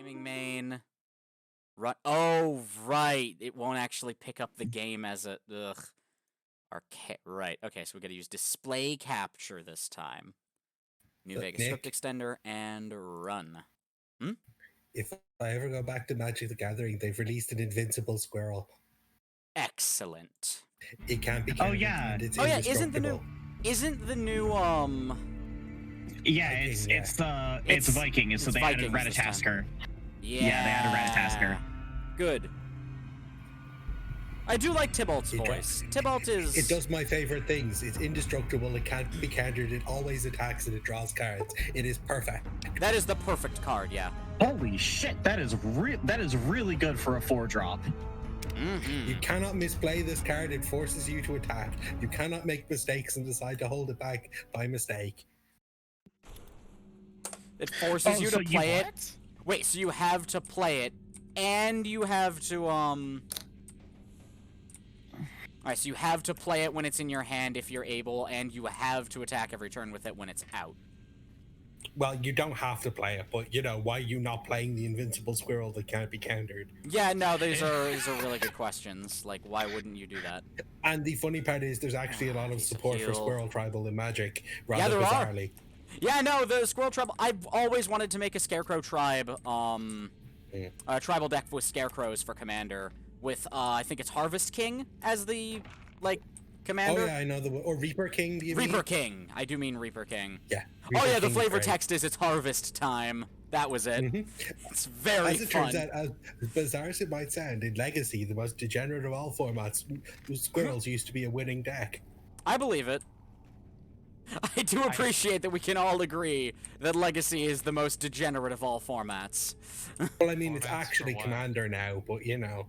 Gaming main. Run. Oh, right. It won't actually pick up the game as a. Ugh. Right. Okay, so we gotta use display capture this time. New Vegas Nick, script extender and run. if I ever go back to Magic the Gathering, they've released an invincible squirrel. Excellent. It can't be Oh, counted, yeah. and it's Oh yeah, indestructible. isn't the new Yeah, Viking, it's Viking, so they added Vikings this time. Ratatasker. Yeah, Yeah, they added Ratatasker. Good. I do like Tybalt's voice. Tybalt is... It does my favorite things. It's indestructible, it can't be countered, it always attacks, and it draws cards. It is perfect. That is the perfect card, yeah. Holy shit, that is really good for a 4-drop. Mm-hmm. You cannot misplay this card, it forces you to attack. You cannot make mistakes and decide to hold it back by mistake. It forces you to play it. What? Wait, so you have to play it, and you have to, Alright, so you have to play it when it's in your hand if you're able, and you have to attack every turn with it when it's out. Well, you don't have to play it, but you know, why are you not playing the invincible squirrel that can't be countered? Yeah, no, these are really good questions. Like, why wouldn't you do that? And the funny part is there's actually a lot of support for heal. Squirrel Tribal in Magic, rather Yeah, there are. bizarrely. Yeah, no, the Squirrel Tribe, I've always wanted to make a Scarecrow Tribe, tribal deck with Scarecrows for Commander, with, I think it's Harvest King as the, like, Commander. Oh yeah, I know or Reaper King, do you mean? Reaper King. I do mean Reaper King. Yeah. Oh yeah, the King's flavor great. text is it's harvest time. That was it. It's very As it fun. turns out, as bizarre as it might sound, in Legacy, the most degenerate of all formats, Squirrels used to be a winning deck. I believe it. I do appreciate that we can all agree that Legacy is the most degenerate of all formats. Well, I mean, it's actually Commander now, but you know.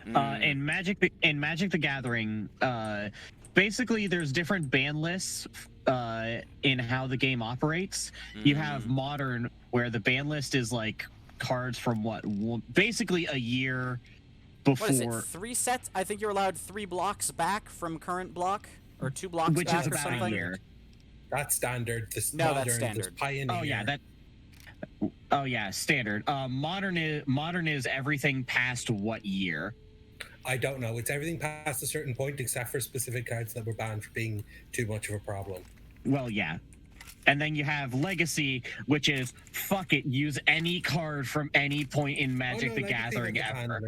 In Magic the Gathering, basically there's different ban lists in how the game operates. You have Modern, where the ban list is like cards from basically a year before. What is it? 3 sets? I think you're allowed 3 blocks back from current block, or 2 blocks which back is or about something. a year. That's standard. This No, modern, that's standard. this Pioneer. Oh yeah, Oh yeah, standard. Modern is everything past what year? I don't know. It's everything past a certain point, except for specific cards that were banned for being too much of a problem. Well, yeah. And then you have Legacy, which is fuck it, use any card from any point in Magic the Gathering ever.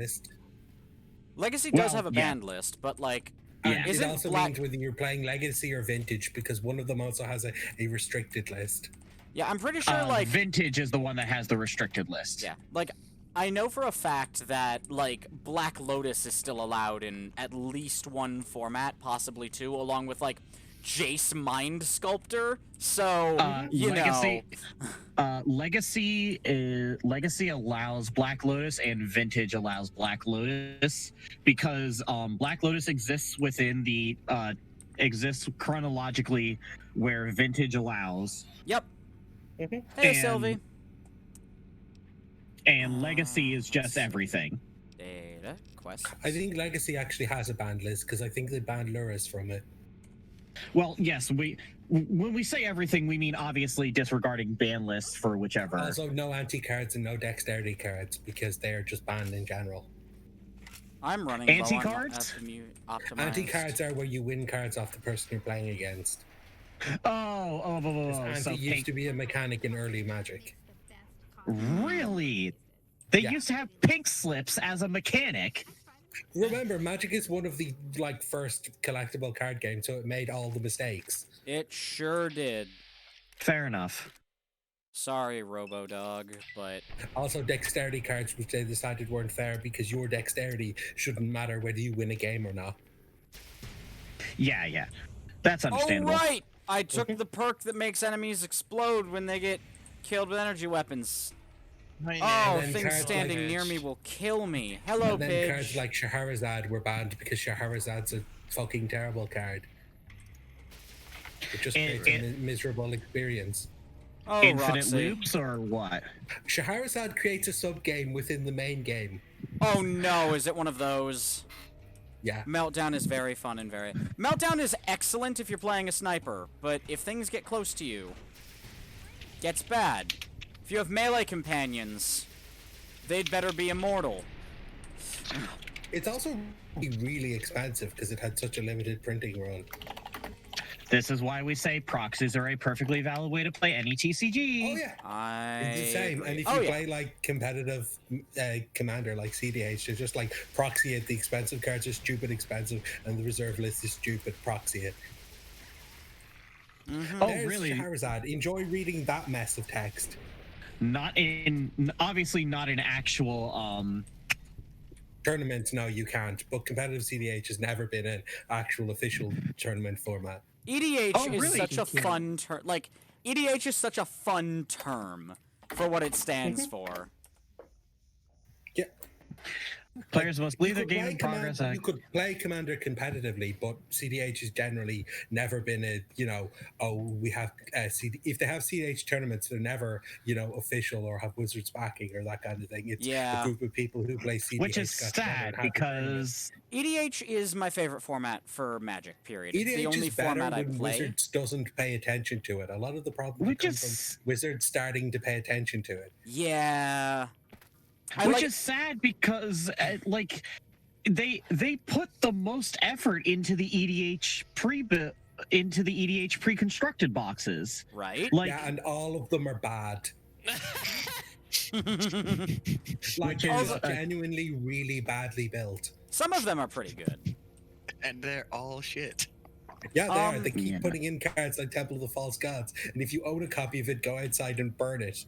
Legacy does Well, have a yeah. banned list, but like, And Yeah. it isn't also Black... means whether you're playing Legacy or Vintage, because one of them also has a restricted list. Yeah, I'm pretty sure, like... Vintage is the one that has the restricted list. Yeah, like, I know for a fact that, like, Black Lotus is still allowed in at least 1 format, possibly 2, along with, like, Jace Mind Sculptor, so, you Legacy, know... Legacy allows Black Lotus and Vintage allows Black Lotus because Black Lotus exists within the exists chronologically where Vintage allows. Yep. Mm-hmm. Hey, And- Sylvie. And Legacy is just everything. Data, quests. I think Legacy actually has a banned list, because I think they banned Luris from it. Well, yes, when we say everything, we mean obviously disregarding ban lists for whichever. Also, no anti-cards and no dexterity cards, because they're just banned in general. I'm running Anti-cards? Optimized. Anti-cards are where you win cards off the person you're playing against. Oh, so Anti used to be a mechanic in early Magic. really? They Yeah. used to have pink slips as a mechanic. Remember, Magic is one of the first collectible card games, so it made all the mistakes. It sure did. Fair enough. Sorry, Robo-Dog, but... Also, dexterity cards, which they decided weren't fair because your dexterity shouldn't matter whether you win a game or not. Yeah. That's understandable. Oh, right! I took the perk that makes enemies explode when they get killed with energy weapons. Oh, And then things cards standing like- near me will kill me. Hello, And then Pidge. cards like Shahrazad were banned because Shahrazad's a fucking terrible card. It just And- creates a miserable experience. Oh, Infinite Roxy. loops or what? Shahrazad creates a sub-game within the main game. Oh no, is it one of those? Yeah. Meltdown is very fun and very... Meltdown is excellent if you're playing a sniper, but if things get close to you, gets bad. If you have melee companions, they'd better be immortal. It's also really expensive because it had such a limited printing run. This is why we say proxies are a perfectly valid way to play any TCG. Oh yeah, I it's the same. agree. And if Oh, you yeah. play like competitive commander like CDH, they're just like proxy it. The expensive cards are stupid expensive, and the reserve list is stupid. Proxy it. Oh, There's really? Charizard. Enjoy reading that mess of text. Obviously not in actual Tournaments, no, you can't. But competitive CDH has never been an actual official tournament format. EDH Oh, is really? such a fun term. Like, EDH is such a fun term for what it stands for. Yeah. players must leave You their could game play in progress. You could play Commander competitively, but CDH has generally never been a, we have if they have CDH tournaments, they're never, official or have Wizards backing or that kind of thing. It's Yeah. a group of people who play CDH. Which is got together sad and have the tournament. because EDH is my favorite format for Magic, period. It's the EDH only is better format I when play. Wizards doesn't pay attention to it. A lot of the problems Which come is- from Wizards starting to pay attention to it. Yeah. which is sad because they put the most effort into the EDH pre-constructed boxes. Right? Like Yeah, and all of them are bad. Like Which is, they're genuinely really badly built. Some of them are pretty good. And they're all shit. Yeah, they are. They keep Yeah. putting in cards like Temple of the False Gods, and if you own a copy of it, go outside and burn it.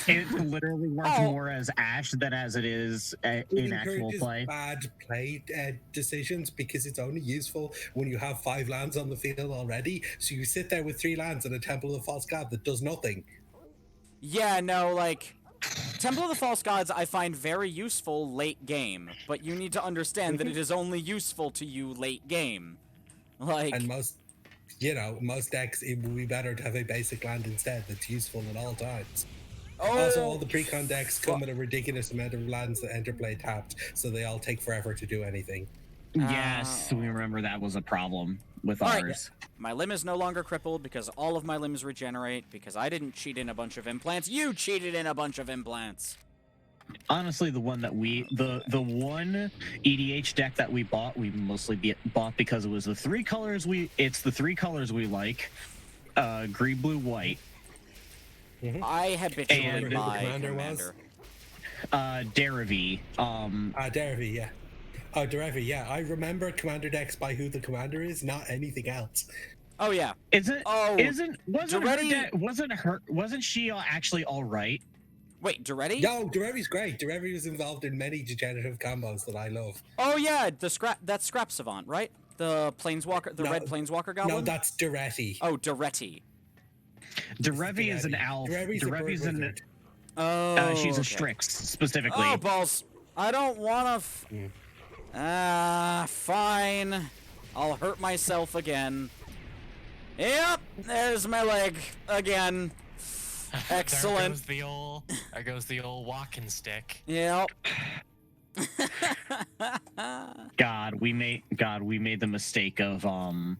it literally works Oh. more as Ash than as it is It in actual encourages play. bad play decisions because it's only useful when you have 5 lands on the field already. So you sit there with 3 lands and a Temple of the False God that does nothing. Yeah, no, like, Temple of the False Gods I find very useful late game, but you need to understand that it is only useful to you late game. Like, And most decks, it would be better to have a basic land instead that's useful at all times. Also, all the precon decks come with a ridiculous amount of lands that enter play tapped, so they all take forever to do anything. Yes, we remember that was a problem with All right. ours. My limb is no longer crippled because all of my limbs regenerate because I didn't cheat in a bunch of implants. You cheated in a bunch of implants. Honestly, the one that the one EDH deck that we mostly bought because it was the 3 colors it's the 3 colors we like, green, blue, white. I habitually And- buy Commander Commander. was? Derevi. Derevi, yeah. Oh, Derevi, yeah. I remember commander decks by who the commander is, not anything else. Oh yeah. Wasn't Derevi- wasn't she actually all right? Wait, Duretti? No, Derevi's great. Derevi was involved in many degenerative combos that I love. Oh yeah, that's Scrap Savant, right? The Planeswalker, the No, red Planeswalker goblin. No, that's Deretti. Oh, Duretti. Derevi is an elf. Derevi's a bird Derevi's an wizard. Oh, she's a okay. Strix specifically. Oh balls! I don't wanna. Fine. I'll hurt myself again. Yep, there's my leg again. Excellent. There goes the old walking stick. Yep. God, we made the mistake of Oh,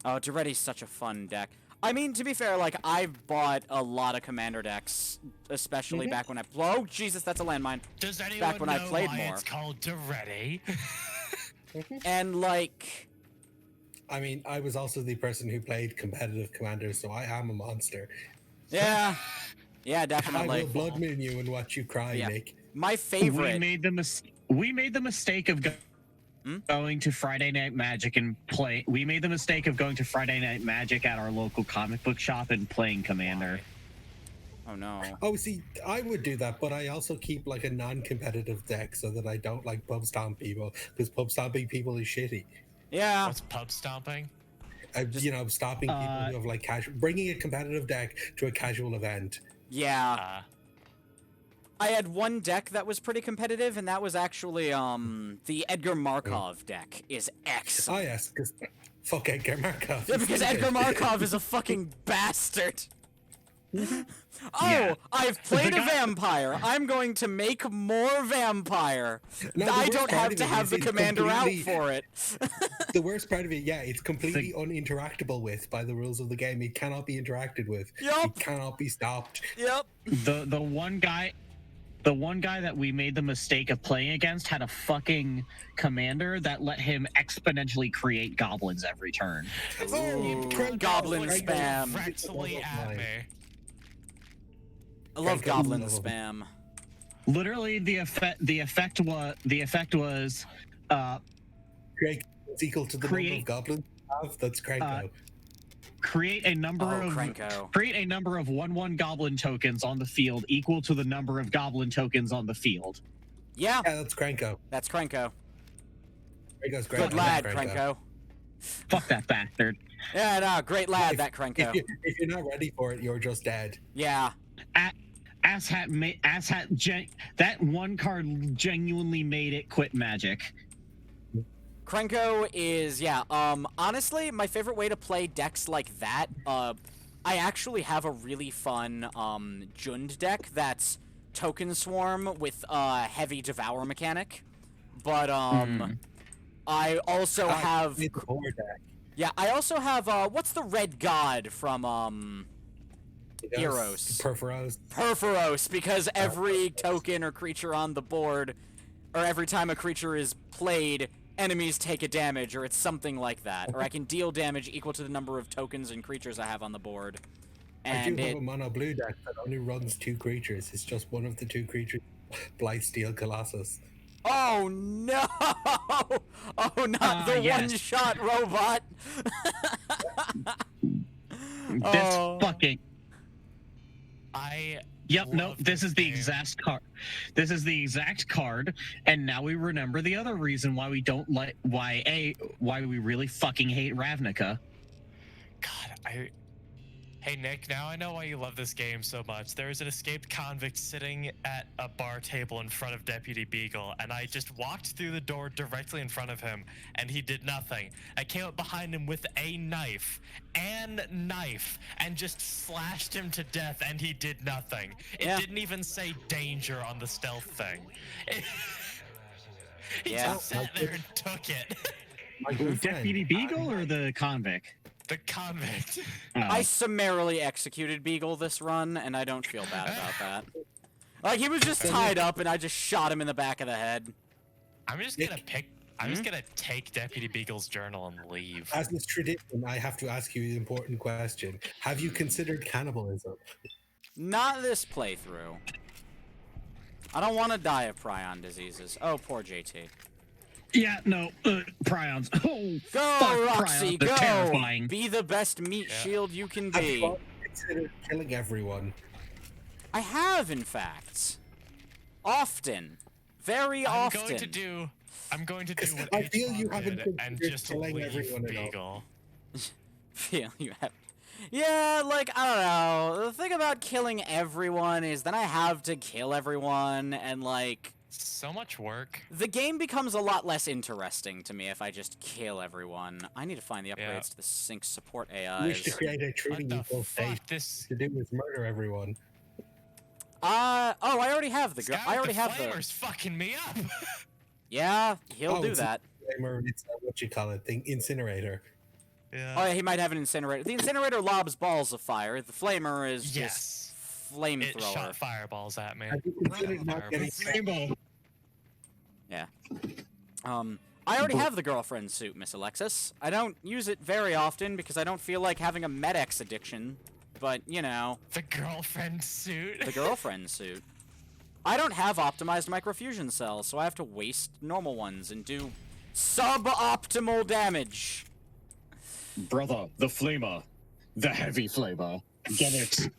Duretti's such a fun deck. I mean, to be fair, like, I've bought a lot of commander decks, especially back when I... Oh, Jesus, that's a landmine. Does anyone Back when I know played why more. it's called Duretti? And, like... I mean, I was also the person who played competitive commanders, so I am a monster. Yeah. Yeah, I definitely. will blood moon you and watch you cry, Yeah. Nick. My favorite... we made the mistake of going to Friday Night Magic and play. We made the mistake of going to Friday Night Magic at our local comic book shop and playing Commander. Oh, no. Oh, see, I would do that, but I also keep like a non-competitive deck so that I don't like pub stomp people, because pub stomping people is shitty. Yeah. What's pub stomping? Stopping people who have like bringing a competitive deck to a casual event. Yeah. I had one deck that was pretty competitive, and that was actually, the Edgar Markov deck is excellent. Oh yes, because fuck Edgar Markov. Yeah, because Edgar Markov is a fucking bastard. Oh, Yeah. I've played The a guy- vampire. I'm going to make more vampire. No, the I worst don't part have of to it have is the it's commander out completely- for it. The worst part of it, yeah, it's completely uninteractable with by the rules of the game. It cannot be interacted with. Yup. It cannot be stopped. Yep. The one guy the one guy that we made the mistake of playing against had a fucking commander that let him exponentially create goblins every turn. Ooh, Cranko. goblin Cranko. spam. Directly at me. I love Cranko. goblin Love 'em. spam. Literally, the effect was Cranko is equal to the number Create- of goblins you have. That's Cranko. create a number Oh, of Cranko. create a number of 1/1 goblin tokens on the field equal to the number of goblin tokens on the field. Yeah, Yeah, that's Cranko. that's Cranko. Cranko's great. Good I lad, love Cranko. Fuck that bastard. Yeah, no, great lad, that If, Cranko. if you're not ready for it, you're just dead. Yeah. That one card genuinely made it quit Magic. Cranko is, yeah, honestly, my favorite way to play decks like that, I actually have a really fun, Jund deck that's Token Swarm with, heavy Devour mechanic. But, I also have, It's a board deck. yeah, I also have, what's the red god from, Heroes. Perforos. Perforos, because every token or creature on the board, or every time a creature is played, enemies take a damage, or it's something like that. Or I can deal damage equal to the number of tokens and creatures I have on the board. I And do have a mono blue deck that only runs 2 creatures. It's just one of the 2 creatures. Blightsteel Colossus. oh no! Oh, not the yes. one-shot robot! This Oh. fucking I Yep, no, love this is the game. exact card. This is the exact card, and now we remember the other reason why we don't like why we really fucking hate Ravnica. God, Hey Nick, now I know why you love this game so much. There was an escaped convict sitting at a bar table in front of Deputy Beagle, and I just walked through the door directly in front of him, and he did nothing. I came up behind him with a knife, and just slashed him to death, and he did nothing. It Yeah. didn't even say danger on the stealth thing. He Yeah. just sat there and took it. My good friend. Deputy Beagle or the convict? The convict. I summarily executed Beagle this run, and I don't feel bad about that. Like, he was just tied up, and I just shot him in the back of the head. I'm just gonna take Deputy Beagle's journal and leave. As is tradition, I have to ask you the important question. Have you considered cannibalism? Not this playthrough. I don't want to die of prion diseases. Oh, poor JT. Yeah, no, prions. Oh, Go, fuck, Roxy, prions are go! terrifying. Be the best meat shield you can Have be. you considered killing everyone? I have, in fact. Often. Very I'm often. going to do what I feel you H-Bomb haven't did and considered just killing leave everyone enough. Beagle. Feel you have. Yeah, like, I don't know. The thing about killing everyone is then I have to kill everyone, and, like, So much work. the game becomes a lot less interesting to me if I just kill everyone. I need to find the upgrades Yeah. to the sync support You wish to AIs. create a truly What the evil state. fuck? This To do is murder everyone. Oh, I already have the girl. guy I with already the have the. flamer's fucking me up. Yeah, he'll do it's that. It's what you call it, the incinerator. Yeah. Oh, yeah, he might have an incinerator. The incinerator lobs balls of fire. The flamer is Yes. just It flamethrower. shot fireballs at me. Have you considered not getting Rainbow. Yeah. I already have the girlfriend suit, Miss Alexis. I don't use it very often because I don't feel like having a Med-X addiction. But, you know, The girlfriend suit. the girlfriend suit. I don't have optimized microfusion cells, so I have to waste normal ones and do suboptimal damage. Brother, the flamer. The heavy flamer. Get it.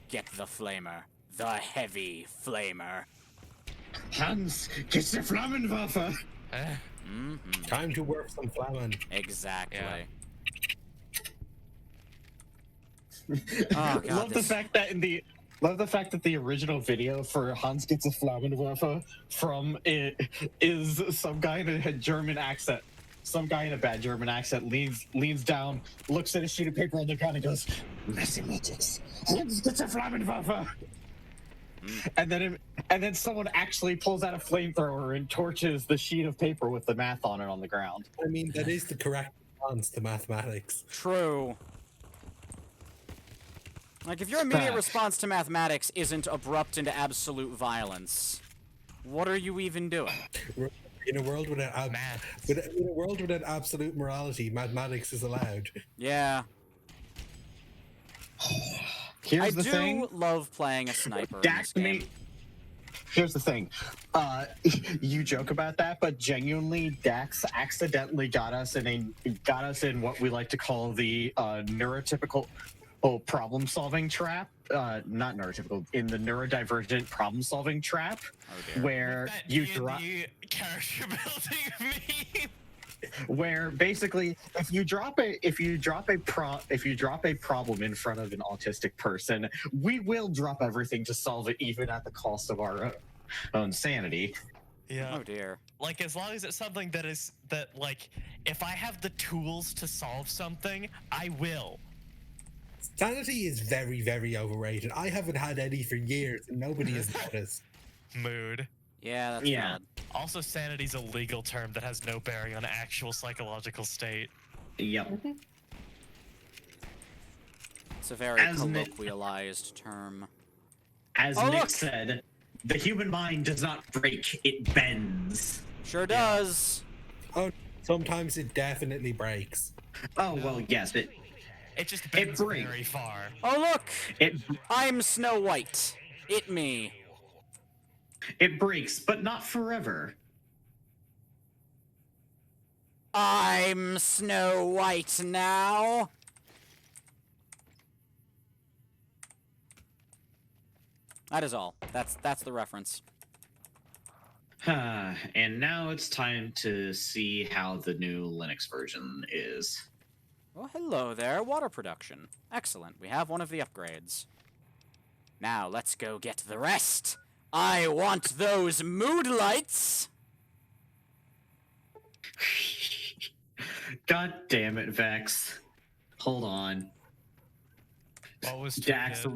Get the flamer. The heavy flamer. Hans, get the Flammenwerfer. Eh, Mm-hmm. time to work some flamen? Exactly. Yeah. Oh, God, Love the fact that the original video for Hans gets a Flammenwerfer from it is some guy in a German accent. Some guy in a bad German accent leans down, looks at a sheet of paper on the ground and goes, "Mathematics. Hans gets a Flammenwerfer." And then someone actually pulls out a flamethrower and torches the sheet of paper with the math on it on the ground. I mean, that is the correct response to mathematics. True. Like, if your immediate response to mathematics isn't abrupt into absolute violence, what are you even doing? In a world without absolute morality, mathematics is allowed. Yeah. Here's the thing. I do love playing a sniper in Dax this game. Here's the thing. You joke about that, but genuinely, Dax accidentally got us in what we like to call the neurotypical problem-solving trap. Not neurotypical, in the neurodivergent problem-solving trap, where you drop character building meme. Where basically, if you drop a problem in front of an autistic person, we will drop everything to solve it, even at the cost of our own sanity. Yeah. Oh dear. Like, as long as it's something that like, if I have the tools to solve something, I will. Sanity is very, very overrated. I haven't had any for years, and nobody has noticed. Mood. Yeah, that's valid. Also, sanity's a legal term that has no bearing on actual psychological state. Yep. It's a very colloquialized term. As Nick said, the human mind does not break, it bends. Sure does. Oh, sometimes it definitely breaks. Oh, well, yes, it just bends very far. Oh, look! I'm Snow White. It me. It breaks, but not forever. I'm Snow White now. That is all. That's the reference. And now it's time to see how the new Linux version is. Well, hello there. Water production. Excellent. We have one of the upgrades. Now, let's go get the rest. I want those mood lights! God damn it, Vex. Hold on. What was Dax?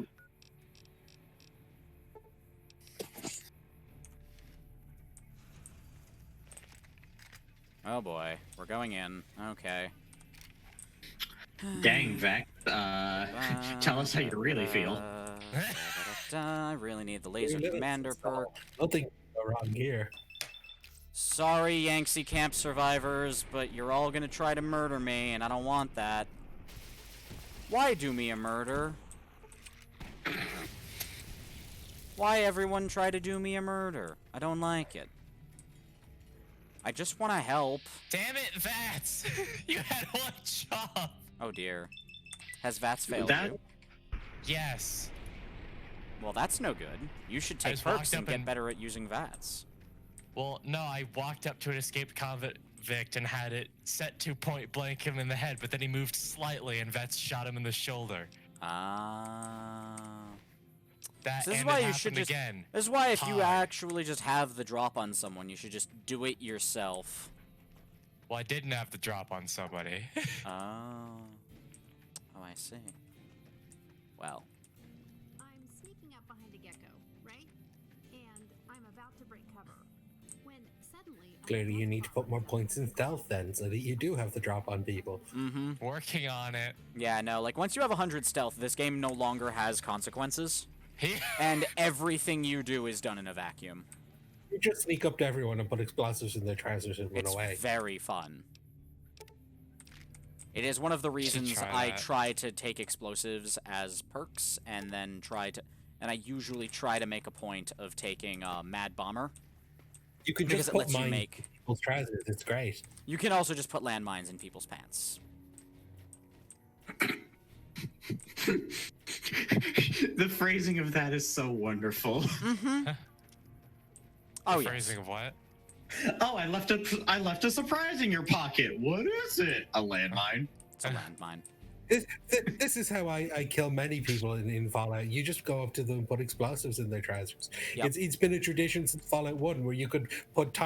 Oh boy, we're going in. Okay. Dang, Vex. Tell us how you really feel. I really need the laser commander perk. Nothing go wrong here. Sorry, Yangtze Camp survivors, but you're all gonna try to murder me, and I don't want that. Why do me a murder? Why everyone try to do me a murder? I don't like it. I just want to help. Damn it, Vats! You had one job! Oh dear. Has Vats failed you? Yes. Well, that's no good. You should take perks and get better at using VATS. Well, no, I walked up to an escaped convict and had it set to point blank him in the head, but then he moved slightly and Vats shot him in the shoulder. That so this is why you should just again. This is why if you actually just have the drop on someone, you should just do it yourself. Well, I didn't have the drop on somebody. Oh, I see. Well. I'm sneaking up behind a gecko, right? And I'm about to break cover. When suddenly Clearly you need to put more points in stealth then, so that you do have the drop on people. Mm-hmm. Working on it. Yeah, no, like once you have 100 stealth, this game no longer has consequences. And everything you do is done in a vacuum. You just sneak up to everyone and put explosives in their trousers and run away. It's very fun. It is one of the reasons I try to take explosives as perks, and then and I usually try to make a point of taking Mad Bomber. You can just put mines in people's trousers. It's great. You can also just put landmines in people's pants. The phrasing of that is so wonderful. Mm-hmm. Oh, phrasing of what? Oh, I left a surprise in your pocket. What is it? A landmine. It's a landmine. This is how I kill many people in Fallout. You just go up to them and put explosives in their trousers. Yep. It's been a tradition since Fallout 1 where you could put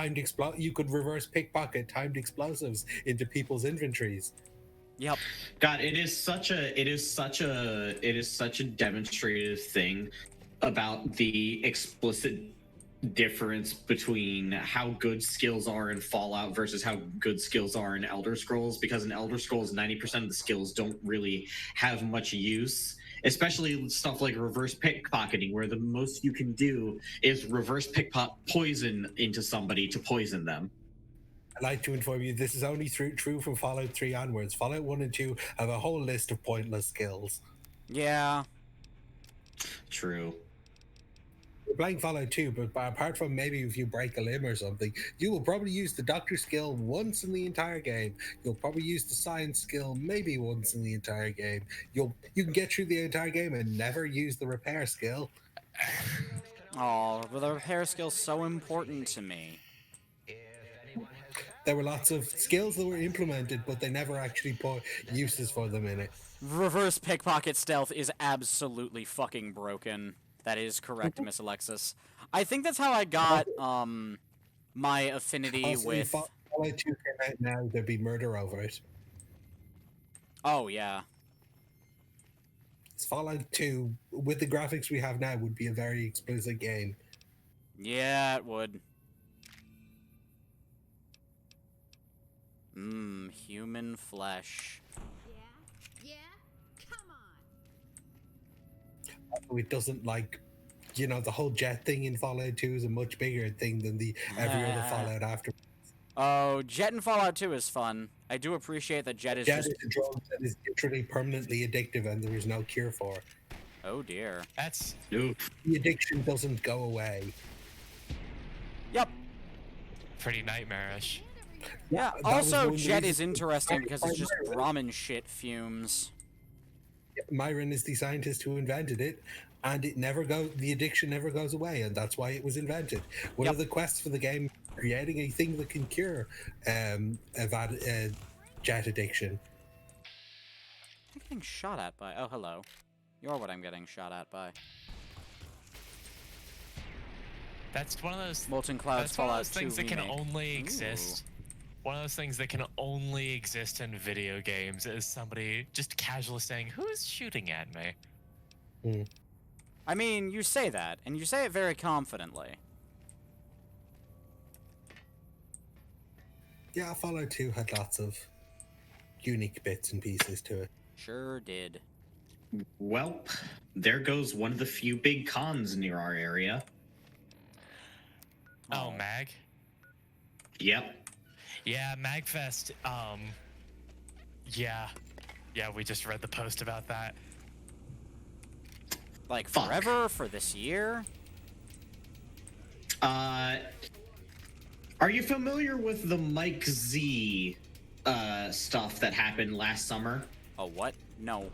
you could reverse pickpocket timed explosives into people's inventories. Yep. God, it is such a demonstrative thing about the explicit difference between how good skills are in Fallout versus how good skills are in Elder Scrolls, because in Elder Scrolls 90% of the skills don't really have much use especially stuff like reverse pickpocketing, where the most you can do is reverse pickpocket poison into somebody to poison them. I'd like to inform you this is only true from Fallout 3 onwards. Fallout 1 and 2 have a whole list of pointless skills. Yeah. True. You're playing Fallout 2, but apart from maybe if you break a limb or something, you will probably use the doctor skill once in the entire game. You'll probably use the science skill maybe once in the entire game. You can get through the entire game and never use the repair skill. Oh, but the repair skill's so important to me. There were lots of skills that were implemented, but they never actually put uses for them in it. Reverse pickpocket stealth is absolutely fucking broken. That is correct, Miss Alexis. I think that's how I got my affinity Also, with. if Fallout 2 came out now, there'd be murder over it. Oh yeah. Fallout 2, with the graphics we have now, would be a very explicit game. Yeah, it would. Human flesh. Yeah? Come on. It doesn't the whole jet thing in Fallout 2 is a much bigger thing than the every other Fallout after. Oh, jet in Fallout 2 is fun. I do appreciate that jet is Jet just... is a drug that is literally permanently addictive and there is no cure for. Oh dear. That's... The addiction doesn't go away. Yep. pretty nightmarish. Yeah, That was also one jet reason- is interesting because it's just Brahmin shit fumes. Myron is the scientist who invented it, and the addiction never goes away, and that's why it was invented. One of the quests for the game, creating a thing that can cure jet addiction. I'm getting shot at by... Oh, hello. You're what I'm getting shot at by. That's one of those... Molten Clouds That's one of Fallout those things 2 that can remake. only Ooh. exist. One of those things that can only exist in video games is somebody just casually saying, "Who's shooting at me?" I mean, you say that, and you say it very confidently. Yeah, Fallout 2 had lots of unique bits and pieces to it. Sure did. Well, there goes one of the few big cons near our area. Oh, Mag? Yep. Yeah, MagFest, yeah. Yeah, we just read the post about that. Like, Fuck. forever? For this year? Are you familiar with the Mike Z stuff that happened last summer? Oh, what? No,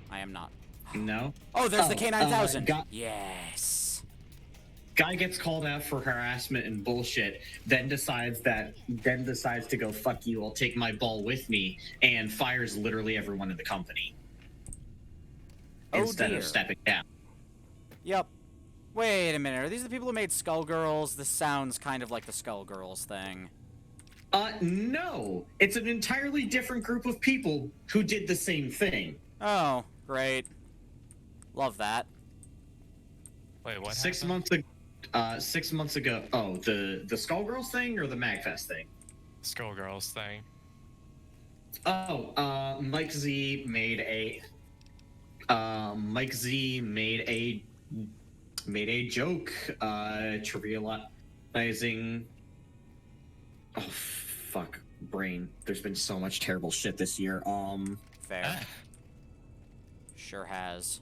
I am not. No? Oh, there's the K9000. Guy Yes. gets called out for harassment and bullshit, then decides to go, fuck you, I'll take my ball with me, and fires literally everyone in the company. Oh, Instead dear. of stepping down. Yep. Wait a minute. Are these the people who made Skullgirls? This sounds kind of like the Skullgirls thing. No. It's an entirely different group of people who did the same thing. Oh, great. Love that. Wait, what 6 happened? months ago. 6 months ago. Oh, the Skullgirls thing or the MagFest thing? Skullgirls thing. Oh, Mike Z made a joke trivializing. Oh fuck, brain. There's been so much terrible shit this year. Fair. Sure has.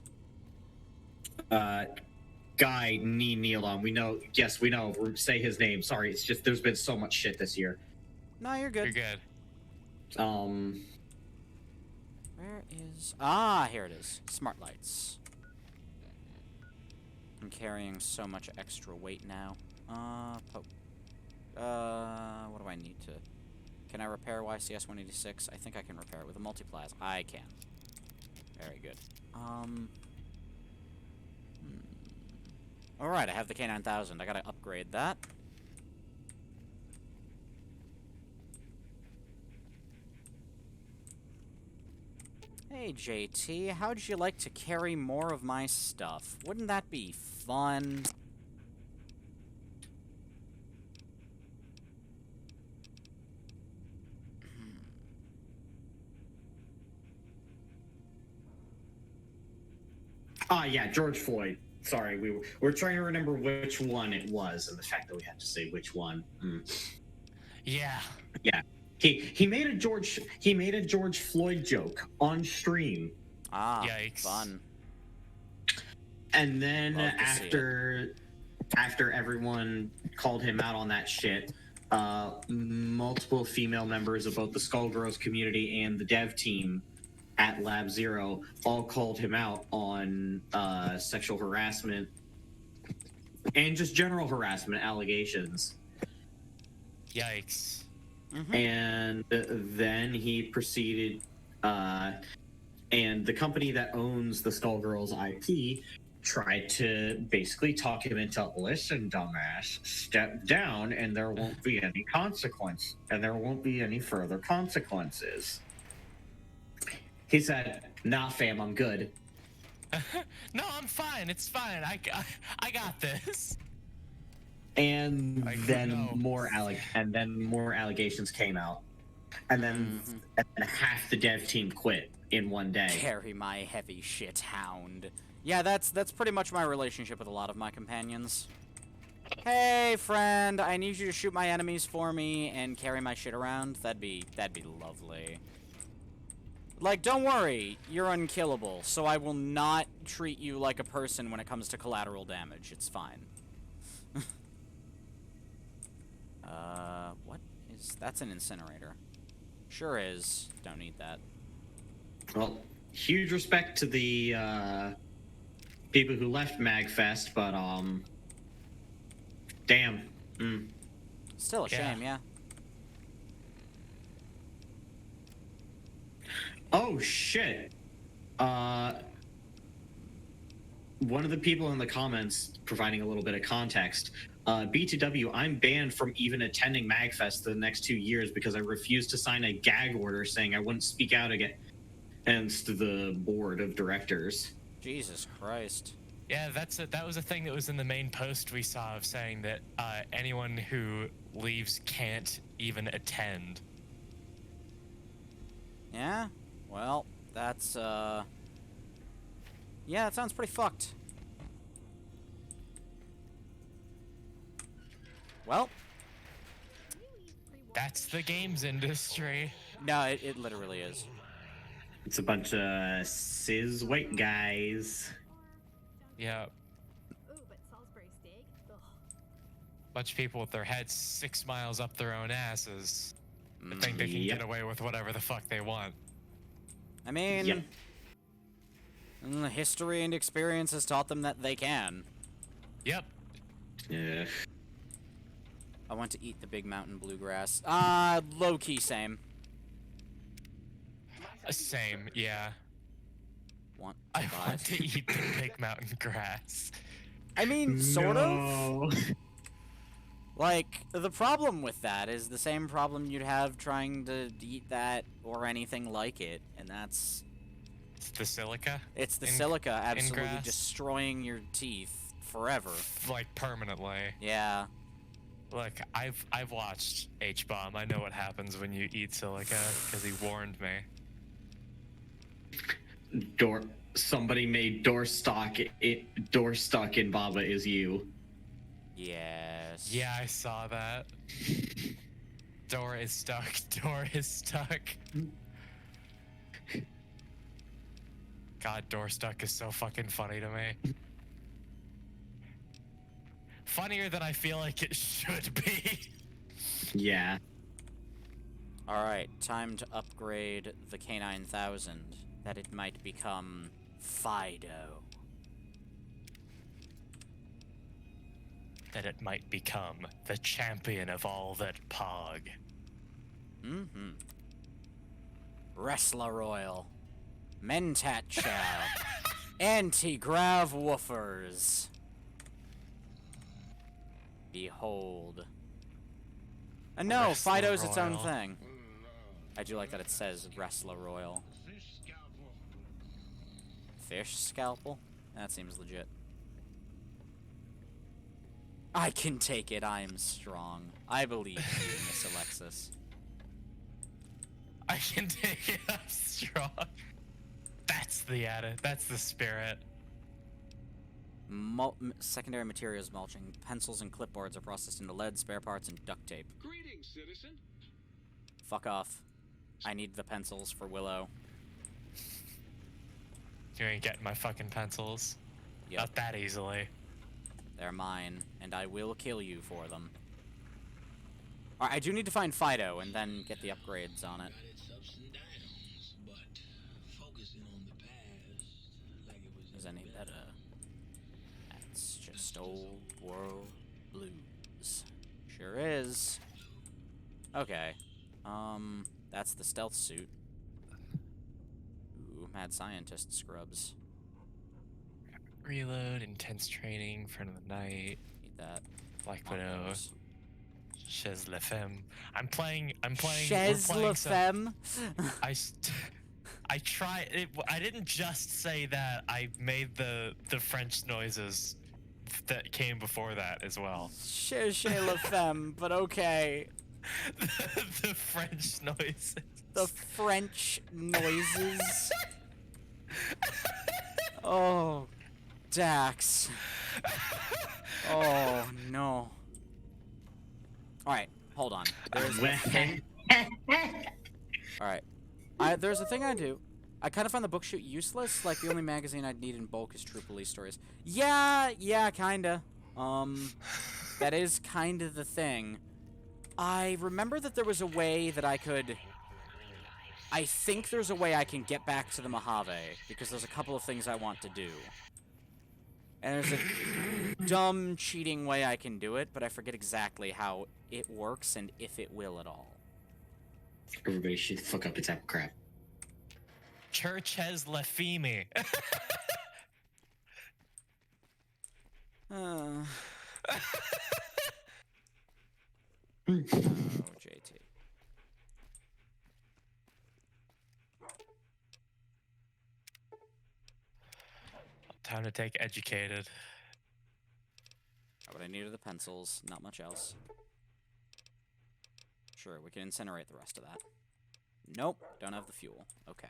Guy kneel on. We know. Yes, we know. Say his name. Sorry, it's just there's been so much shit this year. No, you're You're good. good. Where is... Ah, here it is. Smart lights. I'm carrying so much extra weight now. What do I need to... Can I repair YCS 186? I think I can repair it with a multiplas. I can. Very good. Alright, I have the K9000. I gotta upgrade that. Hey, JT, how'd you like to carry more of my stuff? Wouldn't that be fun? Yeah, George Floyd. Sorry, we're trying to remember which one it was, and the fact that we had to say which one. Yeah. Yeah, he made a George Floyd joke on stream, Ah, Yikes. fun. and then Love to see it. after everyone called him out on that shit, multiple female members of both the Skullgirls community and the dev team at Lab Zero all called him out on sexual harassment and just general harassment allegations. Yikes. And then he proceeded, and the company that owns the Skullgirls IP tried to basically talk him into, listen, dumbass, step down and there won't be any consequence, and there won't be any further consequences. He said, nah, fam, I'm good. No, I'm fine. It's fine. I got this. And I then know. more allegations came out. And then half the dev team quit in one day. Carry my heavy shit, hound. Yeah, that's pretty much my relationship with a lot of my companions. Hey, friend, I need you to shoot my enemies for me and carry my shit around. That'd be lovely. Like, don't worry, you're unkillable, so I will not treat you like a person when it comes to collateral damage. It's fine. What is... That's an incinerator. Sure is. Don't need that. Well, huge respect to the people who left MagFest, but damn. Still a shame, yeah. Oh shit. One of the people in the comments providing a little bit of context. B2W, I'm banned from even attending MagFest the next 2 years because I refused to sign a gag order saying I wouldn't speak out against the board of directors. Jesus Christ. Yeah, that was a thing that was in the main post we saw of saying that anyone who leaves can't even attend. Yeah? Well, that's, yeah, that sounds pretty fucked. Well, That's the games industry. no, it literally is. It's a bunch of cis white guys. Yeah, Ooh, but Salisbury steak? Ugh. bunch of people with their heads 6 miles up their own asses. That think they can Yep. get away with whatever the fuck they want. I mean, Yep. History and experience has taught them that they can. Yep. Yeah. I want to eat the big mountain bluegrass. Low-key same. Same, yeah. Want I to buy want it. to eat the big mountain grass. I mean, sort of. No. Like, the problem with that is the same problem you'd have trying to eat that or anything like it, and that's... It's the silica? It's the In- silica absolutely grass? destroying your teeth forever. Like, permanently. Yeah. Look, I've watched H-Bomb. I know what happens when you eat silica, because he warned me. Somebody made doorstock in Baba is you. Yes. Yeah, I saw that. Door is stuck. Door is stuck. God, door stuck is so fucking funny to me. Funnier than I feel like it should be. Yeah. Alright, time to upgrade the K9000, that it might become Fido. That it might become the champion of all that pog. Mm-hmm. Wrestler Royal. Mentat Chow. Anti-grav woofers. Behold. And no, Wrestler Fido's its own Royal. thing. I do like that it says Wrestler Royal. Fish scalpel? That seems legit. I can take it, I am strong. I believe you, Miss Alexis. I can take it up strong. That's the spirit. Secondary materials mulching. Pencils and clipboards are processed into lead, spare parts, and duct tape. Greetings, citizen. Fuck off. I need the pencils for Willow. You ain't getting my fucking pencils. Yep. Not that easily. They're mine, and I will kill you for them. Alright, I do need to find Fido and then get the upgrades on it. Is any better? That's just old world blues. Sure is. Okay. That's the stealth suit. Ooh, mad scientist scrubs. Reload, intense training, friend of the night, Need that. Black Widow, Markers. Chez La Femme. I'm playing. Chez we're La playing some- Femme. I try. I didn't just say that. I made the French noises that came before that as well. Chez La Femme, but okay. The French noises. The French noises. Oh, Dax. Oh, no. Alright, hold on. There's a thing. Alright. There's a thing I do. I kind of find the book shoot useless. Like, the only magazine I'd need in bulk is True Police Stories. Yeah, kinda. That is kind of the thing. I remember that there was a way that I could... I think there's a way I can get back to the Mojave, because there's a couple of things I want to do. And there's a dumb, cheating way I can do it, but I forget exactly how it works and if it will at all. Everybody should fuck up its apple crap. Church has La Femme. Oh, JT. Time to take educated. What I need are the pencils, not much else. Sure, we can incinerate the rest of that. Nope, don't have the fuel. Okay.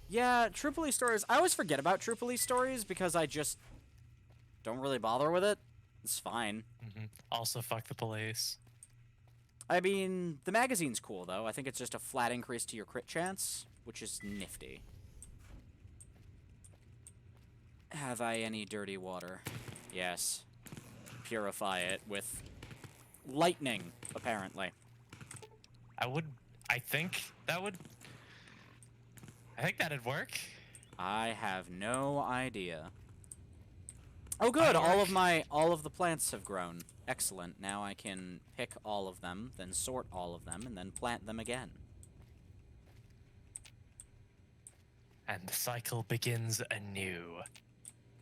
Yeah, True Police Stories. I always forget about True Police Stories because I just don't really bother with it. It's fine. Also, fuck the police. I mean, the magazine's cool, though. I think it's just a flat increase to your crit chance, which is nifty. Have I any dirty water? Yes. Purify it with lightning, apparently. I think that'd work. I have no idea. Oh good, all of the plants have grown. Excellent. Now I can pick all of them, then sort all of them, and then plant them again. And the cycle begins anew.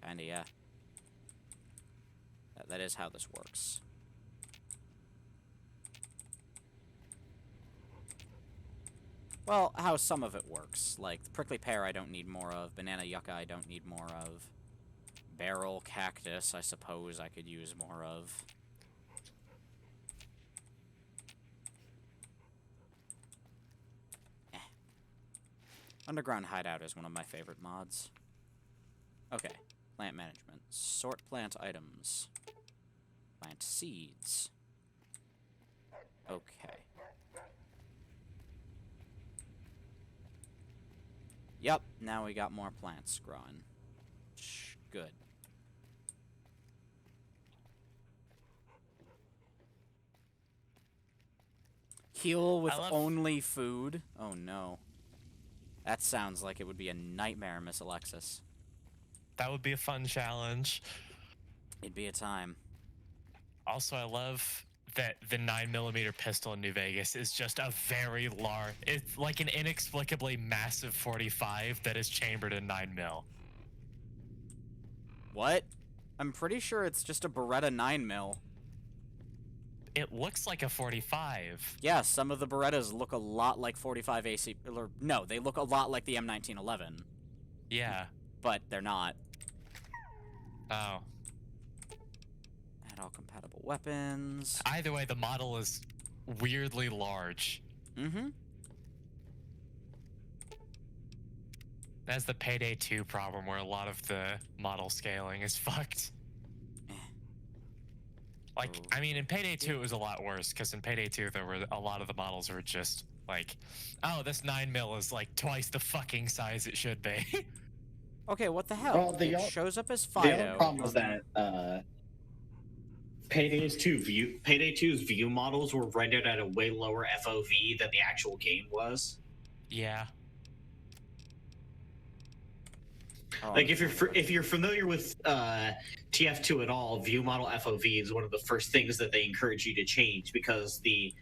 Kinda, yeah. That is how this works. Well, how some of it works. Like, the prickly pear I don't need more of, banana yucca I don't need more of. Barrel cactus I suppose I could use more of. Underground Hideout is one of my favorite mods. Okay, plant management. Sort plant items. Plant seeds. Okay. Yep, now we got more plants growing. Good. Heal with only food? Oh no. That sounds like it would be a nightmare, Miss Alexis. That would be a fun challenge. It'd be a time. Also, I love that the 9mm pistol in New Vegas is just a very large... It's like an inexplicably massive 45 that is chambered in 9mm. What? I'm pretty sure it's just a Beretta 9mm. It looks like a 45. Yeah, some of the Berettas look a lot like 45 AC... Or, no, they look a lot like the M1911. Yeah. But they're not. Oh. Add all compatible weapons. Either way, the model is weirdly large. Mm-hmm. That's the Payday 2 problem, where a lot of the model scaling is fucked. Like, I mean, in Payday 2 it was a lot worse, because in Payday 2 there were a lot of the models were just like, oh, this 9mm is like twice the fucking size it should be. Okay, what the hell? Well, it shows up as The other Fido. problem was that Payday 2's view models were rendered at a way lower FOV than the actual game was. Yeah. Oh, Like if you're familiar with TF2 at all, view model FOV is one of the first things that they encourage you to change because the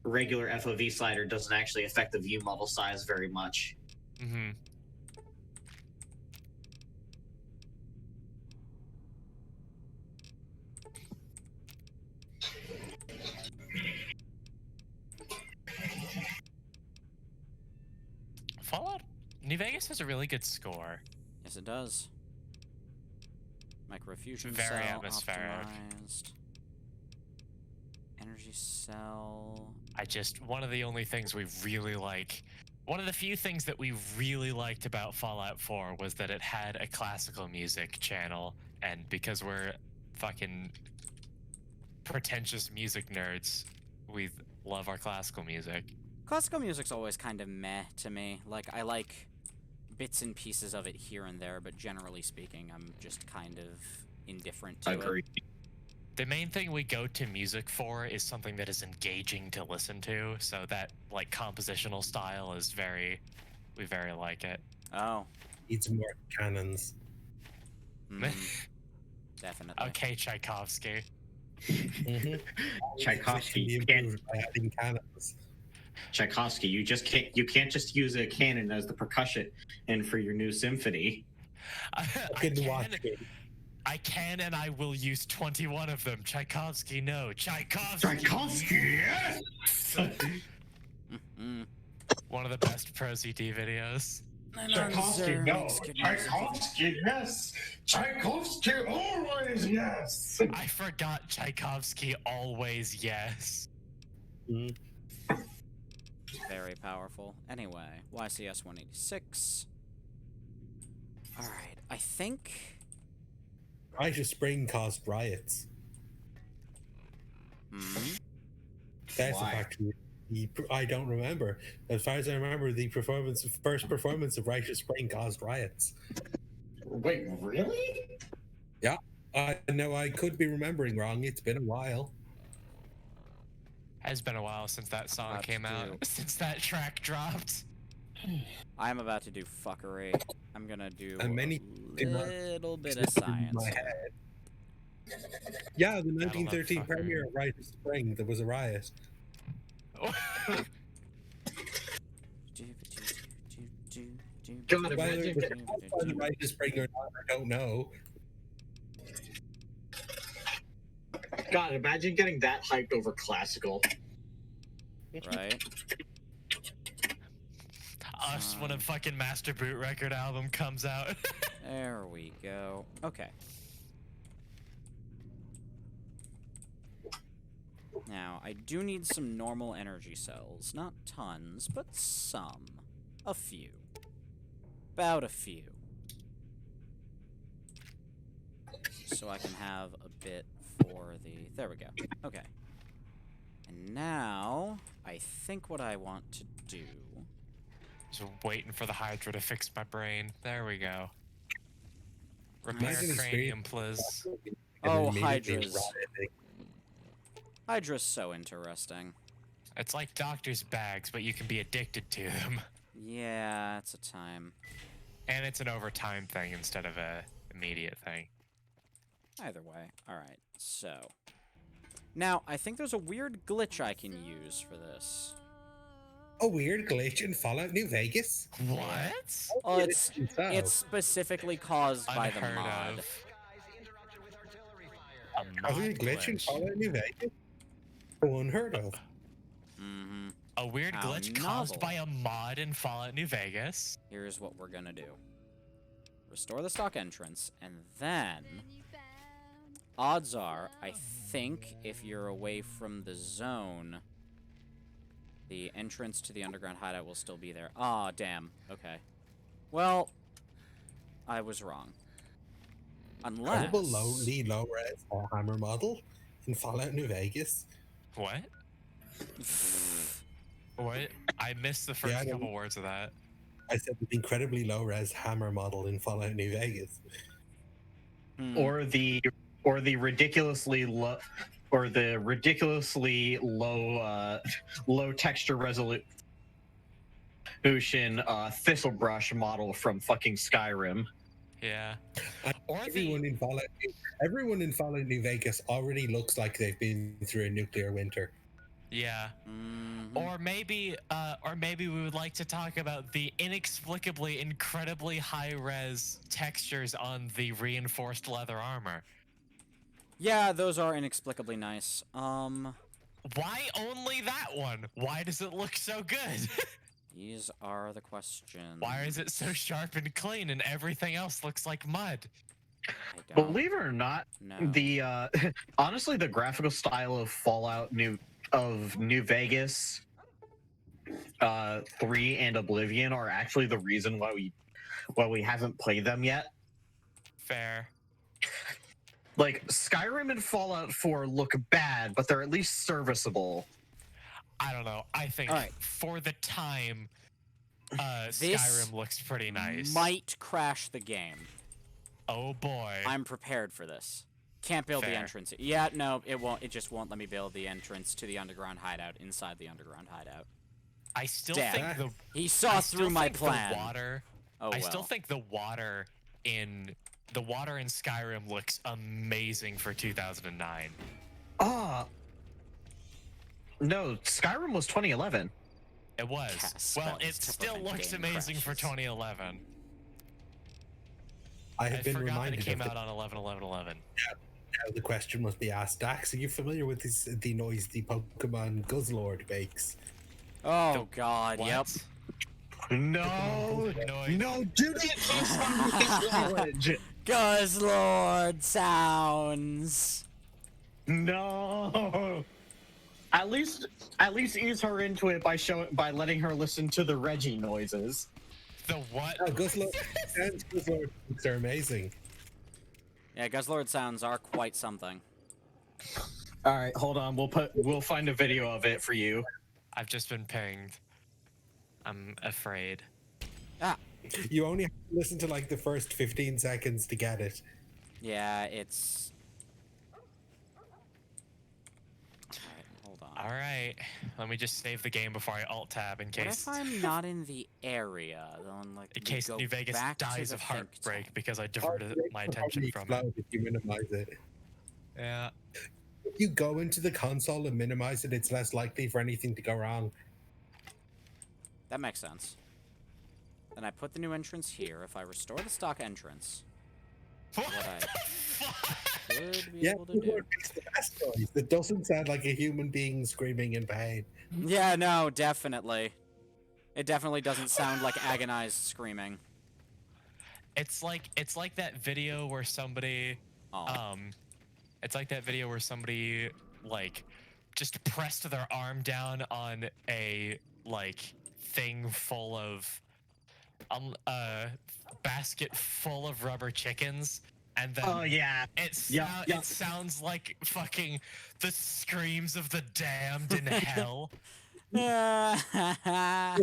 regular FOV slider doesn't actually affect the view model size very much. Mm-hmm. Fallout New Vegas has a really good score. Yes, it does. Microfusion Very cell atmospheric. optimized. Energy cell. One of the only things we really like, one of the few things that we really liked about Fallout 4 was that it had a classical music channel, and because we're fucking pretentious music nerds, we love our classical music. Classical music's always kind of meh to me. Like, I like bits and pieces of it here and there, but generally speaking, I'm just kind of indifferent to it. The main thing we go to music for is something that is engaging to listen to, so that, like, compositional style is we very like it. Oh. Needs more cannons. Definitely. Okay, Tchaikovsky. Mm-hmm. Tchaikovsky, Can you be can't, improved by adding cannons. Tchaikovsky, you can't just use a cannon as the percussion and for your new symphony. I can and I will use 21 of them. Tchaikovsky, no. Tchaikovsky. Tchaikovsky, yes! One of the best Pro CD videos. Tchaikovsky, no. Tchaikovsky, yes. Tchaikovsky, always yes. I forgot Tchaikovsky, always yes. Very powerful. Anyway, YCS 186. Alright, I think... Rite of Spring caused riots. That's a fact. I don't remember. As far as I remember, the first performance of Rite of Spring caused riots. Wait, really? Yeah. I know I could be remembering wrong. It's been a while. Has been a while since that song came out. Since that track dropped. I'm about to do fuckery. I'm gonna do many a little bit of science. My head. Yeah, the 1913 premiere of Rite of Spring, there was a riot. God, Whether imagine it was caused by the Rite of Spring or not, I don't know. God, imagine getting that hyped over classical. Right? Us when a fucking Master Boot record album comes out. There we go. Okay. Now, I do need some normal energy cells. Not tons, but some. A few. About a few. So I can have a bit for the... There we go. Okay. And now, I think what I want to do... Just waiting for the Hydra to fix my brain. There we go. Repair cranium, please. Oh, Hydras. Hydra's so interesting. It's like doctor's bags, but you can be addicted to them. Yeah, it's a time. And it's an overtime thing instead of a immediate thing. Either way. Alright, so. Now, I think there's a weird glitch I can use for this. A weird glitch in Fallout New Vegas? What? Oh, it's specifically caused by the mod. A weird glitch in Fallout New Vegas? Unheard of. A weird How glitch caused novel. by a mod in Fallout New Vegas. Here's what we're gonna do. Restore the stock entrance, and then... Odds are, I think, if you're away from the zone, the entrance to the underground hideout will still be there. Aw, damn. Okay. Well, I was wrong. Incredible Unless... low res hammer model in Fallout New Vegas. What? What? I missed the Yeah, first I couple don't- words of that. I said the incredibly low res hammer model in Fallout New Vegas. Or the ridiculously low low texture resolution thistle brush model from fucking Skyrim. Yeah. And Or everyone in Fallout New Vegas already looks like they've been through a nuclear winter. Yeah. Mhm. Or maybe we would like to talk about the inexplicably incredibly high-res textures on the reinforced leather armor. Yeah, those are inexplicably nice. Why only that one? Why does it look so good? These are the questions. Why is it so sharp and clean and everything else looks like mud? I don't Believe it or not, know. the honestly the graphical style of Fallout New Vegas 3 and Oblivion are actually the reason why we haven't played them yet. Fair. Like Skyrim and Fallout 4 look bad, but they're at least serviceable. I don't know. I think All right. for the time, This Skyrim looks pretty nice. Might crash the game. Oh boy. I'm prepared for this. Can't build the Fair. entrance. Yeah, no, it won't. It just won't let me build the entrance to the underground hideout inside the underground hideout. I still Damn. think the He saw I still through my think plan. The water. Oh I well. still think the water in Skyrim looks amazing for 2009. No, Skyrim was 2011. It was. Cast Well, spells it to still prevent looks game amazing for crashes. 2011. I have I been forgot that reminded it came of out on 11/11/11. now the question must be asked. Dax, are you familiar with the noise the Pokemon Guzzlord makes? Oh God. What? Yep. No, Noise. no, do not start with this language. Guzzlord sounds. No. At least ease her into it by letting her listen to the Reggie noises. The what? Oh, Guzzlord are amazing. Yeah, Guzzlord sounds are quite something. All right, hold on. We'll find a video of it for you. I've just been pinged. I'm afraid. You only have to listen to like the first 15 seconds to get it. Yeah, it's. Alright, hold on. All right. Let me just save the game before I alt tab in What case if I'm not in the area? Then, like, in we case go New Vegas back to dies the of think heartbreak tank? because I diverted my attention from it. Explode if you minimize it. Yeah. If you go into the console and minimize it, it's less likely for anything to go wrong. That makes sense. Then I put the new entrance here. If I restore the stock entrance, What what I the fuck? should be Yeah, able to do. Guzzlord makes the best noise. It doesn't sound like a human being screaming in pain. Yeah, no, definitely. It definitely doesn't sound like agonized screaming. It's like that video where somebody Oh. it's like that video where somebody like just pressed their arm down on a like thing full of basket full of rubber chickens, and then Oh yeah. Yeah. it sounds like fucking the screams of the damned in hell. Guzzlord has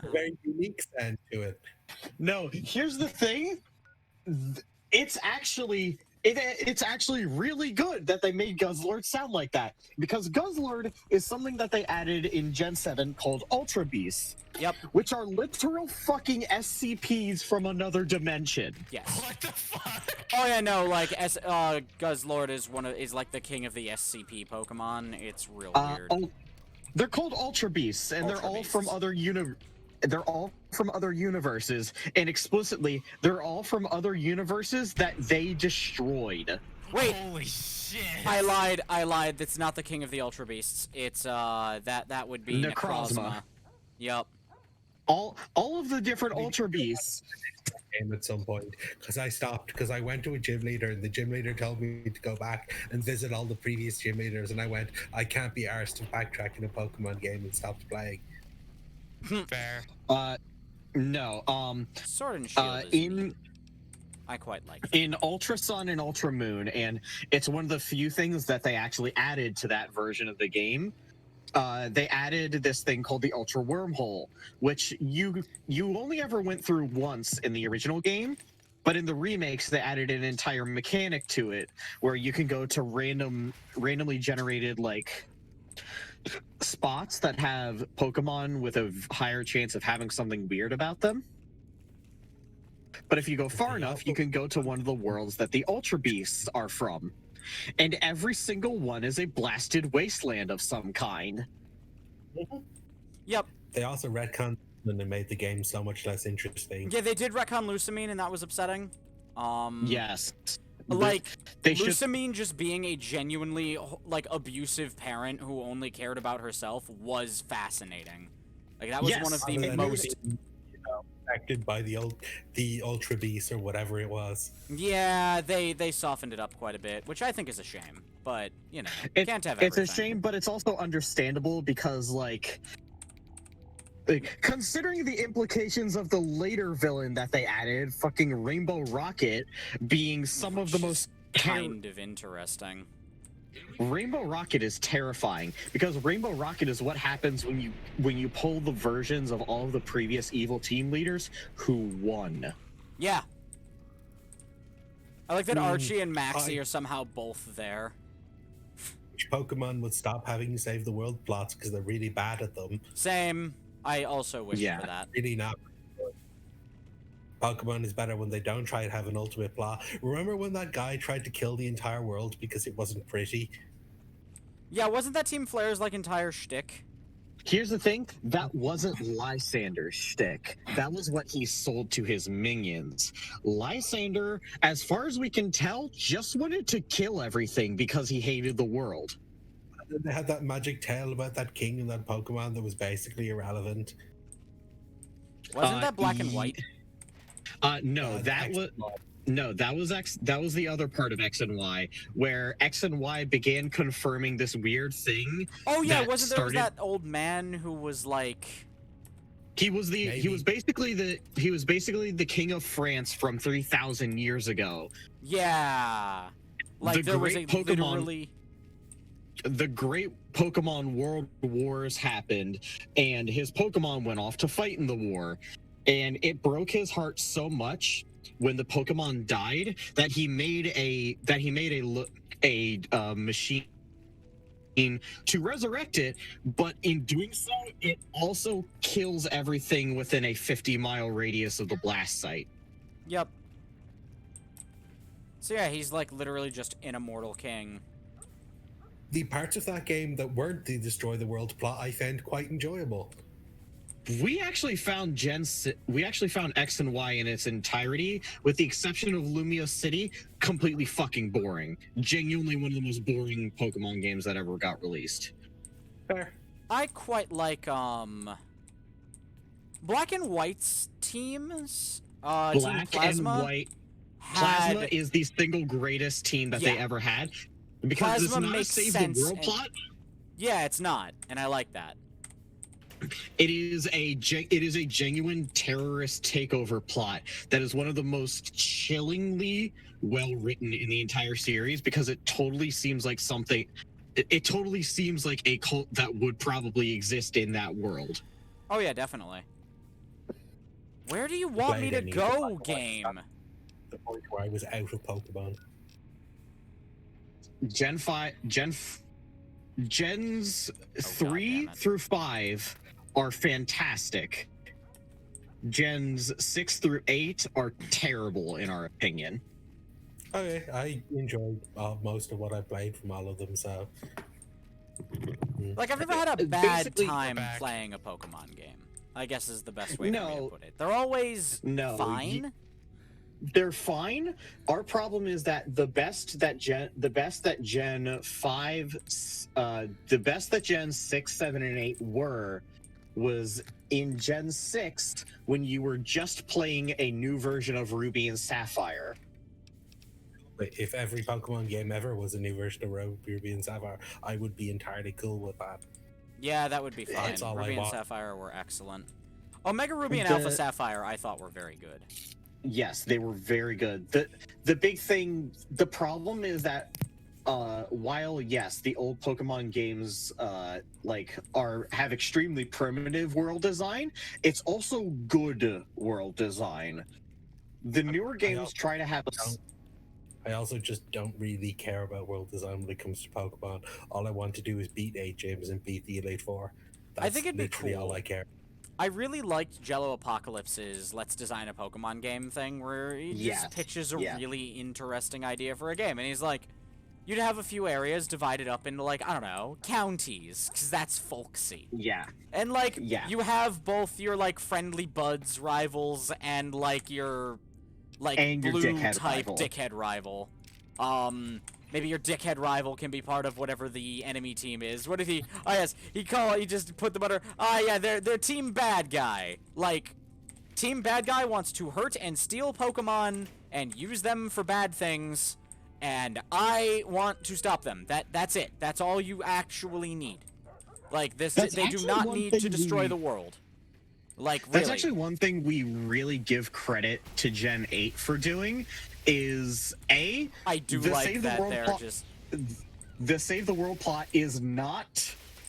a very unique sound to it. No, here's the thing. It's actually really good that they made Guzzlord sound like that, because Guzzlord is something that they added in Gen 7 called Ultra Beasts, Yep. which are literal fucking SCPs from another dimension. Yes. What the fuck? Oh yeah, no, like Guzzlord is like the king of the SCP Pokemon. It's real weird. They're called Ultra Beasts, and they're Ultra all from Beasts. they're all from other universes, and explicitly, they're all from other universes that they destroyed. Wait, Holy shit! I lied. That's not the king of the Ultra Beasts. It's that would be Necrozma. Yep. All of the different Ultra Beasts. Game at some point because I stopped because I went to a gym leader and the gym leader told me to go back and visit all the previous gym leaders, and I went, I can't be arsed to backtrack in a Pokemon game, and stopped playing. Fair. No. Sword and Shield is neat. I quite like that. In Ultra Sun and Ultra Moon, and it's one of the few things that they actually added to that version of the game. They added this thing called the Ultra Wormhole, which you only ever went through once in the original game, but in the remakes they added an entire mechanic to it where you can go to randomly generated like spots that have Pokemon with a higher chance of having something weird about them. But if you go far enough, you can go to one of the worlds that the Ultra Beasts are from. And every single one is a blasted wasteland of some kind. Yep. They also retconned and they made the game so much less interesting. Yeah, they did retcon Lusamine, and that was upsetting. Yes. Like, they should... Lusamine just being a genuinely, like, abusive parent who only cared about herself was fascinating. Like, that was one of the most... Affected by the Ultra Beast or whatever it was. Yeah, they softened it up quite a bit, which I think is a shame. But, you know, can't have everything. It's a shame, but it's also understandable because, like, considering the implications of the later villain that they added, fucking Rainbow Rocket, being some of the most kind of interesting. Rainbow Rocket is terrifying because Rainbow Rocket is what happens when you pull the versions of all of the previous evil team leaders who won. Yeah. I like that Archie and Maxie are somehow both there. Pokemon would stop having save the world plots because they're really bad at them. Same. I also wish for that. Really not. Pokemon is better when they don't try and have an ultimate plot. Remember when that guy tried to kill the entire world because it wasn't pretty? Yeah, wasn't that Team Flare's, like, entire shtick? Here's the thing, that wasn't Lysander's shtick. That was what he sold to his minions. Lysander, as far as we can tell, just wanted to kill everything because he hated the world. They had that magic tale about that king and that Pokemon that was basically irrelevant. Wasn't that Black and White? No, that was the other part of X and Y, where X and Y began confirming this weird thing. Oh yeah, wasn't there that old man who was like he was basically the king of France from 3,000 years ago. Yeah. Like there was literally the great Pokemon World Wars happened, and his Pokemon went off to fight in the war, and it broke his heart so much when the Pokemon died that he made a machine to resurrect it, but in doing so, it also kills everything within a 50-mile radius of the blast site. Yep. So yeah, he's like literally just an immortal king. The parts of that game that weren't the destroy the world plot I found quite enjoyable. We actually found X and Y in its entirety, with the exception of Lumia City, completely fucking boring. Genuinely one of the most boring Pokemon games that ever got released. Fair. I quite like Black and White's teams. Black Team Plasma and White. Plasma is the single greatest team that they ever had. Because Plasma it's not a save the world plot. Yeah, it's not, and I like that. It is a genuine terrorist takeover plot that is one of the most chillingly well written in the entire series, because it totally seems like something. It totally seems like a cult that would probably exist in that world. Oh yeah, definitely. Where do you want me to go, game? The point where I was out of Pokemon. Gens 3 through 5 are fantastic. Gens 6 through 8 are terrible in our opinion. Okay, I enjoyed most of what I played from all of them, so... Like, I've never had a bad time playing a Pokemon game, I guess is the best way for me to put it. They're always fine. They're fine. Our problem is that the best that Gen 6, 7, and 8 was in Gen 6 when you were just playing a new version of Ruby and Sapphire. If every Pokemon game ever was a new version of Ruby and Sapphire, I would be entirely cool with that. Yeah, that would be fine. Ruby and Sapphire were excellent. Omega Ruby and Alpha Sapphire I thought were very good. Yes, they were very good. The big thing, the problem is that while yes, the old Pokemon games have extremely primitive world design, it's also good world design. The newer games try to have I also just don't really care about world design when it comes to Pokemon. All I want to do is beat 8 gyms and beat the Elite Four. That's I think it'd be literally cool. all I care. I really liked Jello Apocalypse's "Let's design a Pokemon game" thing, where he just pitches a really interesting idea for a game, and he's like, you'd have a few areas divided up into, like, I don't know, counties, because that's folksy. Yeah. And, like, you have both your, like, friendly buds rivals and, like, your, like, and your blue-type dickhead rival. Maybe your dickhead rival can be part of whatever the enemy team is. What if he... Oh, yes. He just put them under... Oh, yeah, they're team bad guy. Like, team bad guy wants to hurt and steal Pokemon and use them for bad things, and I want to stop them. That's it. That's all you actually need. Like, they do not need to destroy the world. Like, really. That's actually one thing we really give credit to Gen 8 for doing, is I do like that they're just... The Save the World plot is not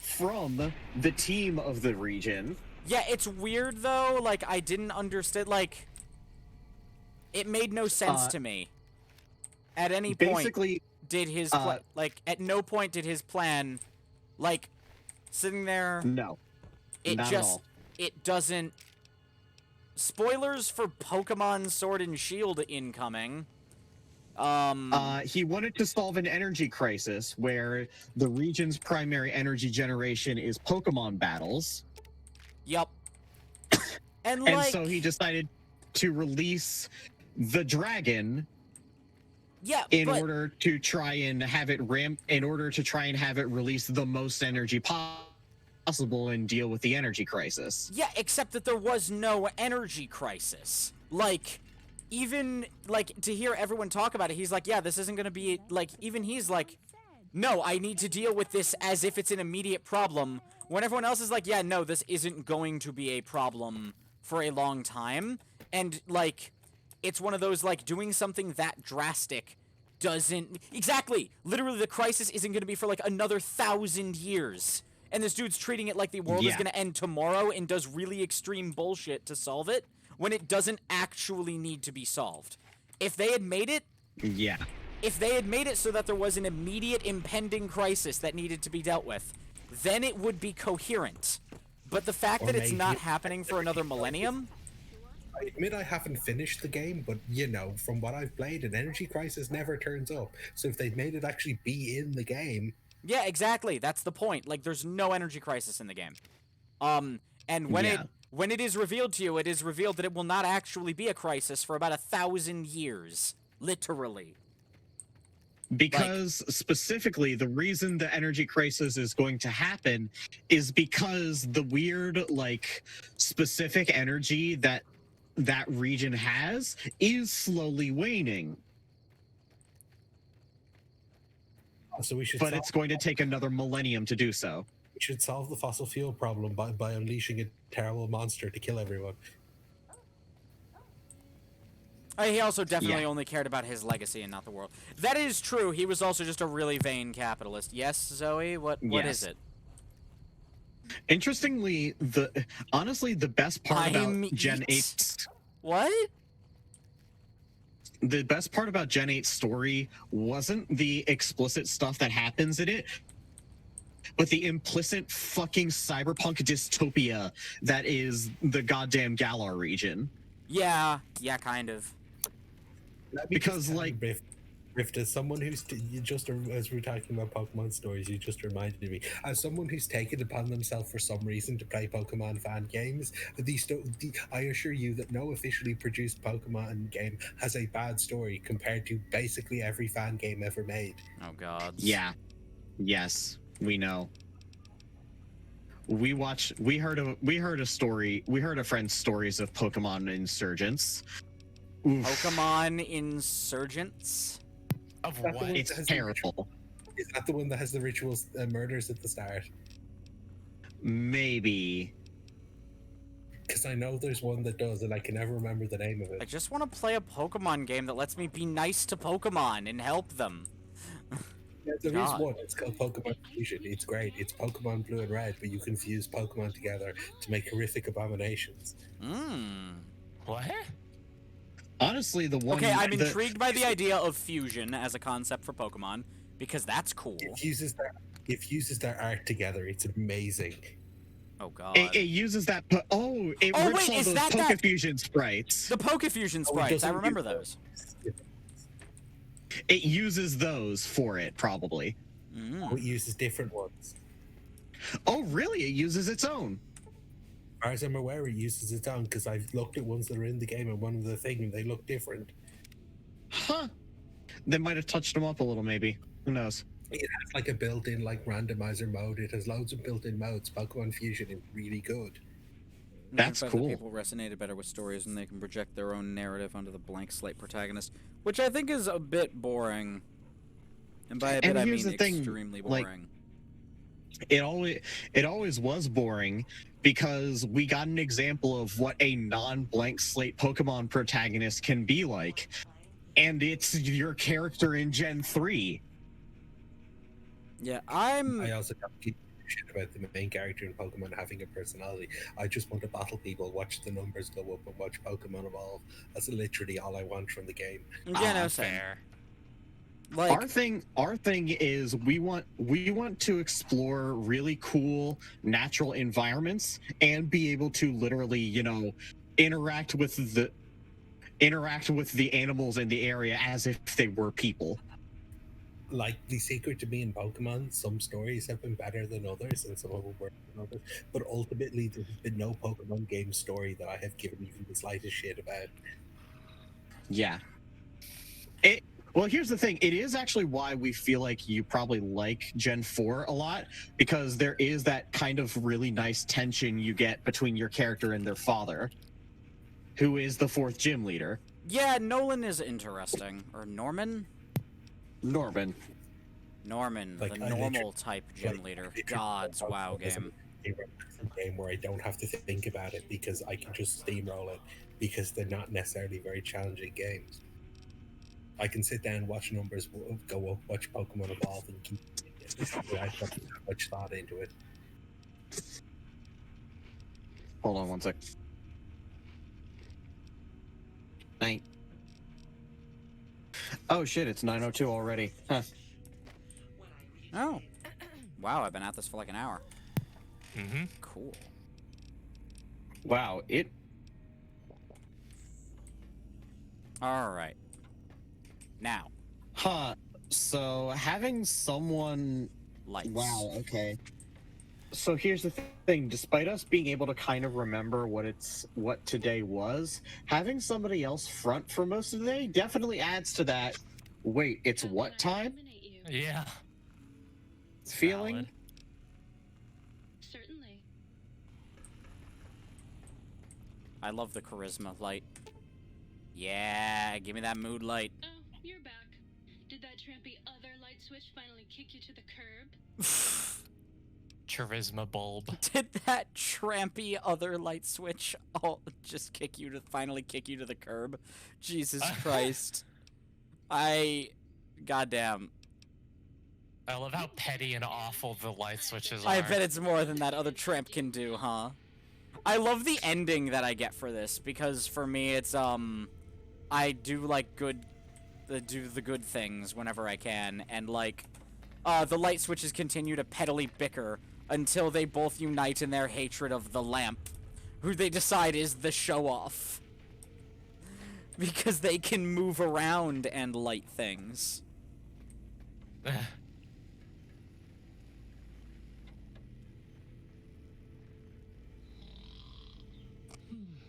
from the team of the region. Yeah, it's weird, though. Like, I didn't understand, like... It made no sense to me. At any point did his... like, at no point did his plan... Like, sitting there... No. Not at all. It doesn't... Spoilers for Pokemon Sword and Shield incoming. He wanted to solve an energy crisis where the region's primary energy generation is Pokemon battles. Yep. And so he decided to release the dragon. Yeah, in order to try and have it release the most energy possible and deal with the energy crisis. Yeah, except that there was no energy crisis. Like, even, like, to hear everyone talk about it, he's like, yeah, this isn't gonna be, like, even he's like, no, I need to deal with this as if it's an immediate problem, when everyone else is like, yeah, no, this isn't going to be a problem for a long time, and, like, it's one of those, like, doing something that drastic doesn't... Exactly! Literally, the crisis isn't gonna be for, like, another 1,000 years. And this dude's treating it like the world is gonna end tomorrow and does really extreme bullshit to solve it, when it doesn't actually need to be solved. If they had made it... Yeah. If they had made it so that there was an immediate impending crisis that needed to be dealt with, then it would be coherent. But the fact that it's not happening for another millennium... I admit I haven't finished the game, but, you know, from what I've played, an energy crisis never turns up. So if they'd made it actually be in the game... Yeah, exactly. That's the point. Like, there's no energy crisis in the game. And when it is revealed to you, it is revealed that it will not actually be a crisis for about 1,000 years. Literally. Because specifically, the reason the energy crisis is going to happen is because the weird, like, specific energy that region has is slowly waning. So we should but it's going to take another millennium to do so. We should solve the fossil fuel problem by unleashing a terrible monster to kill everyone. He also definitely only cared about his legacy and not the world. That is true. He was also just a really vain capitalist. Yes, Zoe? What is it? Interestingly, honestly, the best part about Gen 8... What? The best part about Gen 8's story wasn't the explicit stuff that happens in it, but the implicit fucking cyberpunk dystopia that is the goddamn Galar region. Yeah, kind of. Because, like... Rift, as someone who's as we're talking about Pokemon stories, you just reminded me. As someone who's taken it upon themselves for some reason to play Pokemon fan games, I assure you that no officially produced Pokemon game has a bad story compared to basically every fan game ever made. Oh God. Yeah. Yes, we know. We heard a friend's stories of Pokemon Insurgents. Oof. Pokemon Insurgents? Of what? It's terrible. Is that the one that has the rituals murders at the start? Maybe. Because honest, I know there's one that does, and I can never remember the name of I it. just want to play a Pokemon game that lets me be nice to Pokemon and help them. Yeah, there is God. one. It's called Pokemon Fusion. It's great. It's Pokemon Blue and Red, but you can fuse Pokemon together to make horrific abominations. Mmm. What? Honestly, the one. Okay, I'm intrigued by the idea of fusion as a concept for Pokemon because that's cool. It fuses their art together. It's amazing. Oh god. It uses that. It Oh, rips wait, all is those that Pokefusion sprites. The Pokefusion sprites, I doesn't remember use those. It uses those for it, probably. It uses different ones. Oh, really? It uses its own. As far as I'm aware, it uses its own because I've looked at ones that are in the game and one of the thing, and they look different. Huh. They might have touched them up a little, maybe. Who knows? It has like a built-in like randomizer mode. It has loads of built-in modes. Pokemon Fusion is really good. That's The fact cool. That people resonated better with stories when they can project their own narrative onto the blank slate protagonist, which I think is a bit boring. And by a bit, I here's mean the thing, extremely like, boring. It always was boring because we got an example of what a non-blank slate Pokemon protagonist can be like, and it's your character in Gen 3. Yeah, I also don't give a shit about the main character in Pokemon having a personality. I just want to battle people, watch the numbers go up, and watch Pokemon evolve. That's literally all I want from the game. Yeah, no, same. Fair. Like, Our thing is we want to explore really cool natural environments and be able to literally, interact with the animals in the area as if they were people. Like the secret to being Pokemon, some stories have been better than others, and some of them worse than others. But ultimately, there's been no Pokemon game story that I have given even the slightest shit about. Yeah. Well, here's the thing. It is actually why we feel like you probably like Gen 4 a lot, because there is that kind of really nice tension you get between your character and their father, who is the 4th gym leader. yeah, Nolan is interesting. Or Norman? Norman. Norman, Like, the I normal type gym leader. God's WoW game. A game where I don't have to think about it because I can just steamroll it because they're not necessarily very challenging games. I can sit down, watch numbers go up, watch Pokemon evolve, and keep. I put that much thought into it. Hold on one sec. Night. Oh shit, it's 9:02 already. Huh. Oh. Wow, I've been at this for like an hour. Mm-hmm. Cool. Wow, Alright. Now, Huh. So having someone. lights. Wow. Okay. So here's the thing. Despite us being able to kind of remember what today was, having somebody else front for most of the day definitely adds to that. Wait, it's what time? Yeah. Feeling. Valid. Certainly. I love the charisma light. Yeah, give me that mood light. Oh, you're back. Did that trampy other light switch finally kick you to the curb? Charisma bulb. Did that trampy other light switch just finally kick you to the curb? Jesus Christ. Goddamn. I love how petty and awful the light switches are. I bet it's more than that other tramp can do, huh? I love the ending that I get for this, because for me it's, I do like do the good things whenever I can, and like, the light switches continue to pettily bicker until they both unite in their hatred of the lamp, who they decide is the show-off. Because they can move around and light things.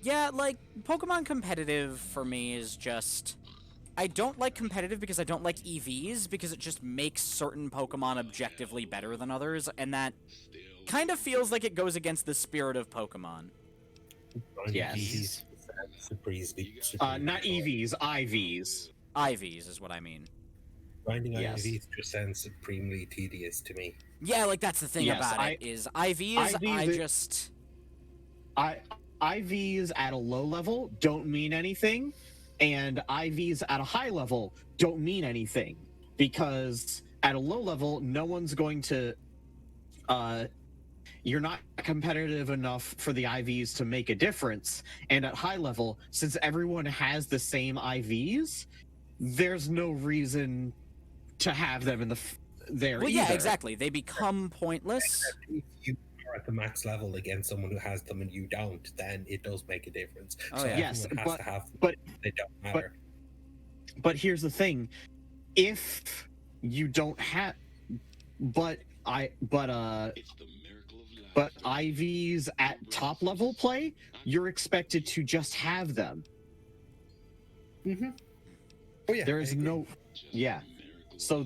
Yeah, like, Pokemon competitive for me is just... I don't like competitive because I don't like EVs, because it just makes certain Pokemon objectively better than others, and that kind of feels like it goes against the spirit of Pokemon. Yes. Not EVs, IVs. IVs is what I mean. Grinding Yes. IVs just sounds supremely tedious to me. Yeah, like, that's the thing Yes, about it, is IVs, IVs IVs at a low level don't mean anything, and IVs at a high level don't mean anything, because at a low level, no one's going to. You're not competitive enough for the IVs to make a difference, and at high level, since everyone has the same IVs, there's no reason to have them in there. Well, either. yeah, exactly. They become pointless. If you are at the max level against someone who has them and you don't, then it does make a difference. Oh, so yeah. Yes, everyone has to have them. but They don't matter. But here's the thing: if you don't have, but IVs at top level play, you're expected to just have them. Mm-hmm. Oh yeah. There is no, yeah. So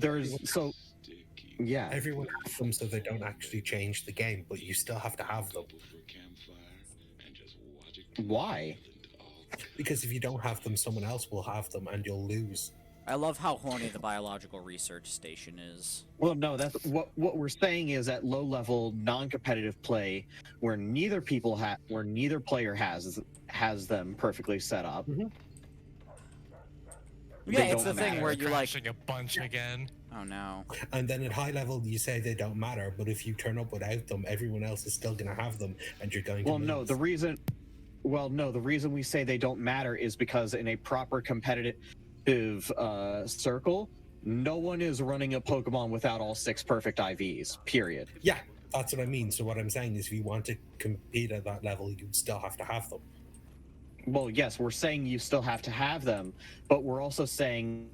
yeah. Everyone has them, so they don't actually change the game, but you still have to have them. Why? Because if you don't have them, someone else will have them, and you'll lose. I love how horny the biological research station is. Well, no, that's what we're saying is at low level non-competitive play, where neither player has them perfectly set up. Mm-hmm. Yeah, They it's the don't thing matter. where you're like, crashing a bunch again. oh no. And then at high level, you say they don't matter, but if you turn up without them, everyone else is still going to have them, and you're going to Well, lose. no, the reason we say they don't matter is because in a proper competitive circle, no one is running a Pokemon without all 6 perfect IVs. Period. Yeah, that's what I mean. So what I'm saying is, if you want to compete at that level, you still have to have them. Well, yes, we're saying you still have to have them, but we're also saying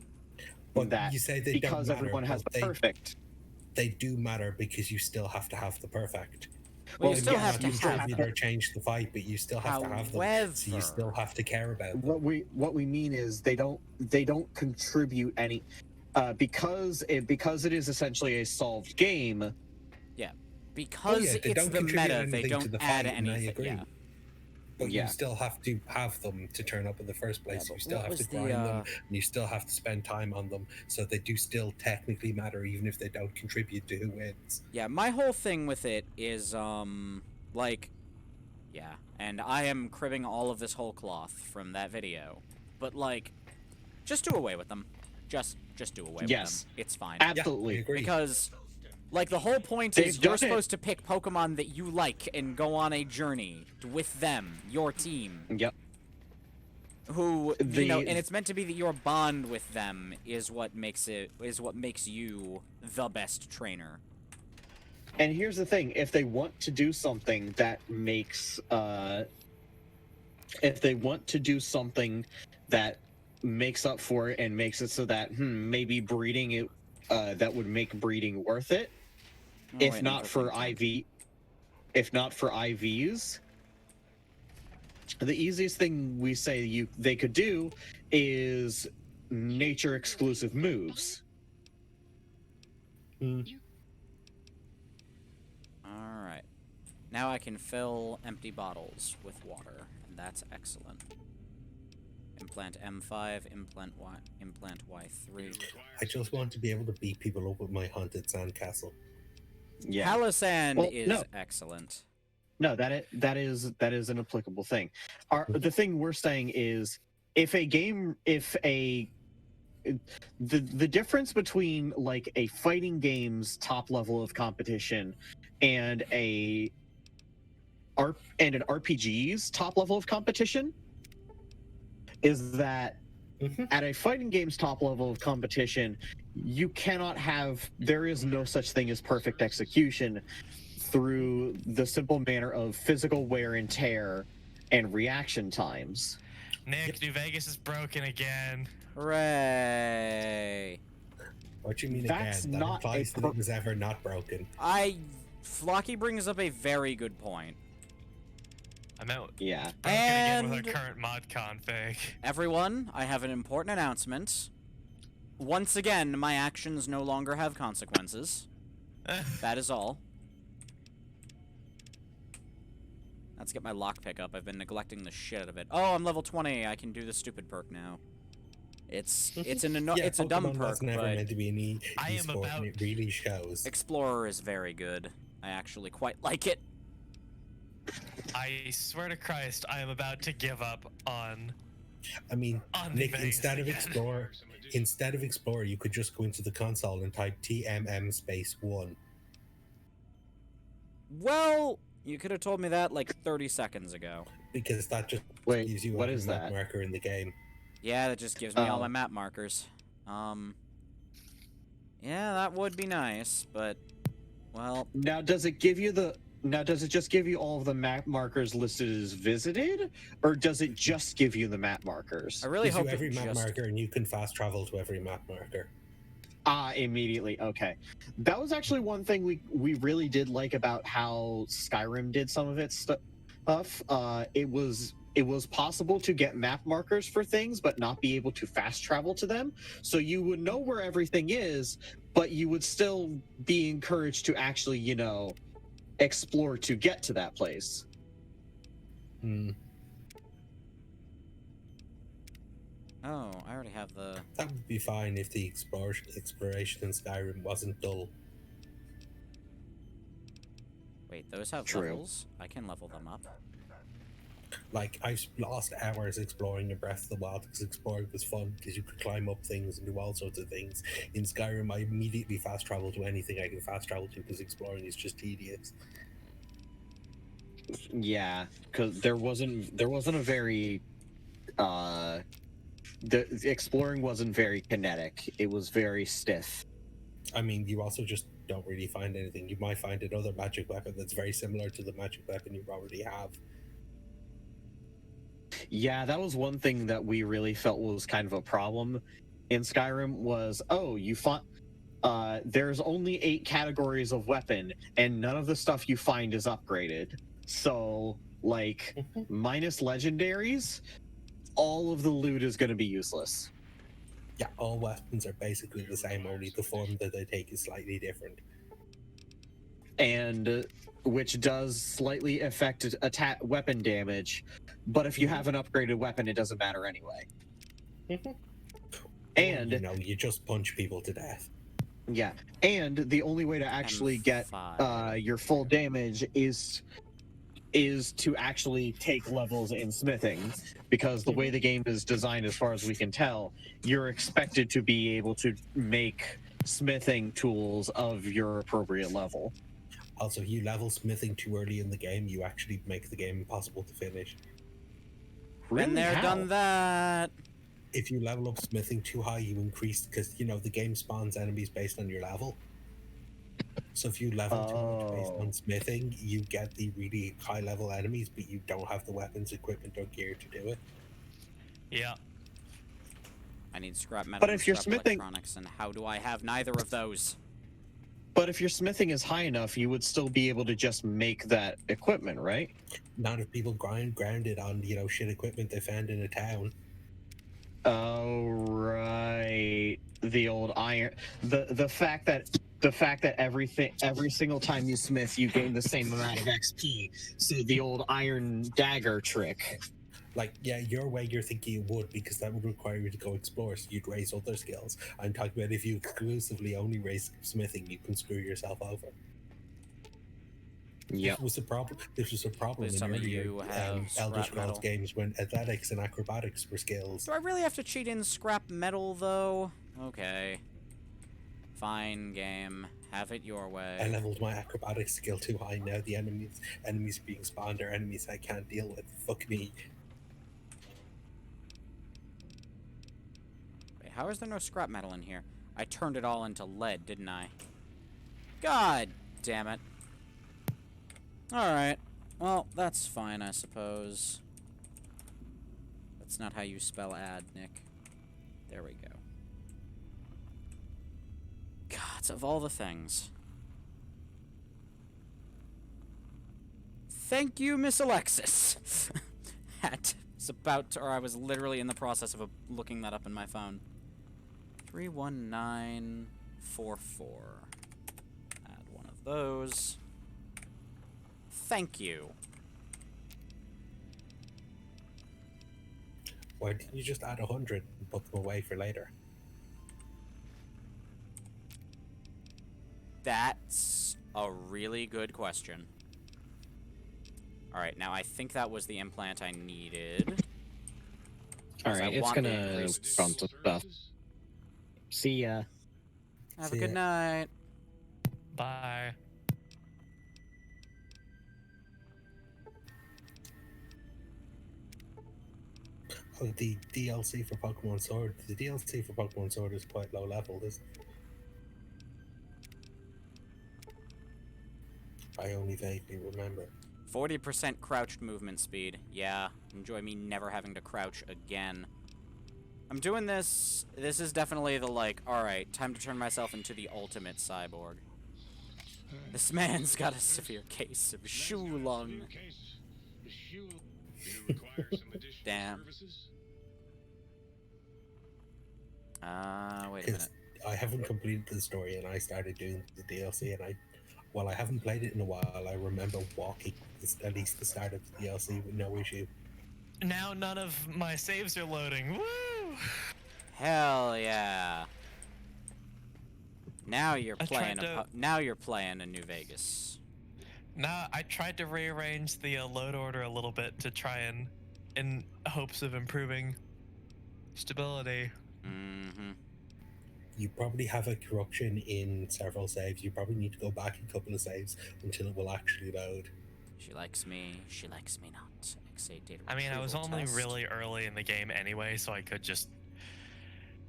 But that you say they because don't matter, everyone has the but perfect. They do matter because you still have to have the perfect. Well, you Well, still yes, have to you still have have them. Or change the fight, but you still have to have them. So you still have to care about them. What we mean is they don't contribute any because it is essentially a solved game. Because they it's don't the contribute meta, they anything to don't the add fight, and I anything. agree. Yeah. But Yeah. you still have to have them to turn up in the first place. but You still what have was to the, grind them, and you still have to spend time on them. So they do still technically matter, even if they don't contribute to who wins. Yeah, my whole thing with it is, like, yeah, and I am cribbing all of this whole cloth from that video, but, like, just do away with them. Just do away with them. Yes. It's fine. Absolutely. Yeah, I agree. Because, like, the whole point They've is done you're it. supposed to pick Pokemon that you like and go on a journey with them, your team. Yep. Who, you know, The- and it's meant to be that your bond with them is what makes you the best trainer. And here's the thing: if they want to do something that makes up for it and makes it so that maybe breeding it that would make breeding worth it, Oh, if wait, not for interesting. IVs, the easiest thing we say they could do is nature exclusive moves. Alright. Now I can fill empty bottles with water, and that's excellent. Implant M5, implant Y3. I just want to be able to beat people up with my haunted sandcastle. Yeah. Palisand Well, is no. excellent. No, that is an applicable thing. The thing we're saying is the difference between like a fighting game's top level of competition and an RPG's top level of competition is that at a fighting game's top level of competition, there is no such thing as perfect execution through the simple manner of physical wear and tear and reaction times. Nick, New Vegas is broken again. Hooray! What do you mean That's again? That not implies a that it was ever not broken. Flocky brings up a very good point. I meant Yeah. broken again with And- our current mod config. Everyone, I have an important announcement. Once again, my actions no longer have consequences. That is all. Let's get my lockpick up. I've been neglecting the shit out of it. Oh, I'm level 20. I can do the stupid perk now. It's a dumb Pokemon perk, was never but meant to be an I am e-sport, and it really shows. Explorer is very good. I actually quite like it. I swear to Christ, I am about to give up on. I mean, On the Nick, base instead of again. Explorer, you could just go into the console and type TMM space 1. Well, you could have told me that like 30 seconds ago. Because that just Wait, gives you what every is map that? marker in the game. Yeah, that just gives me all Oh. my map markers. Yeah, that would be nice, but well, Now, does it give you the? Now, does it just give you all of the map markers listed as visited, or does it just give you the map markers? I really Gives you hope every it map just marker, and you can fast travel to every map marker. Immediately. Okay, that was actually one thing we really did like about how Skyrim did some of its stuff. It was possible to get map markers for things, but not be able to fast travel to them. So you would know where everything is, but you would still be encouraged to actually, explore to get to that place. Oh, I already have the... That would be fine if the exploration in Skyrim wasn't dull. Wait, those have True. levels? I can level them up. Like, I've lost hours exploring in Breath of the Wild because exploring was fun because you could climb up things and do all sorts of things. In Skyrim, I immediately fast travel to anything I can fast travel to because exploring is just tedious. Yeah, because there wasn't a very the exploring wasn't very kinetic. It was very stiff. I mean, you also just don't really find anything. You might find another magic weapon that's very similar to the magic weapon you already have. Yeah, that was one thing that we really felt was kind of a problem in Skyrim was, you find there's only 8 categories of weapon and none of the stuff you find is upgraded. So, like, minus legendaries, all of the loot is going to be useless. Yeah, all weapons are basically the same, only the form that they take is slightly different. And which does slightly affect attack weapon damage, but if you have an upgraded weapon, it doesn't matter anyway. And you just punch people to death. Yeah, and the only way to actually get your full damage is to actually take levels in smithing, because the way the game is designed, as far as we can tell, you're expected to be able to make smithing tools of your appropriate level. Also, if you level smithing too early in the game, you actually make the game impossible to finish. Been there, done that. If you level up smithing too high, you increase, because the game spawns enemies based on your level. So if you level too much based on smithing, you get the really high level enemies, but you don't have the weapons, equipment, or gear to do it. Yeah. I need scrap metal But and if you're scrap smithing- electronics, and how do I have neither of those? But if your smithing is high enough, you would still be able to just make that equipment, right? Not if people grounded on shit equipment they found in a town. Oh right, the old iron. The fact that every single time you smith, you gain the same amount of XP. So the old iron dagger trick. Like, yeah, your way you're thinking it would, because that would require you to go explore, so you'd raise other skills. I'm talking about if you exclusively only raise smithing, you can screw yourself over. Yeah. This was a problem Please in tell me earlier you have Elder scrap Scrolls metal. games when athletics and acrobatics were skills. Do I really have to cheat in scrap metal, though? Okay. Fine, game. Have it your way. I leveled my acrobatics skill too high. Now the enemies being spawned are enemies I can't deal with. Fuck me. Wait, how is there no scrap metal in here? I turned it all into lead, didn't I? God damn it. Alright. Well, that's fine, I suppose. That's not how you spell add, Nick. There we go. God, of all the things. Thank you, Miss Alexis. I was literally in the process of looking that up in my phone. 31944. Add one of those. Thank you. Why didn't you just add 100 and put them away for later? That's a really good question. Alright, now I think that was the implant I needed. All 'Cause I right, it's want the gonna increased- run some stuff. See ya. Have See a good ya. night. Bye. Oh, the DLC for Pokemon Sword. The DLC for Pokemon Sword is quite low level, isn't it? I only vaguely remember. 40% crouched movement speed. Yeah, enjoy me never having to crouch again. I'm doing this. This is definitely the, like, alright, time to turn myself into the ultimate cyborg. This man's got a severe case of shoe lung. Damn. Wait a Because minute. I haven't completed the story and I started doing the DLC, and while I haven't played it in a while, I remember walking at least the start of the DLC with no issue. Now none of my saves are loading. Woo! Hell yeah. Now you're I playing tried to- now you're playing a New Vegas. Nah, I tried to rearrange the load order a little bit to try and, in hopes of improving stability. Mm-hmm. You probably have a corruption in several saves. You probably need to go back a couple of saves until it will actually load. She likes me not. Exate data I mean, I was retrieval only test. really early in the game anyway, so I could just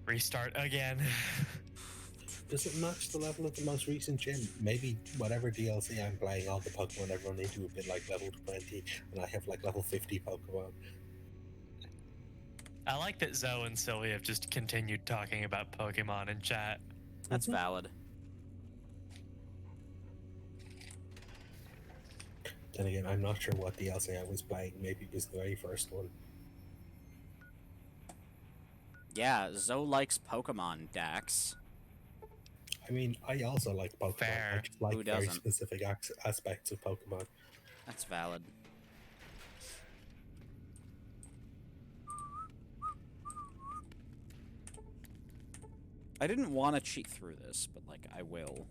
restart again. Does it match the level of the most recent gym? Maybe whatever DLC I'm playing, all the Pokemon I've run into have been like level 20, and I have like level 50 Pokemon. I like that Zoe and Sylvia have just continued talking about Pokemon in chat. That's valid. Then again, I'm not sure what DLC I was playing. Maybe it was the very first one. Yeah, Zoe likes Pokemon, Dax. I mean, I also like Pokemon. I Fair. just like Who very doesn't? specific aspects of Pokemon. That's valid. I didn't want to cheat through this, but, like, I will.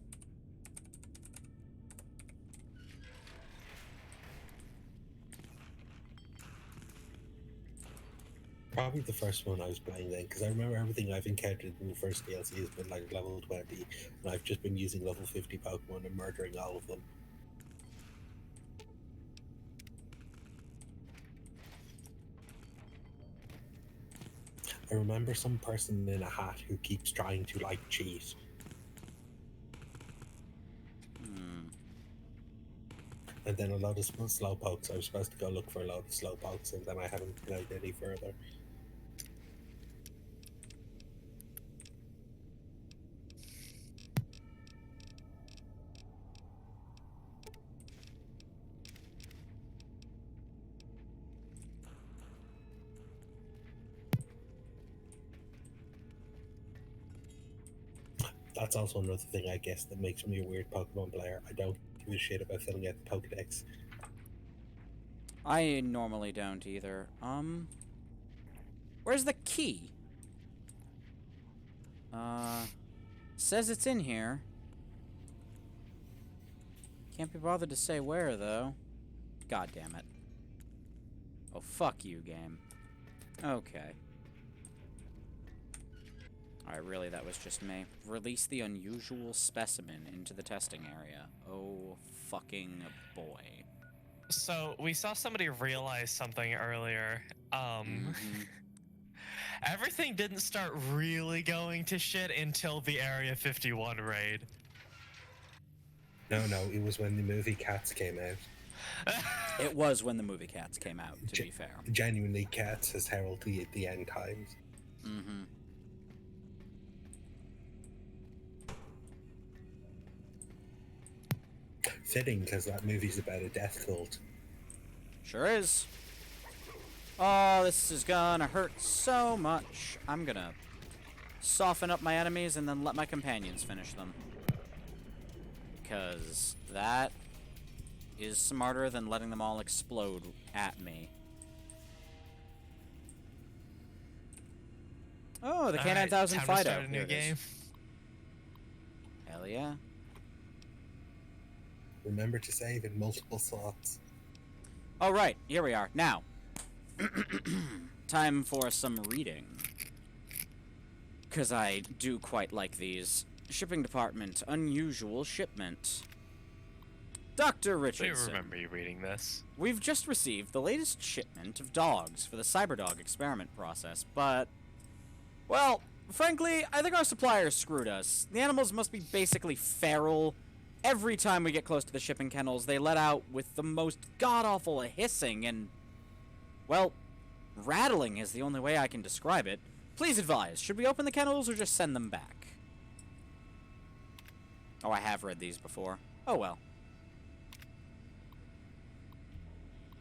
Probably the first one I was playing then, because I remember everything I've encountered in the first DLC has been like level 20, and I've just been using level 50 Pokemon and murdering all of them. I remember some person in a hat who keeps trying to, like, cheat. And then a load of slowpokes. I was supposed to go look for a load of slowpokes, and then I haven't played any further. That's also another thing, I guess, that makes me a weird Pokemon player. I don't give a shit about filling out the Pokedex. I normally don't either. Where's the key? Says it's in here. Can't be bothered to say where, though. God damn it. Oh, fuck you, game. Okay. Alright, really, that was just me. Release the unusual specimen into the testing area. Oh, fucking boy. So we saw somebody realize something earlier. Everything didn't start really going to shit until the Area 51 raid. No, it was when the movie Cats came out. It was when the movie Cats came out, to be fair. Genuinely, Cats has heralded the end times. Mm-hmm. Fitting, because that movie's about a death cult. Sure is. Oh, this is gonna hurt so much. I'm gonna soften up my enemies and then let my companions finish them. Because that is smarter than letting them all explode at me. Oh, the Alright, K9000 time to Fido. start a new Here it is. game. Hell yeah. Remember to save in multiple slots. All right, here we are. Now, time for some reading. Because I do quite like these. Shipping department, unusual shipment. Dr. I Richardson. remember you reading this. We've just received the latest shipment of dogs for the Cyberdog experiment process, but... Well, frankly, I think our suppliers screwed us. The animals must be basically feral. Every time we get close to the shipping kennels, they let out with the most god-awful hissing and... Well, rattling is the only way I can describe it. Please advise, should we open the kennels or just send them back? Oh, I have read these before. Oh well.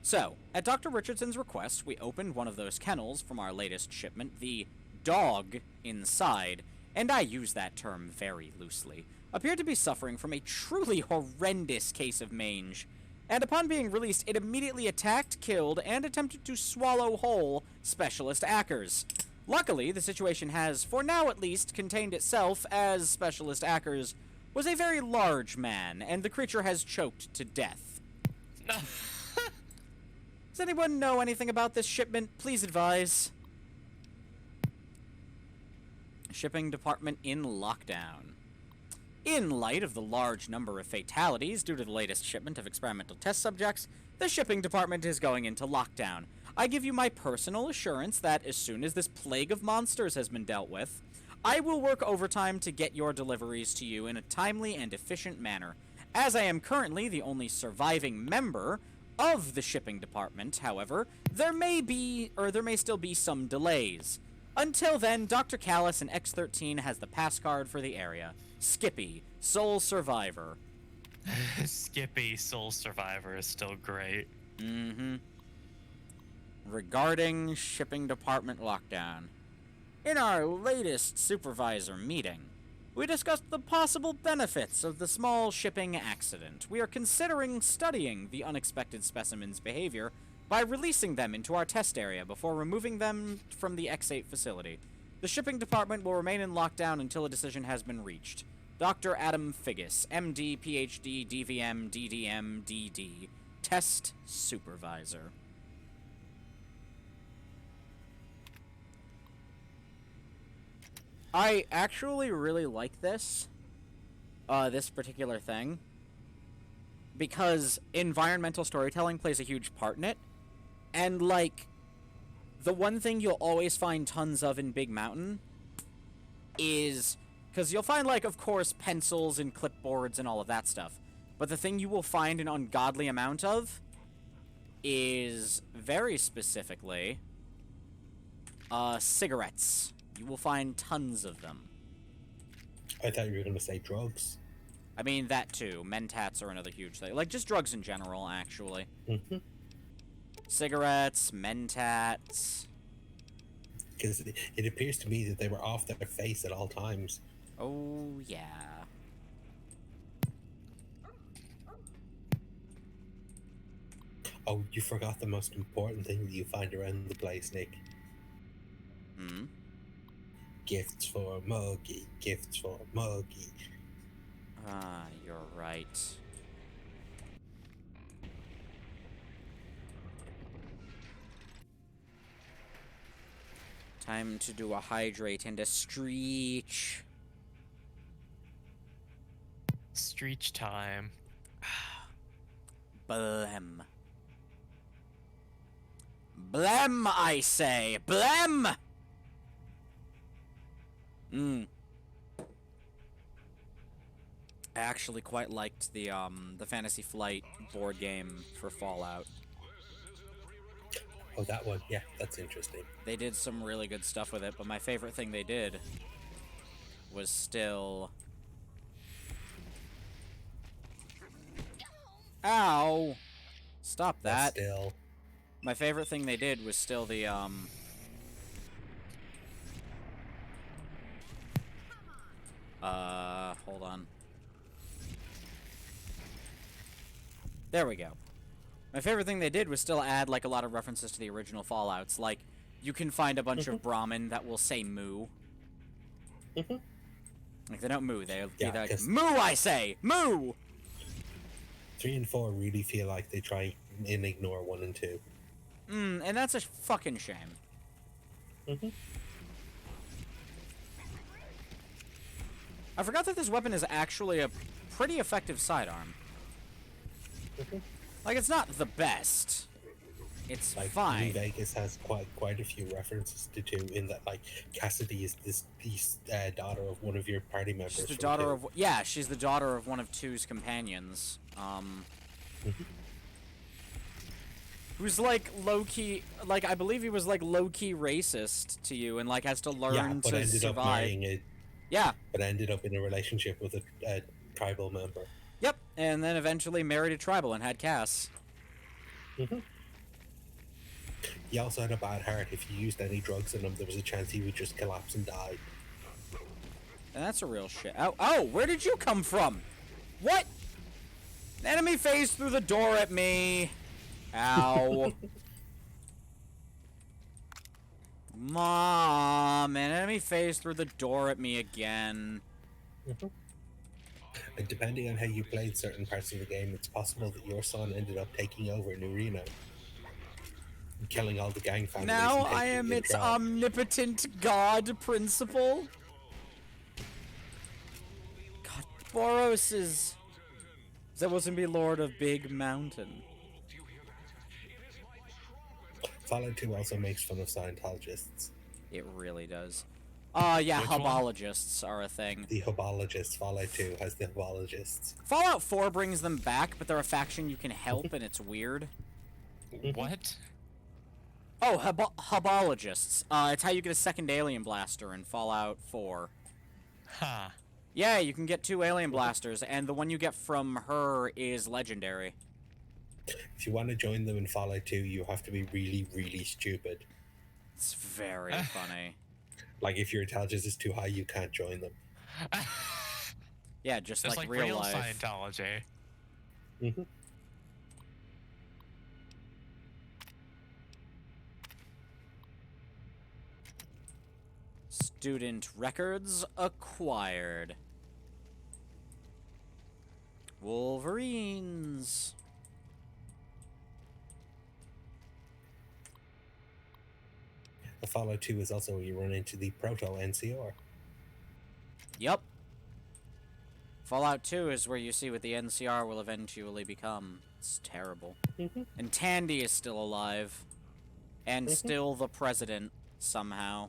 So, at Dr. Richardson's request, we opened one of those kennels from our latest shipment, the dog inside, and I use that term very loosely, appeared to be suffering from a truly horrendous case of mange, and upon being released, it immediately attacked, killed, and attempted to swallow whole Specialist Ackers. Luckily, the situation has, for now at least, contained itself, as Specialist Ackers was a very large man, and the creature has choked to death. No. Does anyone know anything about this shipment? Please advise. Shipping department in lockdown. In light of the large number of fatalities due to the latest shipment of experimental test subjects, the shipping department is going into lockdown. I give you my personal assurance that as soon as this plague of monsters has been dealt with, I will work overtime to get your deliveries to you in a timely and efficient manner. As I am currently the only surviving member of the shipping department, however, there may still be some delays. Until then, Dr. Callis and X13 has the pass card for the area. Skippy, sole survivor. Skippy, sole survivor, is still great. Mm-hmm. Regarding shipping department lockdown. In our latest supervisor meeting, we discussed the possible benefits of the small shipping accident. We are considering studying the unexpected specimen's behavior by releasing them into our test area before removing them from the X8 facility. The shipping department will remain in lockdown until a decision has been reached. Dr. Adam Figgis, MD, PhD, DVM, DDM, DD, Test Supervisor. I actually really like this particular thing, because environmental storytelling plays a huge part in it, and, like, the one thing you'll always find tons of in Big Mountain is, because you'll find, like, of course, pencils and clipboards and all of that stuff, but the thing you will find an ungodly amount of is, very specifically, cigarettes. You will find tons of them. I thought you were going to say drugs. I mean, that too. Mentats are another huge thing. Like, just drugs in general, actually. Mm-hmm. Cigarettes, mentats. Because it appears to me that they were off their face at all times. Oh, yeah. Oh, you forgot the most important thing that you find around the place, Nick. Hmm? Gifts for Muggy, gifts for Muggy. Ah, you're right. Time to do a hydrate and a streech. Streech time. Blem. Blem, I say! Blem! I actually quite liked the Fantasy Flight board game for Fallout. Oh, that one. Yeah, that's interesting. They did some really good stuff with it, but my favorite thing they did was still... Ow! Stop that. But still. My favorite thing they did was still the, hold on. There we go. My favorite thing they did was still add, like, a lot of references to the original Fallouts. Like, you can find a bunch of Brahmin that will say moo. Like, they don't moo, they'll be like, moo, I say! Moo! 3 and 4 really feel like they try in Ignore 1 and 2. And that's a fucking shame. Mm-hmm. I forgot that this weapon is actually a pretty effective sidearm. Mm-hmm. Like, it's not the best. It's Like, fine. New Vegas has quite a few references to 2 in that, like, Cassidy is this daughter of one of your party members. She's the from daughter 2. of... Yeah, she's the daughter of one of 2's companions. Who's, like, low-key... Like, I believe he was, like, low-key racist to you and, like, has to learn but to ended survive. up marrying a... Yeah. But ended up in a relationship with a tribal member. Yep, and then eventually married a tribal and had Cass. Mm-hmm. He also had a bad heart. If you used any drugs on him, there was a chance he would just collapse and die. And that's a real shit. Oh, where did you come from? What? An enemy phased through the door at me. Ow. Mom, an enemy phased through the door at me again. Mm-hmm. And depending on how you played certain parts of the game, it's possible that your son ended up taking over New Reno. Killing all the gang families. Now and I taking am its control. omnipotent god principle. God, Boros is... That wasn't be Lord of Big Mountain. Fallout 2 also makes fun of Scientologists. It really does. Yeah, Which one? hubologists are a thing. The Hubologists. Fallout 2 has the Hubologists. Fallout 4 brings them back, but they're a faction you can help, and it's weird. What? Oh, hubologists. It's how you get a second alien blaster in Fallout 4. Huh. Yeah, you can get 2 alien blasters, and the one you get from her is legendary. If you want to join them in Fallout 2, you have to be really, really stupid. It's very funny. Like, if your intelligence is too high, you can't join them. Yeah, just It's like like real life. Scientology. Mm-hmm. Student records acquired. Wolverines. The Fallout 2 is also where you run into the proto-NCR. Yep. Fallout 2 is where you see what the NCR will eventually become. It's terrible. Mm-hmm. And Tandy is still alive. And still the president, somehow.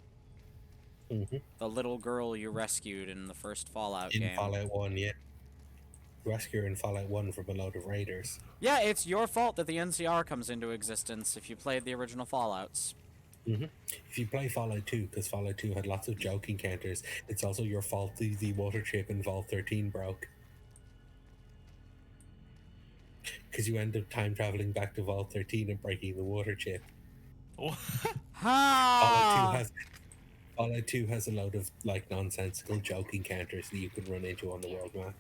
Mm-hmm. The little girl you rescued in the first Fallout In game. Fallout 1, yeah. Rescue her in Fallout 1 from a load of raiders. Yeah, it's your fault that the NCR comes into existence if you played the original Fallouts. Mm-hmm. If you play Fallout 2, because Fallout 2 had lots of joke encounters, it's also your fault the water chip in Vault 13 broke. Because you end up time traveling back to Vault 13 and breaking the water chip. Ha! Fallout 2 has a load of like nonsensical joke encounters that you can run into on the world map.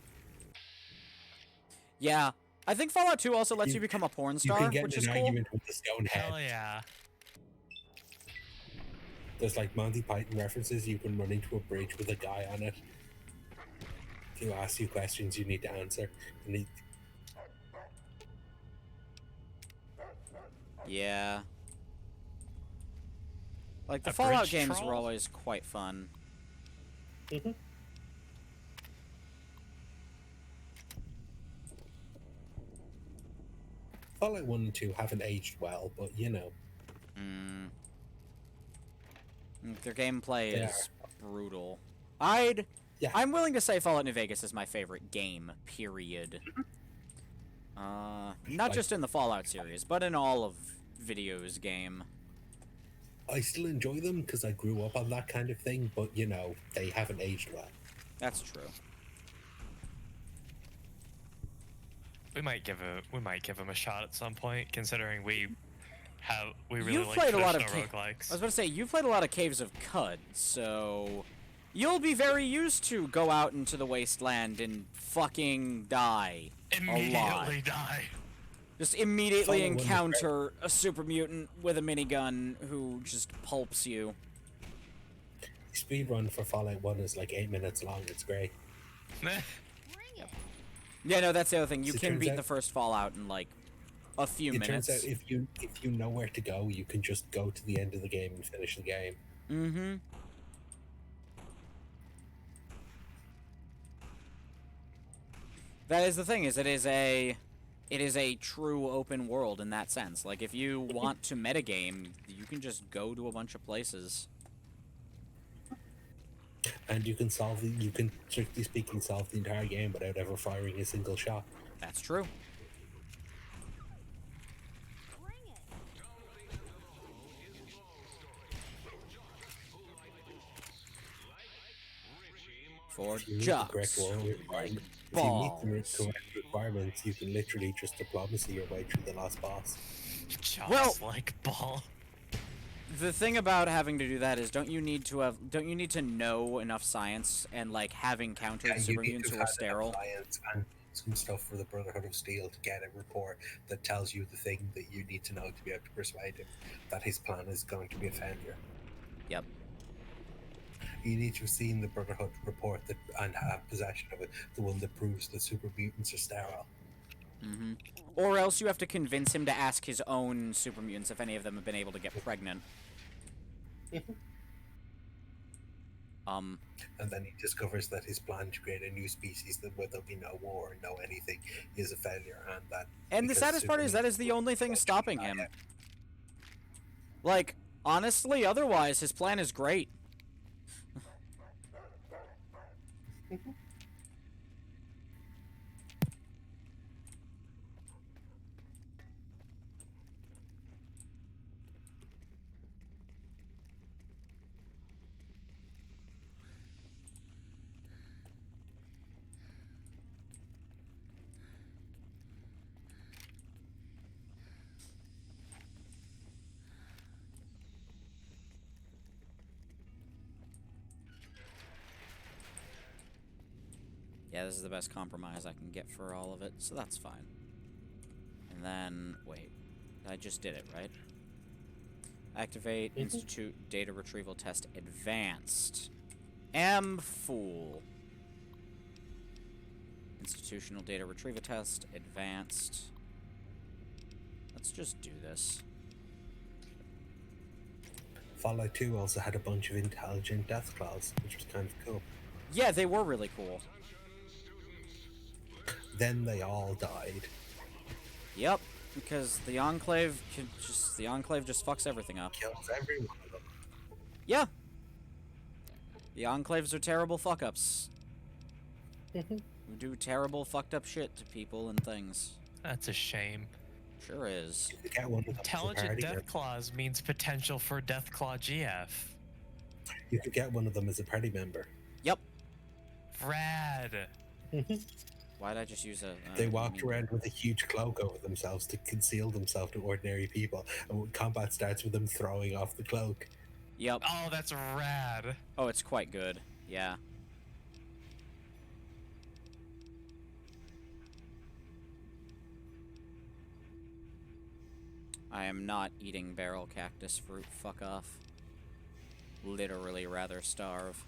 Yeah. I think Fallout 2 also lets you become a porn You star, can get which in is an cool. argument with the stone head. Hell yeah. There's like Monty Python references. You can run into a bridge with a guy on it. He'll ask you questions you need to answer. And Yeah. Like, the A Fallout bridge games troll? were always quite fun. mm-hmm. Fallout 1 and 2 haven't aged well, but you know. Their gameplay They is brutal. Yeah. I'm willing to say Fallout New Vegas is my favorite game, period. Not Like- just in the Fallout series, but in all of videos game. I still enjoy them because I grew up on that kind of thing, but you know, they haven't aged well. That's true. We might give him a shot at some point, considering we really You've like played a lot of traditional I roguelikes. was about to say, you've played a lot of Caves of Cud, so you'll be very used to go out into the wasteland and fucking die a lot. Immediately die. Just immediately Fallout 1 was encounter a super mutant with a minigun who just pulps you. Speedrun for Fallout 1 is like 8 minutes long. It's great. Yeah, no, that's the other thing. You So it can turns beat out- the first Fallout in like a few It minutes. turns out if you know where to go, you can just go to the end of the game and finish the game. Mm-hmm. That is the thing, is it is a true open world in that sense. Like, if you want to metagame, you can just go to a bunch of places. And you can strictly speaking, solve the entire game without ever firing a single shot. That's true. For If you meet the correct jocks. requirements, if you meet the correct requirements, you can literally just diplomacy your way through the last boss. Just Well- like ball. The thing about having to do that is, don't you need to know enough science and, like, have encountered Yeah, you super need mutants to who are have sterile? science and some stuff for the Brotherhood of Steel to get a report that tells you the thing that you need to know to be able to persuade him that his plan is going to be a failure. Yep. You need to have seen the Brotherhood report that and have possession of it, the one that proves that super mutants are sterile. Mm-hmm. Or else you have to convince him to ask his own super mutants if any of them have been able to get pregnant. And then he discovers that his plan to create a new species that where there'll be no war and no anything is a failure, and that. And the because saddest part is that is the only thing stopping him. Like, honestly, otherwise his plan is great. Yeah, this is the best compromise I can get for all of it, so that's fine. And then, wait, I just did it, right? Activate Institute Data Retrieval Test Advanced. Fool. Institutional Data Retrieval Test Advanced. Let's just do this. Fallout 2 also had a bunch of intelligent death claws, which was kind of cool. Yeah, they were really cool. Then they all died. Yep, because the Enclave just fucks everything up. Kills every one of them. Yeah. The Enclaves are terrible fuck-ups. Who do terrible fucked up shit to people and things. That's a shame. Sure is. You could get one of them as a Intelligent party Death member. Claws means potential for Deathclaw GF. You could get one of them as a party member. Yep. Rad. Why'd I just use a... They walked around with a huge cloak over themselves to conceal themselves to ordinary people, and when combat starts with them throwing off the cloak. Yep. Oh, that's rad. Oh, it's quite good. Yeah. I am not eating barrel cactus fruit. Fuck off. Literally rather starve.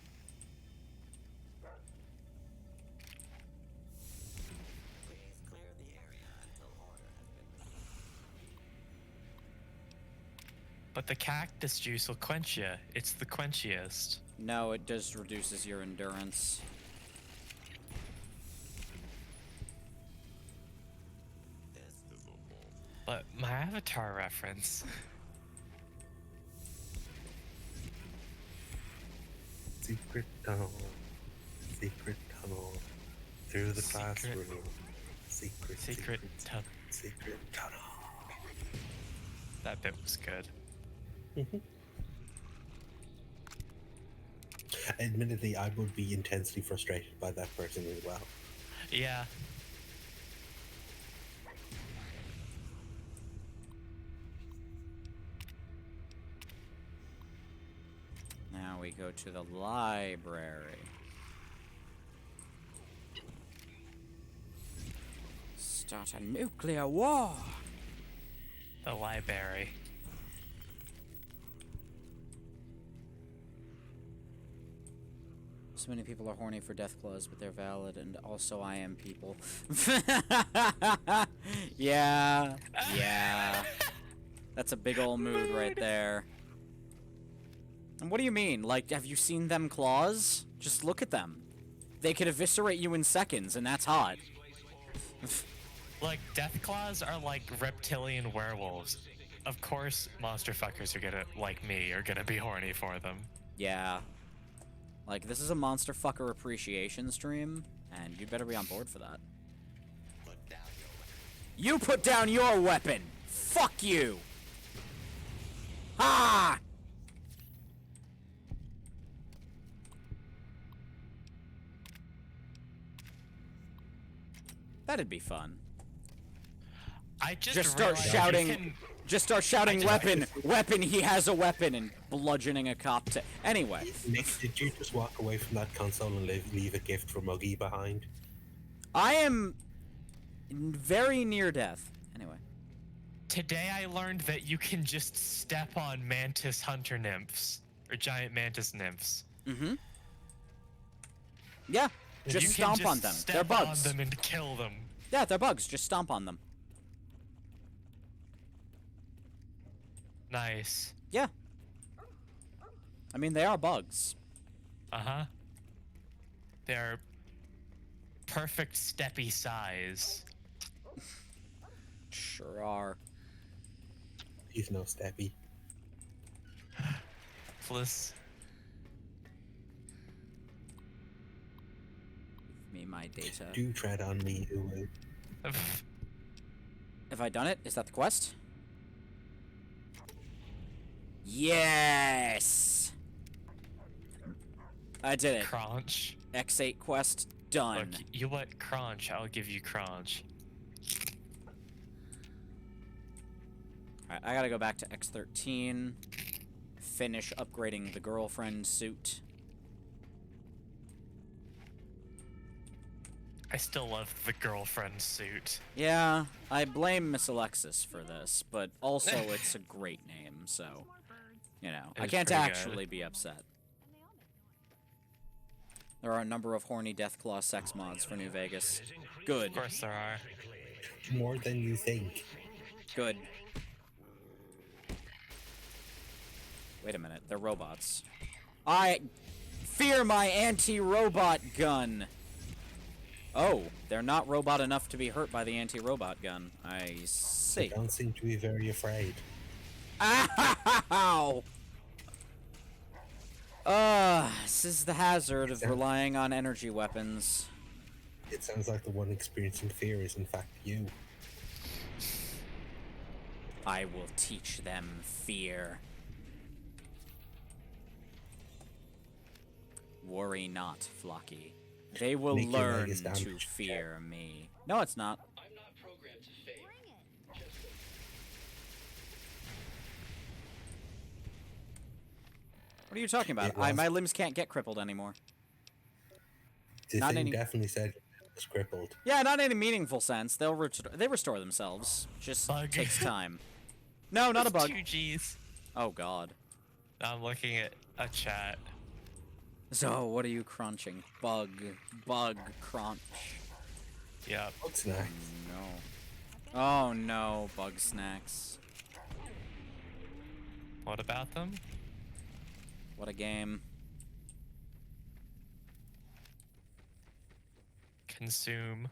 But the cactus juice will quench you. It's the quenchiest. No, it just reduces your endurance. But my avatar reference. Secret tunnel. Secret tunnel. Through the classroom. Secret tunnel. Secret tunnel. That bit was good. Admittedly, I would be intensely frustrated by that person as well. Yeah. Now we go to the library. Start a nuclear war! The library. So many people are horny for Deathclaws, but they're valid, and also I am people. Yeah. Yeah. That's a big old mood right there. And what do you mean? Like, have you seen them claws? Just look at them. They could eviscerate you in seconds, and that's hot. Like, death claws are like reptilian werewolves. Of course, monster fuckers are gonna, like me, are gonna be horny for them. Yeah. Like, this is a monster fucker appreciation stream, and you'd better be on board for that. You put down your weapon! Fuck you! Ha! That'd be fun. I just Start realized you shouting. can- Just start shouting, weapon, weapon, he has a weapon, and bludgeoning a cop to. Anyway. Nick, did you just walk away from that console and leave a gift for Muggy behind? I am very near death. Anyway. Today I learned that you can just step on mantis hunter nymphs, or giant mantis nymphs. Mm-hmm. Yeah, just You can stomp just on them. Step They're bugs. on them and kill them. Yeah, they're bugs. Just stomp on them. Nice. Yeah. I mean, they are bugs. Uh-huh. They're perfect steppy size. Sure are. He's no steppy. Plus, Give me my data. Do tread on me, Ulu. Have I done it? Is that the quest? Yes! I did it. crunch. X8 quest done. Look, you let crunch, I'll give you crunch. Alright, I gotta go back to X13. Finish upgrading the girlfriend suit. I still love the girlfriend suit. Yeah, I blame Miss Alexis for this, but also it's a great name, so, you know, It I is can't pretty good. actually be upset. There are a number of horny Deathclaw sex mods for New Vegas. Good, Of course there are. More than you think. good. Wait a minute, they're robots. I fear my anti-robot gun! Oh, they're not robot enough to be hurt by the anti-robot gun. I They see. don't seem to be very afraid. Ow! This is the hazard of relying on energy weapons. It sounds like the one experiencing fear is in fact you. I will teach them fear. Worry not, Flocky. They will Make your leg learn is to damaged. fear me. No, it's not. What are you talking about? It was. My limbs can't get crippled anymore. The Not thing any- definitely said it was crippled. Yeah, not in a meaningful sense. They restore themselves. Just Bug. takes time. No, not a bug. 2Gs. Oh god. I'm looking at a chat. So, what are you crunching? Bug crunch. Yep. Bug snack. No. Oh no, bug snacks. What about them? What a game. Consume.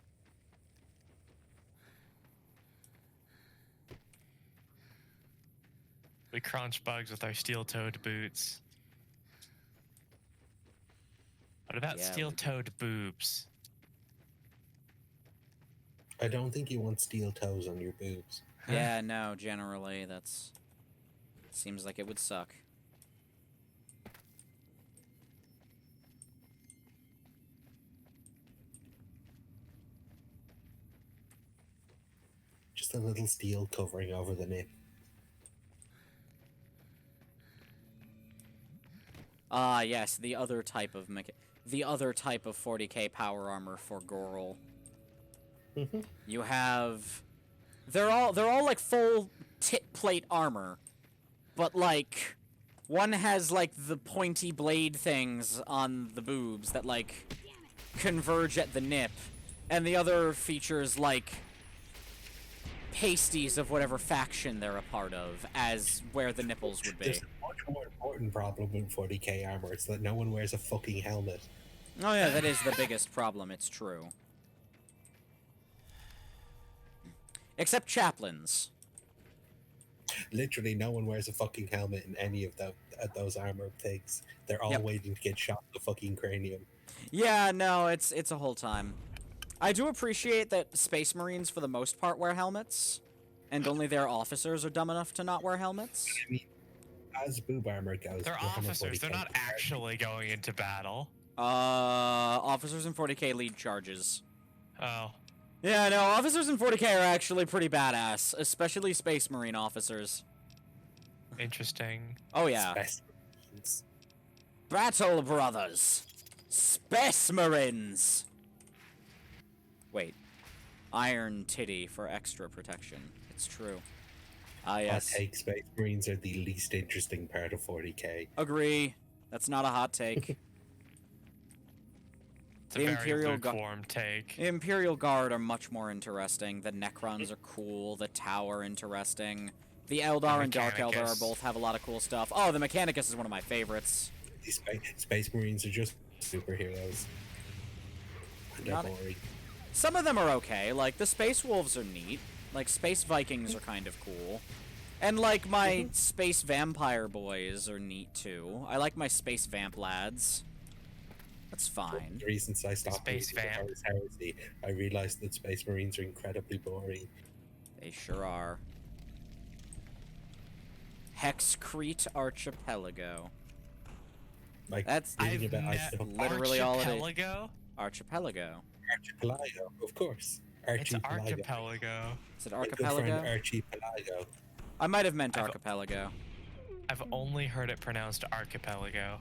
We crunch bugs with our steel-toed boots. What about Yeah, we steel-toed boobs? I don't think you want steel toes on your boobs. Yeah, no, generally, that's... Seems like it would suck. Just a little steel covering over the nip. Ah, yes, the other type of 40k power armor for Goral. You have... They're all like full tit plate armor, but like one has like the pointy blade things on the boobs that like converge at the nip, and the other features like pasties of whatever faction they're a part of as where the nipples would be. There's a much more important problem with 40k armor. It's that no one wears a fucking helmet. Oh yeah, that is the biggest problem, it's true. Except chaplains. Literally, no one wears a fucking helmet in any of those armor things. They're all waiting to get shot in the fucking cranium. Yeah, no, it's a whole time. I do appreciate that Space Marines, for the most part, wear helmets, and only their officers are dumb enough to not wear helmets. I mean, as boob armor goes, They're Warhammer officers. They're 40K not actually going into battle. Officers in 40k lead charges. Oh. Yeah, no, officers in 40k are actually pretty badass, especially Space Marine officers. Interesting. Oh yeah. Space Marines. Battle Brothers! Space Marines! Wait. Iron Titty for extra protection. It's true. Ah, yes. Hot take, Space Marines are the least interesting part of 40k. Agree. That's not a hot take. It's a The very Imperial lukewarm take. The Imperial Guard are much more interesting. The Necrons are cool. The Tower interesting. The Eldar and Dark Eldar Mechanicus. both have a lot of cool stuff. Oh, the Mechanicus is one of my favorites. These Space Marines are just superheroes. They're Not- boring. Some of them are okay. Like, the Space Wolves are neat. Like, Space Vikings are kind of cool. And, like, my Space Vampire boys are neat, too. I like my Space Vamp lads. That's fine. The reasons I stopped Space using Vamp. Horus Heresy, I realized that Space Marines are incredibly boring. They sure are. Hexcrete Archipelago. Like, That's reading about literally all it is. Archipelago? Archipelago. Archipelago, of course. It's Archipelago. archipelago. Is it My good friend Archipelago? Archipelago. I might have meant I've- Archipelago. I've only heard it pronounced archipelago.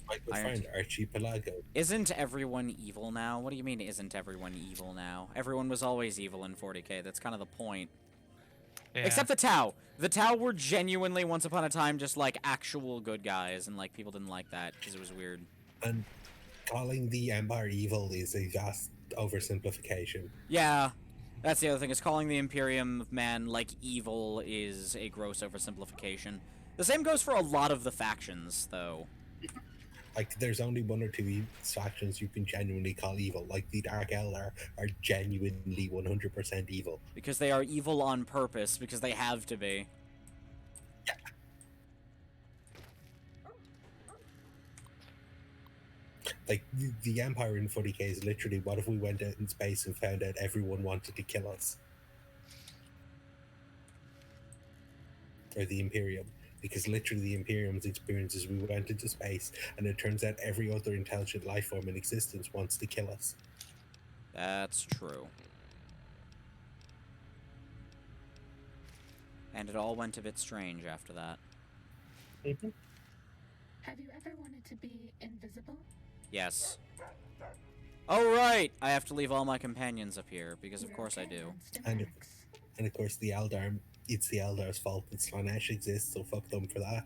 My good Iron- friend Archipelago. Isn't everyone evil now? What do you mean, isn't everyone evil now? Everyone was always evil in 40k. That's kind of the point. Yeah. Except the Tau. The Tau were genuinely, once upon a time, just, like, actual good guys, and, like, people didn't like that, because it was weird. And calling the Empire evil is a vast oversimplification. Yeah, that's the other thing, is calling the Imperium man, like, evil is a gross oversimplification. The same goes for a lot of the factions, though. Like, there's only one or two factions you can genuinely call evil. Like, the Dark Eldar are genuinely 100% evil. Because they are evil on purpose, because they have to be. Like, the Empire in 40k is literally, what if we went out in space and found out everyone wanted to kill us? Or the Imperium. Because literally the Imperium's experience is we went into space, and it turns out every other intelligent life form in existence wants to kill us. That's true. And it all went a bit strange after that. Have you ever wanted to be invisible? Yes. Oh, right! I have to leave all my companions up here, because of course I do. And of course the Eldar, it's the Eldar's fault that Slanesh exists, so fuck them for that.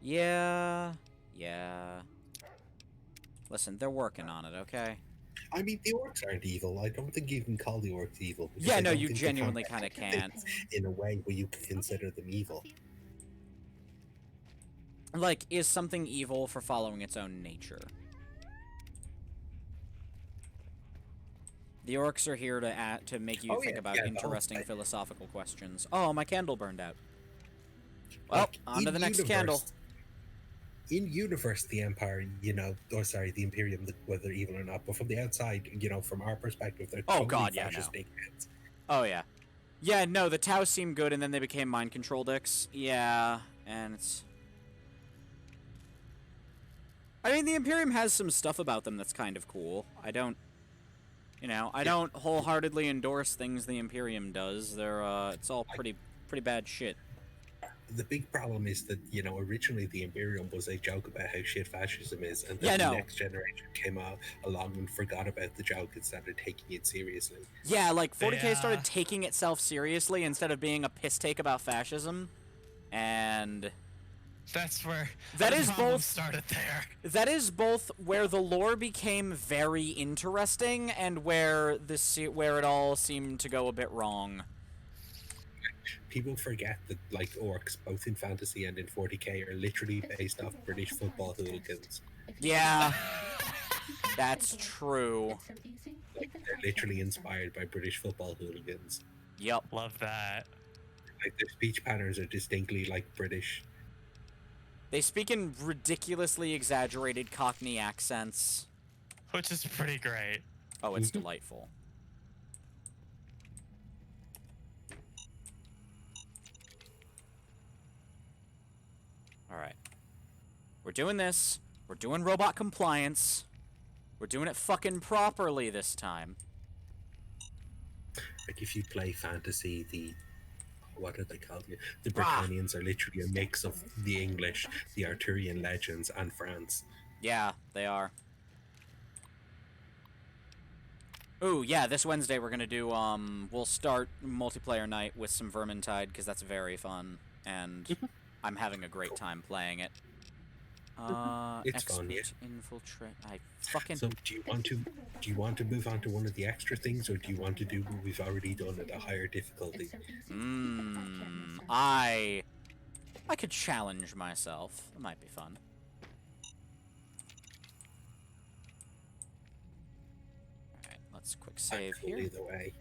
Yeah. Listen, they're working on it, okay? I mean, the orcs aren't evil. I don't think you can call the orcs evil. because Yeah, I no, don't you think they genuinely can- kind of can't. In a way where you can consider them evil. Like, is something evil for following its own nature? The orcs are here to make you Oh, think yeah, about yeah, the whole interesting thing. philosophical questions. Oh, my candle burned out. Well, Like, on to in the next universe- candle. In universe, the Empire, the Imperium, whether they're evil or not, but from the outside, from our perspective, they're Oh, totally God, yeah, fascist no. dickheads. Oh, yeah. Yeah, no, the Tau seemed good, and then they became mind control dicks. Yeah, and it's... I mean, the Imperium has some stuff about them that's kind of cool. I don't wholeheartedly endorse things the Imperium does. They're, it's all pretty bad shit. The big problem is that, originally the Imperium was a joke about how shit fascism is, and Yeah, then no. the next generation came along and forgot about the joke and started taking it seriously. Yeah, like, 40k Yeah. started taking itself seriously instead of being a piss take about fascism. And That's where That the is problem both- started there. That is both where the lore became very interesting and where where it all seemed to go a bit wrong. People forget that like orcs, both in fantasy and in 40k, are literally based off British football hooligans. Yeah, that's true. Like they're literally inspired by British football hooligans. Yep. Love that. Like their speech patterns are distinctly like British. They speak in ridiculously exaggerated Cockney accents. Which is pretty great. Oh, it's delightful. Alright. We're doing this. We're doing robot compliance. We're doing it fucking properly this time. Like if you play fantasy, what are they called? The Britannians are literally a mix of the English, the Arthurian legends, and France. Yeah, they are. Ooh, yeah, this Wednesday we're gonna do, we'll start multiplayer night with some Vermintide, because that's very fun, and I'm having a great time playing it. It's fun, yeah. Infiltrate. I fucking... So do you want to move on to one of the extra things, or do you want to do what we've already done at a higher difficulty? I could challenge myself. It might be fun. Alright, let's quick save here. Either way.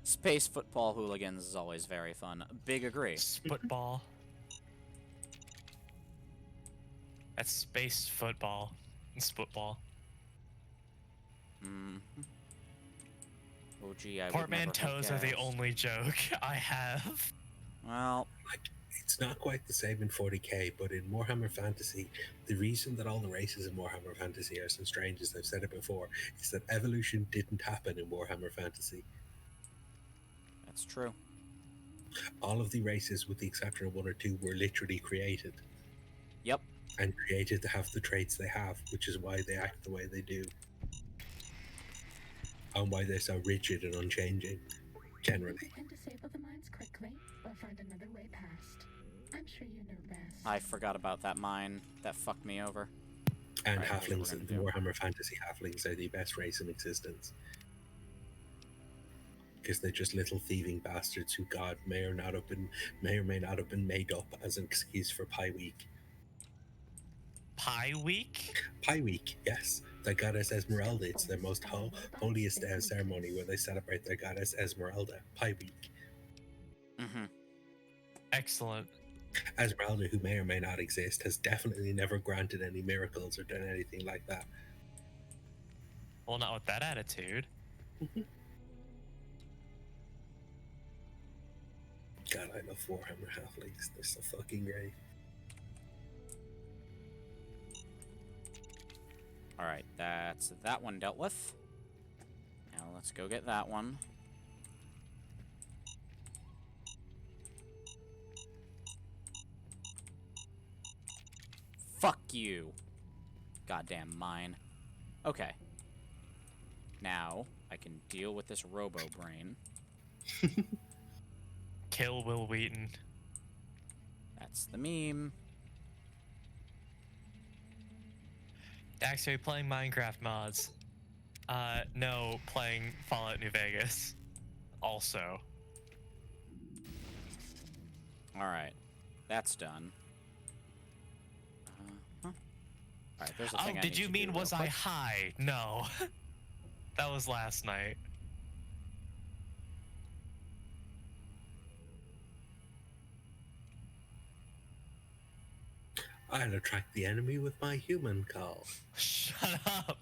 Space football hooligans is always very fun. Big agree. Football. That's space football. It's football. Oh gee, I would never have Portmanteaus are the guessed. only joke I have. Well, Like, it's not quite the same in 40k, but in Warhammer Fantasy, the reason that all the races in Warhammer Fantasy are so strange, as I've said it before, is that evolution didn't happen in Warhammer Fantasy. that's true. All of the races, with the exception of one or two, were literally created. Yep. And created to have the traits they have, which is why they act the way they do. And why they're so rigid and unchanging, generally. We can disable the mines quickly or find another way past. I'm sure you know best. I forgot about that mine. That fucked me over. And Right, that's what halflings, we're gonna the do. Warhammer Fantasy halflings are the best race in existence. Because they're just little thieving bastards who God may or may not have been made up as an excuse for Pie Week. Pie Week? Pie Week, yes. The goddess Esmeralda. It's their most holiest ceremony where they celebrate their goddess Esmeralda. Pie Week. Excellent. Esmeralda, who may or may not exist, has definitely never granted any miracles or done anything like that. Well, not with that attitude. God, I love Warhammer halflings. They're so fucking great. Alright, that's that one dealt with. Now let's go get that one. Fuck you. Goddamn mine. Okay. Now, I can deal with this robo-brain. Kill Will Wheaton. That's the meme. Dax, are you playing Minecraft mods? No, playing Fallout New Vegas. Also. Alright. That's done. Alright, there's a thing I Did need you to mean do was real I quick. high? No. That was last night. I'll attract the enemy with my human call. Shut up.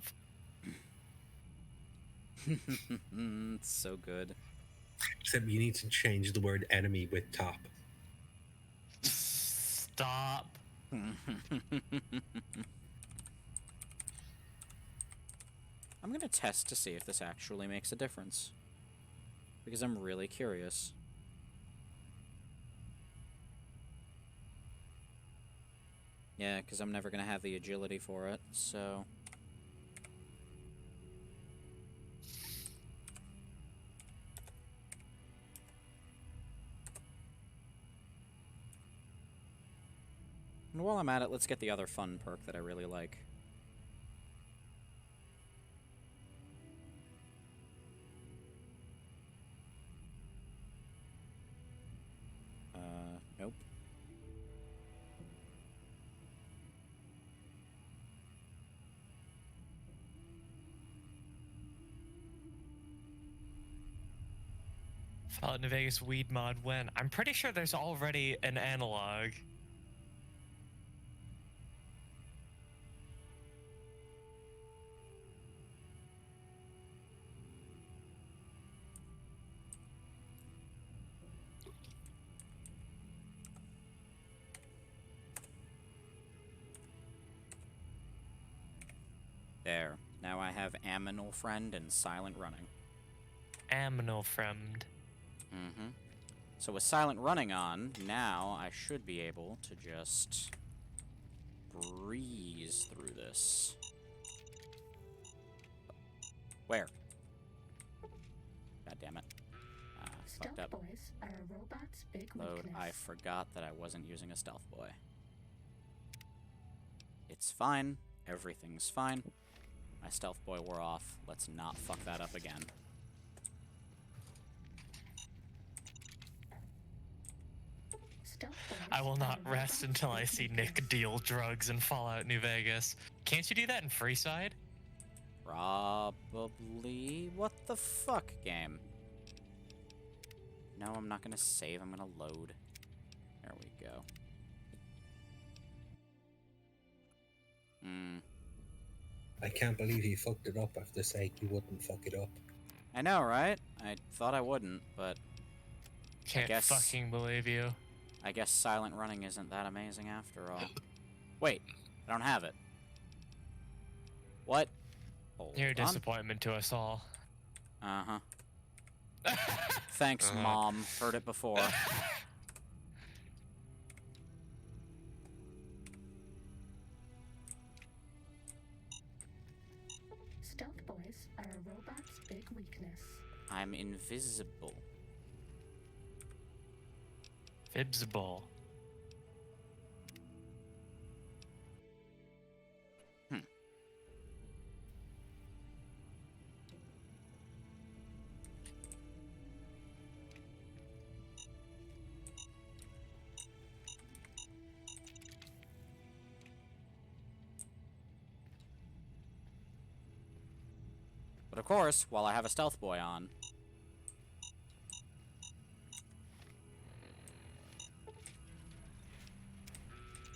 It's so good. Except you need to change the word enemy with top. Stop. I'm gonna test to see if this actually makes a difference. Because I'm really curious. Yeah, because I'm never gonna have the agility for it, so... And while I'm at it, let's get the other fun perk that I really like. Nope. Fallout New Vegas weed mod when? I'm pretty sure there's already an analog. There. Now I have Aminal Friend and Silent Running. Aminal friend. Mm-hmm. So with Silent Running on, now I should be able to just breeze through this. Where? God damn it. Fucked Stealth up. boys are a robot's big Load. weakness. I forgot that I wasn't using a stealth boy. It's fine. Everything's fine. My stealth boy wore off. Let's not fuck that up again. Stealth boys I will not are a rest robot's until I big see weakness. Nick deal drugs in Fallout New Vegas. Can't you do that in Freeside? Probably. What the fuck, game? No, I'm not gonna save. I'm gonna load. There we go. I can't believe he fucked it up after saying he wouldn't fuck it up. I know, right? I thought I wouldn't, but Can't guess- fucking believe you. I guess Silent Running isn't that amazing after all. Wait, I don't have it. What? Hold You're a on. disappointment to us all. Uh-huh. Thanks, Uh-huh. Mom. Heard it before. Stealth boys are a robot's big weakness. I'm invisible. Fibsable. But of course, while I have a stealth boy on,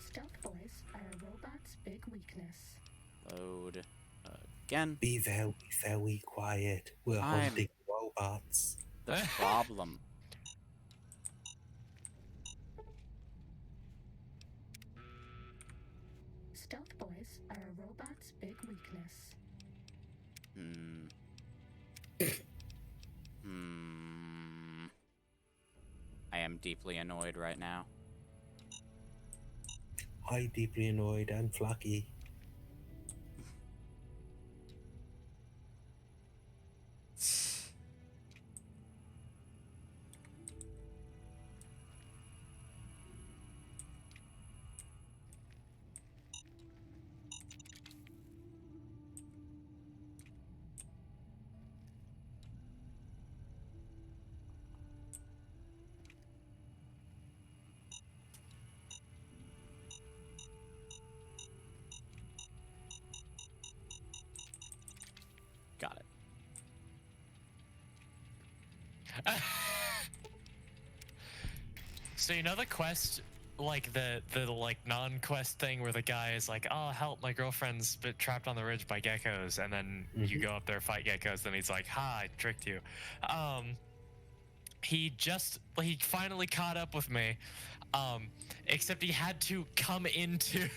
Stealth boys are a robot's big weakness. load again. Be very, very quiet. We're I'm- hunting robots. The problem. Stealth boys are a robot's big weakness. I am deeply annoyed right now. Hi, deeply annoyed and flaky. Got it. So you know the quest, like the like non-quest thing where the guy is like, "Oh, help! My girlfriend's been trapped on the ridge by geckos," and then you go up there, fight geckos, then he's like, "Ha! I tricked you." He finally caught up with me. Except he had to come into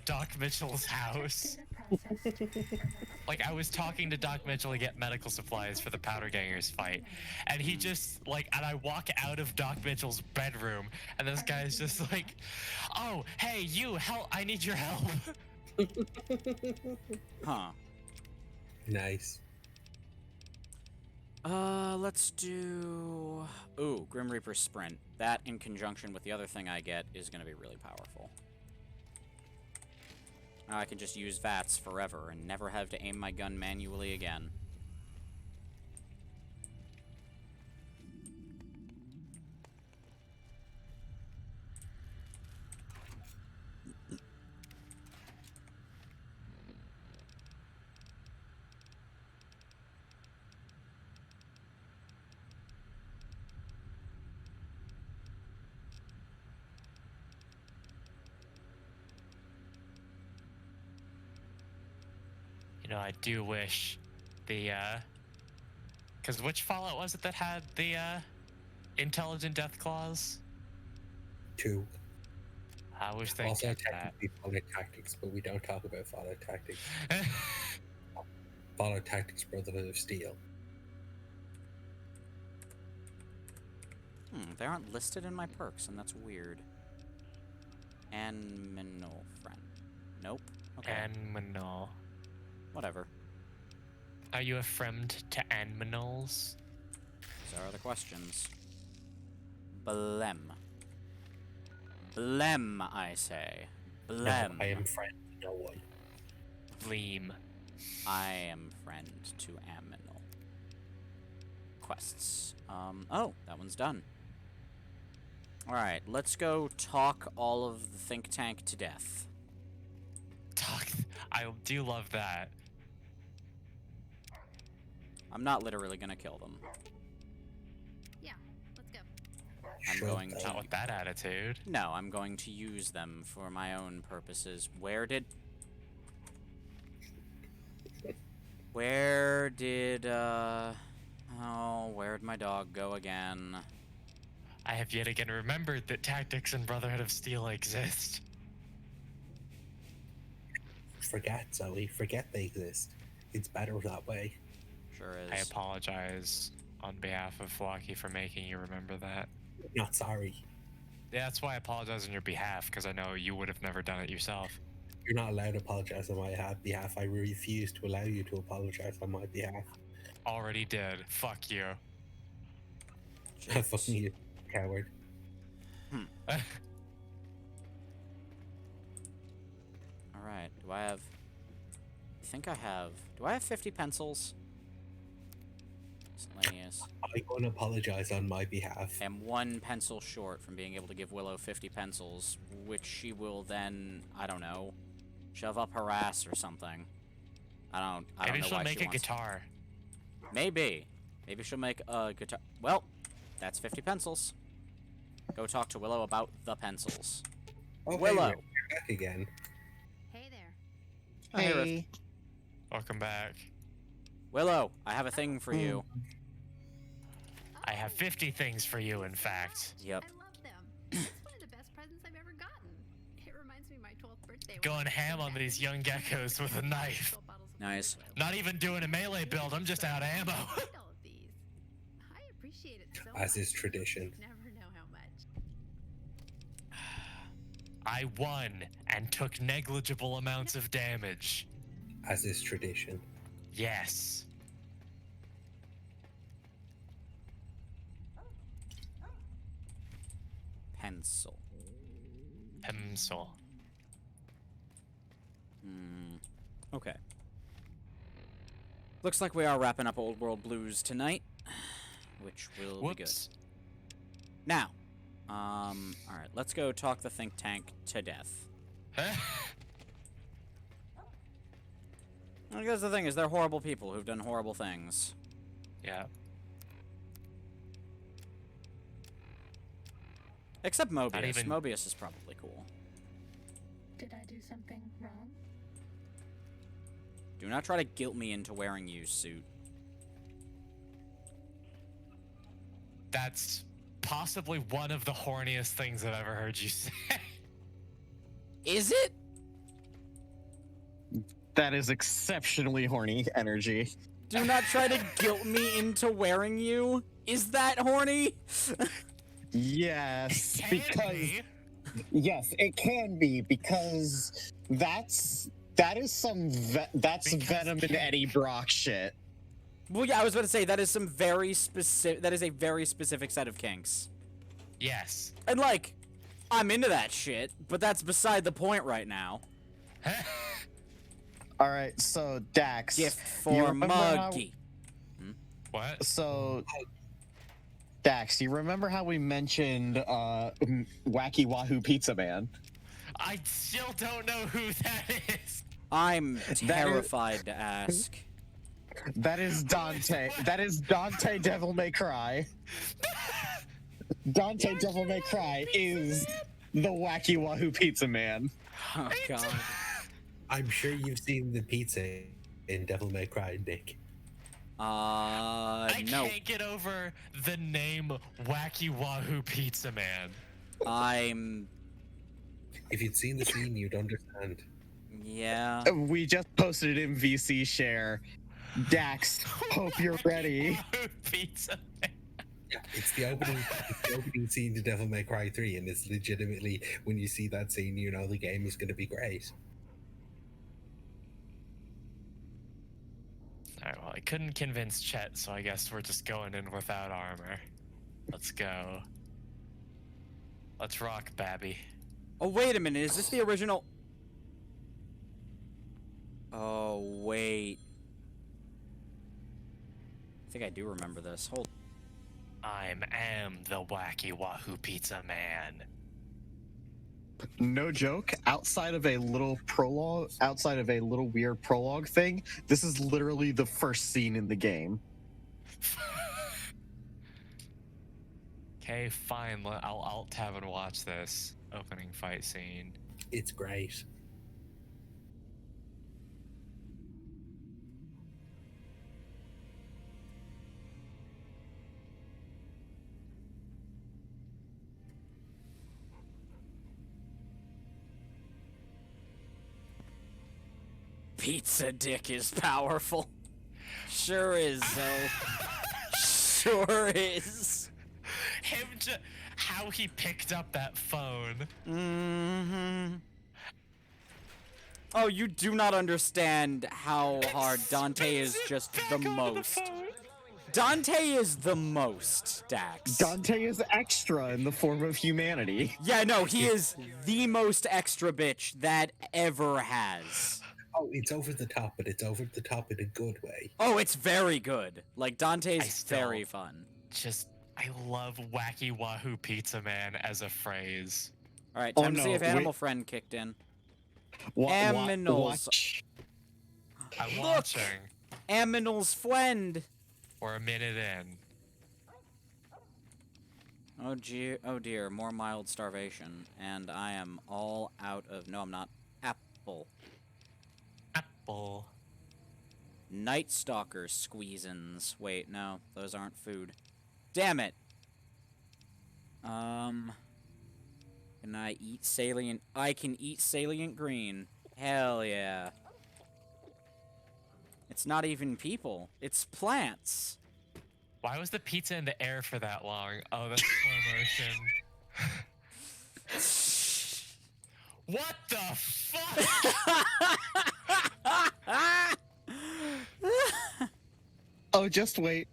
Doc Mitchell's house. Data processed. Like, I was talking to Doc Mitchell to get medical supplies for the Powder Gangers fight, and he just and I walk out of Doc Mitchell's bedroom, and this guy's just like, "Oh, hey, you, help! I need your help." Huh. Nice. Let's do... Ooh, Grim Reaper Sprint. That, in conjunction with the other thing I get, is going to be really powerful. Now I can just use VATS forever and never have to aim my gun manually again. You know, I do wish the, because which Fallout was it that had the, intelligent death clause? 2. I wish they Also kept that. technically Fallout Tactics, but we don't talk about Fallout Tactics. Fallout Tactics Brotherhood of Steel. They aren't listed in my perks, and that's weird. Animal friend. Nope. Okay. Animal. Whatever. Are you a friend to animals? Those are the questions. Blem. Blem, I say. Blem. No, I am friend to no one. Bleem. I am friend to Aminal. Quests. Oh, that one's done. Alright, let's go talk all of the think tank to death. I do love that. I'm not literally gonna kill them. Yeah, let's go. I'm Sure, going though. to... Not with that attitude. No, I'm going to use them for my own purposes. Where did, oh, where'd my dog go again? I have yet again remembered that Tactics and Brotherhood of Steel exist. Forget, Zoe. Forget they exist. It's better that way. Sure I is. apologize on behalf of Flocky for making you remember that. Not sorry. Yeah, that's why I apologize on your behalf, because I know you would have never done it yourself. You're not allowed to apologize on my behalf. I refuse to allow you to apologize on my behalf. Already did. Fuck you. Fuck you, coward. Alright, do I have... I think I have... Do I have 50 pencils? Miscellaneous. I'm going to apologize on my behalf. I am 1 pencil short from being able to give Willow 50 pencils, which she will then, I don't know, shove up her ass or something. I don't Maybe know she'll why make she a wants... guitar. Maybe. Maybe she'll make a guitar. Well, that's 50 pencils. Go talk to Willow about the pencils. Oh, Willow. hey, you're back again. Hey there. Oh, hey, Riff. Welcome back. Willow, I have a thing for you. I have 50 things for you, in fact. Yep. I love them. It's one of the best presents I've ever gotten. It reminds me of my 12th birthday. when Going I ham on got these young geckos with a knife. 12 bottles of Nice. Glow. Not even doing a melee build, I'm just out of ammo. I need all of these. I appreciate it so As much. is tradition. You never know how much. I won and took negligible amounts of damage. As is tradition. Yes. Pencil. Pencil. Okay. Looks like we are wrapping up Old World Blues tonight, which will be good. Whoops. Now, alright, let's go talk the think tank to death. I guess the thing is, they're horrible people who've done horrible things. Yeah. Except Mobius. even- Mobius is probably cool. Did I do something wrong? Do not try to guilt me into wearing you suit. That's possibly one of the horniest things I've ever heard you say. Is it? That is exceptionally horny energy. Do not try to guilt me into wearing you. Is that horny? Yes, Can because be. yes, it can be because that is some Because Venom and can- Eddie Brock shit. Well, yeah, I was about to say that is some very specific. That is a very specific set of kinks. Yes. And like, I'm into that shit, but that's beside the point right now. All right, so Dax, Gift you for remember how- Muggy. What? So, Dax, you remember how we mentioned Wacky Wahoo Pizza Man? I still don't know who that is. I'm terrified to ask. That is Dante. That is Dante Devil May Cry. Dante Devil May Cry is the Wacky Wahoo Pizza Man. Oh god. I'm sure you've seen the pizza in Devil May Cry, Nick. I No. can't get over the name Wacky Wahoo Pizza Man. If you'd seen the scene, you'd understand. Yeah. We just posted it in VC share. Dax, hope you're ready. Wahoo Pizza Man. Yeah, it's the opening scene to Devil May Cry 3, and it's legitimately, when you see that scene, you know the game is going to be great. Alright, well, I couldn't convince Chet, so I guess we're just going in without armor. Let's go. Let's rock, Babby. Oh, wait a minute. Is this the original? Oh, wait. I think I do remember this. Hold. I am the Wacky Wahoo Pizza Man. No joke, outside of a little weird prologue thing, this is literally the first scene in the game. Okay, fine. I'll alt tab and watch this opening fight scene. It's great. Pizza dick is powerful. Sure is, though. Sure is. How he picked up that phone. Mm-hmm. Oh, you do not understand how hard Dante is just the most. Dante is the most, Dax. Dante is extra in the form of humanity. Yeah, no, he is the most extra bitch that ever has. Oh, it's over the top, but it's over the top in a good way. Oh, it's very good. Like, Dante's very fun. I love Wacky Wahoo Pizza Man as a phrase. Alright, time to see if Animal Friend kicked in. Aminals. I'm Look! watching. Aminal's friend. We're a minute in. Oh dear, more mild starvation. And I am all out of... No, I'm not. Apple. Apple. Night Stalker squeezins. Wait, no, those aren't food. Damn it! Can I eat salient? I can eat salient green. Hell yeah. It's not even people. It's plants. Why was the pizza in the air for that long? Oh, that's slow motion. What the fuck? Oh, just wait.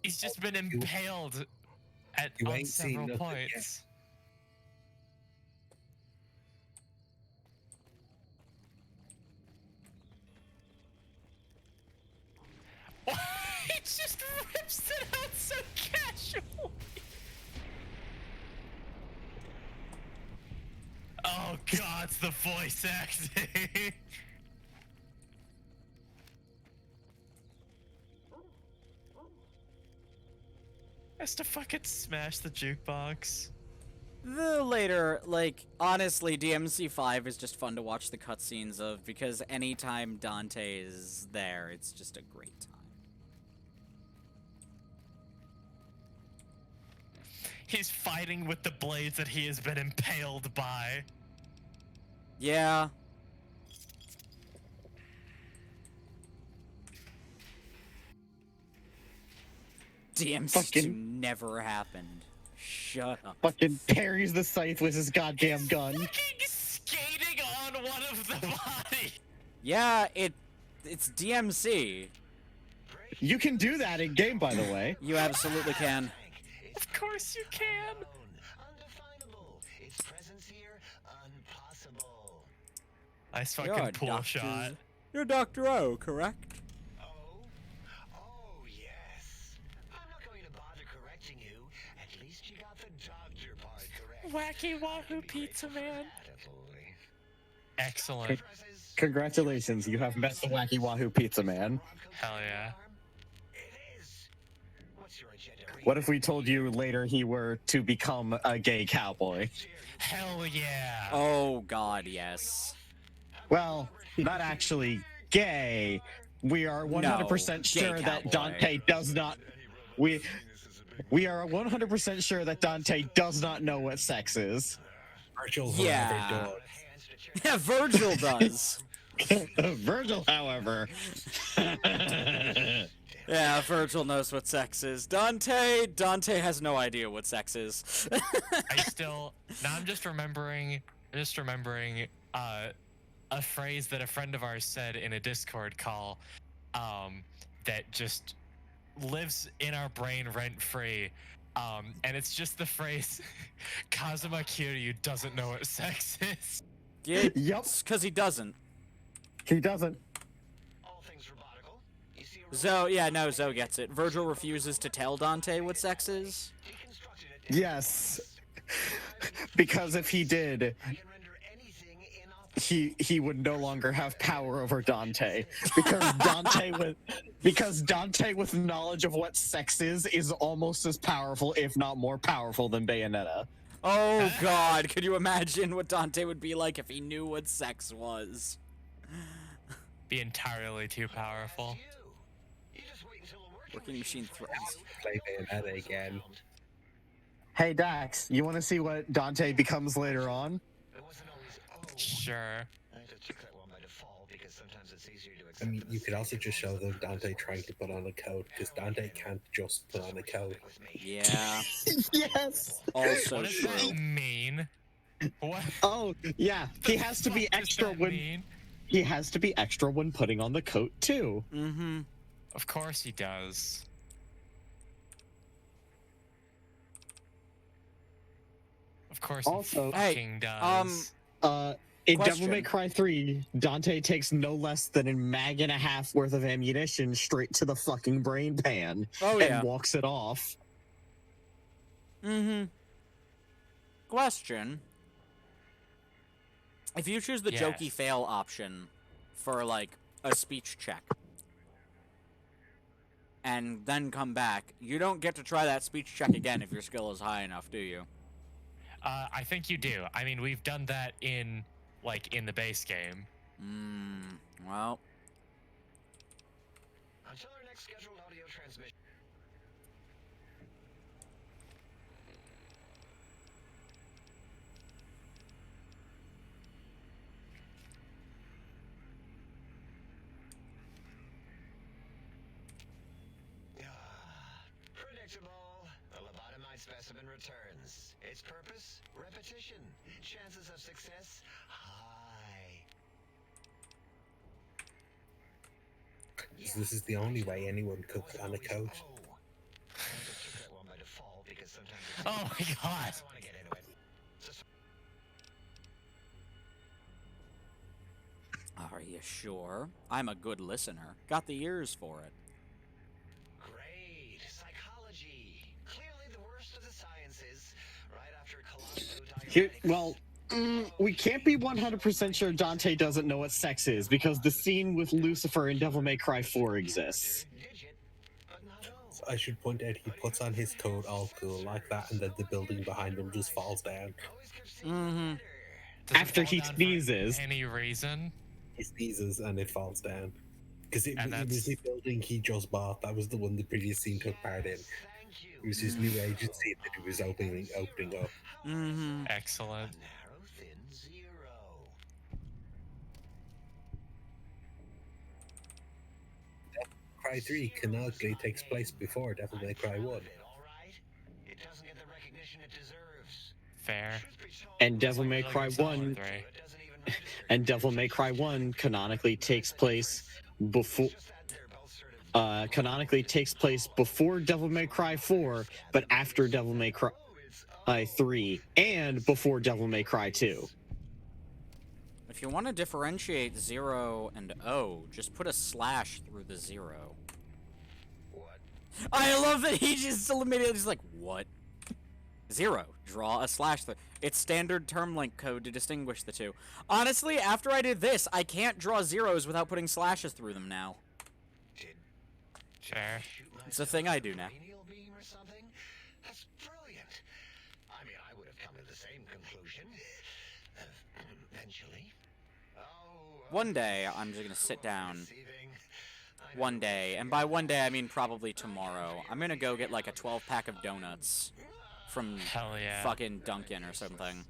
He's just been impaled on several points. He just rips it out so casually. Oh god, it's the voice acting. Has to fucking smash the jukebox. The later, like, honestly, DMC5 is just fun to watch the cutscenes of, because anytime Dante is there, it's just a great time. He's fighting with the blades that he has been impaled by. Yeah. DMC2 never happened. Shut up. Fucking parries the scythe with his goddamn gun. Fucking skating on one the body. Yeah, it's DMC. You can do that in game, by the way. You absolutely can. Of course you can. Nice fucking pool shot. You're Dr. O, correct? Oh, yes. I'm not going to bother correcting you. At least you got the doctor part correct. Wacky Wahoo Pizza Man. Excellent. Congratulations, you have met the Wacky Wahoo Pizza Man. Hell yeah. What if we told you later he were to become a gay cowboy? Hell yeah. Oh god, yes. Well, not actually gay. We are 100% sure gay that cowboy. Dante does not. We are 100% sure that Dante does not know what sex is. Virgil, Yeah. however, does. Yeah, Virgil does. Virgil, however. Yeah, Virgil knows what sex is. Dante has no idea what sex is. I'm just remembering a phrase that a friend of ours said in a Discord call that just lives in our brain rent-free. And it's just the phrase, Kazuma Kiryu doesn't know what sex is. Yeah, Yep. because he doesn't. He doesn't. Zoe gets it. Virgil refuses to tell Dante what sex is. Yes. Because if he did, he would no longer have power over Dante. Because Dante with knowledge of what sex is almost as powerful, if not more powerful, than Bayonetta. Oh god, could you imagine what Dante would be like if he knew what sex was? Be entirely too powerful. Working machine threads. Play Bayonetta again. Hey Dax, you want to see what Dante becomes later on? Sure. I mean, you could also just show them Dante trying to put on a coat, because Dante can't just put on a coat. Yeah. Yes. Also What does true. that mean? What? Oh yeah, he has to be What does extra that when mean? he has to be extra when putting on the coat too. Mm-hmm. Of course he does. Of course Also- he fucking does. In Question. Devil May Cry 3, Dante takes no less than a mag and a half worth of ammunition straight to the fucking brain pan Oh yeah. and walks it off. Mm-hmm. Question. If you choose the Yes. jokey fail option for, like, a speech check, and then come back, you don't get to try that speech check again if your skill is high enough, do you? I think you do. I mean, we've done that in the base game. Well. Until our next scheduled audio transmission. Predictable. The lobotomized specimen returns. Its purpose? Repetition. Chances of success? High. This is the only way anyone could put on a coat. Oh my god. Are you sure? I'm a good listener. Got the ears for it. Great. Psychology. Clearly the worst of the sciences. Right after We can't be 100% sure Dante doesn't know what sex is, because the scene with Lucifer in Devil May Cry 4 exists. So I should point out he puts on his coat all cool like that, and then the building behind him just falls down. Mm-hmm. Does it After fall he down for sneezes. any reason? He sneezes and it falls down. Because it And was the building he just bought. That was the one the previous scene took part in. It was his new agency that he was opening up. Mm-hmm. Excellent. Cry 3 canonically takes place before Devil May Cry 1. Fair. And Devil May Cry 1 Devil May Cry 1 canonically takes place before Devil May Cry 4, but after Devil May Cry 3 and before Devil May Cry 2. If you want to differentiate 0 and O, just put a slash through the 0. What? I love that he just immediately just like, what? 0. Draw a slash through. It's standard term link code to distinguish the two. Honestly, after I did this, I can't draw zeros without putting slashes through them now. Sure. It's a thing I do now. Beam or something? That's brilliant. I mean, I would have come to the same conclusion. Eventually. One day, I'm just gonna sit down. One day, and by one day, I mean probably tomorrow. I'm gonna go get like a 12-pack of donuts from fucking Dunkin' or something.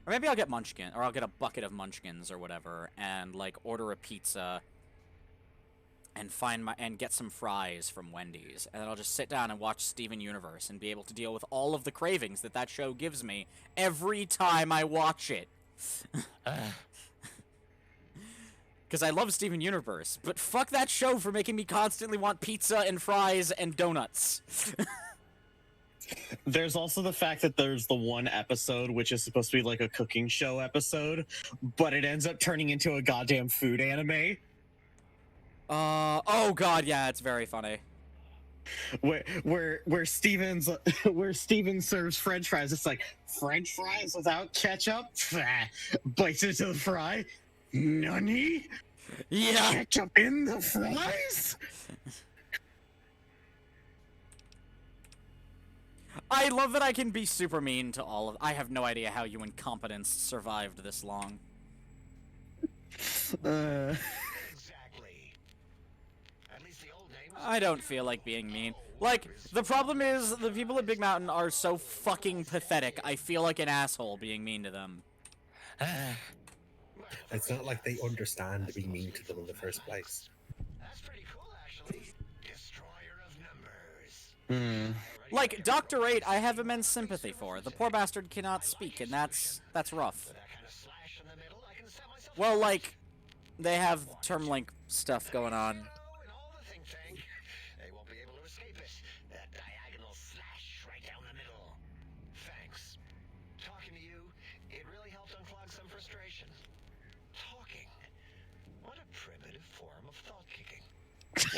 Or maybe I'll get Munchkin, or I'll get a bucket of Munchkins or whatever, and like order a pizza and get some fries from Wendy's, and then I'll just sit down and watch Steven Universe and be able to deal with all of the cravings that show gives me every time I watch it. Because I love Steven Universe, but fuck that show for making me constantly want pizza and fries and donuts. There's also the fact that there's the one episode which is supposed to be like a cooking show episode, but it ends up turning into a goddamn food anime. Oh god, yeah, it's very funny. Where Steven serves French fries, it's like French fries without ketchup. Bites into the fry. Nani? Yeah. Ketchup in the fries? I love that I can be super mean to all of. I have no idea how you incompetents survived this long. Exactly. At least the old name. I don't feel like being mean. Like, the problem is, the people at Big Mountain are so fucking pathetic, I feel like an asshole being mean to them. It's not like they understand being mean to them in the first place. That's pretty cool, actually. Destroyer of numbers. Like, Dr. 8, I have immense sympathy for. The poor bastard cannot speak, and that's rough. Well, like, they have term link stuff going on. They won't be able to escape it. That diagonal slash right down the middle. Thanks. Talking to you, it really helped unclog some frustration. Talking. What a primitive form of thought kicking.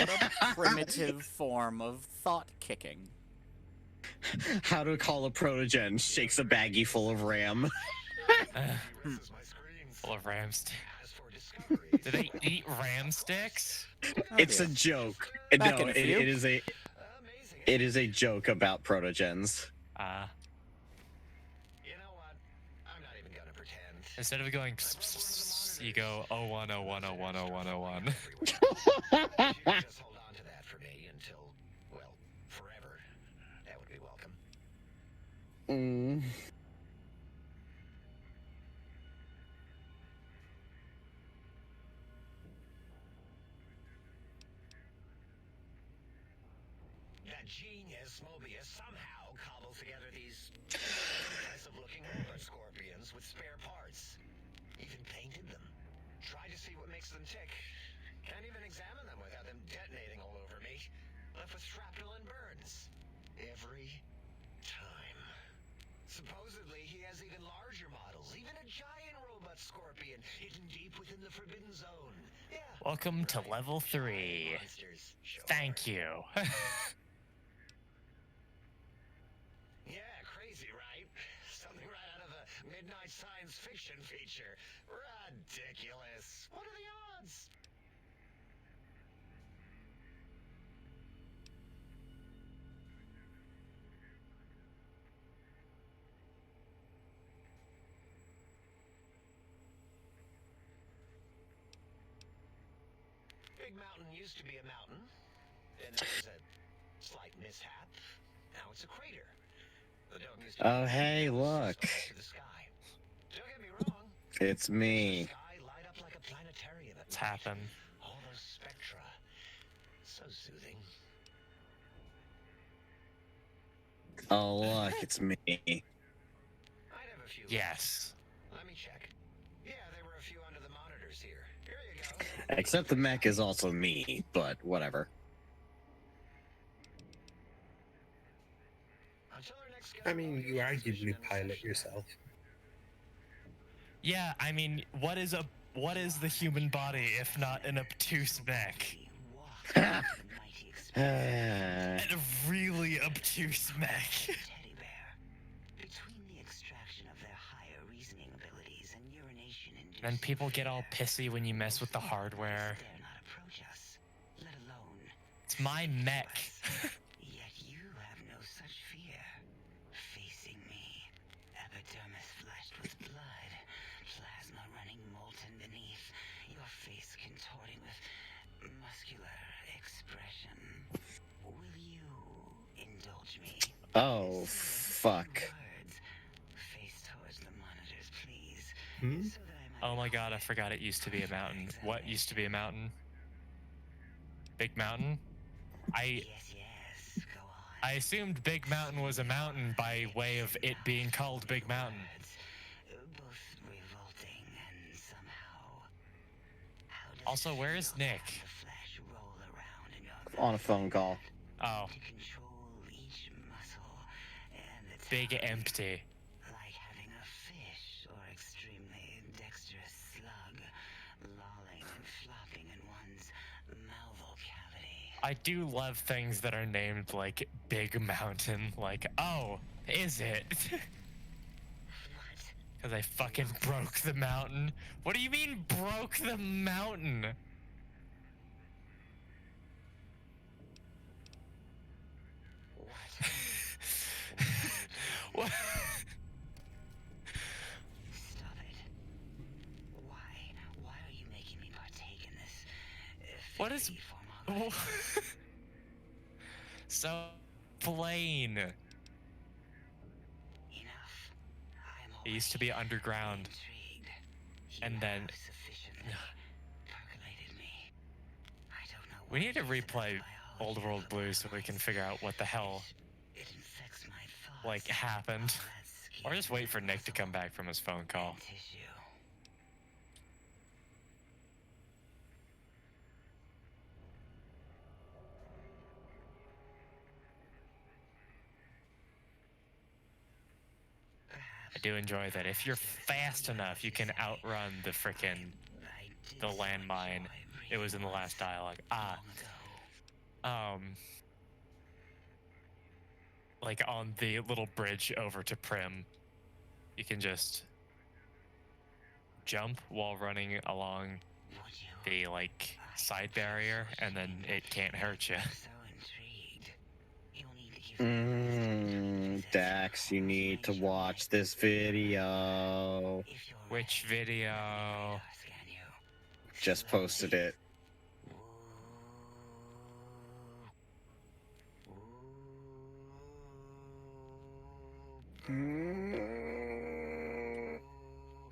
What a primitive form of thought kicking. How to call a protogen shakes a baggie full of RAM. Full of ram sticks. Do they eat ram sticks? It's a joke. No, it is a joke about protogens. You know what? I'm not even gonna pretend. Instead of going pss, pss, pss, you go 01, 01, 01, 01, 01. You just hold on to that for me until, well, forever. That would be welcome. That genius Mobius somehow cobbled together these impressive-looking robot scorpions with spare parts. Even painted them. Tried to see what makes them tick. Can't even examine them without them detonating all over me. Left with shrapnel and burns. Every time. Supposedly, he has even larger models. Even a giant robot scorpion hidden deep within the Forbidden Zone. Yeah. Welcome to level 3. Monsters. Sure. Thank you. Yeah, crazy, right? Something right out of a midnight science fiction feature. Ridiculous. What are the odds? Big Mountain used to be a mountain. Then there was a slight mishap. Now it's a crater. The dome used to Oh, hey, look. to the sky. Don't get me wrong. It's me. Sky light up like a planetarium at What's night. happened? All those spectra. So soothing. Oh, look, it's me. I'd have a few. Yes. Let me check. Yeah, there were a few under Except the mech is also me, but whatever. I mean, you arguably pilot yourself. Yeah, I mean, what is the human body if not an obtuse mech? And a really obtuse mech. Teddy bear. Between the extraction of their higher reasoning abilities and urination induced And people get all pissy when you mess with the hardware. dare not approach us, let alone It's my mech. Yet you have no such fear. Facing me, epidermis flushed with blood, plasma running molten beneath, your face contorting with muscular expression. Will you indulge me? Oh, fuck. Words. Face towards the monitors, please. Hmm? So that I might Oh my god, I forgot it used to be a mountain. What used to be a mountain? Big Mountain? Yes, yes. Go on. I assumed Big Mountain was a mountain by way of it being called Big Mountain. Both revolting and somehow. How does Also, it where is feel to Nick? have the flesh roll around in your On a phone call. Oh, to control each muscle and the big time, empty. like having a fish or extremely dexterous slug lolling and flopping in one's malval cavity. I do love things that are named like Big Mountain. Like, oh, is it? Because I fucking broke the mountain. What do you mean broke the mountain? What? Stop it. Why? Why are you making me partake in this? What is- filthy formality? So plain. Enough. It used to be underground. Intrigued. And You then- have sufficiently percolated me. I don't know We what need to it is about replay Old biology World of Blue so we can figure out what the hell It infects my thoughts. like happened. All that skin Or just wait for and Nick to come muscle back from his phone call. and tissue. I do enjoy that. If you're fast enough, you can outrun the frickin' the landmine. It was in the last dialogue. Like on the little bridge over to Prim, you can just jump while running along the like side barrier, and then it can't hurt you. So intrigued. You'll need to give me Dax, you need to watch this video. if you're Which ready. video? Scan you. Just posted it.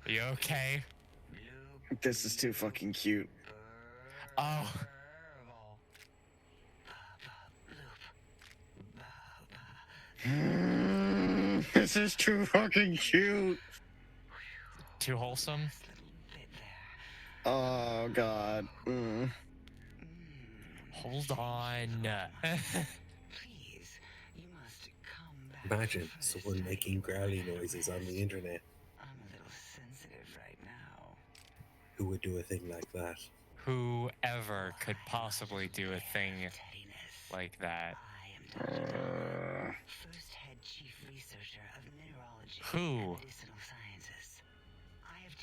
Are you okay? This is too fucking cute. Oh, This is too fucking cute. too wholesome. Oh god. Hold on. Please, you must come back. Imagine someone making growly noises on the internet. I'm a little sensitive right now. Who would do a thing like that? Whoever could possibly do a thing Teddiness. like that? I am Dr. Pepper, first head chief researcher of mineralogy Who? and medicinal sciences. I have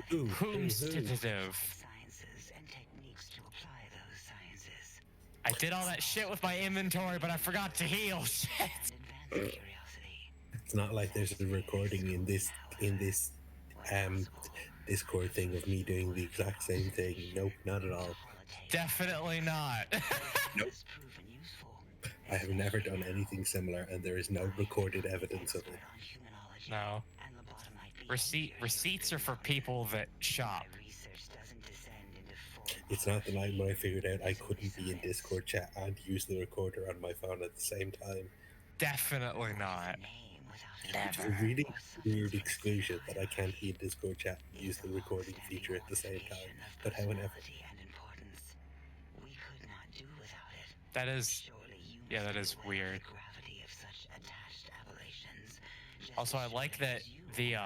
200 Whomstative. sciences and techniques to apply those sciences. I did all that shit with my inventory, but I forgot to heal. Shit. And advanced curiosity. It's not like there's a recording in this Discord thing of me doing the exact same thing. Nope, not at all. Definitely not. Nope. Has proven useful. I have never done anything similar, and there is no recorded evidence of it. On humanology No. and lobotomite Receipts are for people that shop. research doesn't descend into full It's not the night when I figured out I couldn't be in Discord chat and use the recorder on my phone at the same time. Definitely not. name without It's a really weird exclusion that I can't be in Discord chat and use the recording feature at the same time. But however, That is, yeah, that is weird. Also, I like that the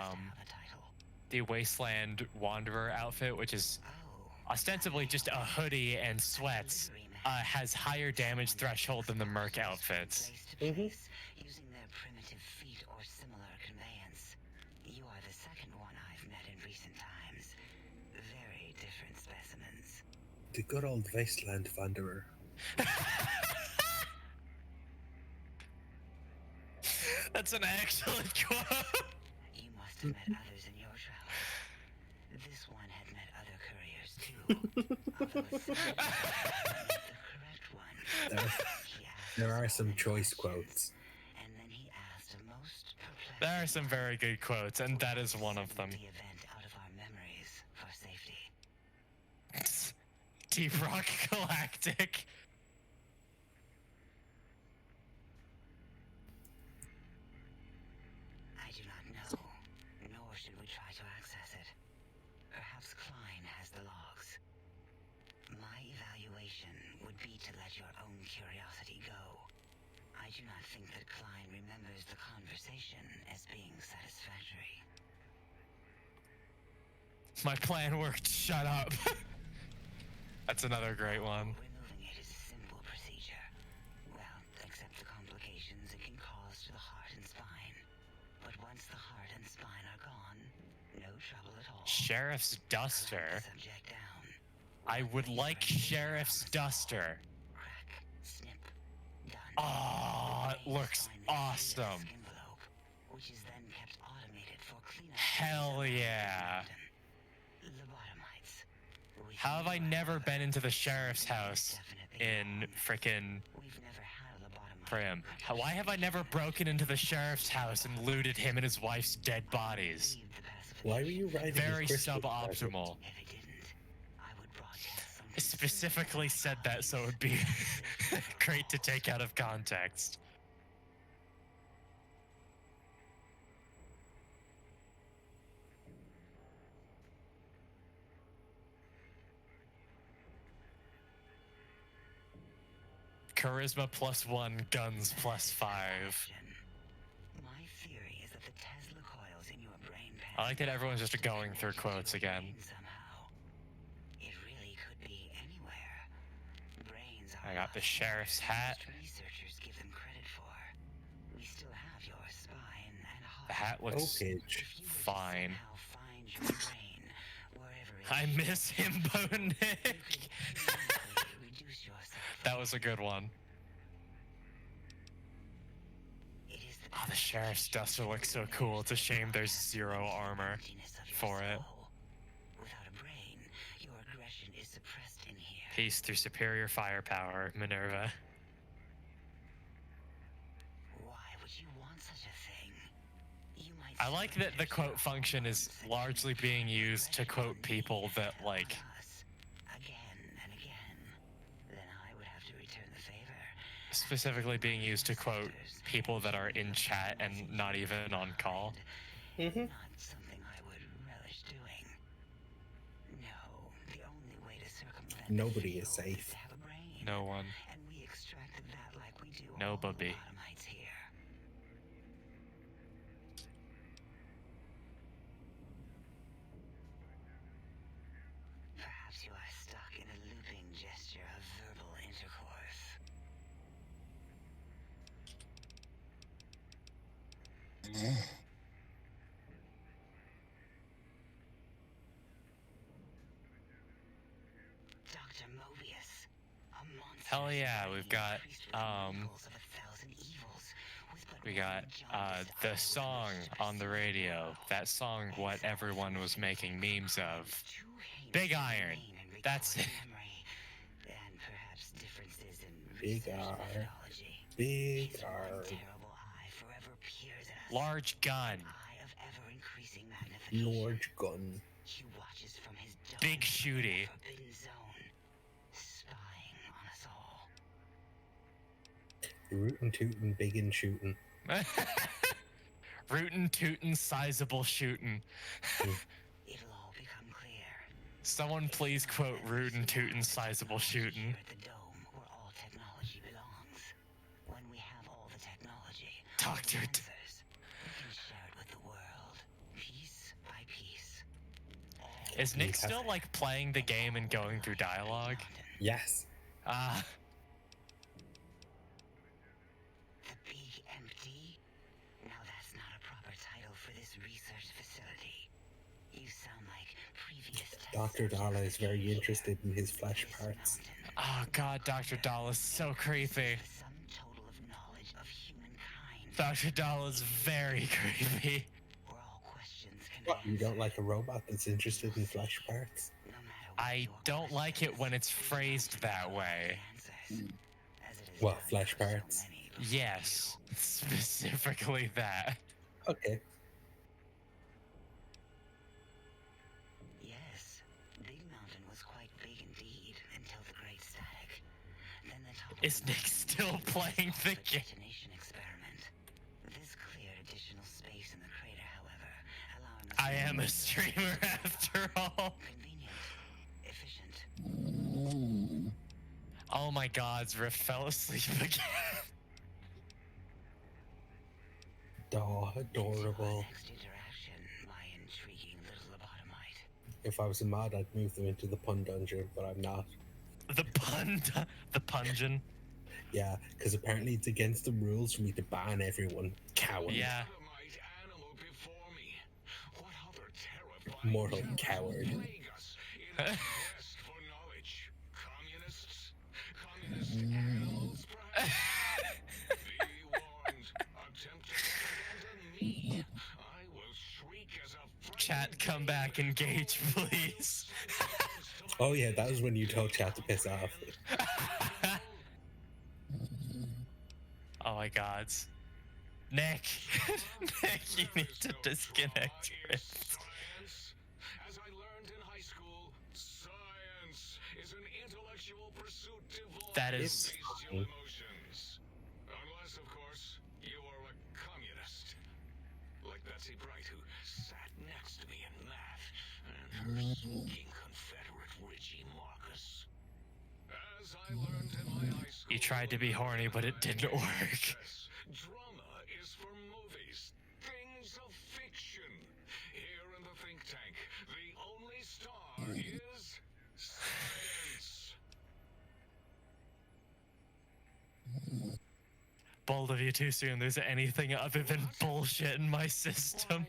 Wasteland Wanderer outfit, which is ostensibly just a hoodie and sweats, has higher damage threshold than the Merc outfits. Using their primitive feet or similar conveyance. You are the second one I've met in recent times. Very different specimens. The good old Wasteland Wanderer. That's an excellent quote. You must have met others in your travels. This one had met other couriers too. Although it's the correct one. There are some choice quotes. And then he asked a most perplexing. There are some very good quotes, and that is one of them. The event out of our memories for safety. Deep Rock Galactic. I do not know, nor should we try to access it. Perhaps Klein has the logs. My evaluation would be to let your own curiosity go. I do not think that Klein remembers the conversation as being satisfactory. My plan worked. Shut up. That's another great one. Removing it is a simple procedure. Well, except the complications it can cause to the heart and spine. But once the heart and spine are gone, no trouble at all. Sheriff's Duster. Subject down. I would like Sheriff's Duster. Crack, snip, done. Oh, it looks awesome. Envelope, which is then kept automated for cleanup. Hell yeah. Lobotomites. How have I never been into the sheriff's house in frickin' We've never had a lobotomite. Prim? Why have I never broken into the sheriff's house and looted him and his wife's dead bodies? Why were you writing Very a Christmas suboptimal. If it didn't, I would broadcast something. I specifically said that so it would be great to take out of context. Charisma +1, guns +5. My theory is that the Tesla coils in your brain I like that everyone's just going through quotes again. somehow. It really could be anywhere. Brains are I got the sheriff's hat. researchers give them credit for. We still have your spine and heart. The hat looks Page. fine. Somehow find your brain wherever it I is. miss Himbo Nick. Reduce yourself. That was a good one. It is the Oh, the sheriff's duster looks so cool. It's a shame there's zero armor emptiness of your for it. soul. Without a brain, your aggression is suppressed in here. Peace through superior firepower, Minerva. Why would you want such a thing? You might I like that the quote function is largely being used to quote people that, like, us again and again. Then I would have to return the favor. specifically being used to quote people that are in chat and not even on call. Not something I would relish doing. No, the only way to circumvent Nobody is the field safe. to have a brain. No one. And we extracted that like we do No, all Bubby. lobotomites here. Perhaps you are stuck in a looping gesture of verbal intercourse. Dr. Mobius, a monster. Hell yeah, we've got we got the song on the radio. That song what everyone was making memes of. Big Iron. That's it. And perhaps differences in Big research R. methodology. Big His R. one terrible eye forever peers at us. Large gun. Eye of ever-increasing magnification. Large gun. He watches from his dome Big shooty. forbidden zone, spying on us all. Rootin' tootin', biggin' shootin'. Rootin' tootin' sizable shootin'. It'll all become clear. Someone please quote rootin' tootin' sizable shootin'. Here at the dome, where all technology Doctor. We can share it with the world, piece by piece. Is Nick still like playing the game and going through dialogue? Yes. Ah. The Big Empty? Now that's not a proper title for this research facility. You sound like previous Dr. Dala is very interested in his flesh parts. Oh god, Dr. Dala's so creepy. sum total of knowledge of humankind. Dr. Dala's very creepy. Where all questions can What? You don't like a robot that's interested in flesh parts? I don't like it when it's phrased that way. What, flesh parts? Yes, specifically that. Okay. Yes, Big Mountain was quite big indeed until the Great Static. Then the top Is Nick still playing the game? detonation experiment. This cleared additional space in the crater, however, allowing the I am a streamer after all. convenient, efficient. Oh my god, Rift fell asleep again. Adorable. Next interaction, my intriguing little lobotomite. If I was a mod, I'd move them into the pun dungeon, but I'm not. The pungeon. Yeah, because apparently it's against the rules for me to ban everyone. Coward. Yeah. Mortal coward. Chat, come back, engage, please. Oh yeah, that was when you told chat to piss off. Oh my gods. Nick! Nick, you need to disconnect Rift. As I learned in high school, science is an intellectual pursuit devoid That of is... bestial emotions. Unless, of course, you are a communist. Like Betsy Bright, who sat next to me in math, and her smoking Confederate Richie Marcus. As I learned in my high school... You tried to be horny, but it didn't work. Drama is for movies, things of fiction. Here in the think tank, the only star is science. Bold of you too soon. There's anything other than bullshit in my system.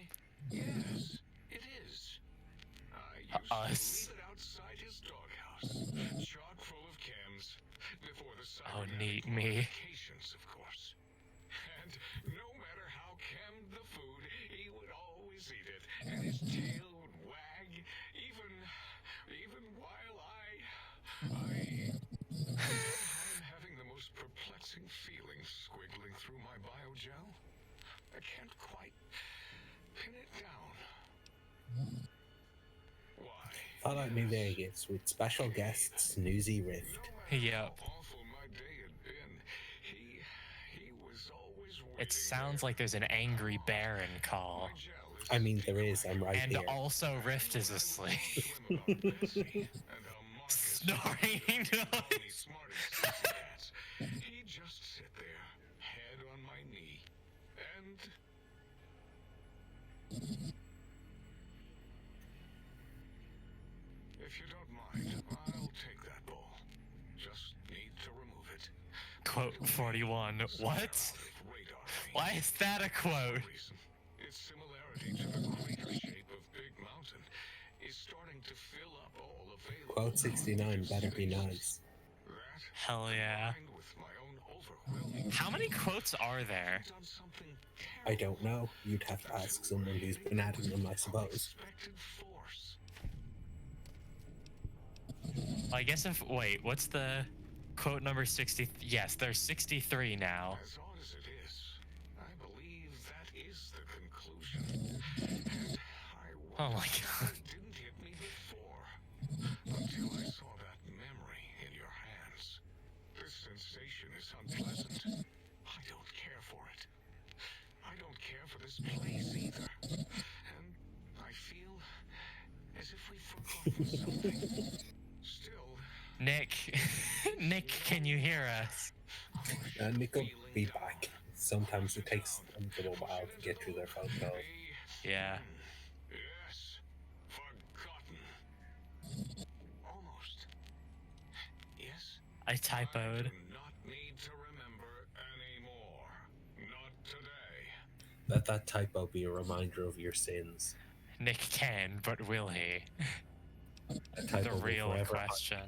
Yes, it is. I used to leave it outside his doghouse, chock full of chems, before the Oh, cybernetic neat me. modifications, of course. And no matter how chemmed the food, he would always eat it, and his tail would wag, even while I'm having the most perplexing feeling squiggling through my biogel. I can't quite pin it down. Why? Fallout New Vegas with special guests Newsy Rift. Yep. Awful my day had been. He was always It sounds like there's an angry Baron call. I mean, there is. I'm right And here. also Rift is asleep. Snoring noise. He'd just sit there, head on my knee, and if you don't mind, I'll take that ball. Just need to remove it. Quote 41. What? Why is that a quote? Its similarity to the crater shape of Big Mountain is starting to fill up all available. Quote 69 better be nice. Hell yeah. How many quotes are there? I don't know. You'd have to ask someone who's been adding them, I suppose. I guess if... Wait, what's the quote number 60? Yes, there's 63 now. As odd as it is, I believe that is the conclusion. And I Oh my god. it didn't hit me before, until I saw that memory in your hands. This sensation is unpleasant. I don't care for it. I don't care for this place either. And I feel as if we've forgotten something. Still, Nick. Nick, can you hear us? Nick will be back sometimes it takes them a while to get through their phone call. Yeah. Yes. Forgotten. Almost. Yes. I I typoed. do not need to remember anymore. Not today. Let that typo be a reminder of your sins. Nick can, but will he? A typo The will real forever question.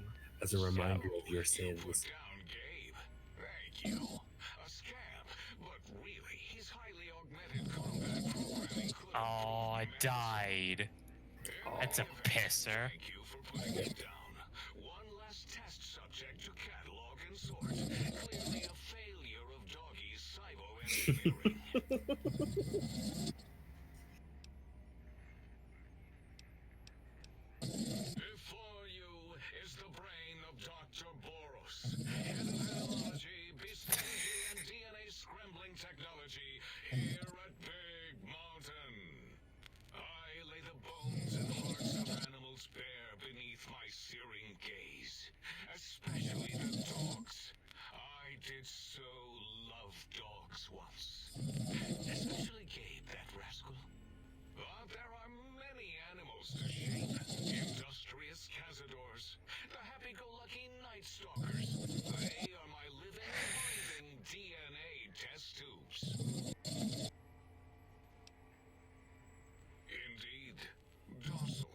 as a reminder So, of your you sins. put down Gabe. Thank you. A scam, but really, his highly augmented combat programming could have Oh, I proved died. That's a pisser. Thank you for putting it down. One less test subject to catalog and sort. Clearly a failure of Doggy's cybo-engineering. Before you is the brain of Dr. Boros, head of biology, bestiology, and DNA scrambling technology here at Big Mountain. I lay the bones and hearts of animals bare beneath my searing gaze, especially the dogs. I did so love dogs once. Especially Gabe, that rascal. But there are many animals to shape. Industrious cazadors, the happy-go-lucky night stalkers. They are my living, breathing DNA test tubes. Indeed. Docile,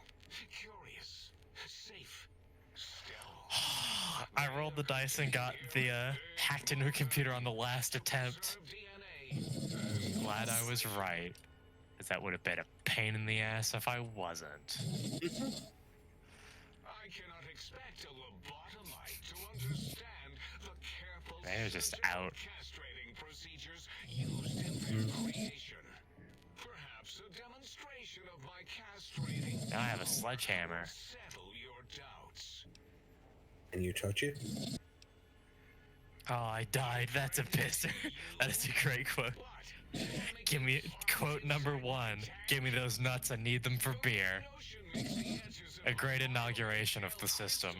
curious, safe, stealth. I rolled the dice and got the hacked into a computer on the last attempt. Glad I was right. Because that would have been a pain in the ass if I wasn't. I cannot expect a lobotomite to understand the careful They're just surgical out. castrating procedures used in their creation. Perhaps a demonstration of my castrating Now I have a sledgehammer. settle your doubts. Can you touch it? Oh, I died. That's a pisser. That is a great quote. Give me quote number 1. Give me those nuts. I need them for beer. A great inauguration of the system.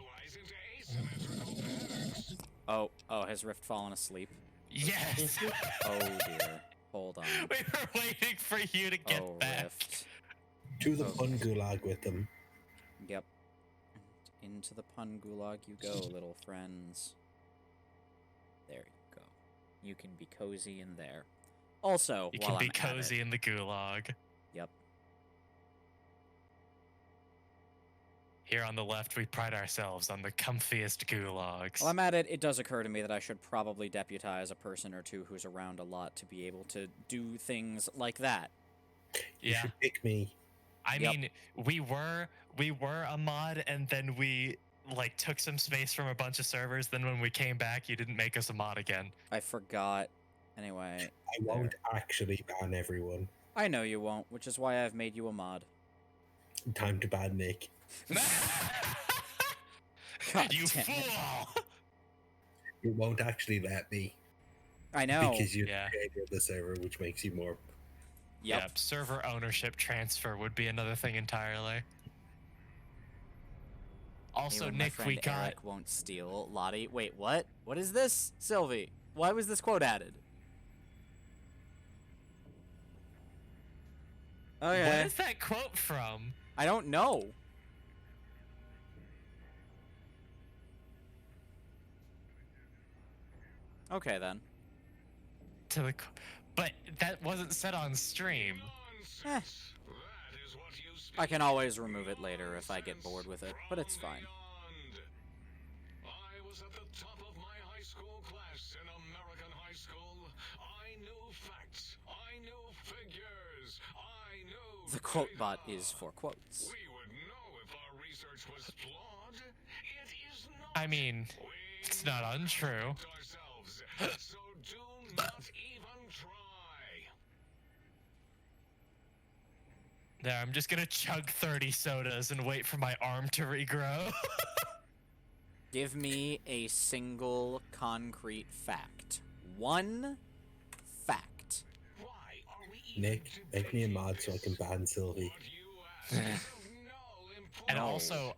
Oh, has Rift fallen asleep? Yes. Oh dear. Hold on. We were waiting for you to get back. Rift. To the pun gulag with them. Yep. Into the pun gulag you go, little friends. There you go. You can be cozy in there. Also, You while can be I'm at cozy it, in the gulag. Yep. Here on the left, we pride ourselves on the comfiest gulags. While I'm at it, it does occur to me that I should probably deputize a person or two who's around a lot to be able to do things like that. You should pick me. I mean, we were a mod, and then we like took some space from a bunch of servers. Then when we came back, you didn't make us a mod again. I forgot. Anyway. I won't actually ban everyone. I know you won't, which is why I've made you a mod. Time to ban Nick. God You damn it. fool! You won't actually let me. I know. Because you're the creator of the server, which makes you more... Yep. Server ownership transfer would be another thing entirely. Also, Anyone my Nick, friend we got... Eric won't steal. Lottie, wait, what? What is this? Sylvie, why was this quote added? Okay. Where is that quote from? I don't know. Okay, then. But that wasn't said on stream. I can always remove it later if I get bored with it, but it's fine. I was at the top of my high school class in American high school. I knew facts. I knew figures. I knew... The quote bot is for quotes. We would know if our research was flawed. It is not. I mean, it's not untrue. Ourselves, so do not even try. There, I'm just gonna chug 30 sodas and wait for my arm to regrow. Give me a single concrete fact. One fact. Nick, make me a mod so I can ban Sylvie. And also,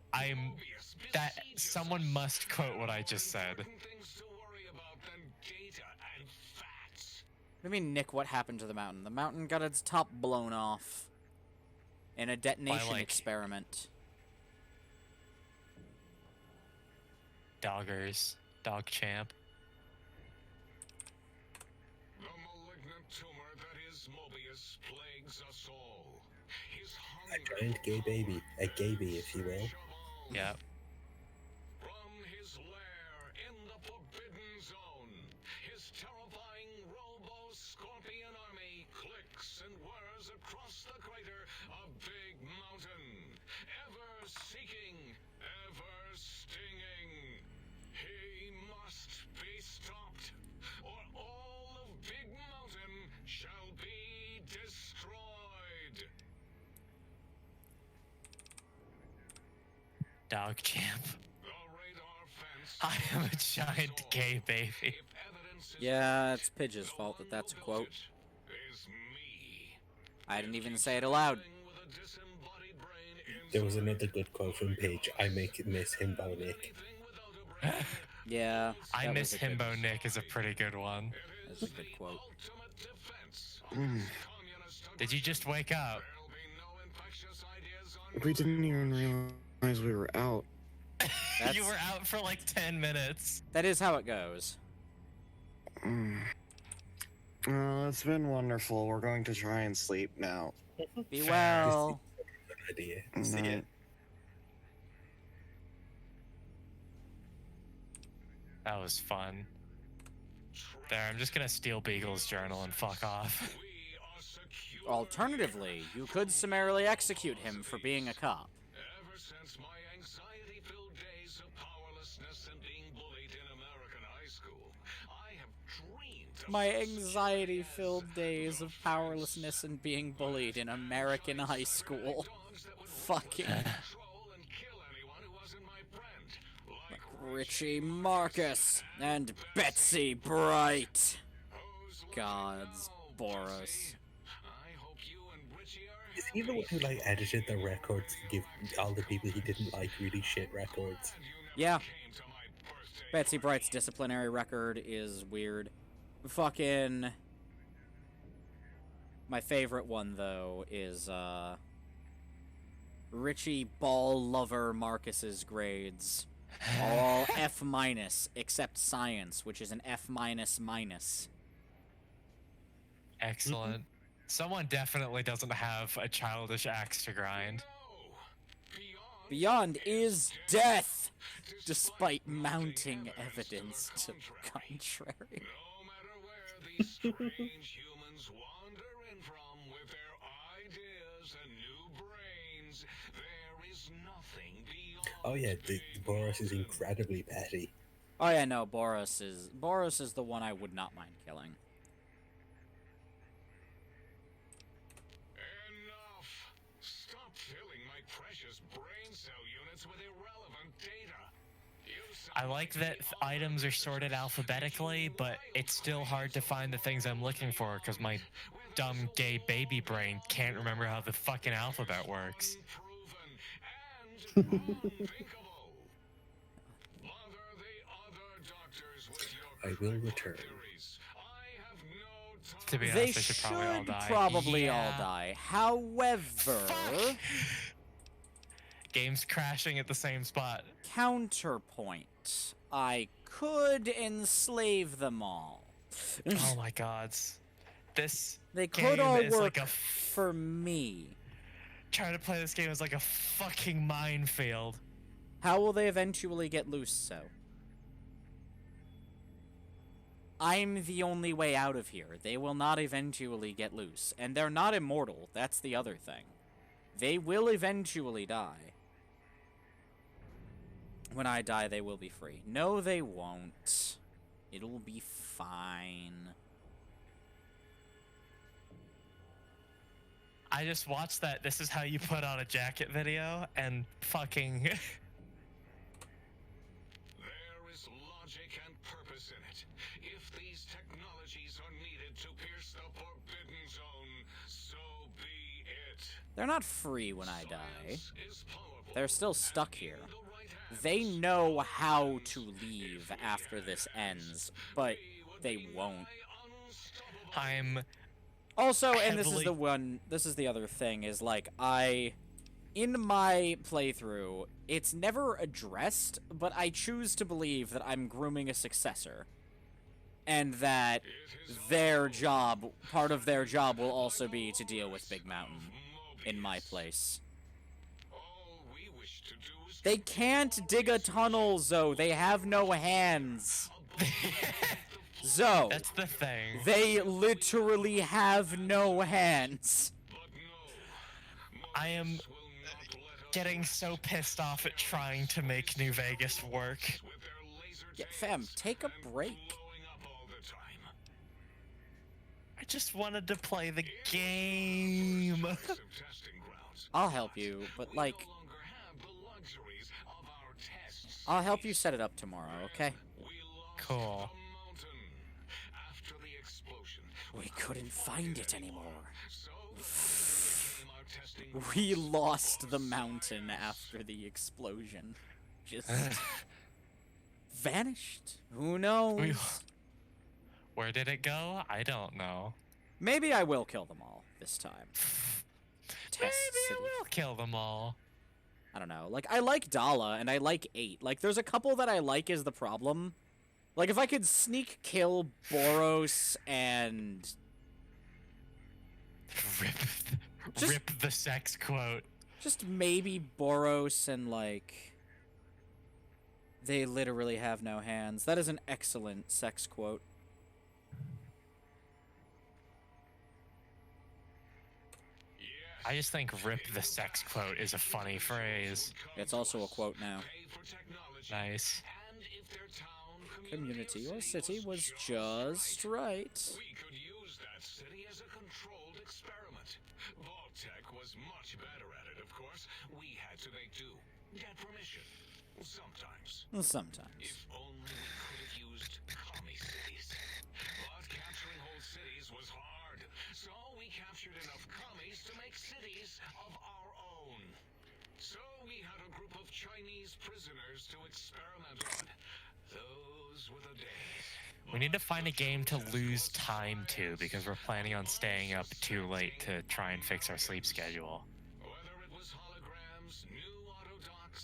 someone must quote what I just said. What do you mean, Nick, what happened to the mountain? The mountain got its top blown off in a detonation experiment. Doggers. Dog champ. The malignant tumor that is Mobius plagues us all. His A giant gay baby. A gayby, if you will. Yep. From his lair in the Forbidden Zone, his terrifying robo-scorpion army clicks and whirs across the crater of Big Mountain, ever seeking, ever stinging. He must be stopped, or all of Big Mountain shall be destroyed. Dog champ. The radar fence. I am a giant gay baby. If evidence is Yeah, it's Pidge's fault that that's a quote. is me. I didn't even say it aloud. With a disembodied brain There was another good quote from Paige. I miss Himbo Nick. Yeah. I that miss was a good- Himbo Nick is a pretty good one. That's a good quote. ultimate defense. Did you just wake up? There'll be no infectious ideas on We didn't even realize we were out. That's- You were out for like 10 minutes. That is how it goes. Well, it's been wonderful. We're going to try and sleep now. Be Fair. well. Good idea. Good See ya. night. That was fun. There, I'm just gonna steal Beagle's journal and fuck off. we are secure. Alternatively, you could summarily execute him for being a cop. Ever since my anxiety-filled days of powerlessness and being bullied in American high school, I have dreamed of My such anxiety-filled as days of powerlessness and being bullied in American high school. Fucking control and kill anyone who wasn't my friend. Like Richie Marcus and Betsy Bright. Gods, Boris. I hope you and Richie are Is he the one who like edited the records to give all the people he didn't like really shit records? Yeah. Betsy Bright's disciplinary record is weird. Fucking... My favorite one, though, is, Richie Ball Lover Marcus's grades. All F-, except science, which is an F-. Excellent. Someone definitely doesn't have a childish axe to grind. Beyond is death, despite mounting evidence to the contrary. No matter where these strange humans wander in from with their ideas and new brains, there is nothing beyond. Oh yeah, the Boris is incredibly petty. Oh yeah, no, Boris is the one I would not mind killing. Enough! Stop filling my precious brain cell units with irrelevant data. I like that items are sorted alphabetically, but it's still hard to find the things I'm looking for because my dumb gay baby brain can't remember how the fucking alphabet works. I will return. To be They honest, they should probably all die. probably all Yeah. die. However, Fuck. Game's crashing at the same spot. counterpoint, I could enslave them all. Oh my gods. This They game could all is work like a for me. trying to play this game is like a fucking minefield. How will they eventually get loose, so? I'm the only way out of here. They will not eventually get loose. And they're not immortal, that's the other thing. They will eventually die. When I die, they will be free. No, they won't. It'll be fine. I just watched that "This is how you put on a jacket" video and fucking There is logic and purpose in it. If these technologies are needed to pierce the Forbidden Zone, so be it. They're not free when I die. Science is powerful. They're still stuck here. The right hand They know how to leave after this ends, but they won't. I'm Also, and this is heavily- this is the other thing, is like, in my playthrough, it's never addressed, but I choose to believe that I'm grooming a successor. And that part of their job will also be to deal with Big Mountain in my place. They can't dig a tunnel, Zoe. They have no hands. Zoe. That's the thing. They literally have no hands. I am getting so pissed off at trying to make New Vegas work. Yeah, fam, take a break. I just wanted to play the game. I'll help you, but like, I'll help you set it up tomorrow, okay? Cool. We couldn't find it anymore. We lost the mountain after the explosion. Just vanished. Who knows? Where did it go? I don't know. Maybe I will kill them all this time. Maybe I will kill them all. I don't know. Like, I like Dala, and I like 8. Like, there's a couple that I like is the problem. Like, if I could sneak kill Boros and... Rip the sex quote. Just maybe Boros and, like... They literally have no hands. That is an excellent sex quote. I just think rip the sex quote is a funny phrase. It's also a quote now. Nice. Community or city was just right. We could use that city as a controlled experiment. Vault-Tec was much better at it, of course. We had to make do. Get permission. Sometimes. Sometimes. If only we could have used commie cities. But capturing whole cities was hard. So we captured enough commies to make cities of our own. So we had a group of Chinese prisoners to experiment on. Those were the days. We need to find a game to lose time to because we're planning on staying up too late to try and fix our sleep schedule.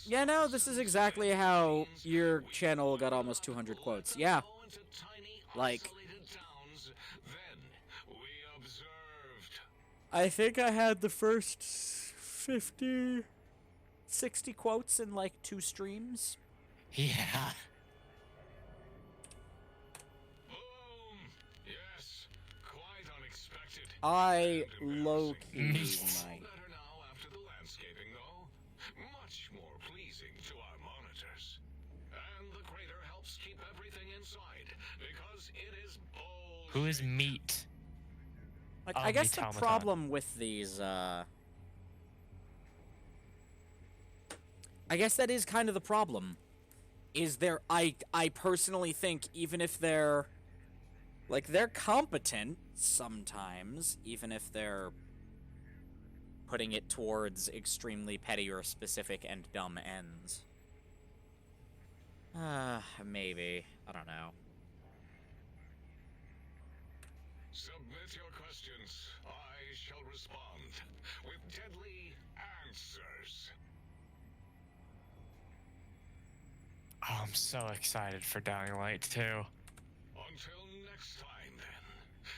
Yeah, no, this is exactly how your channel got almost 200 quotes. Yeah. Like, I think I had the first 50, 60 quotes in like 2 streams. Yeah. I low-key might. Much more pleasing to our monitors. And the crater helps keep everything inside because it is bold. Who is meat? Like, I guess the problem with these, I guess that is kind of the problem. Is I personally think even if they're, like, they're competent sometimes, even if they're putting it towards extremely petty or specific and dumb ends. Maybe. I don't know. Submit your questions. I shall respond with deadly answers. Oh, I'm so excited for Dying Light 2. Until next time, then.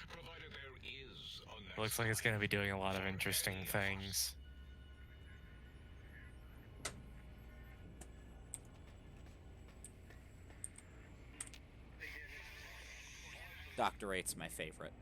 Provided there is a next Looks like it's going to be doing a lot of interesting things. Dr. 8's my favorite.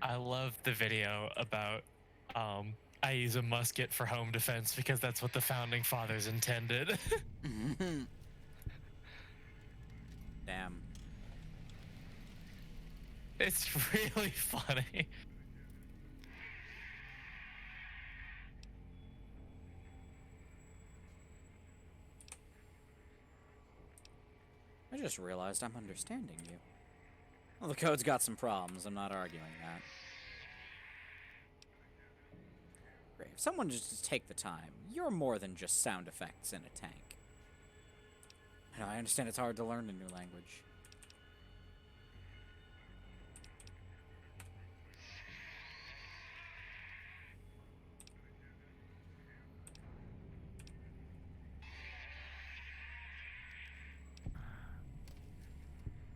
I love the video about I use a musket for home defense because that's what the founding fathers intended. Damn. It's really funny. I just realized I'm understanding you. Well, the code's got some problems. I'm not arguing that. Great. If someone just take the time, you're more than just sound effects in a tank. I understand it's hard to learn a new language.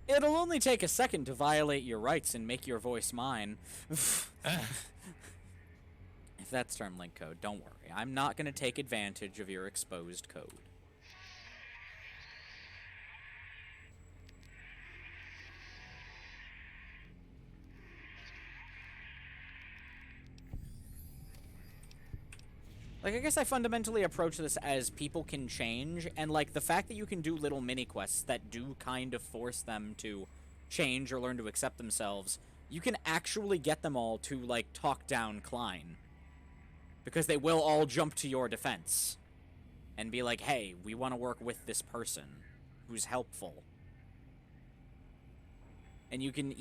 It'll only take a second to violate your rights and make your voice mine. If that's term link code, don't worry. I'm not going to take advantage of your exposed code. Like, I guess I fundamentally approach this as people can change, and, like, the fact that you can do little mini-quests that do kind of force them to change or learn to accept themselves, you can actually get them all to, like, talk down Klein. Because they will all jump to your defense. And be like, hey, we want to work with this person who's helpful. And you can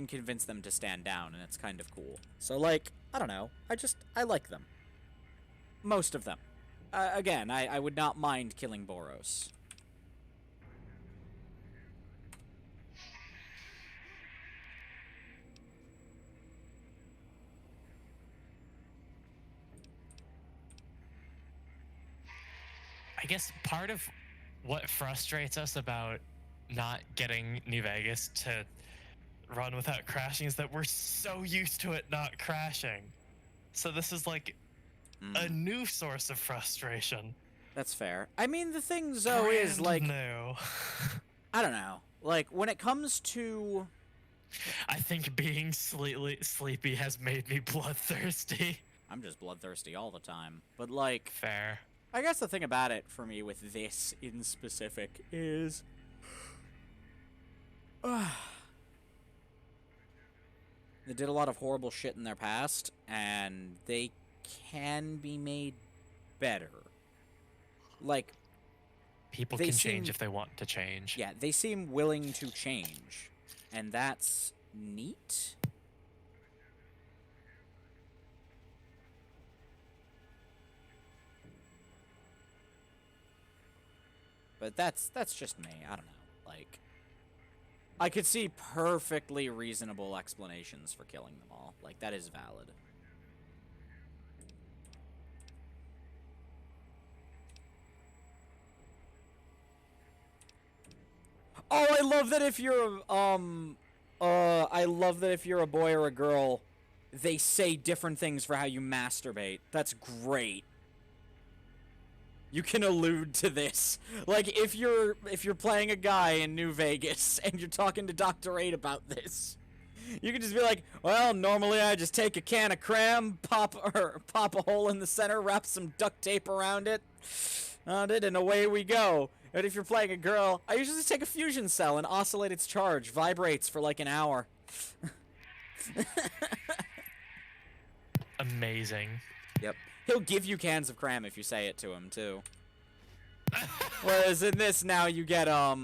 convince them to stand down, and it's kind of cool. So, like, I don't know. I like them. Most of them. Again, I would not mind killing Boros. I guess part of what frustrates us about not getting New Vegas to run without crashing is that we're so used to it not crashing. So this is like a new source of frustration. That's fair. I mean, the thing, Zoe, is like... No. I don't know. Like, when it comes to... I think being sleepy has made me bloodthirsty. I'm just bloodthirsty all the time. But, like... Fair. I guess the thing about it, for me, with this in specific, is... They did a lot of horrible shit in their past, and they can be made better. Like, people can change if they want to change. Yeah, they seem willing to change, and that's neat. But that's just me. I don't know. Like, I could see perfectly reasonable explanations for killing them all. Like, that is valid. Oh, I love that if you're, I love that if you're a boy or a girl, they say different things for how you masturbate. That's great. You can allude to this. Like, if you're playing a guy in New Vegas and you're talking to Dr. 8 about this, you can just be like, well, normally I just take a can of cram, pop a hole in the center, wrap some duct tape around it, and away we go. And if you're playing a girl, I usually just take a fusion cell and oscillate its charge, vibrates for like an hour. Amazing. Yep. He'll give you cans of cram if you say it to him, too. Whereas in this, now you get, oh,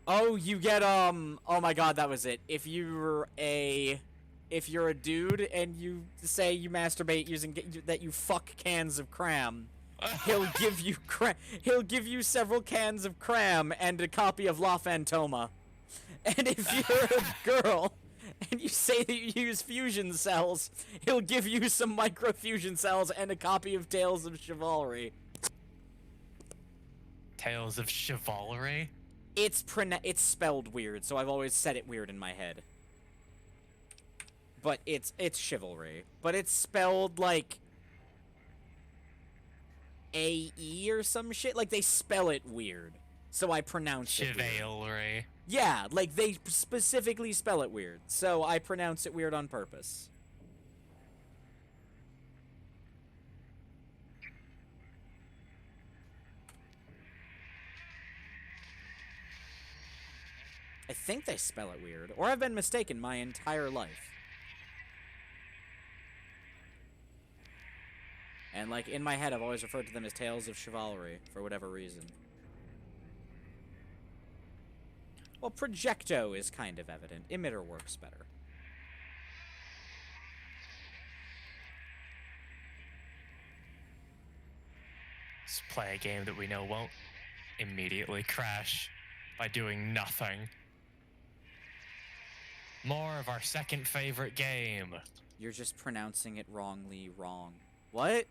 my god, that was it. If you're a dude and you say you masturbate using, that you fuck cans of cram, he'll give you several cans of cram and a copy of La Fantoma. And if you're a girl and you say that you use fusion cells, he'll give you some microfusion cells and a copy of Tales of Chivalry. Tales of Chivalry? It's spelled weird, so I've always said it weird in my head. But it's chivalry. But it's spelled like AE or some shit. Like, they spell it weird. so I pronounce it weird. Chivalry. Yeah, like they specifically spell it weird, so I pronounce it weird on purpose. I think they spell it weird, or I've been mistaken my entire life. And, like, in my head, I've always referred to them as Tales of Chivalry, for whatever reason. Well, projecto is kind of evident. Emitter works better. Let's play a game that we know won't immediately crash by doing nothing. More of our second favorite game. You're just pronouncing it wrongly wrong. What?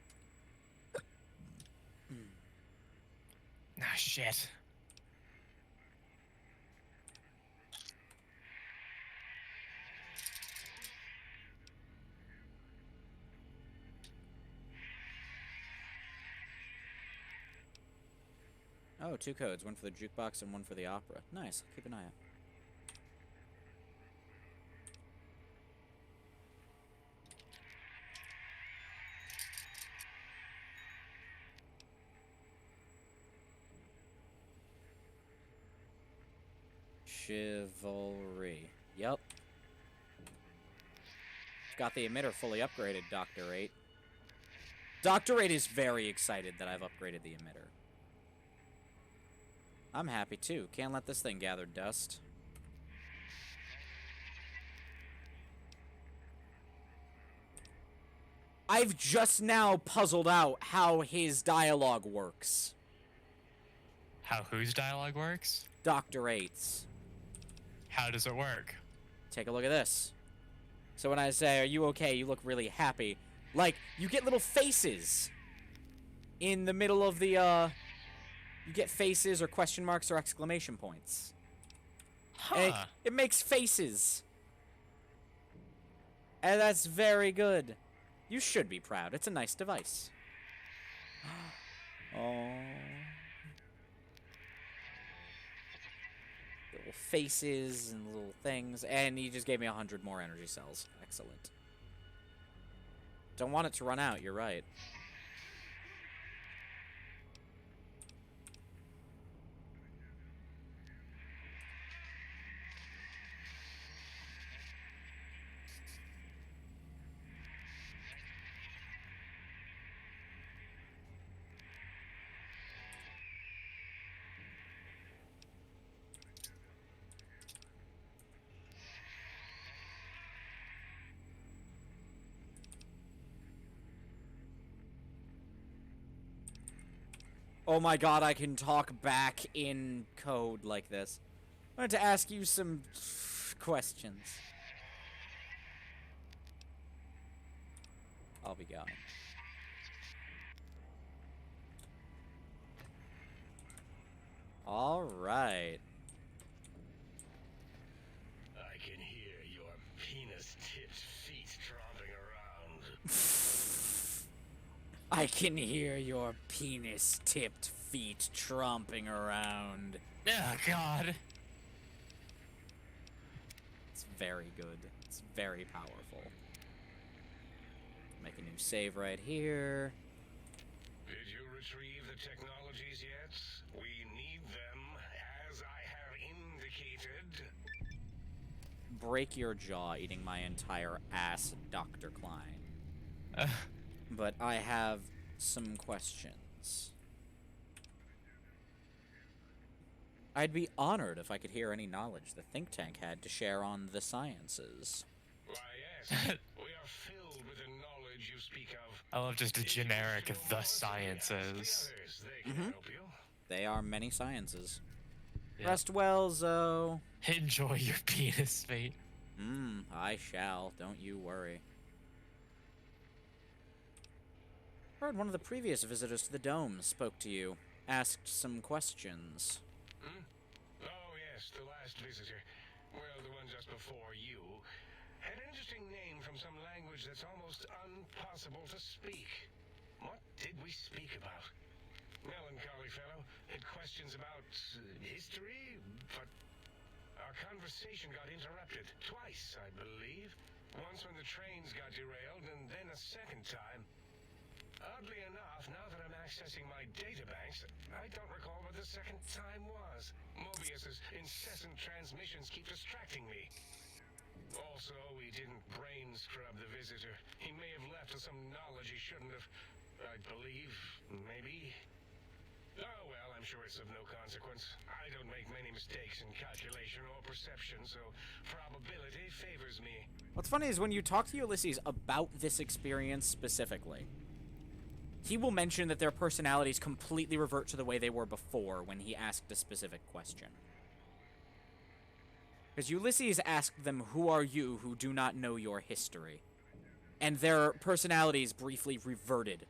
Ah, shit. Oh, 2 codes. One for the jukebox and one for the opera. Nice. Keep an eye out. Chivalry. Yep. Got the emitter fully upgraded, Dr. 8. Dr. 8 is very excited that I've upgraded the emitter. I'm happy too. Can't let this thing gather dust. I've just now puzzled out how his dialogue works. How whose dialogue works? Dr. 8's. How does it work? Take a look at this. So when I say, "Are you okay?" You look really happy. Like, you get little faces in the middle of the, you get faces or question marks or exclamation points. Huh. And it makes faces. And that's very good. You should be proud. It's a nice device. Oh. Little faces and little things. And he just gave me 100 more energy cells. Excellent. Don't want it to run out, you're right. Oh my god, I can talk back in code like this. I wanted to ask you some questions. I'll be going. Alright. I can hear your penis-tipped feet tromping around. I can hear your penis-tipped feet tromping around. Oh, God. It's very good. It's very powerful. Make a new save right here. Did you retrieve the technologies yet? We need them, as I have indicated. Break your jaw eating my entire ass, Dr. Klein. But I have some questions. I'd be honored if I could hear any knowledge the think tank had to share on the sciences. Why, yes. We are filled with the knowledge you speak of. I love just a generic the sciences. They can help you. They are many sciences. Yeah. Rest well, Zoe. Enjoy your penis feet. I shall. Don't you worry. Heard one of the previous visitors to the dome spoke to you. Asked some questions. Oh, yes, the last visitor. Well, the one just before you. Had an interesting name from some language that's almost impossible to speak. What did we speak about? melancholy fellow. Had questions about history, but our conversation got interrupted twice, I believe. Once when the trains got derailed, and then a second time. Oddly enough, now that I'm accessing my databanks, I don't recall what the second time was. Mobius's incessant transmissions keep distracting me. Also, we didn't brain scrub the visitor. He may have left us some knowledge he shouldn't have. I believe, maybe. Oh, well, I'm sure it's of no consequence. I don't make many mistakes in calculation or perception, so probability favors me. What's funny is when you talk to Ulysses about this experience specifically, he will mention that their personalities completely revert to the way they were before when he asked a specific question. Because Ulysses asked them, "Who are you who do not know your history?" And their personalities briefly reverted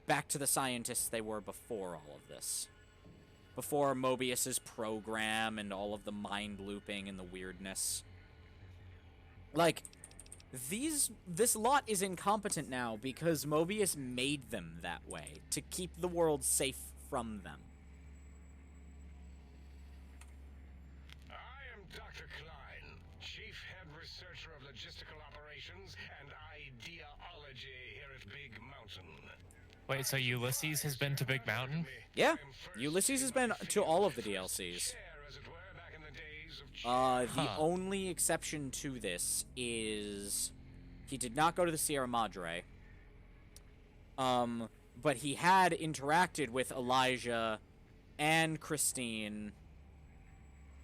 back to the scientists they were before all of this. Before Mobius's program and all of the mind looping and the weirdness. Like, this lot is incompetent now because Mobius made them that way to keep the world safe from them. I am Dr. Klein, Chief Head Researcher of Logistical Operations and Ideology here at Big Mountain. Wait, so Ulysses has been to Big Mountain? Yeah, Ulysses has been to all of the DLCs. The only exception to this is he did not go to the Sierra Madre. But he had interacted with Elijah and Christine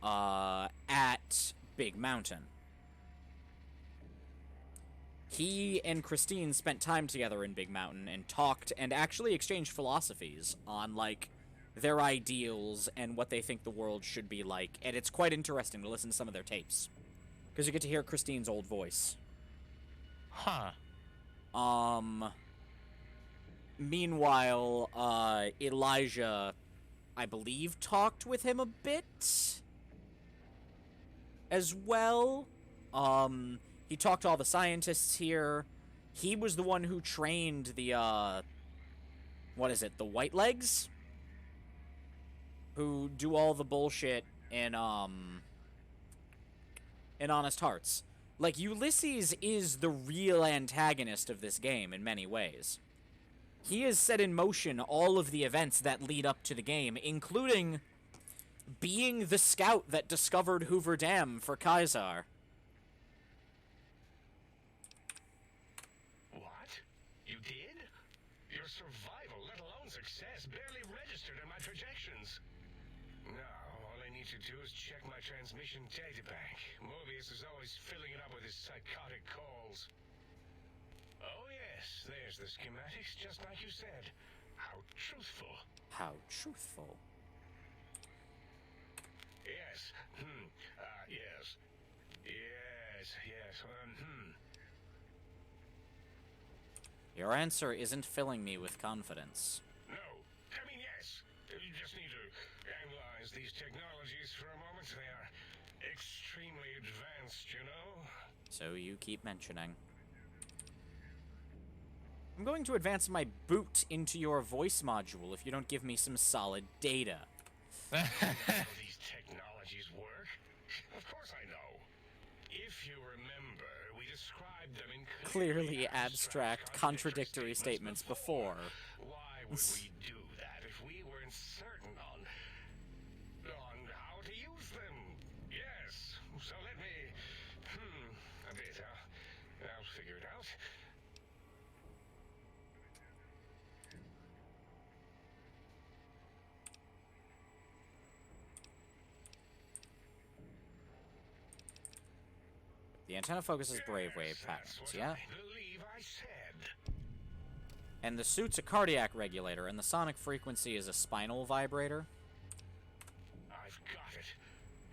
at Big Mountain. He and Christine spent time together in Big Mountain and talked and actually exchanged philosophies on, like, their ideals and what they think the world should be like. And it's quite interesting to listen to some of their tapes. Because you get to hear Christine's old voice. Huh. Meanwhile, Elijah, I believe, talked with him a bit as well. He talked to all the scientists here. He was the one who trained the, what is it, the White Legs? Who do all the bullshit in Honest Hearts. Like, Ulysses is the real antagonist of this game in many ways. He has set in motion all of the events that lead up to the game, including being the scout that discovered Hoover Dam for Kaisar. What? You did? Your survival, let alone success, barely registered in my projections. Now, all I need to do is check my transmission databank. Mobius is always filling it up with his psychotic calls. Oh yes, there's the schematics, just like you said. How truthful. How truthful. Yes. Yes. Yes. Your answer isn't filling me with confidence. No. I mean, yes. You just need to analyze these technologies for a moment. They are extremely advanced, you know? So you keep mentioning. I'm going to advance my boot into your voice module if you don't give me some solid data. How these technologies work? Of course I know. If you remember, we described them in Clearly abstract, contradictory statements before. Why would we do that if we weren't certain on how to use them? Yes. So let me a bit. I'll figure it out. The antenna focuses brainwave patterns, yeah? I believe I said. And the suit's a cardiac regulator, and the sonic frequency is a spinal vibrator. I've got it.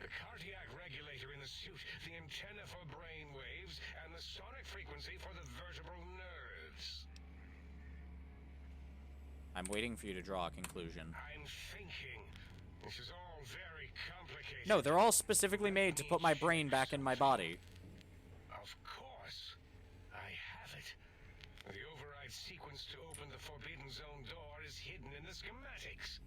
The cardiac regulator in the suit, the antenna for brain waves, and the sonic frequency for the vertebral nerves. I'm waiting for you to draw a conclusion. I'm thinking. This is all very complicated. No, they're all specifically made to put my brain back in my body. Of course. I have it. The override sequence to open the Forbidden Zone door is is hidden in the schematics.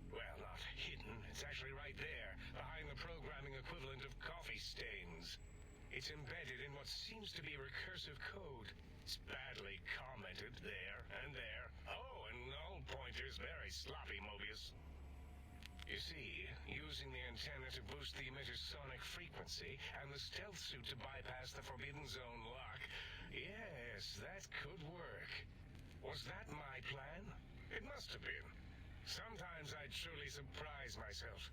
Well, not hidden. It's actually right there, behind the programming equivalent of coffee stains. It's embedded in what seems to be recursive code. It's badly commented there and there. Oh, and null pointers very sloppy, Mobius. You see, using the antenna to boost the emitter's sonic frequency and the stealth suit to bypass the Forbidden Zone lock. Yes, that could work. Was that my plan? It must have been. Sometimes I truly surprise myself.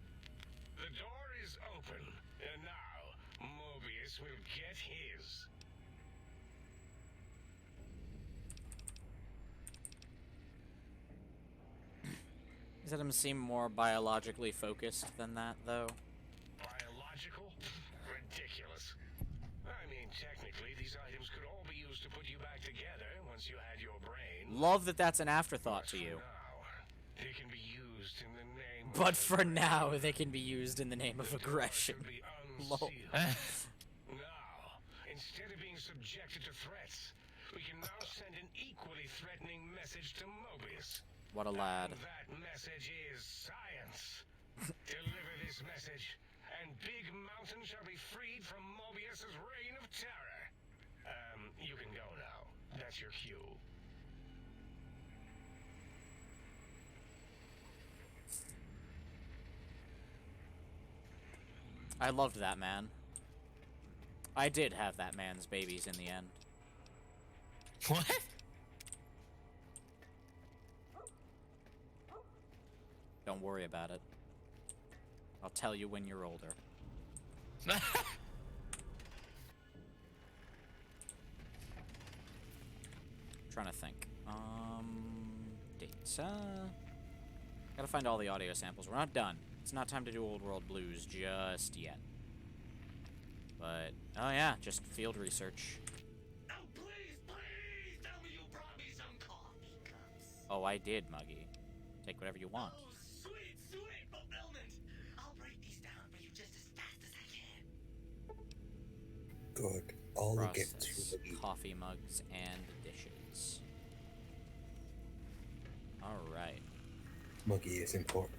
The door is open, and now Mobius will get his. Does him seem more biologically focused than that, though? Biological? Ridiculous. I mean, technically, these items could all be used to put you back together once you had your brain. Love that that's an afterthought to you. Now, they can be used in the name of... But for now, they can be used in the name of aggression. Lol. Now, instead of being subjected to threats, we can now send an equally threatening message to Mobius. What a lad. And that message is science. Deliver this message, and Big Mountain shall be freed from Mobius's reign of terror. You can go now. That's your cue. I loved that man. I did have that man's babies in the end. What? Don't worry about it. I'll tell you when you're older. Trying to think. Data. Gotta find all the audio samples. We're not done. It's not time to do Old World Blues just yet. But, oh yeah, just field research. Oh, please, please tell me you brought me some coffee cups. Oh, I did, Muggy. Take whatever you want. Oh, sweet, sweet fulfillment. I'll break these down for you just as fast as I can. Good. All the Process gifts for the coffee mugs and dishes. Alright. Muggy is important.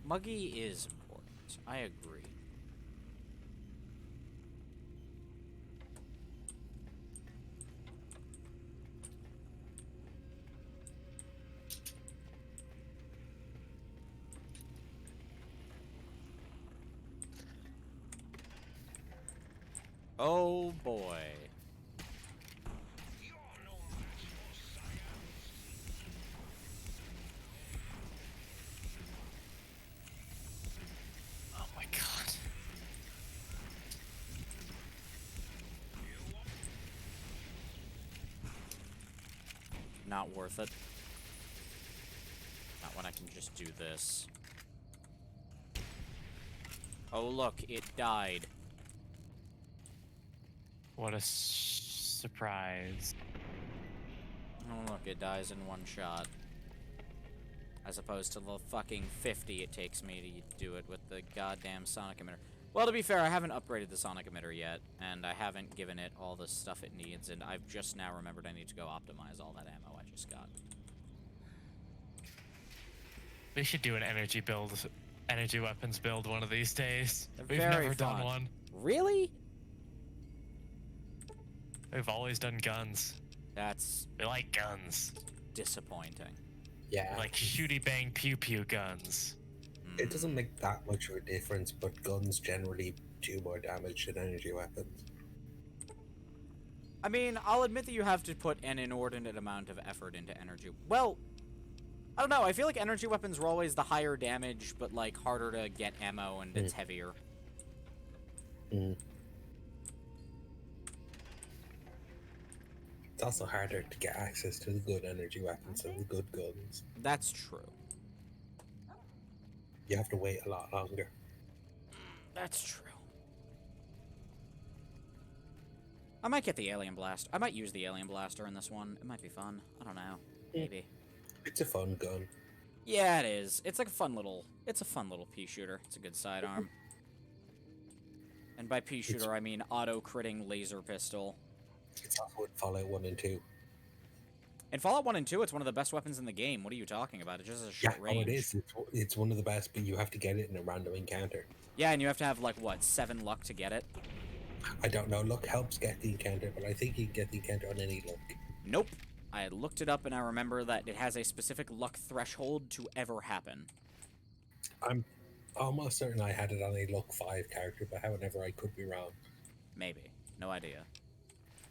Muggy is important. I agree. Oh boy. Oh my god. Not worth it. Not when I can just do this. Oh look, it died. What a surprise. Oh look, it dies in one shot. As opposed to the fucking 50 it takes me to do it with the goddamn sonic emitter. Well, to be fair, I haven't upgraded the sonic emitter yet, and I haven't given it all the stuff it needs, and I've just now remembered I need to go optimize all that ammo I just got. We should do an energy weapons build one of these days. They're We've very never fun. done one. Really? We've always done guns. That's We like guns. disappointing. Yeah. We like shooty bang pew pew guns. It doesn't make that much of a difference, but guns generally do more damage than energy weapons. I mean, I'll admit that you have to put an inordinate amount of effort into energy. Well, I don't know. I feel like energy weapons were always the higher damage, but like harder to get ammo and it's heavier. It's also harder to get access to the good energy weapons and the good guns. That's true. You have to wait a lot longer. That's true. I might get the alien blast. I might use the alien blaster in this one. It might be fun. I don't know. Maybe. It's a fun gun. Yeah, it is. It's like a fun little. It's a fun little pea shooter. It's a good sidearm. And by pea shooter, I mean auto critting laser pistol. It's also in Fallout 1 and 2. In Fallout 1 and 2, it's one of the best weapons in the game. What are you talking about? It just has a short range. Oh, it is. It's one of the best, but you have to get it in a random encounter. Yeah, and you have to have, like, what, 7 luck to get it? I don't know. Luck helps get the encounter, but I think you can get the encounter on any luck. Nope. I looked it up, and I remember that it has a specific luck threshold to ever happen. I'm almost certain I had it on a luck 5 character, but however, I could be wrong. Maybe. No idea.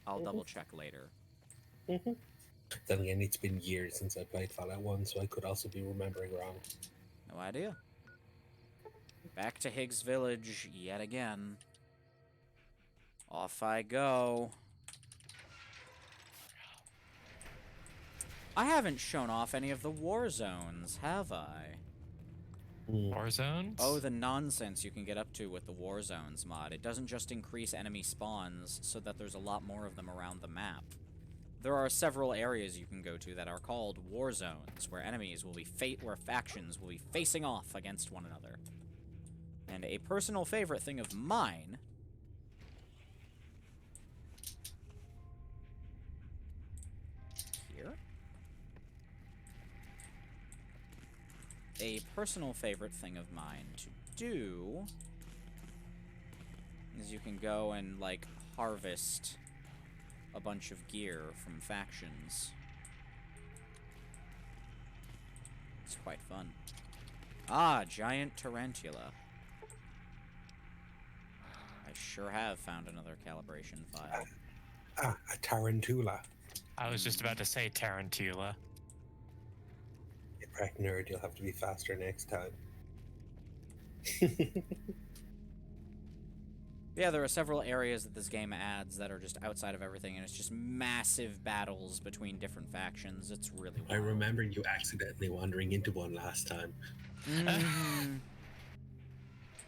I'll double check later. Then again, it's been years since I played Fallout 1, so I could also be remembering wrong. No idea. Back to Higgs Village yet again. Off I go. I haven't shown off any of the war zones, have I? War zones? Oh, the nonsense you can get up to with the war zones mod. It doesn't just increase enemy spawns so that there's a lot more of them around the map. There are several areas you can go to that are called war zones, where enemies will be where factions will be facing off against one another. And a personal favorite thing of mine here. A personal favorite thing of mine to do is you can go and, like, harvest a bunch of gear from factions. It's quite fun. Ah, giant tarantula. I sure have found another calibration file. A tarantula. I was just about to say tarantula. Right, nerd, you'll have to be faster next time. Yeah, there are several areas that this game adds that are just outside of everything, and it's just massive battles between different factions. It's really wild. I remember you accidentally wandering into one last time.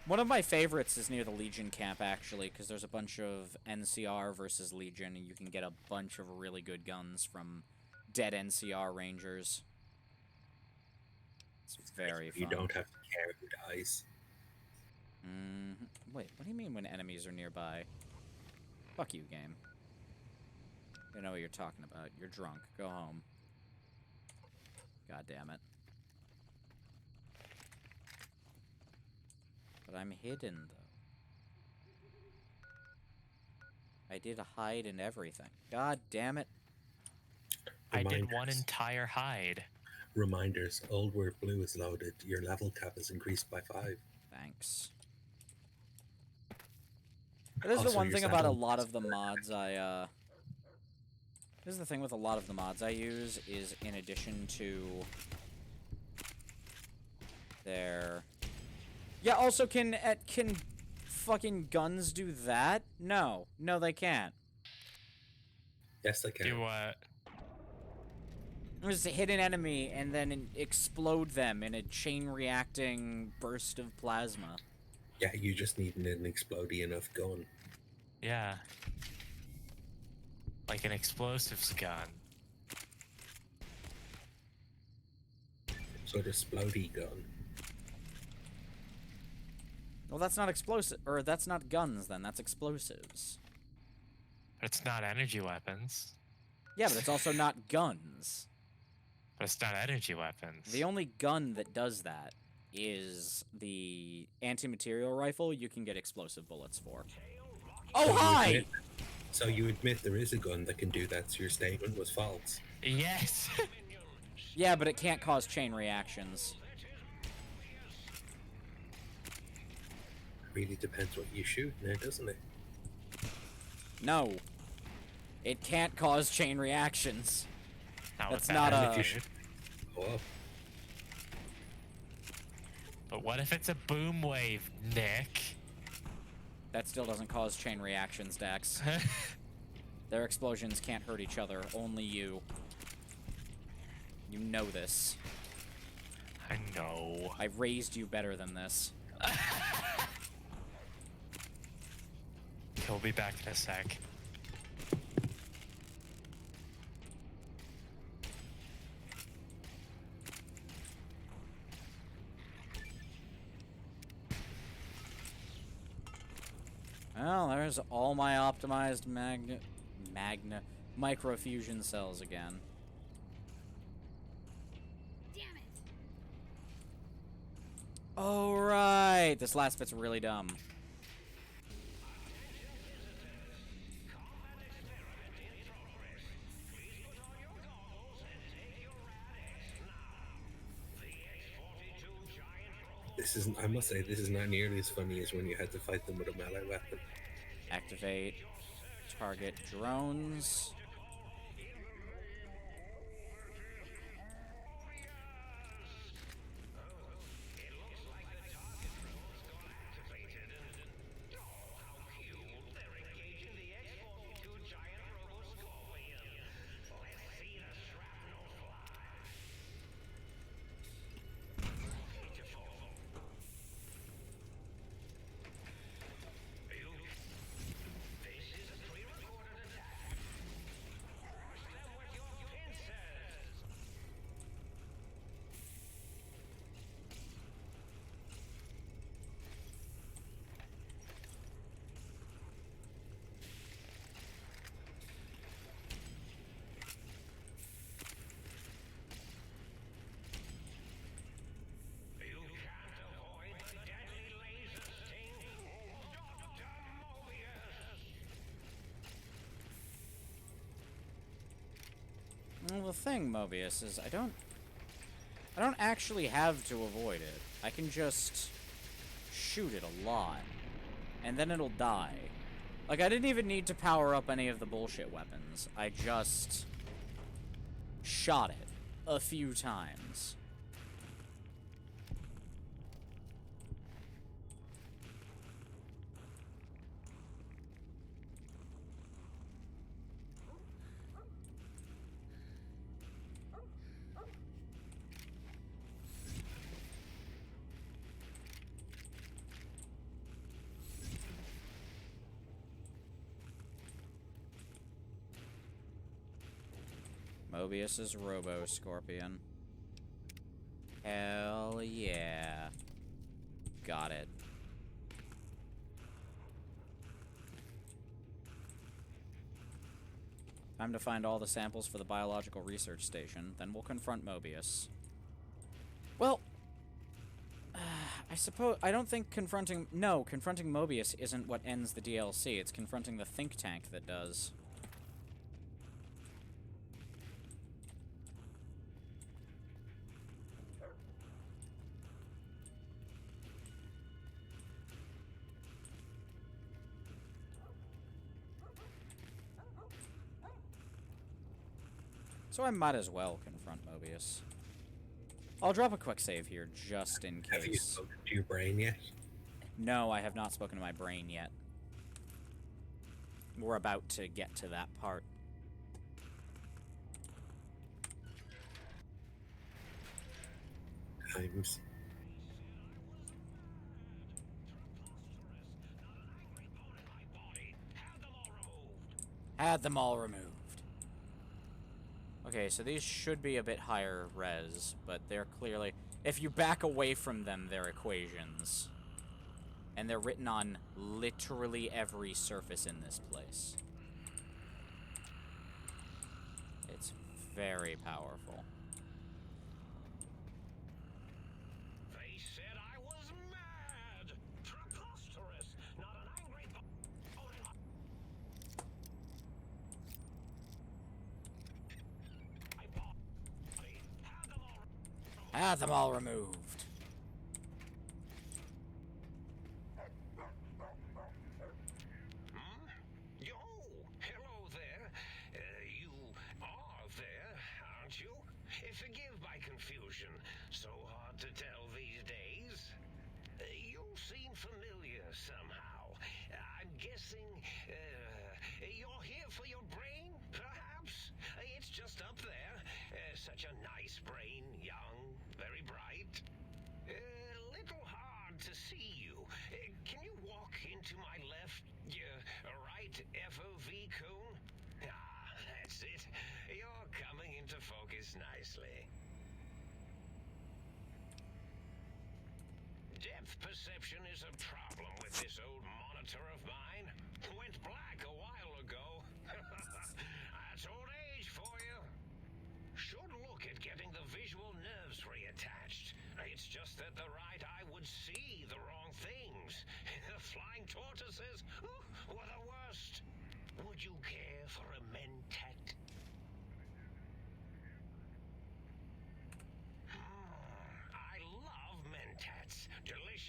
One of my favorites is near the Legion camp, actually, because there's a bunch of NCR versus Legion, and you can get a bunch of really good guns from dead NCR Rangers. It's very fun. You don't have to care who dies. Wait, what do you mean when enemies are nearby? Fuck you, game. I know what you're talking about. You're drunk. Go home. God damn it. But I'm hidden, though. I did a hide and everything. God damn it. I did one entire hide. Reminders, Old Word Blue is loaded. Your level cap is increased by 5. Thanks. That is the one thing about a lot of the mods this is the thing with a lot of the mods I use, is in addition to their... Yeah, also, can fucking guns do that? No. No, they can't. Yes, they can. Do what? Just hit an enemy and then explode them in a chain-reacting burst of plasma. Yeah, you just need an explodey enough gun. Yeah. Like an explosives gun. Sort of explodey gun. Well, that's not explosive, or that's not guns then, that's explosives. But it's not energy weapons. Yeah, but it's also not guns. But it's not energy weapons. The only gun that does that is the anti-material rifle you can get explosive bullets for. Oh, hi! So you admit there is a gun that can do that, so your statement was false. Yes! Yeah, but it can't cause chain reactions. Really depends what you shoot now, doesn't it? No. It can't cause chain reactions. That's not a... Oh. But what if it's a boom wave, Nick? That still doesn't cause chain reactions, Dax. Their explosions can't hurt each other, only you. You know this. I know. I raised you better than this. He'll be back in a sec. Well, there's all my optimized magna microfusion cells again. Oh, right. This last bit's really dumb. This isn't. I must say, this is not nearly as funny as when you had to fight them with a melee weapon. Activate target drones. Well, the thing, Mobius, is I don't actually have to avoid it. I can just shoot it a lot, and then it'll die. Like, I didn't even need to power up any of the bullshit weapons. I just shot it a few times. Mobius's Robo-Scorpion. Hell yeah. Got it. Time to find all the samples for the biological research station, then we'll confront Mobius. Well, I suppose, I don't think confronting Mobius isn't what ends the DLC, it's confronting the think tank that does. So I might as well confront Mobius. I'll drop a quick save here, just in case. Have you spoken to your brain yet? No, I have not spoken to my brain yet. We're about to get to that part. Times. Had them all removed. Okay, so these should be a bit higher res, but they're clearly... If you back away from them, they're equations. And they're written on literally every surface in this place. It's very powerful. They said I was mad. Preposterous. Not an angry Had them all removed. Yo, hello there. You are there, aren't you? Forgive my confusion. So hard to tell these days. You seem familiar somehow. I'm guessing you're here for your brain, perhaps? It's just up there. Such a nice brain, young, very bright. Little hard to see you. Can you walk into my left, right FOV cone? Ah, that's it. You're coming into focus nicely. Depth perception is a problem with this old monitor of mine. Went black a while ago. That's old age for you. Should look at getting the visual nerves reattached. It's just that the right eye would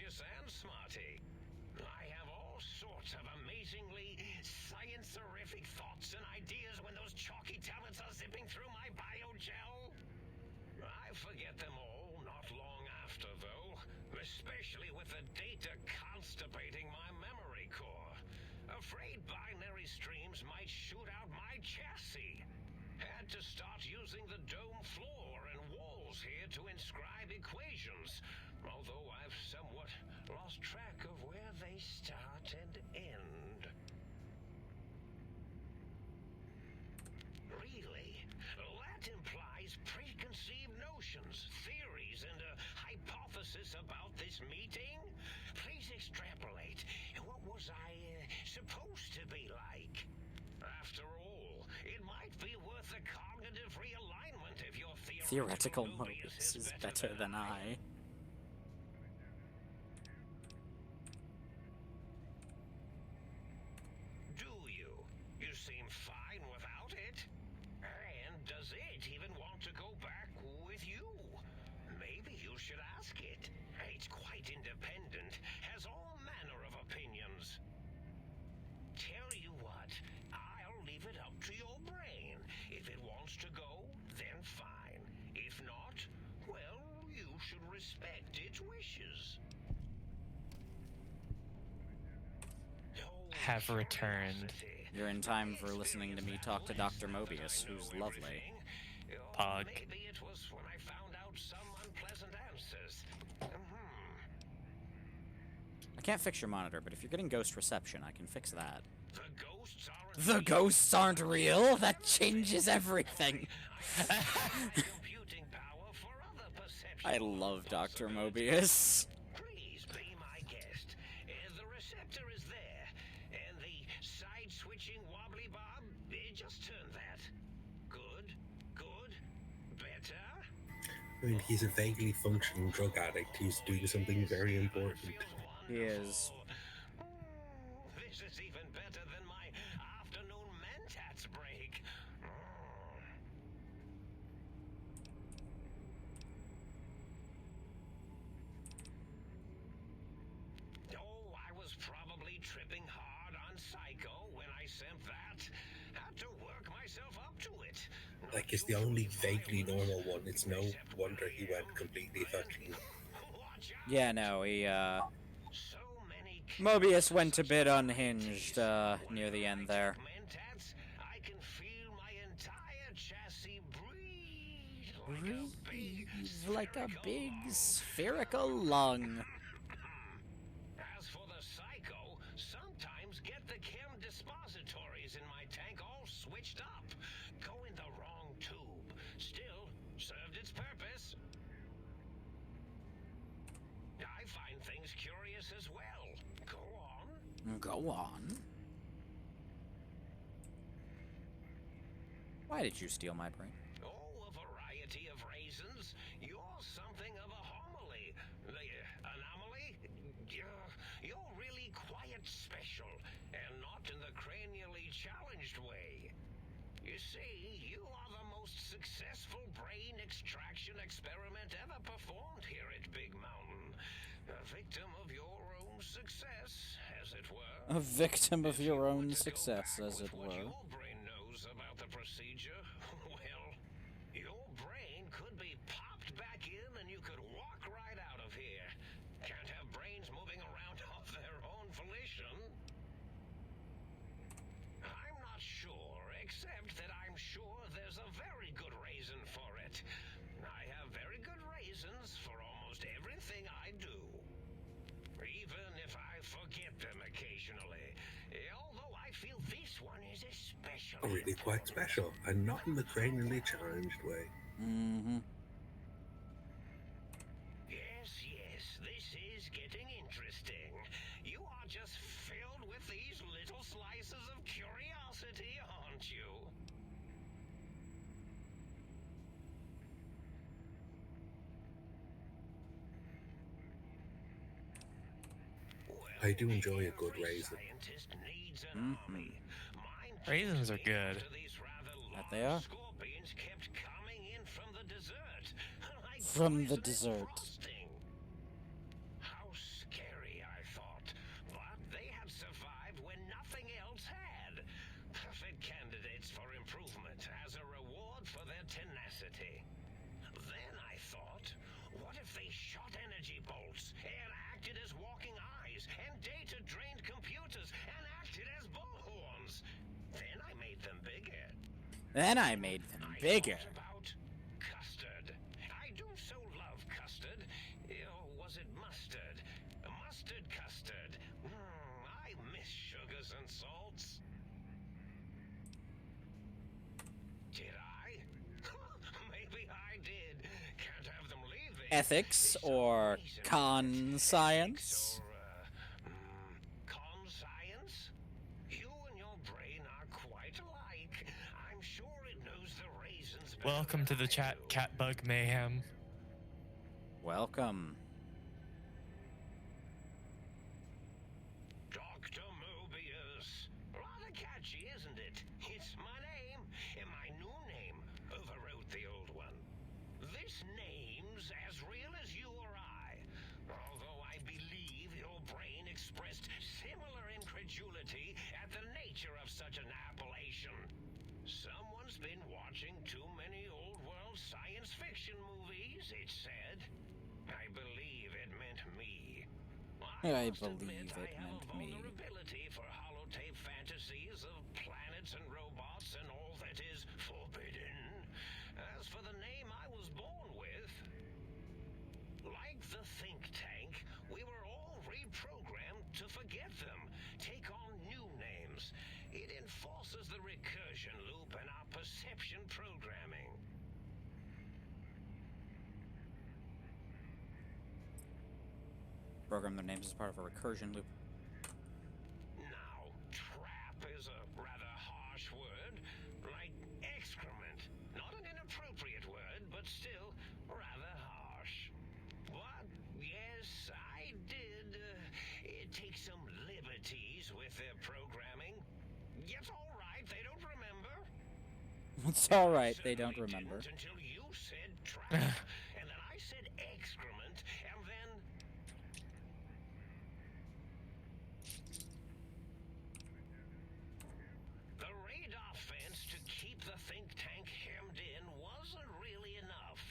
sagacious and smarty. I have all sorts of amazingly science-erific thoughts and ideas when those chalky tablets are zipping through my biogel. I forget them all not long after, though, especially with the data constipating my memory core. Afraid binary streams might shoot out my chassis. Had to start using the dome floor and walls here to inscribe equations, although I've somewhat lost track of where they start and end. Really? That implies preconceived notions, theories, and a hypothesis about this meeting? Please extrapolate. What was I supposed to be like? After all, it might be worth a cognitive realignment if your theoretical Mobius is better than I. Do you? You seem fine without it. And does it even want to go back with you? Maybe you should ask it. It's quite independent, has all manner of opinions. Tell you what, I'll leave it up to your brain. If it wants to go, then fine. If not, well, you should respect its wishes. Have returned. You're in time for listening to me talk to Dr. Mobius, who's lovely. Pog. Maybe it was when I found out some unpleasant answers. I can't fix your monitor, but if you're getting ghost reception, I can fix that. The ghosts aren't real? That changes everything! I love Dr. Mobius. Please be my guest. The receptor is there, and the side-switching wobbly bob, just turn that. Good, good, better. I mean, he's a vaguely functioning drug addict. He's doing something very important. He is. This is even better than my afternoon Mentats break. Oh, I was probably tripping hard on Psycho when I sent that. Had to work myself up to it. Like, it's the only vaguely normal one. It's no wonder he went completely fucking... Yeah, no, he, Mobius went a bit unhinged, near the end there. I can feel my entire chassis breathe like a big spherical lung. As for the Psycho, sometimes get the chem dispositories in my tank all switched up. Go in the wrong tube. Still, served its purpose. I find things curious as well. Go on. Go on. Why did you steal my brain? Oh, a variety of reasons. You're something of a homily. Anomaly? You're really quite special, and not in the cranially challenged way. You see, you are the most successful brain extraction experiment ever performed here at Big Mountain. A victim of your own success, as it were. A victim of your own success, as it were. What your brain knows about the procedure, well, your brain could be popped back in and you could walk right out of here. Can't have brains moving around of their own volition. I'm not sure, except that I'm sure there's a very good reason for it. I have very good reasons for almost everything I do. Even if I forget them occasionally. Although I feel this one is especially Really quite special, and not in the cranially challenged way. Mm-hmm. Yes, this is getting interesting. You are just filled with these little slices of curiosity, aren't you? I do enjoy a good raisin. Raisins are good. That they are. Scorpions kept coming in from the desert. From the desert. How scary. Then I made them bigger. About custard. I do so love custard. Or was it mustard? Mustard custard. I miss sugars and salts. Did I? Maybe I did. Can't have them leaving. Ethics or con science? Con science? You and your brain are quite alike. I'm sure it knows the raisins better Welcome to than the I chat, do. Catbug Mayhem. Welcome. Dr. Mobius. Rather catchy, isn't it? It's my name, and my new name overwrote the old one. This name's as real as you or I. Although I believe your brain expressed similar incredulity at the nature of such an appellation. Someone's been watching too many old world science fiction movies, it said. I believe it meant me. I must believe admit it I have meant a me. vulnerability for holotape fantasies of planets and robots and all that is forbidden. As for the name I was born with, like the think tank, we were all reprogrammed to forget them, take on new names. It enforces the recursion loop and our perception programming. Program their names as part of a recursion loop. Now, trap is a rather harsh word, like excrement. Not an inappropriate word, but still rather harsh. But, yes, I did take some liberties with their programming. It's all right, they don't remember. It's alright, they don't Certainly remember. didn't until you said trap, and then I said excrement, and then... The radar fence to keep the think tank hemmed in wasn't really enough.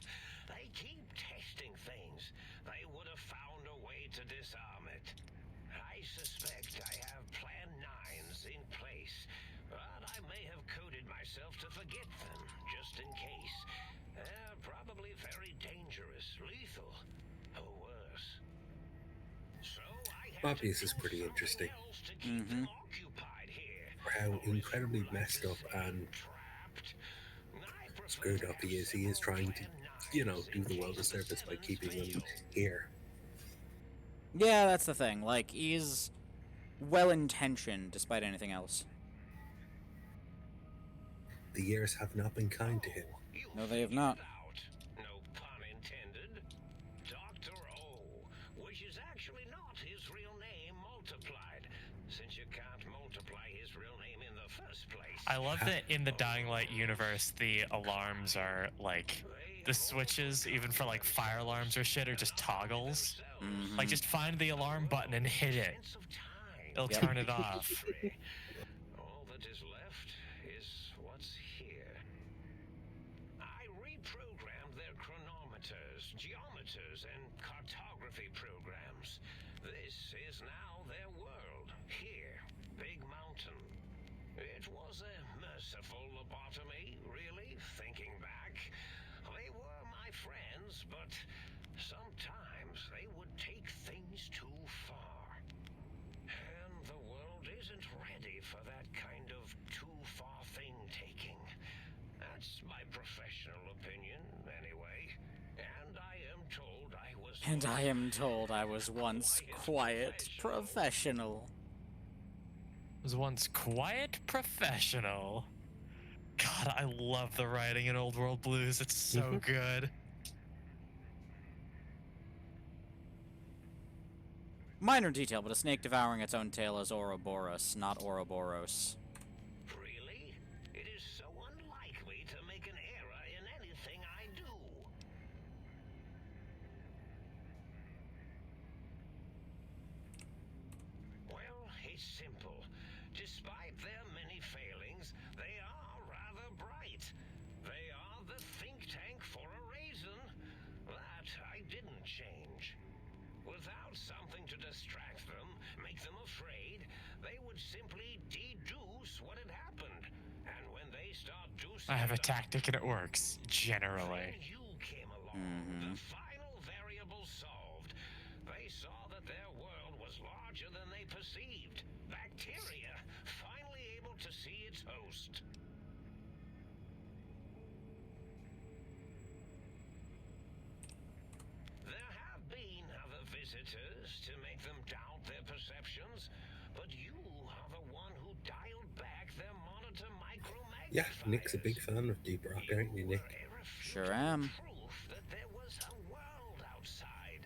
They keep testing things. They would have found a way to disarm it. I suspect I have Plan 9s in place, but I may have coded myself to forget them, just in case. They're probably very dangerous, lethal, or worse. So I have Mobius to is do pretty something interesting. else to keep them occupied here. For how incredibly messed up and screwed up he is. He is trying to, do the world a service by keeping them here. Yeah, that's the thing. Like, he's well-intentioned despite anything else. The years have not been kind to him. No, they have not. No pun intended. Dr. O, which is actually not his real name multiplied, since you can't multiply his real name in the first place. I love that in the Dying Light universe, the alarms are like the switches, even for like fire alarms or shit, are just toggles. Like, just find the alarm button and hit it. It'll turn it off. All that is left is what's here. I reprogrammed their chronometers, geometers, and cartography programs. This is now their world, here, Big Mountain. It was a merciful lobotomy, really, thinking back. They were my friends, but sometimes they would take things too far. And the world isn't ready for that kind of too far thing taking. That's my professional opinion, anyway. And I am told I was... And I am told I was once quiet professional. Was once quiet professional. God, I love the writing in Old World Blues. It's so good. Minor detail, but a snake devouring its own tail is Ouroboros, not Ouroboros. Really? It is so unlike me to make an error in anything I do. Well, it's simple. Despite their many failings, they are rather bright. They are the think tank for a reason. That I didn't change. Without something to distract them, make them afraid, they would simply deduce what had happened. And when they start doing I have a tactic and it works, generally. You came along, Mm-hmm. the final variable solved. They saw that their world was larger than they perceived. Bacteria finally able to see its host. There have been other visitors to make them doubt their perceptions, but you are the one who dialed back their monitor micromagnifiers. Yeah, Nick's a big fan of Deep Rock, aren't you, Nick? Sure am. Proof that there was a world outside.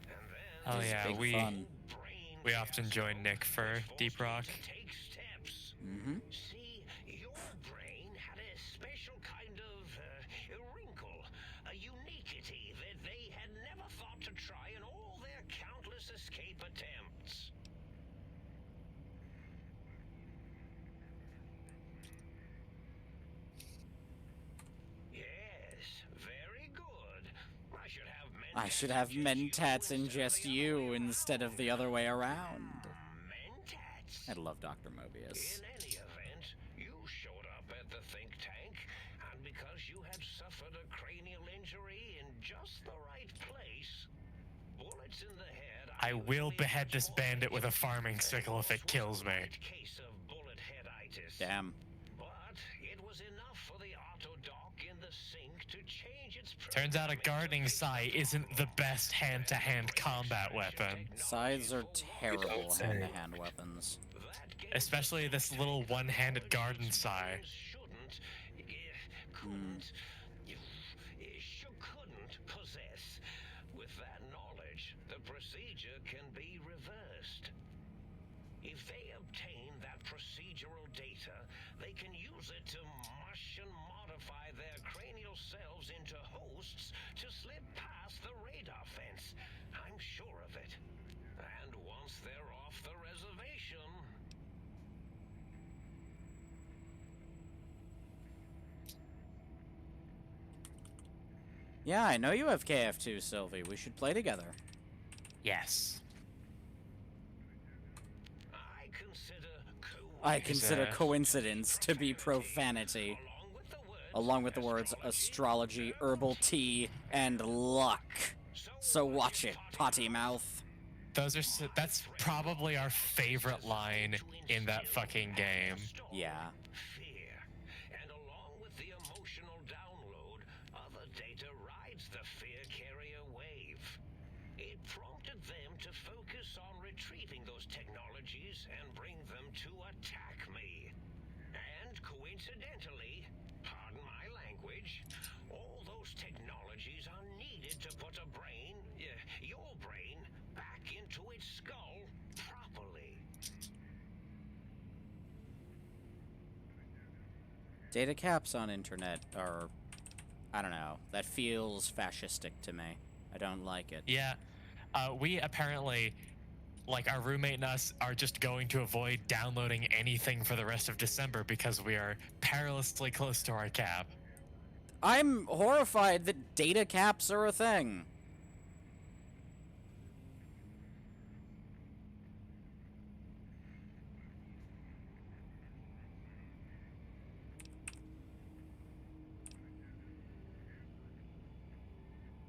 And then Oh It's yeah, big we fun. we often join Nick for Deep Rock. take steps. Mm-hmm. See, your brain had a special kind of wrinkle, a uniquity that they had never thought to try in all their countless escape attempts. Yes, very good. I should have Mentats ingest you instead of the other way around. Mentats. I love Dr. Mobius. In any event, you showed up at the think tank, and because you had suffered a cranial injury in just the right place, bullets in the head. I will behead this bandit with a farming sickle if it kills me. Case of bullet headitis. Damn. But it was enough for the auto dock in the sink to change its. Turns out a gardening scythe isn't the best hand-to-hand combat weapon. Scythes are terrible say. hand-to-hand weapons. Especially this little one-handed garden scythe. Couldn't possess. With that knowledge, the procedure can be reversed. If they obtain that procedural data, they can use it to mush and modify their cranial cells into hosts to slip past the radar fence. I'm sure of it. And once they're off the reservation... Yeah, I know you have KF2, Sylvie. We should play together. Yes. I consider coincidence to be profanity, along with the words astrology, herbal tea, and luck. So watch it, potty mouth. That's probably our favorite line in that fucking game. Yeah. Fear. And along with the emotional download, other data rides the fear carrier wave. It prompted them to focus on retrieving those technologies and bring them to attack me. And coincidentally, pardon my language, all those technologies are needed to put a brain, your brain, back into its skull properly. Data caps on internet are, I don't know, that feels fascistic to me. I don't like it. Yeah. We apparently, like, our roommate and us are just going to avoid downloading anything for the rest of December because we are perilously close to our cap. I'm horrified that data caps are a thing.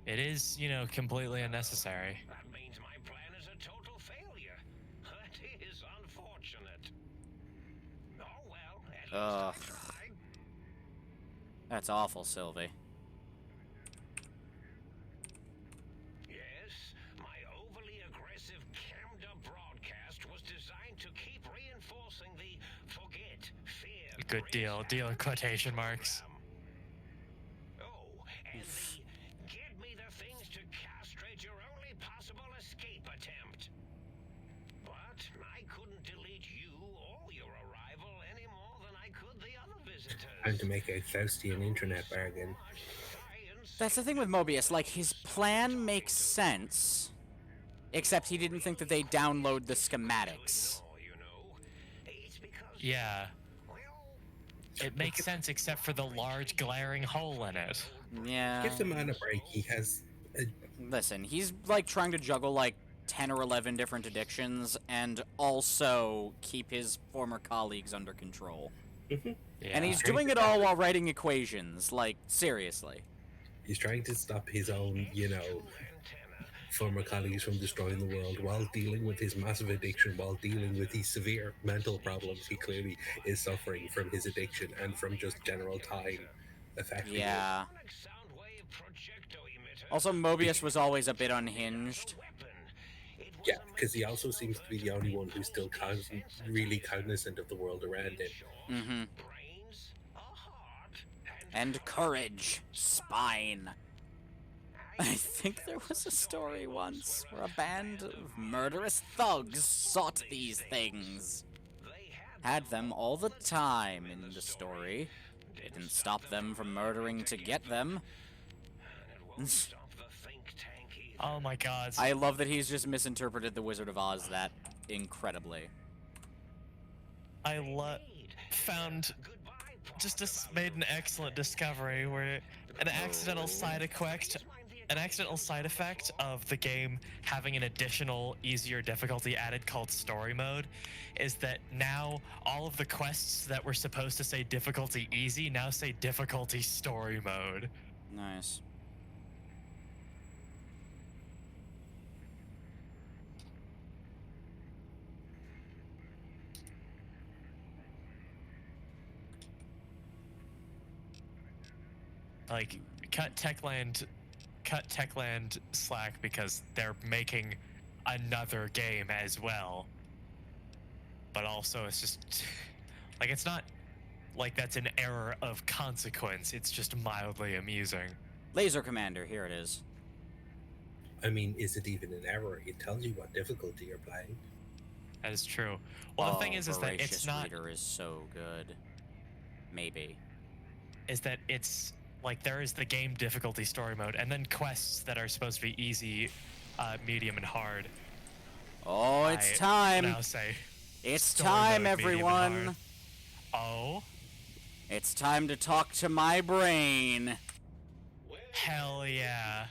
It is, completely unnecessary. That means my plan is a total failure. That is unfortunate. Oh well, at least Ugh. I tried. That's awful, Sylvie. Yes, my overly aggressive cammed up broadcast was designed to keep reinforcing the forget, fear, Good deal. Deal in quotation marks. Oh, and the get me the things to castrate your only possible escape attempt. But I couldn't delete you or your arrival any more than I could the other visitors. And to make a Faustian internet bargain. That's the thing with Mobius, like, his plan makes sense, except he didn't think that they'd download the schematics. Yeah. It makes sense except for the large glaring hole in it. Yeah. Give the man a break. He has. Listen, he's, like, trying to juggle, like, 10 or 11 different addictions and also keep his former colleagues under control. Mhm. Yeah. And he's doing it all while writing equations. Like, seriously. He's trying to stop his own, former colleagues from destroying the world while dealing with his massive addiction, while dealing with these severe mental problems he clearly is suffering from his addiction and from just general time affecting him. Yeah. Also, Mobius was always a bit unhinged. Yeah, because he also seems to be the only one who's still really cognizant of the world around him. Mm-hmm. And courage, spine. I think there was a story once where a band of murderous thugs sought these things. Had them all the time in the story. It didn't stop them from murdering to get them. Oh my god. I love that he's just misinterpreted the Wizard of Oz that incredibly. I found made an excellent discovery where an accidental side effect of the game having an additional easier difficulty added called story mode is that now all of the quests that were supposed to say difficulty easy now say difficulty story mode. Nice. Like, cut Techland slack because they're making another game as well. But also, it's just like, it's not like that's an error of consequence. It's just mildly amusing. Laser Commander, here it is. I mean, is it even an error? It tells you what difficulty you're playing. That is true. Well, the thing is that it's not. Reader is so good. Maybe. Is that it's like there is the game difficulty story mode, and then quests that are supposed to be easy, medium, and hard. Oh, it's time. Now say, it's time, everyone. Oh. It's time to talk to my brain. Hell yeah.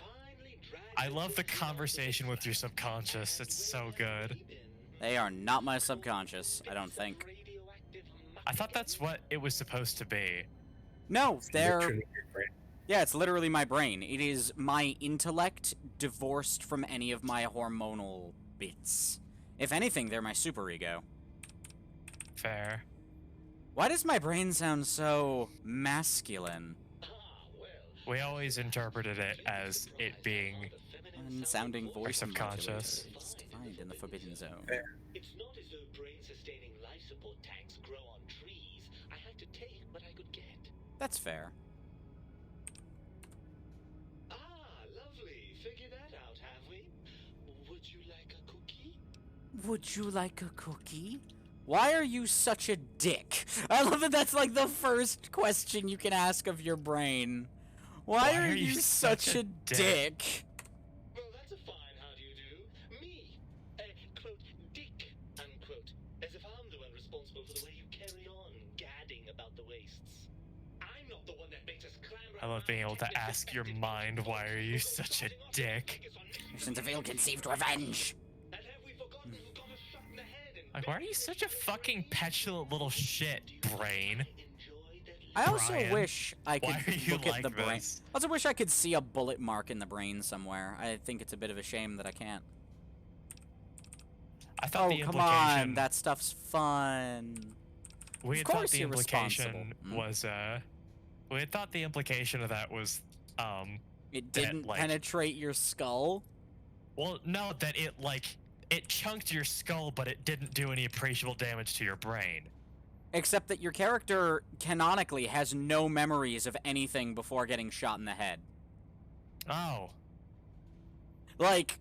I love the conversation with your subconscious. It's so good. They are not my subconscious, I don't think. I thought that's what it was supposed to be. No, they're... Yeah, it's literally my brain. It is my intellect divorced from any of my hormonal bits. If anything, they're my superego. Fair. Why does my brain sound so masculine? We always interpreted it as it being sounding voice subconscious. It's defined in the Forbidden Zone. It's not as though brain-sustaining life support tanks grow on trees. I had to take what I could get. That's fair. Ah, lovely. Figured that out, have we? Would you like a cookie? Would you like a cookie? Why are you such a dick? I love that that's like the first question you can ask of your brain. Why are you such a dick? Well, that's a fine how do you do. Me, quote, dick, unquote, as if I'm the one responsible for the way you carry on gadding about the wastes. I'm not the one that makes us clamber. I love being able to ask your mind, why are you such a dick? Since of ill-conceived revenge. Like, why are you such a fucking petulant little shit, brain? I also Brian, wish I could why are you look at like the brain. this? I also wish I could see a bullet mark in the brain somewhere. I think it's a bit of a shame that I can't. I thought the come implication... on, that stuff's fun. We had Of thought course the you're implication responsible. was, we had thought the implication of that was, It didn't penetrate your skull? Well, no, that it, it chunked your skull, but it didn't do any appreciable damage to your brain. Except that your character, canonically, has no memories of anything before getting shot in the head. Oh. Like,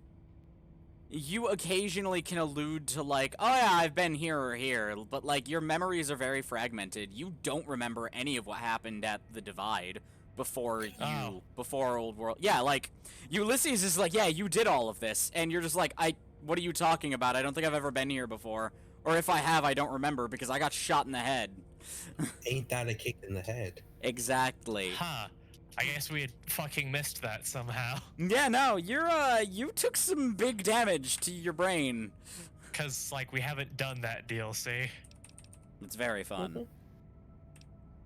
you occasionally can allude to, like, oh yeah, I've been here or here, but, like, your memories are very fragmented. You don't remember any of what happened at the Divide before before Old World. Yeah, like, Ulysses is like, yeah, you did all of this, and you're just like, what are you talking about? I don't think I've ever been here before. Or if I have, I don't remember because I got shot in the head. Ain't that a kick in the head? Exactly. Huh. I guess we had fucking missed that somehow. Yeah, no, you took some big damage to your brain. Cause, we haven't done that DLC. It's very fun.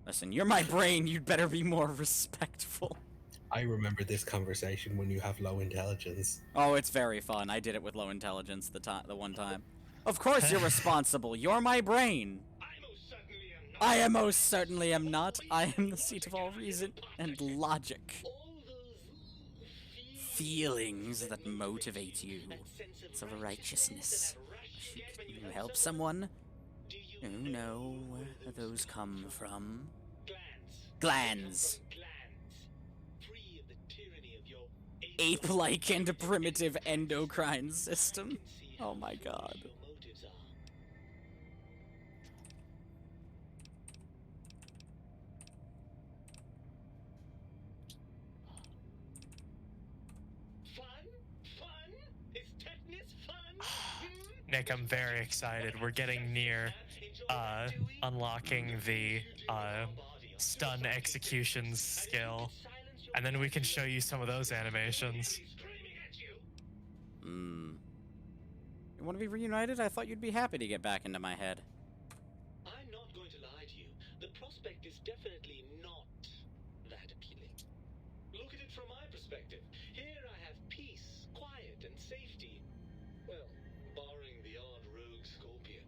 Listen, you're my brain. You'd better be more respectful. I remember this conversation when you have low intelligence. Oh, it's very fun. I did it with low intelligence the one time. Of course you're responsible. You're my brain. I am most certainly am not. I am the seat of all reason and logic. Feelings that motivate you. It's of righteousness. Can you help someone? You know where those come from. Glands. Ape-like and primitive endocrine system. Oh my god. Nick, I'm very excited. We're getting near unlocking the stun executions skill, and then we can show you some of those animations. You want to be reunited? I thought you'd be happy to get back into my head. I'm not going to lie to you. The prospect is definitely not that appealing. Look at it from my perspective. Here I have peace, quiet, and safety. Well, barring the odd rogue scorpion.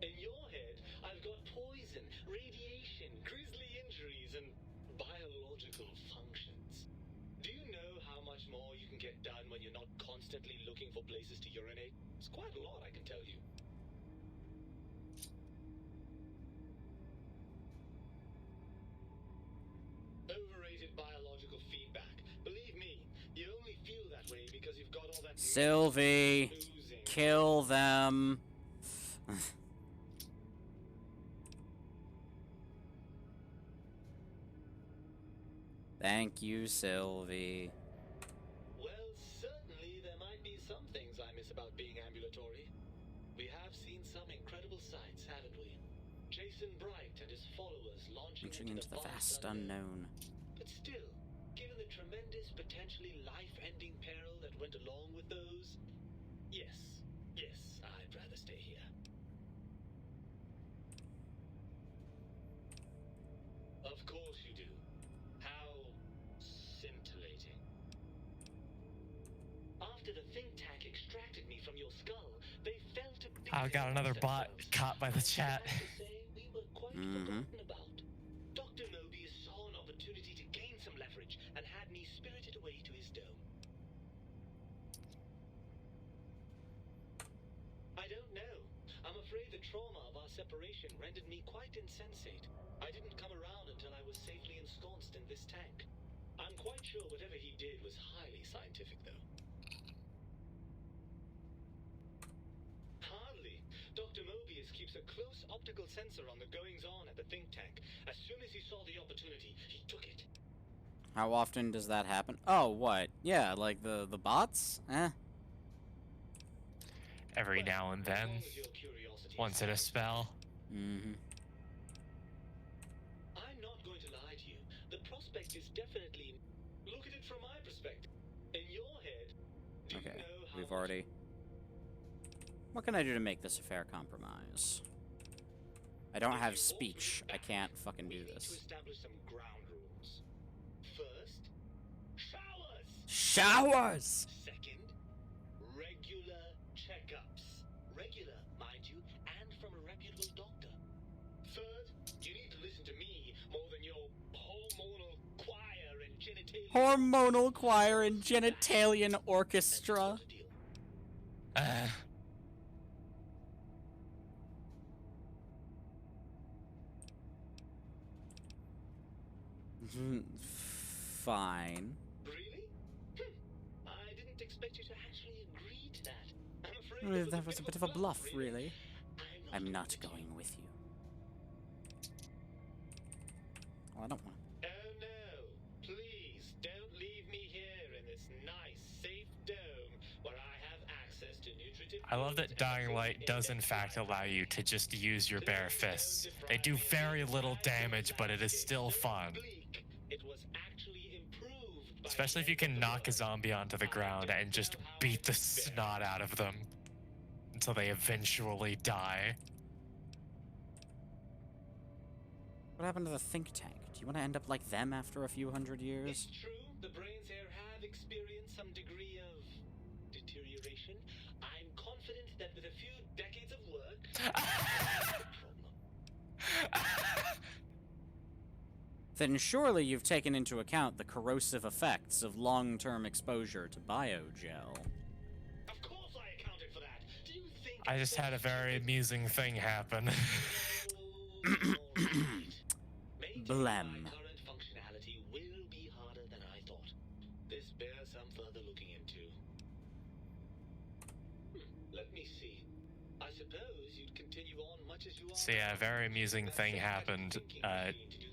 In your head, I've got poison, radiation, grisly injuries, and biological functions. Do you know how much more you can get done when you're not constantly looking for places to urinate? It's quite a lot, I can tell you. Overrated biological feedback. Believe me, you only feel that way because you've got all that... Sylvie, kill them. Thank you, Sylvie. Well, certainly there might be some things I miss about being ambulatory. We have seen some incredible sights, haven't we? Jason Bright and his followers launching into the vast unknown. But still, given the tremendous, potentially life-ending peril that went along with those, yes, I'd rather stay here. Of course you do. How scintillating. After the think tank extracted me from your skull, they fell to pieces. I got another bot caught by the chat. We were quite forgotten about. Dr. Mobius saw an opportunity to gain some leverage and had me spirited away to his dome. I don't know. I'm afraid the trauma of our separation rendered me quite insensate. I didn't come around until I was safely ensconced in this tank. I'm quite sure whatever he did was highly scientific, though. Hardly. Dr. Mobius keeps a close optical sensor on the goings-on at the think tank. As soon as he saw the opportunity, he took it. How often does that happen? Oh, what? Yeah, like the bots? Every now and then. Once in a spell. I'm not going to lie to you. The prospect is definitely... Look at it from my perspective. In your head, do you know how we've already... What can I do to make this a fair compromise? I don't have speech. I can't fucking do this. to establish some ground rules. First, showers. Showers! Second, regular checkups. Regular, mind you, and from a reputable doctor. Third, you need to listen to me more than your hormonal choir and genitalia. Hormonal choir and genitalian orchestra. Fine. Really? I didn't expect you to actually agree to that. I'm afraid That was a bit of a bluff, really. I'm not going with you. Oh, I don't want to. Oh no, please don't leave me here in this nice, safe dome where I have access to nutritive... I love that Dying Light does in fact allow you to just use your bare fists. They do very little damage, but it is still fun. It was actually improved by... Especially if you can knock a zombie onto the ground and just beat the snot out of them until they eventually die. What happened to the think tank? Do you want to end up like them after a few hundred years? It's true, the brains here have experienced some degree of deterioration. I'm confident that with a few decades of work, Then surely you've taken into account the corrosive effects of long-term exposure to biogel. Of course I accounted for that. Do you think I just had a very amusing thing happen. Blem. current functionality will be harder than I thought. This bears some further looking into. Let me see. I suppose you'd continue on much as you are. So yeah, a very amusing thing happened.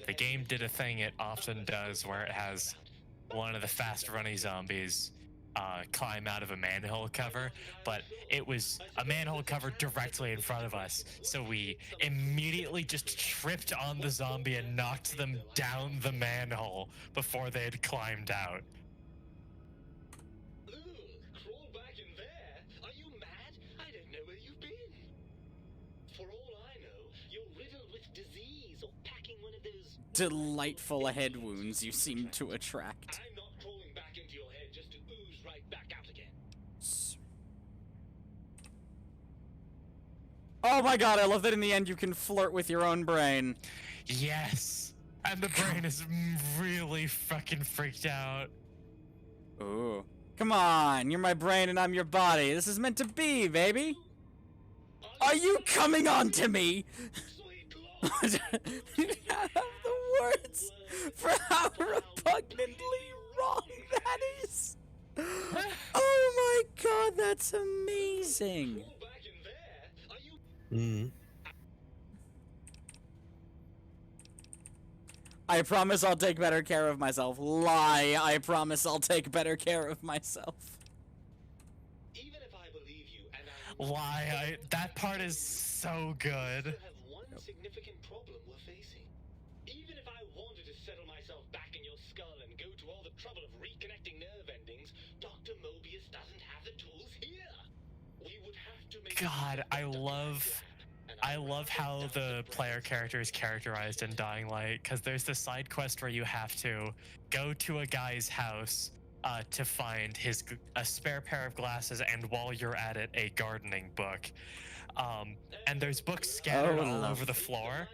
The game did a thing it often does where it has one of the fast-running zombies climb out of a manhole cover, but it was a manhole cover directly in front of us, so we immediately just tripped on the zombie and knocked them down the manhole before they had climbed out. Ugh, crawl back in there? Are you mad? I don't know where you've been. For all I know, you're riddled with disease or packing one of those Delightful head wounds you seem to attract. I'm not crawling back into your head just to ooze right back out again. Oh my god, I love that in the end you can flirt with your own brain. Yes! And the brain is really fucking freaked out. Ooh. Come on, you're my brain and I'm your body. This is meant to be, baby. Are you coming on to me? You have the words for how repugnantly wrong that is. Oh my god, that's amazing. I promise I'll take better care of myself. Lie, I promise I'll take better care of myself. Even if I believe you and Lie, that part is so good. have one significant problem we're facing. Even if I wanted to settle myself back in your skull and go to all the trouble of reconnecting nerve endings, Dr. Mobius doesn't have the tools here. We would have to make God, I love how the player character is characterized in Dying Light, because there's this side quest where you have to go to a guy's house to find a spare pair of glasses, and while you're at it, a gardening book. And there's books scattered all over the floor,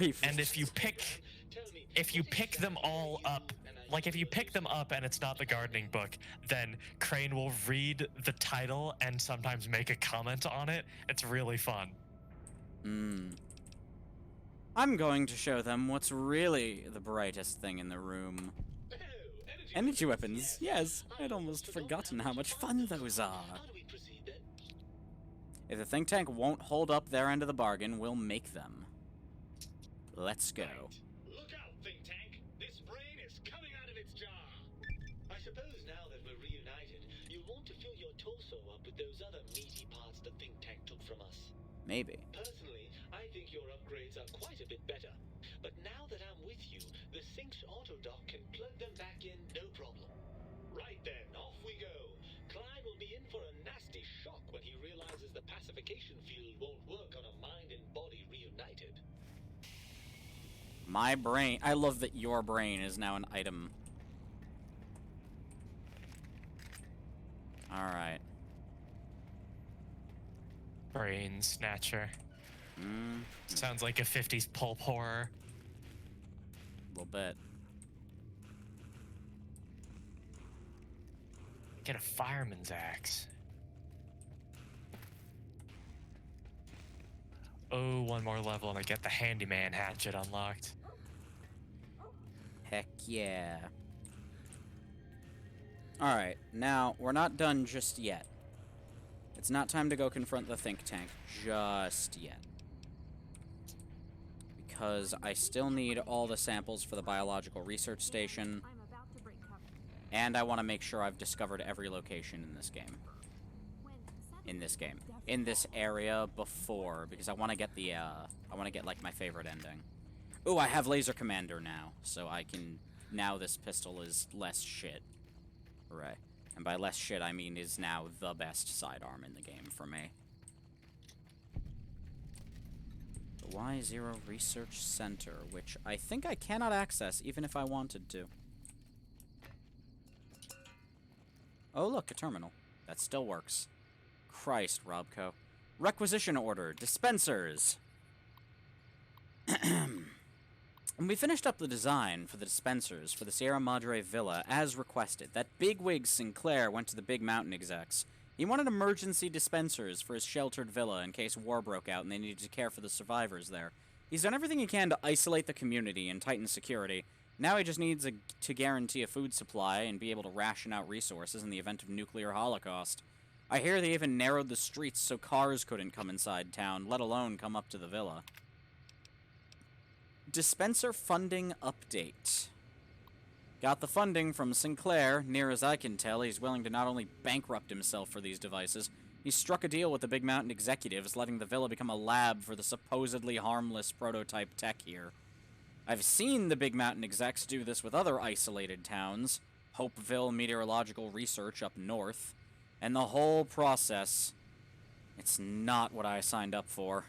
and if you pick them all up, like if you pick them up and it's not the gardening book, then Crane will read the title and sometimes make a comment on it. It's really fun. I'm going to show them what's really the brightest thing in the room. Energy weapons, yes. I'd almost forgotten how much fun those are. If the think tank won't hold up their end of the bargain, we'll make them. Let's go. Look out, think tank. This brain is coming out of its jar. I suppose now that we're reunited, you'll want to fill your torso up with those other meaty parts the think tank took from us. Maybe. Personally, I think your upgrades are quite a bit better. But now that I'm with you, the Sync's autodock can plug them back in no problem. Right then, off we go. Klein will be in for a nasty shock when he realizes the pacification field won't work on a mind and body reunited. My brain. I love that your brain is now an item. Alright. Brain Snatcher. Sounds like a 50s pulp horror. A little bit. Get a fireman's axe. Oh, one more level and I get the handyman hatchet unlocked. Heck yeah. Alright, now, we're not done just yet. It's not time to go confront the think tank just yet. Because I still need all the samples for the biological research station. And I want to make sure I've discovered every location in this game. In this area before, because I want to get the, I want to get, like, my favorite ending. Ooh, I have Laser Commander now, so I can, now this pistol is less shit. Hooray. And by less shit, I mean is now the best sidearm in the game for me. The Y0 Research Center, which I think I cannot access even if I wanted to. Oh, look, a terminal. That still works. Christ, Robco. Requisition order. Dispensers. And we finished up the design for the dispensers for the Sierra Madre Villa as requested. That bigwig Sinclair went to the Big Mountain execs. He wanted emergency dispensers for his sheltered villa in case war broke out and they needed to care for the survivors there. He's done everything he can to isolate the community and tighten security. Now he just needs to guarantee a food supply and be able to ration out resources in the event of nuclear holocaust. I hear they even narrowed the streets so cars couldn't come inside town, let alone come up to the villa. Dispenser funding update. Got the funding from Sinclair. Near as I can tell, he's willing to not only bankrupt himself for these devices, he struck a deal with the Big Mountain executives, letting the villa become a lab for the supposedly harmless prototype tech here. I've seen the Big Mountain execs do this with other isolated towns, Hopeville Meteorological Research up north, and the whole process, it's not what I signed up for.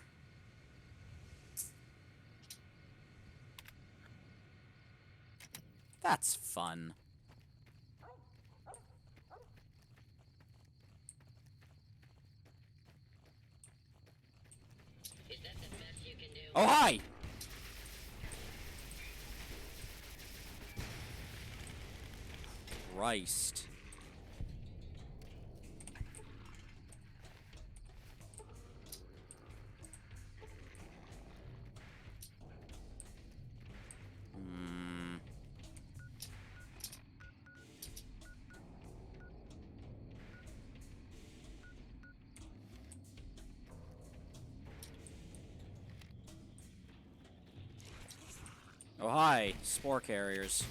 That's fun. Is that the best you can do? Oh, hi! Christ. Oh, hi, spore carriers.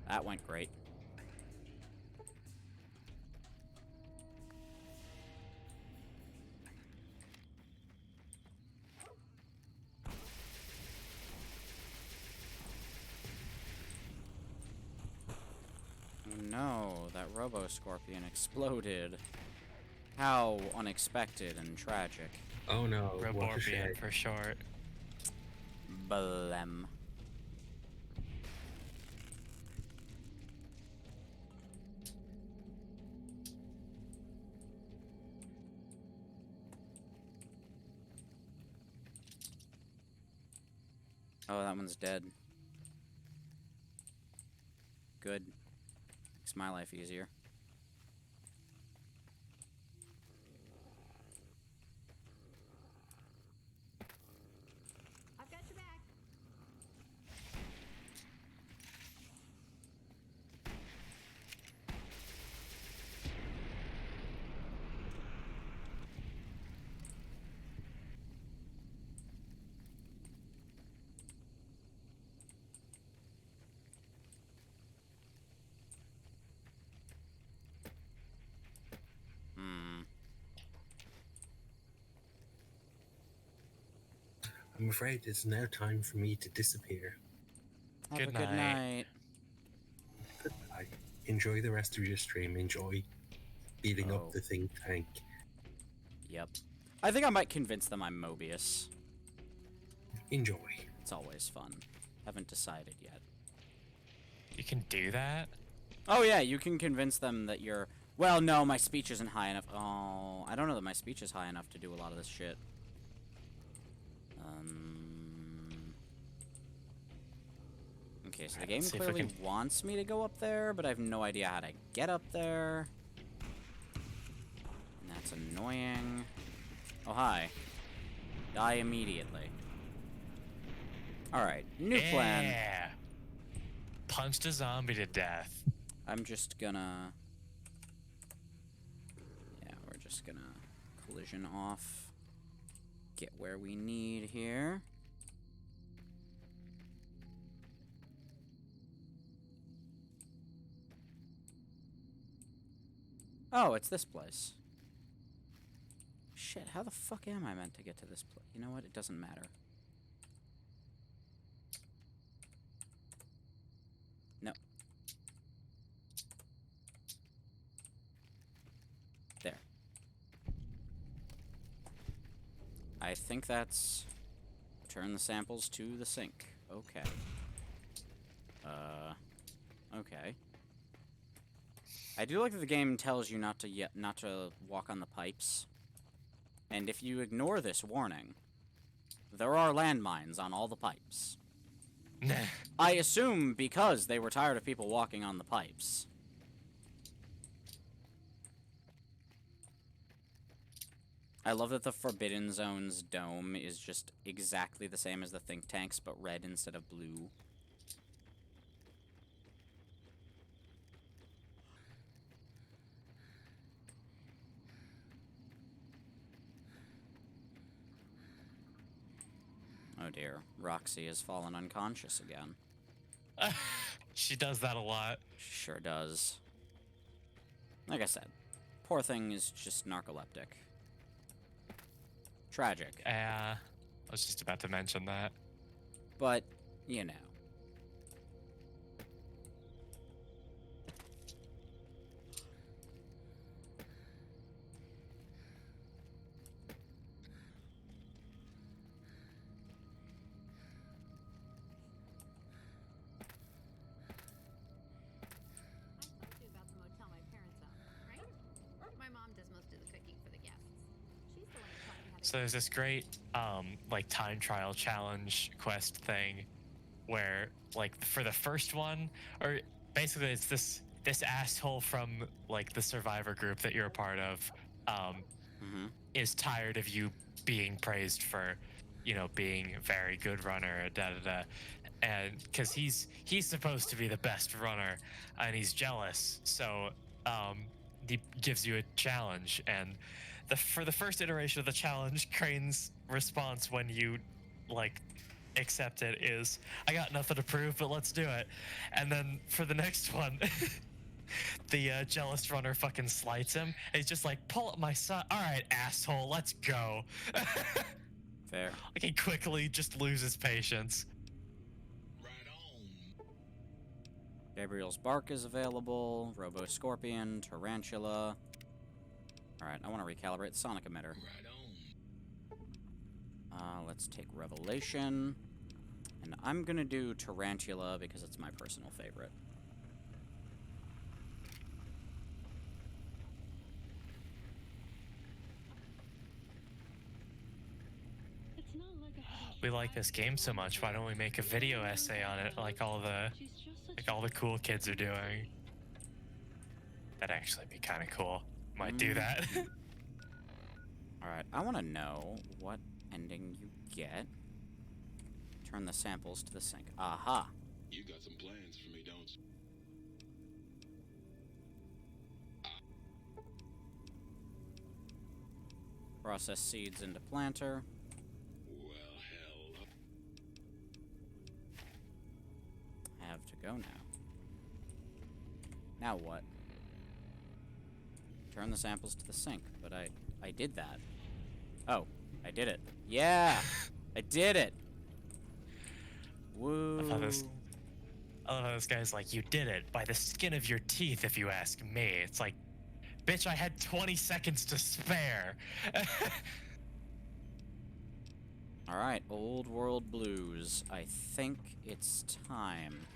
That went great. Oh no, that Robo-Scorpion exploded. How unexpected and tragic. Oh no, what a Roborbian shame. for short. Blem. Oh, that one's dead. Good. Makes my life easier. I've got your back. I'm afraid it's now time for me to disappear. Have a good night. Goodbye. Enjoy the rest of your stream. Enjoy beating up the think tank. Yep. I think I might convince them I'm Mobius. Enjoy. It's always fun. Haven't decided yet. You can do that? Oh yeah, you can convince them that you're... Well, no, my speech isn't high enough. Oh, I don't know that my speech is high enough to do a lot of this shit. Okay, so the game clearly wants me to go up there, but I have no idea how to get up there. And that's annoying. Oh, hi. Die immediately. Alright, new plan. Yeah. Punched a zombie to death. I'm just gonna... Yeah, we're just gonna collision off. Get where we need here. Oh, it's this place. Shit, how the fuck am I meant to get to this place? You know what? It doesn't matter. No. There. I think that's return the samples to the sink. Okay. Okay. I do like that the game tells you not to walk on the pipes. And if you ignore this warning, there are landmines on all the pipes. I assume because they were tired of people walking on the pipes. I love that the Forbidden Zone's dome is just exactly the same as the think tanks, but red instead of blue. Oh dear, Roxy has fallen unconscious again. She does that a lot. She sure does. Like I said, poor thing is just narcoleptic. Tragic. I was just about to mention that. But, you know. So there's this great like time trial challenge quest thing where like for the first one, or basically it's this asshole from like the survivor group that you're a part of is tired of you being praised for, you know, being a very good runner, and because he's supposed to be the best runner and he's jealous, so he gives you a challenge. And for the first iteration of the challenge, Crane's response when you like accept it is, "I got nothing to prove, but let's do it." And then for the next one, the jealous runner fucking slights him. And he's just like, "Pull up my son. All right, asshole, let's go." Fair. Like he quickly just loses patience. Gabriel's Bark is available. Robo Scorpion, Tarantula. Alright, I want to recalibrate the sonic emitter. Let's take Revelation. And I'm gonna do Tarantula because it's my personal favorite. We like this game so much, why don't we make a video essay on it like all the cool kids are doing? That'd actually be kind of cool. Might do that. Alright, I want to know what ending you get. Turn the samples to the sink. Aha! You got some plans for me, don't you? Process seeds into planter. Well, hell. I have to go now. Now what? Turn the samples to the sink, but I did that. Oh, I did it. Yeah! I did it! Woo! I love how this guy's like, "You did it by the skin of your teeth, if you ask me." It's like, bitch, I had 20 seconds to spare. Alright, Old World Blues. I think it's time.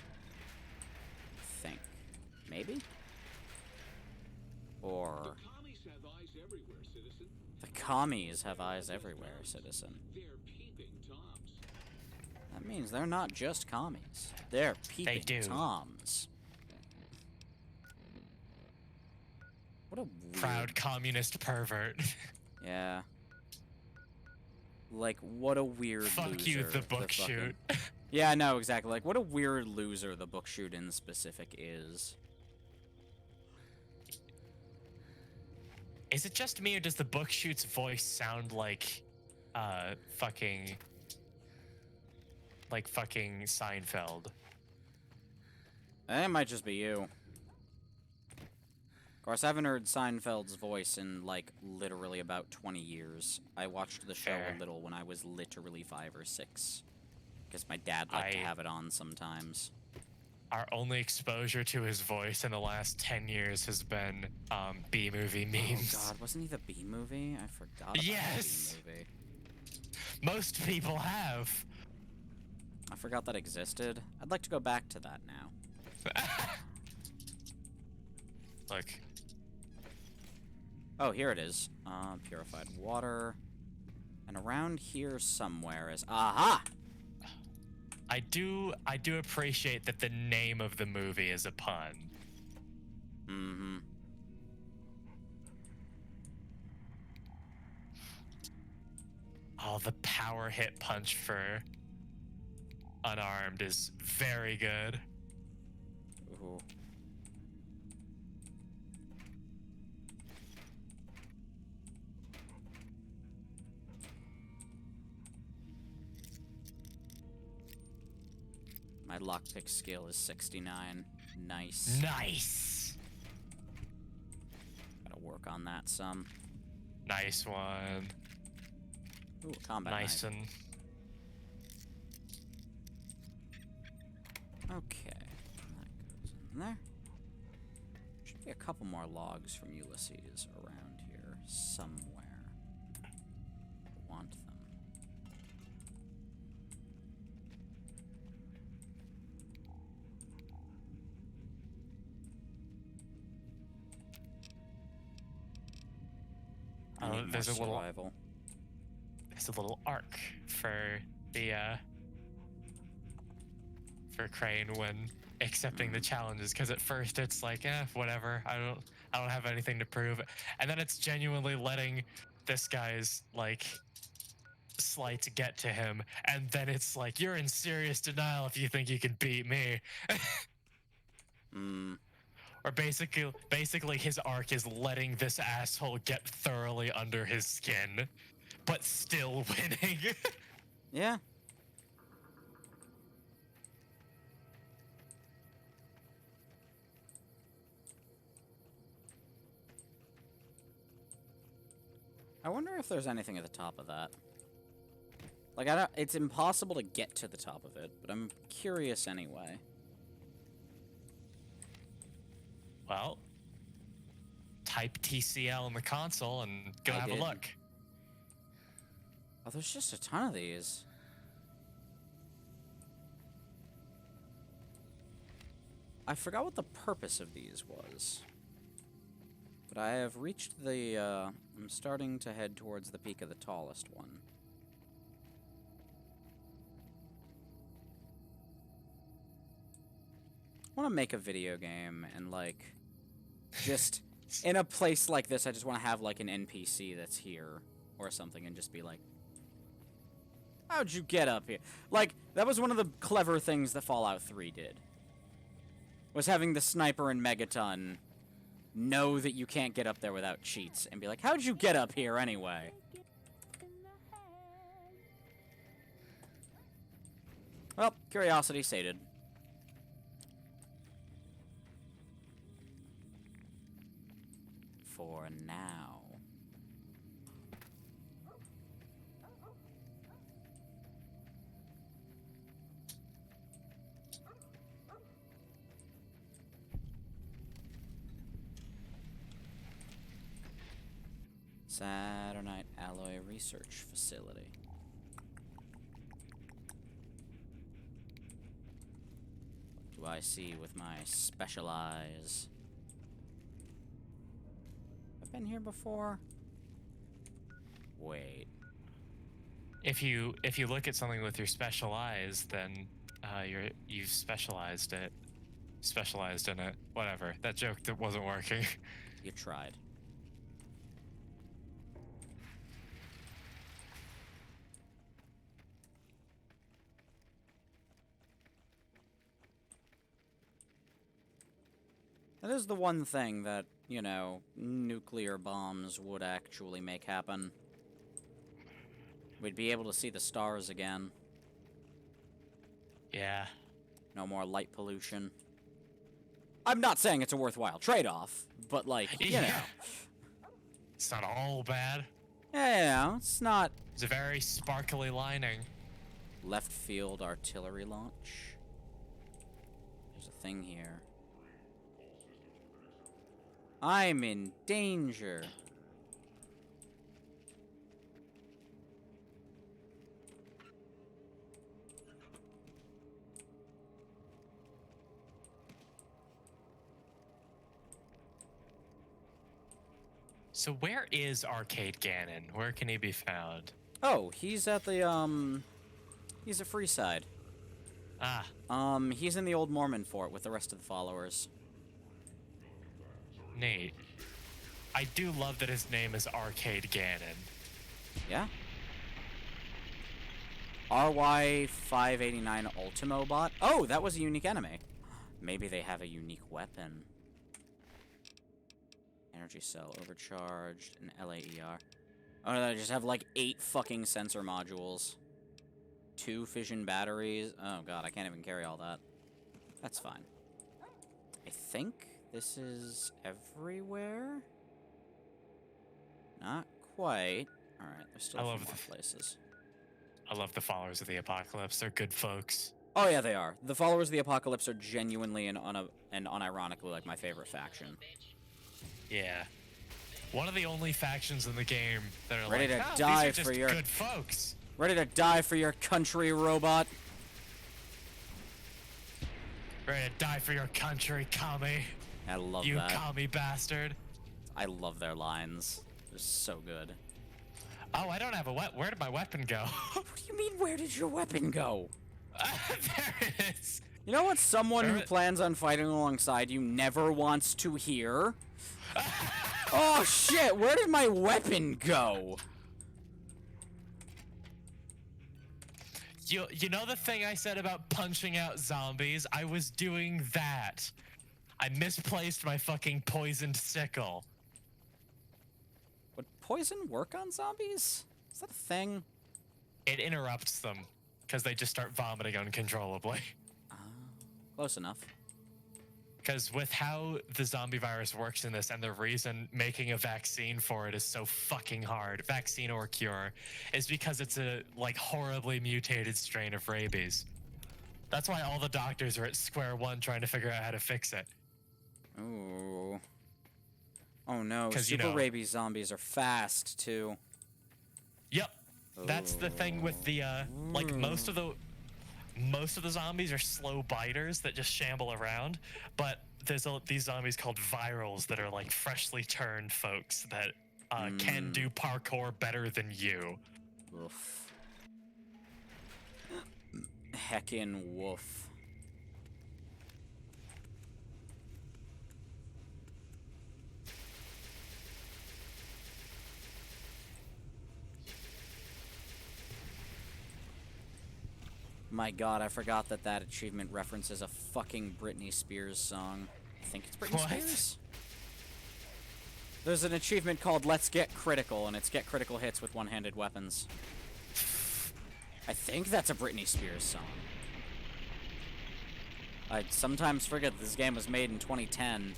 Maybe? Or... The commies have eyes everywhere, citizen. That means they're not just commies. They're peeping Toms. What a weird... Proud communist pervert. Yeah. Like, what a weird Fuck loser. you, the book shoot. Yeah, no, exactly. Like, what a weird loser the book shoot in specific is. Is it just me, or does the book shoot's voice sound like, fucking Seinfeld? It might just be you. Of course, I haven't heard Seinfeld's voice in, like, literally about 20 years. I watched the show a little when I was literally 5 or 6. Because my dad liked to have it on sometimes. Our only exposure to his voice in the last 10 years has been B-movie memes. Oh god, wasn't he the B-movie? I forgot about the B-movie. Most people have. I forgot that existed. I'd like to go back to that now. Look. Oh, here it is. Purified water. And around here somewhere is... Aha! I do appreciate that the name of the movie is a pun. Mm-hmm. Oh, the power hit punch for unarmed is very good. Ooh. My lockpick skill is 69. Nice. Nice. Gotta work on that some. Nice one. Ooh, combat Nice knife. one. Okay. That goes in there. Should be a couple more logs from Ulysses around here somewhere. Want them. I need There's more a little survival. There's a little arc for the for Crane when accepting the challenges, because at first it's like, whatever, I don't have anything to prove, and then it's genuinely letting this guy's like slights get to him, and then it's like, you're in serious denial if you think you can beat me. Or basically his arc is letting this asshole get thoroughly under his skin, but still winning. Yeah. I wonder if there's anything at the top of that. Like, it's impossible to get to the top of it, but I'm curious anyway. Well, type TCL in the console and go have a look. Oh, there's just a ton of these. I forgot what the purpose of these was. But I have reached the, I'm starting to head towards the peak of the tallest one. I want to make a video game and, like, just in a place like this, I just want to have, like, an NPC that's here or something and just be like, how'd you get up here? Like, that was one of the clever things that Fallout 3 did. Was having the sniper and Megaton know that you can't get up there without cheats and be like, how'd you get up here anyway? Well, curiosity sated. For now. Saturnite Alloy Research Facility. What do I see with my special eyes? I've been here before? Wait. If you look at something with your special eyes, then you've specialized in it. Whatever. That joke that wasn't working. You tried. That is the one thing that, you know, nuclear bombs would actually make happen. We'd be able to see the stars again. Yeah. No more light pollution. I'm not saying it's a worthwhile trade-off, but, like, you know. It's not all bad. Yeah, you know, it's not... It's a very sparkly lining. Left field artillery launch. There's a thing here. I'm in danger. So where is Arcade Ganon? Where can he be found? Oh, he's at the, he's at Freeside. Ah. He's in the old Mormon fort with the rest of the followers. Neat. I do love that his name is Arcade Ganon. Yeah. RY589 Ultimo bot. Oh, that was a unique enemy. Maybe they have a unique weapon. Energy cell overcharged, an LAER. Oh, no, they just have like 8 fucking sensor modules. 2 fission batteries. Oh god, I can't even carry all that. That's fine. I think this is everywhere? Not quite. Alright, there's still a few more places. I love the followers of the apocalypse. They're good folks. Oh yeah, they are. The followers of the apocalypse are genuinely and unironically like my favorite faction. Yeah. One of the only factions in the game that are ready like, to die these are for just your good folks. Ready to die for your country, robot. Ready to die for your country, commie. I love you that. You commie bastard. I love their lines. They're so good. Oh, I don't have a weapon. Where did my weapon go? What do you mean, where did your weapon go? There it is. You know what someone who plans on fighting alongside you never wants to hear? Oh shit, where did my weapon go? You know the thing I said about punching out zombies? I was doing that. I misplaced my fucking poisoned sickle. Would poison work on zombies? Is that a thing? It interrupts them, because they just start vomiting uncontrollably. Close enough. Because with how the zombie virus works in this, and the reason making a vaccine for it is so fucking hard, vaccine or cure, is because it's a, like, horribly mutated strain of rabies. That's why all the doctors are at square one trying to figure out how to fix it. Ooh. Oh no, super you know, rabies zombies are fast, too. Yep. That's the thing with the, like, most of the zombies are slow biters that just shamble around, but there's these zombies called virals that are like freshly turned folks that can do parkour better than you. Woof. Heckin' woof. My god, I forgot that that achievement references a fucking Britney Spears song. I think it's Britney Spears? There's an achievement called Let's Get Critical, and it's get critical hits with one-handed weapons. I think that's a Britney Spears song. I sometimes forget this game was made in 2010.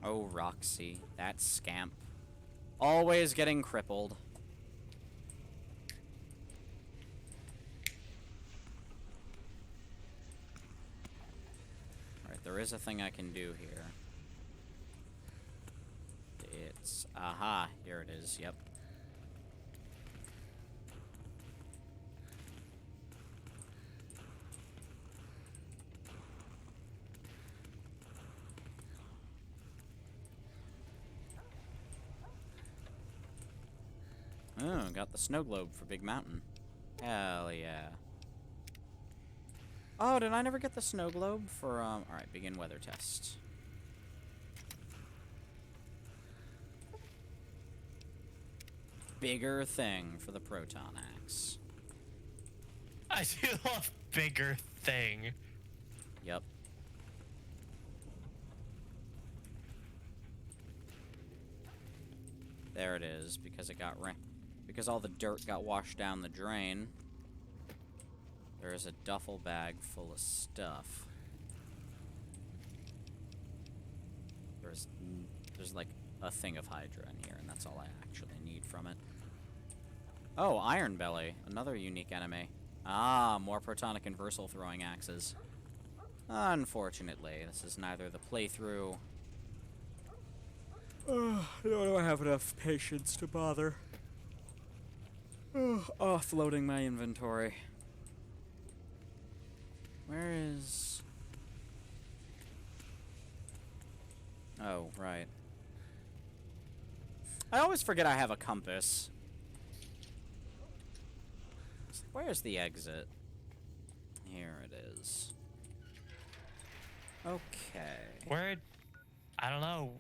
Oh, Roxy, that scamp. Always getting crippled. Alright, there is a thing I can do here. It's... aha, here it is, yep. Oh, got the snow globe for Big Mountain. Hell yeah. Oh, did I never get the snow globe for, alright, begin weather test. Bigger thing for the proton axe. I do love bigger thing. Yep. There it is, because it got because all the dirt got washed down the drain. There is a duffel bag full of stuff. There's like a thing of Hydra in here, and that's all I actually need from it. Oh, Iron Belly, another unique enemy. Ah, more protonic and versal throwing axes. Unfortunately, this is neither the playthrough. I don't have enough patience to bother. Offloading my inventory. Where is... Oh, right. I always forget I have a compass. Where's the exit? Here it is. Okay. I don't know,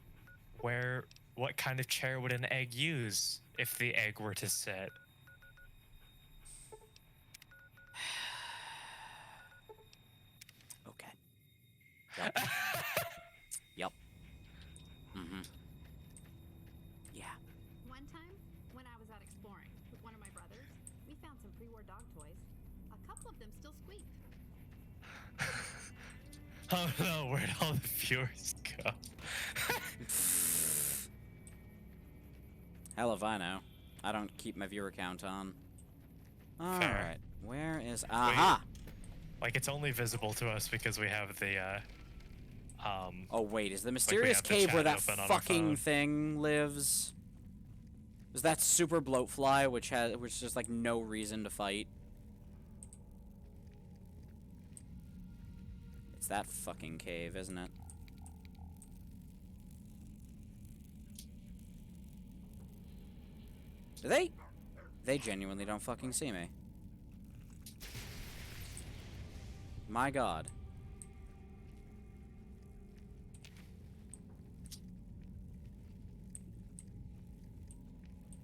what kind of chair would an egg use if the egg were to sit? Okay. Yep. Yep. Mm-hmm. Yeah. One time, when I was out exploring with one of my brothers, we found some pre-war dog toys. A couple of them still squeaked. Oh no, where'd all the viewers go? Hell if I know. I don't keep my viewer count on. Fair. Alright. Where is... Aha! Like, it's only visible to us because we have the, Oh, wait. Is the mysterious cave where that fucking thing lives? Is that super bloatfly, which just, like, no reason to fight? It's that fucking cave, isn't it? Do they? They genuinely don't fucking see me. My god.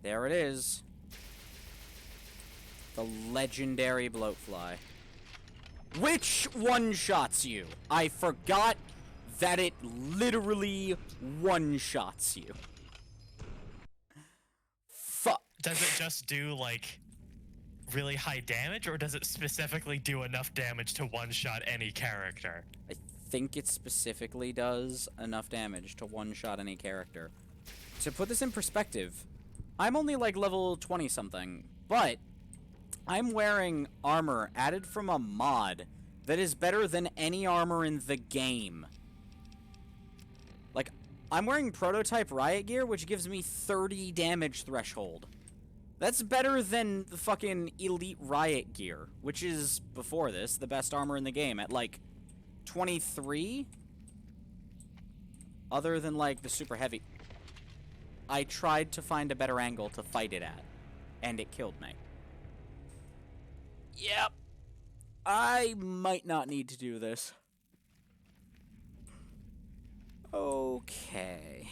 There it is. The legendary bloatfly. Which one-shots you? I forgot that it literally one-shots you. Fuck. Does it just do, like, really high damage, or does it specifically do enough damage to one-shot any character? I think it specifically does enough damage to one-shot any character. To put this in perspective, I'm only like level 20-something, but I'm wearing armor added from a mod that is better than any armor in the game. Like, I'm wearing prototype riot gear, which gives me 30 damage threshold. That's better than the fucking elite riot gear, which is, before this, the best armor in the game at, like, 23? Other than, like, the super heavy. I tried to find a better angle to fight it at, and it killed me. Yep. I might not need to do this. Okay.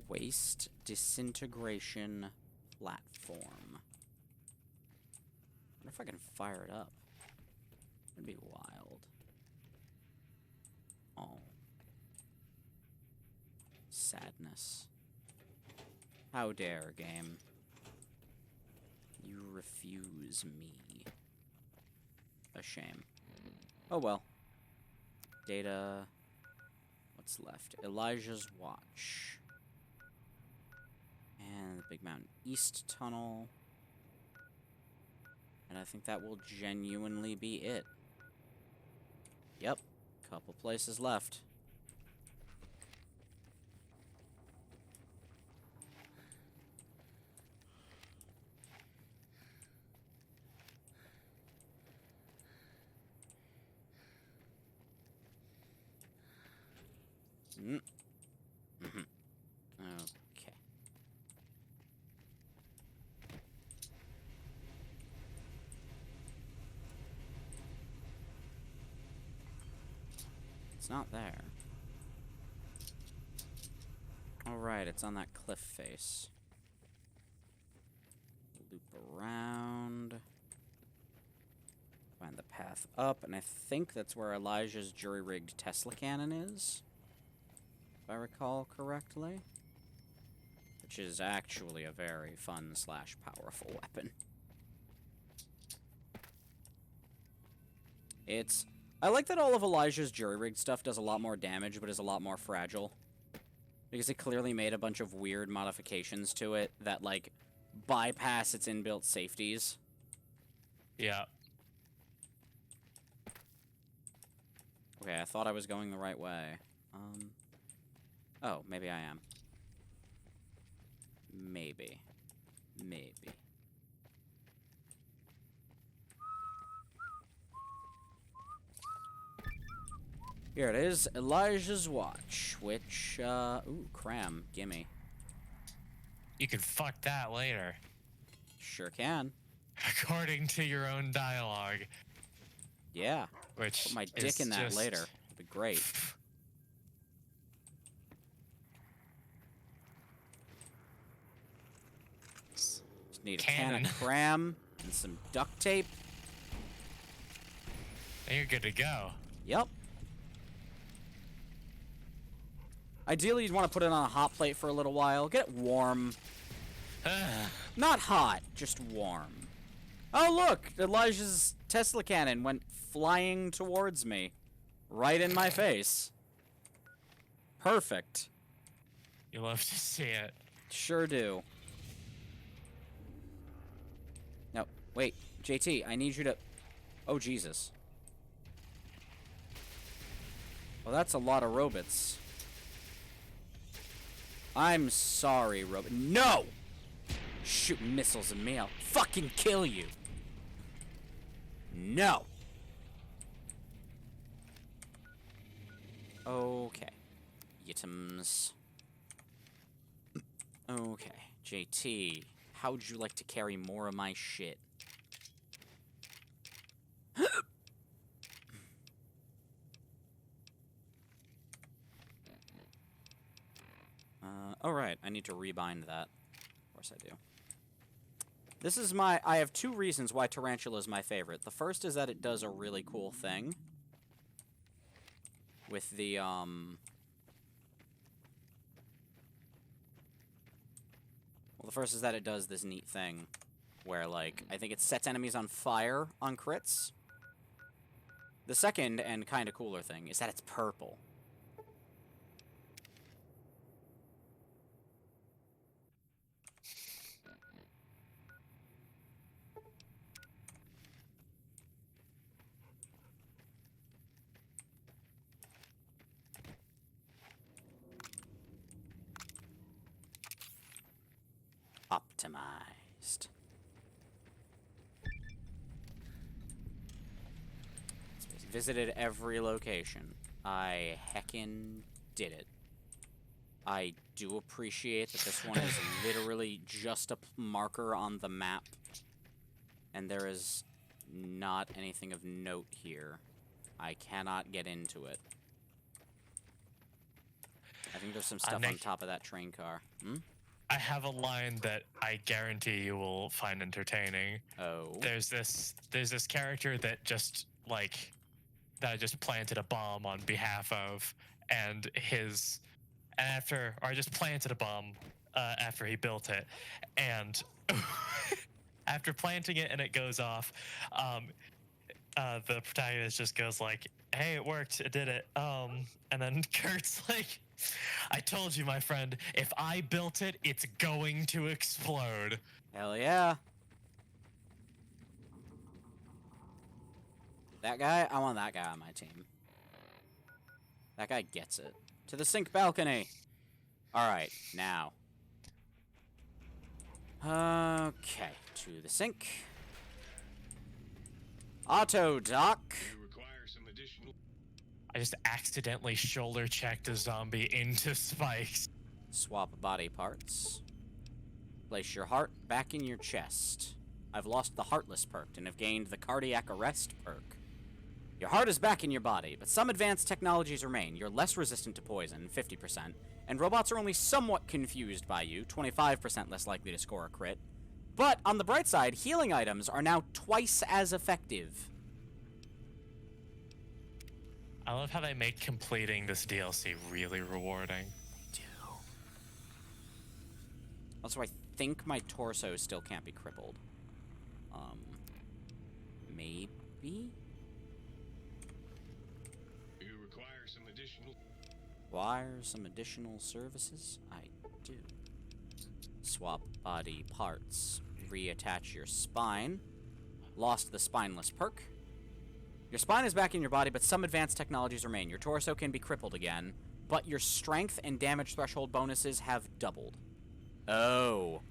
Waste disintegration platform. I wonder if I can fire it up. That'd be wild. Oh. Sadness. How dare, game. You refuse me. A shame. Oh well. Data. What's left? Elijah's Watch. And the Big Mountain East Tunnel. And I think that will genuinely be it. Yep. Couple places left. Okay. It's not there. Alright, it's on that cliff face. Loop around. Find the path up, and I think that's where Elijah's jury-rigged Tesla cannon is. If I recall correctly. Which is actually a very fun / powerful weapon. I like that all of Elijah's jury-rigged stuff does a lot more damage, but is a lot more fragile. Because it clearly made a bunch of weird modifications to it that, like, bypass its inbuilt safeties. Yeah. Okay, I thought I was going the right way. Oh, maybe I am. Maybe. Here it is, Elijah's watch, which, ooh, cram, gimme. You can fuck that later. Sure can. According to your own dialogue. Yeah. Which put my dick in that later. It'd be great. Just need a can of cram and some duct tape. And you're good to go. Yep. Ideally, you'd want to put it on a hot plate for a little while. Get it warm. Not hot, just warm. Oh, look! Elijah's Tesla cannon went flying towards me. Right in my face. Perfect. You love to see it. Sure do. No, wait. JT, I need you to... Oh, Jesus. Well, that's a lot of robots. I'm sorry, robot. No! Shooting missiles at me, I'll fucking kill you. No. Okay. Yitums. Okay. JT, how would you like to carry more of my shit? Alright, I need to rebind that. Of course I do. This is I have two reasons why Tarantula is my favorite. The first is that it does a really cool thing. With the, Well, the first is that it does this neat thing. Where, like, I think it sets enemies on fire on crits. The second, and kinda cooler thing, is that it's purple. Optimized. Visited every location. I heckin' did it. I do appreciate that this one is literally just a marker on the map. And there is not anything of note here. I cannot get into it. I think there's some stuff on top of that train car. Hmm? I have a line that I guarantee you will find entertaining. Oh. There's this character that just that I just planted a bomb on behalf of, I just planted a bomb after he built it, and after planting it and it goes off, the protagonist just goes like, "Hey, it worked, it did it." And then Kurt's like, "I told you, my friend, if I built it, it's going to explode." Hell yeah. That guy? I want that guy on my team. That guy gets it. To the sink balcony! Alright, now. Okay, to the sink. Auto dock. I just accidentally shoulder checked a zombie into spikes. Swap body parts. Place your heart back in your chest. I've lost the Heartless perk and have gained the Cardiac Arrest perk. Your heart is back in your body, but some advanced technologies remain. You're less resistant to poison, 50%, and robots are only somewhat confused by you, 25% less likely to score a crit. But, on the bright side, healing items are now twice as effective. I love how they make completing this DLC really rewarding. They do. Also, I think my torso still can't be crippled. Maybe? You require some additional... Require some additional services? I do. Swap body parts. Reattach your spine. Lost the spineless perk. Your spine is back in your body, but some advanced technologies remain. Your torso can be crippled again, but your strength and damage threshold bonuses have doubled. Oh.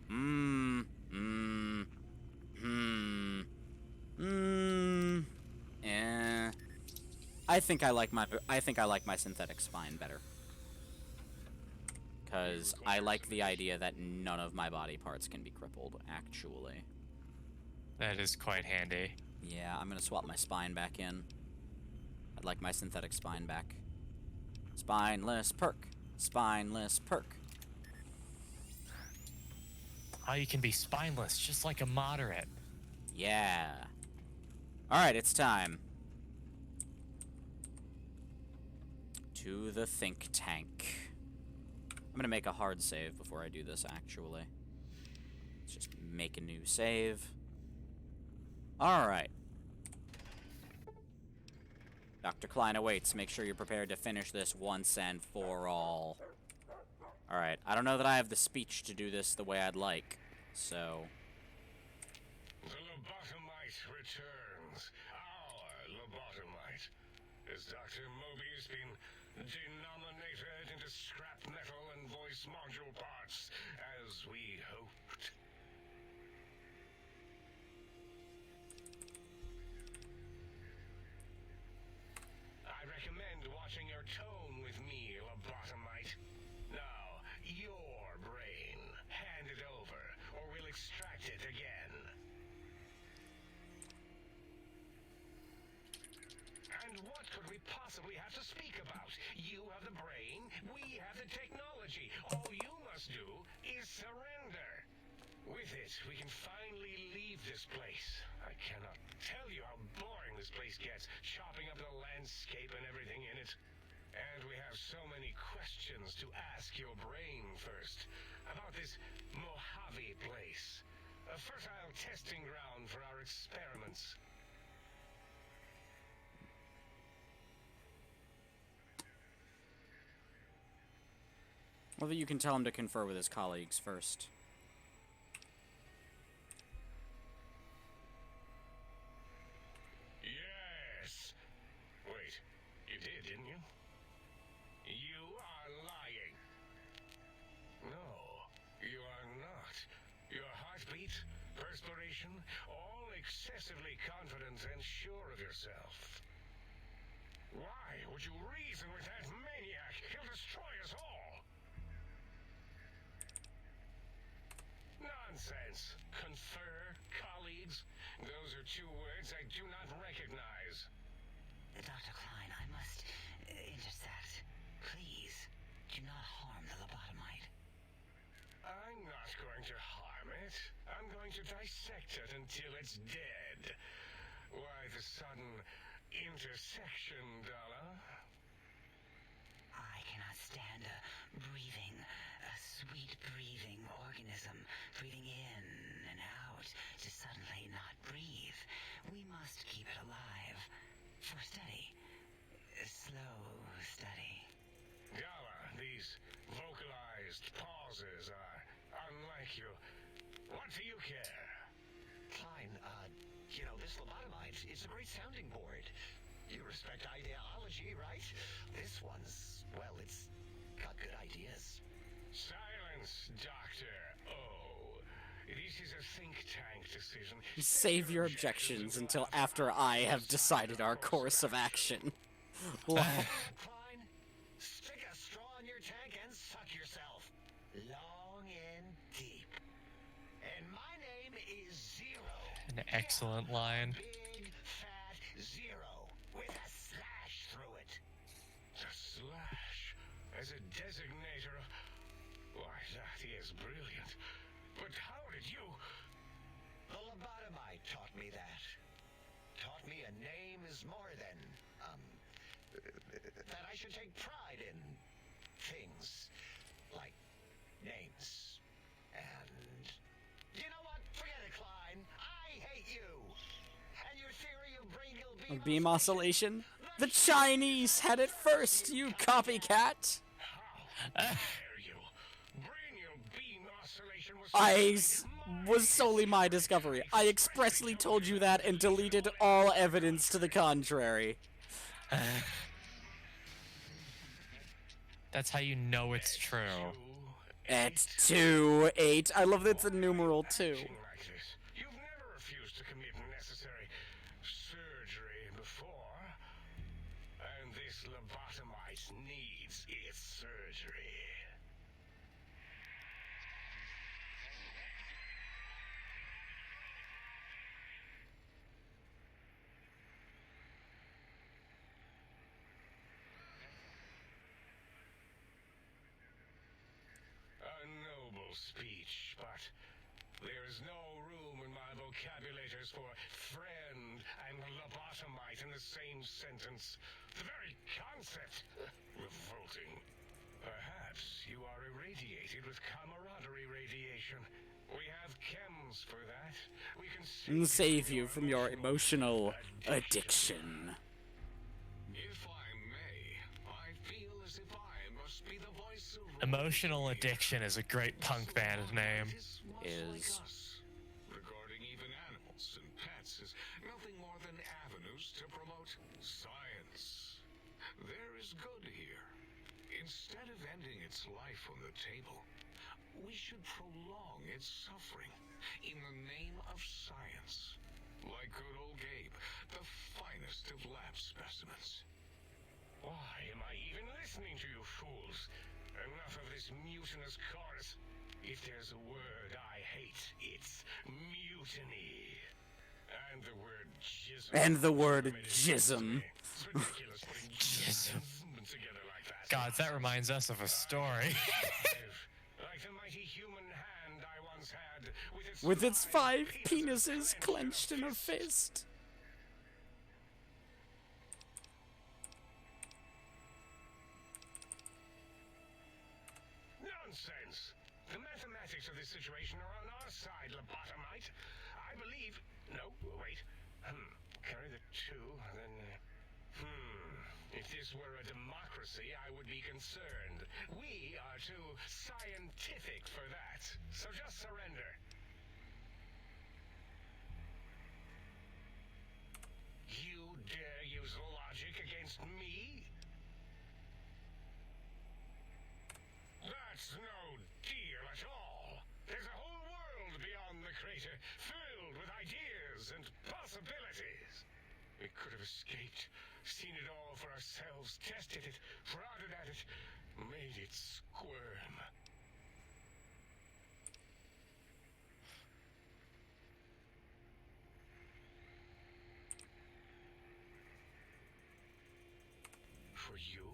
I think I like my synthetic spine better. Because I like the idea that none of my body parts can be crippled, actually. That is quite handy. Yeah, I'm gonna swap my spine back in. I'd like my synthetic spine back. Spineless perk. Spineless perk. Oh, you can be spineless, just like a moderate. Yeah. Alright, it's time. To the think tank. I'm gonna make a hard save before I do this, actually. Let's just make a new save. Alright. Dr. Klein awaits. Make sure you're prepared to finish this once and for all. Alright, I don't know that I have the speech to do this the way I'd like, so... The lobotomite returns. Our lobotomite. Has Dr. Mobius been denominated into scrap metal and voice module parts, as we hoped? I recommend watching your tone with me, lobotomite. Now, your brain. Hand it over, or we'll extract it again. And what could we possibly have to speak about? You have the brain, we have the technology. All you must do is surrender. With it, we can finally leave this place. I cannot tell you how boring this place gets, chopping up the landscape and everything in it. And we have so many questions to ask your brain first. About this Mojave place. A fertile testing ground for our experiments. Well, you can tell him to confer with his colleagues first. Yes. Wait, you did, didn't you? You are lying. No, you are not. Your heartbeat, perspiration, all excessively confident and sure of yourself. Why would you reason with that maniac? He'll destroy us all. Nonsense. Confer, colleagues. Those are two words I do not recognize. Dr. Klein, I must intercept. Please, do not harm the lobotomite. I'm not going to harm it. I'm going to dissect it until it's dead. Why the sudden intersection, Dala? I cannot stand a sweet breathing organism breathing in and out to suddenly not breathe. We must keep it alive. For study. Slow study. Dala, these vocalized pauses are unlike you. What do you care? Klein, you know, this lobotomite is a great sounding board. You respect ideology, right? This one's, well, it's got good ideas. Silence, Dr. O. This is a think tank decision. Save your objections until after I have decided our course of action. Wow. Klein, stick a straw in your tank and suck yourself. Long and deep. And my name is Zero. An excellent line. Big, fat Zero. With a as a designator of... Why, that is brilliant. But how did you... The lobotomite taught me that. Taught me a name is more than, that I should take pride in things like names. And you know what? Forget it, Klein. I hate you. And your theory of brain Beam oscillation? The Chinese had it first, you copycat! Was solely my discovery. I expressly told you that and deleted all evidence to the contrary. That's how you know it's true. At 2-8. I love that it's a numeral 2. You've never refused to commit necessary surgery before. And this lobotomite needs its surgery. A noble speech, but there is no room in my vocabulators for friend and lobotomite in the same sentence. The very concept, revolting. Perhaps you are irradiated with camaraderie radiation. We have chems for that. We can Save you from your emotional addiction. If I may, I feel as if I must be the voice of Emotional Addiction is a great punk band name. Is. Regarding even animals and pets is nothing more than avenues to promote science. There is good here. Instead of ending its life on the table, we should prolong its suffering in the name of science. Like good old Gabe, the finest of lab specimens. Why am I even listening to you fools? Enough of this mutinous chorus. If there's a word I hate, it's mutiny. And the word jism. And the word jism. Jism. God, that reminds us of a story. Like the mighty human hand I once had, With its 5 penises clenched in a fist. Nonsense! The mathematics of this situation are on our side, lobotomite. I believe... No, wait. Carry the 2, then... If this were a democracy, I would be concerned. We are too scientific for that. So just surrender. You dare use logic against me? That's no deal at all. There's a whole world beyond the crater, filled with ideas and possibilities. We could have escaped, seen it all for ourselves, tested it, prodded at it, made it squirm. For you,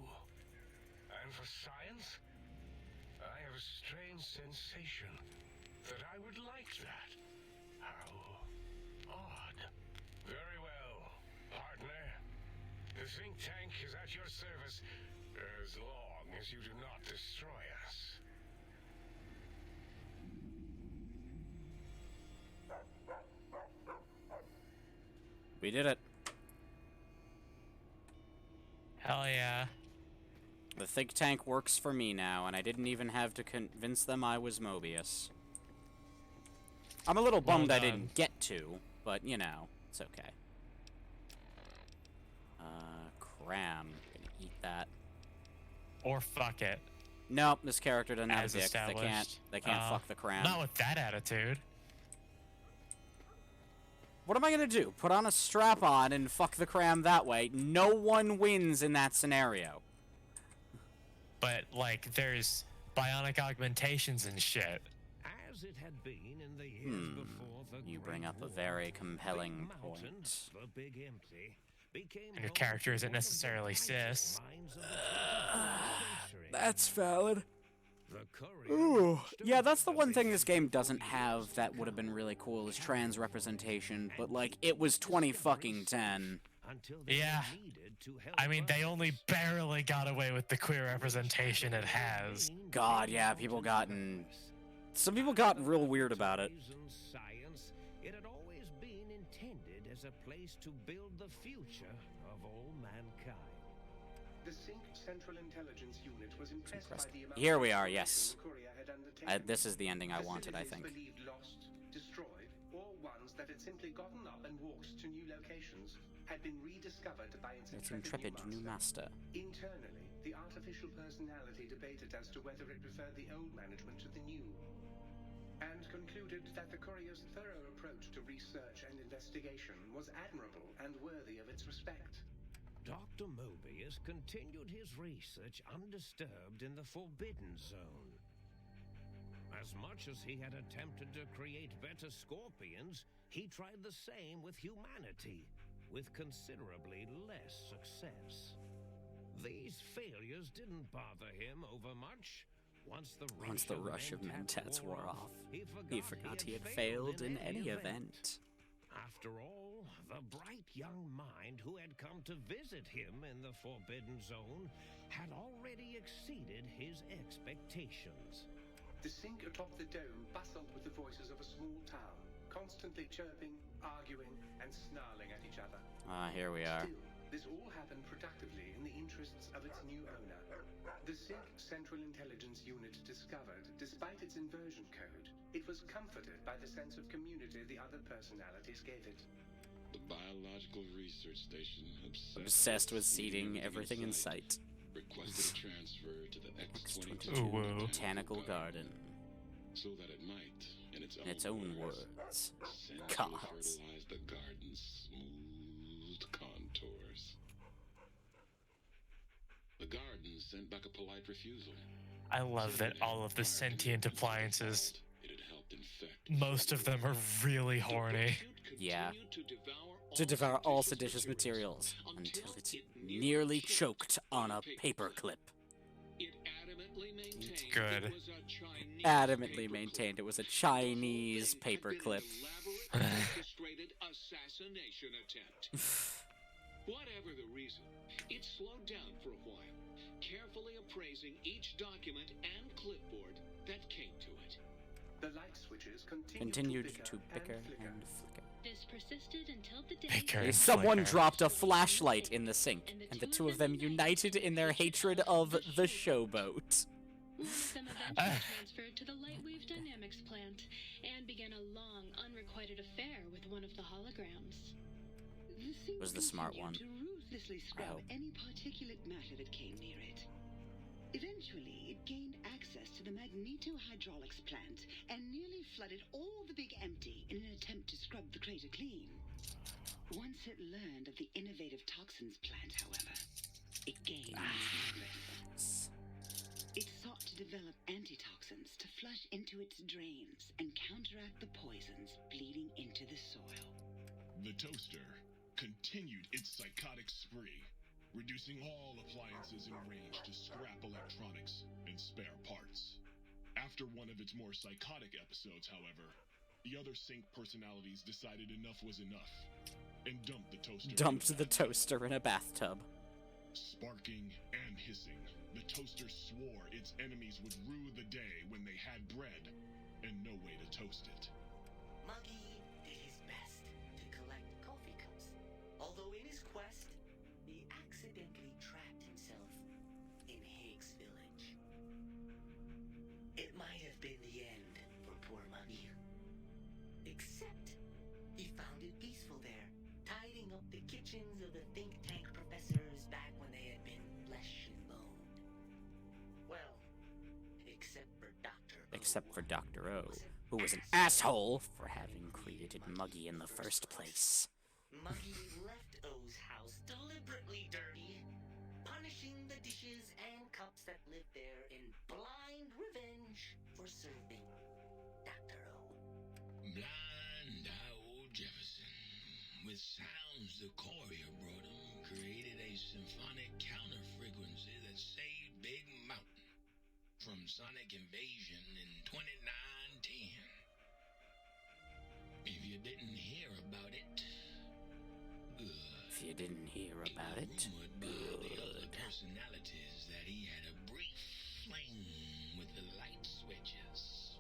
and for science, I have a strange sensation that I would like that. How odd. Very well, partner. The think tank is at your service as long as you do not destroy us. We did it. Hell yeah. The think tank works for me now, and I didn't even have to convince them I was Mobius. I'm a little bummed I didn't get to, but, you know, it's okay. Cram. Gonna eat that. Or fuck it. Nope, this character doesn't have As a dick. established. They can't fuck the cram. Not with that attitude. What am I gonna do? Put on a strap-on and fuck the cram that way? No one wins in that scenario. But, like, there's bionic augmentations and shit. As it had been in the years before the You bring Great up a War, very the compelling Big Mountain, point. the Big Empty, became And your home character to isn't one of the necessarily brightest cis. minds of the 21st century. That's valid. The courier Ooh. stood Yeah, that's the for one thing this game before doesn't have that would have been really cool is trans representation, but like it was 2010. until they Yeah. were needed to help I mean, they only others. barely got away with the queer representation it has. God, yeah, some people got real weird about it. Science, it had always been intended as a place to build the future of all mankind. The Sync Central Intelligence Unit was impressed by the amount Here we of are, exploration yes. the courier had undertaken. This is the ending I wanted, I Facilities think. believed lost, destroyed, or ones that had simply gotten up and walked to new locations had been rediscovered by its Its intrepid intrepid new master. Internally, the artificial personality debated as to whether it preferred the old management to the new, and concluded that the courier's thorough approach to research and investigation was admirable and worthy of its respect. Dr. Mobius continued his research undisturbed in the Forbidden Zone. As much as he had attempted to create better scorpions, he tried the same with humanity, with considerably less success. These failures didn't bother him over much. Once the rush of mentats wore off, he forgot he had failed in any event. After all, the bright young mind who had come to visit him in the Forbidden Zone had already exceeded his expectations. The Sync atop the dome bustled with the voices of a small town, constantly chirping, arguing, and snarling at each other. Here we are. Still, this all happened productively in the interests of its new owner. The Sync Central Intelligence Unit discovered, despite its inversion code, it was comforted by the sense of community the other personalities gave it. The biological research station, Obsessed with seeding everything in sight. requested a transfer to the X-22 Ooh, whoa. Botanical Garden. so that it might, in its own words, gods. fertilize the garden's smooth contours. The garden sent back a polite refusal. I love that all of the sentient appliances, most of them are really horny. Yeah. To devour all seditious materials until it's nearly choked on a paperclip. Good. Adamantly maintained it was a Chinese paperclip. assassination attempt. Whatever the reason, it slowed down for a while, carefully appraising each document and clipboard that came to it. The light switches Continued to bicker and flicker. This persisted until the day Someone dropped a flashlight in the sink, and the two of them united in their hatred of the showboat. One of them eventually transferred to the Lightwave Dynamics plant and began a long, unrequited affair with one of the holograms. Was the smart one. To ruthlessly scrub any particulate matter that came near it. Eventually, it gained access to the magnetohydraulics plant and nearly flooded all the big empty in an attempt to scrub the crater clean. Once it learned of the innovative toxins plant, however, it gained progress. It sought to develop antitoxins to flush into its drains and counteract the poisons bleeding into the soil. The toaster continued its psychotic spree, reducing all appliances in range to scrap electronics and spare parts. After one of its more psychotic episodes, however, the other Sync personalities decided enough was enough and dumped the toaster. Dumped the toaster in a bathtub. Sparking and hissing, the toaster swore its enemies would rue the day when they had bread and no way to toast it. Muggy did his best to collect coffee cups, although in his quest, he accidentally trapped himself in Higgs Village. It might have been the end for poor Muggy. Except, he found it peaceful there, tidying up the kitchens of the think tank professors back when they had been flesh and bone. Well, except for Dr. O, who was an asshole for having created Muggy in the first place. Muggy left O's house deliberately dirty, punishing the dishes and cups that lived there in blind revenge for serving Dr. O. Blind old Jefferson, with sounds the courier brought him, created a symphonic counter frequency that saved Big Mountain. supersonic invasion in 2910. If you didn't hear about it, good. If you didn't hear about it, The other personalities that he had a brief fling with the light switches.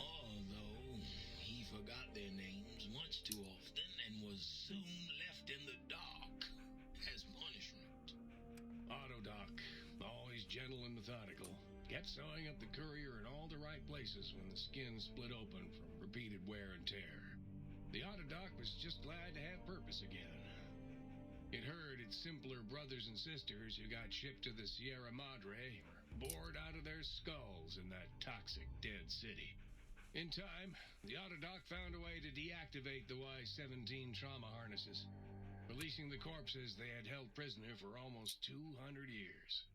Although he forgot their names much too often and was soon left in the dark as punishment. Autodoc, always gentle and methodical, kept sewing up the courier in all the right places when the skin split open from repeated wear and tear. The Autodoc was just glad to have purpose again. It heard its simpler brothers and sisters who got shipped to the Sierra Madre were bored out of their skulls in that toxic dead city. In time, the Autodoc found a way to deactivate the Y-17 trauma harnesses, releasing the corpses they had held prisoner for almost 200 years.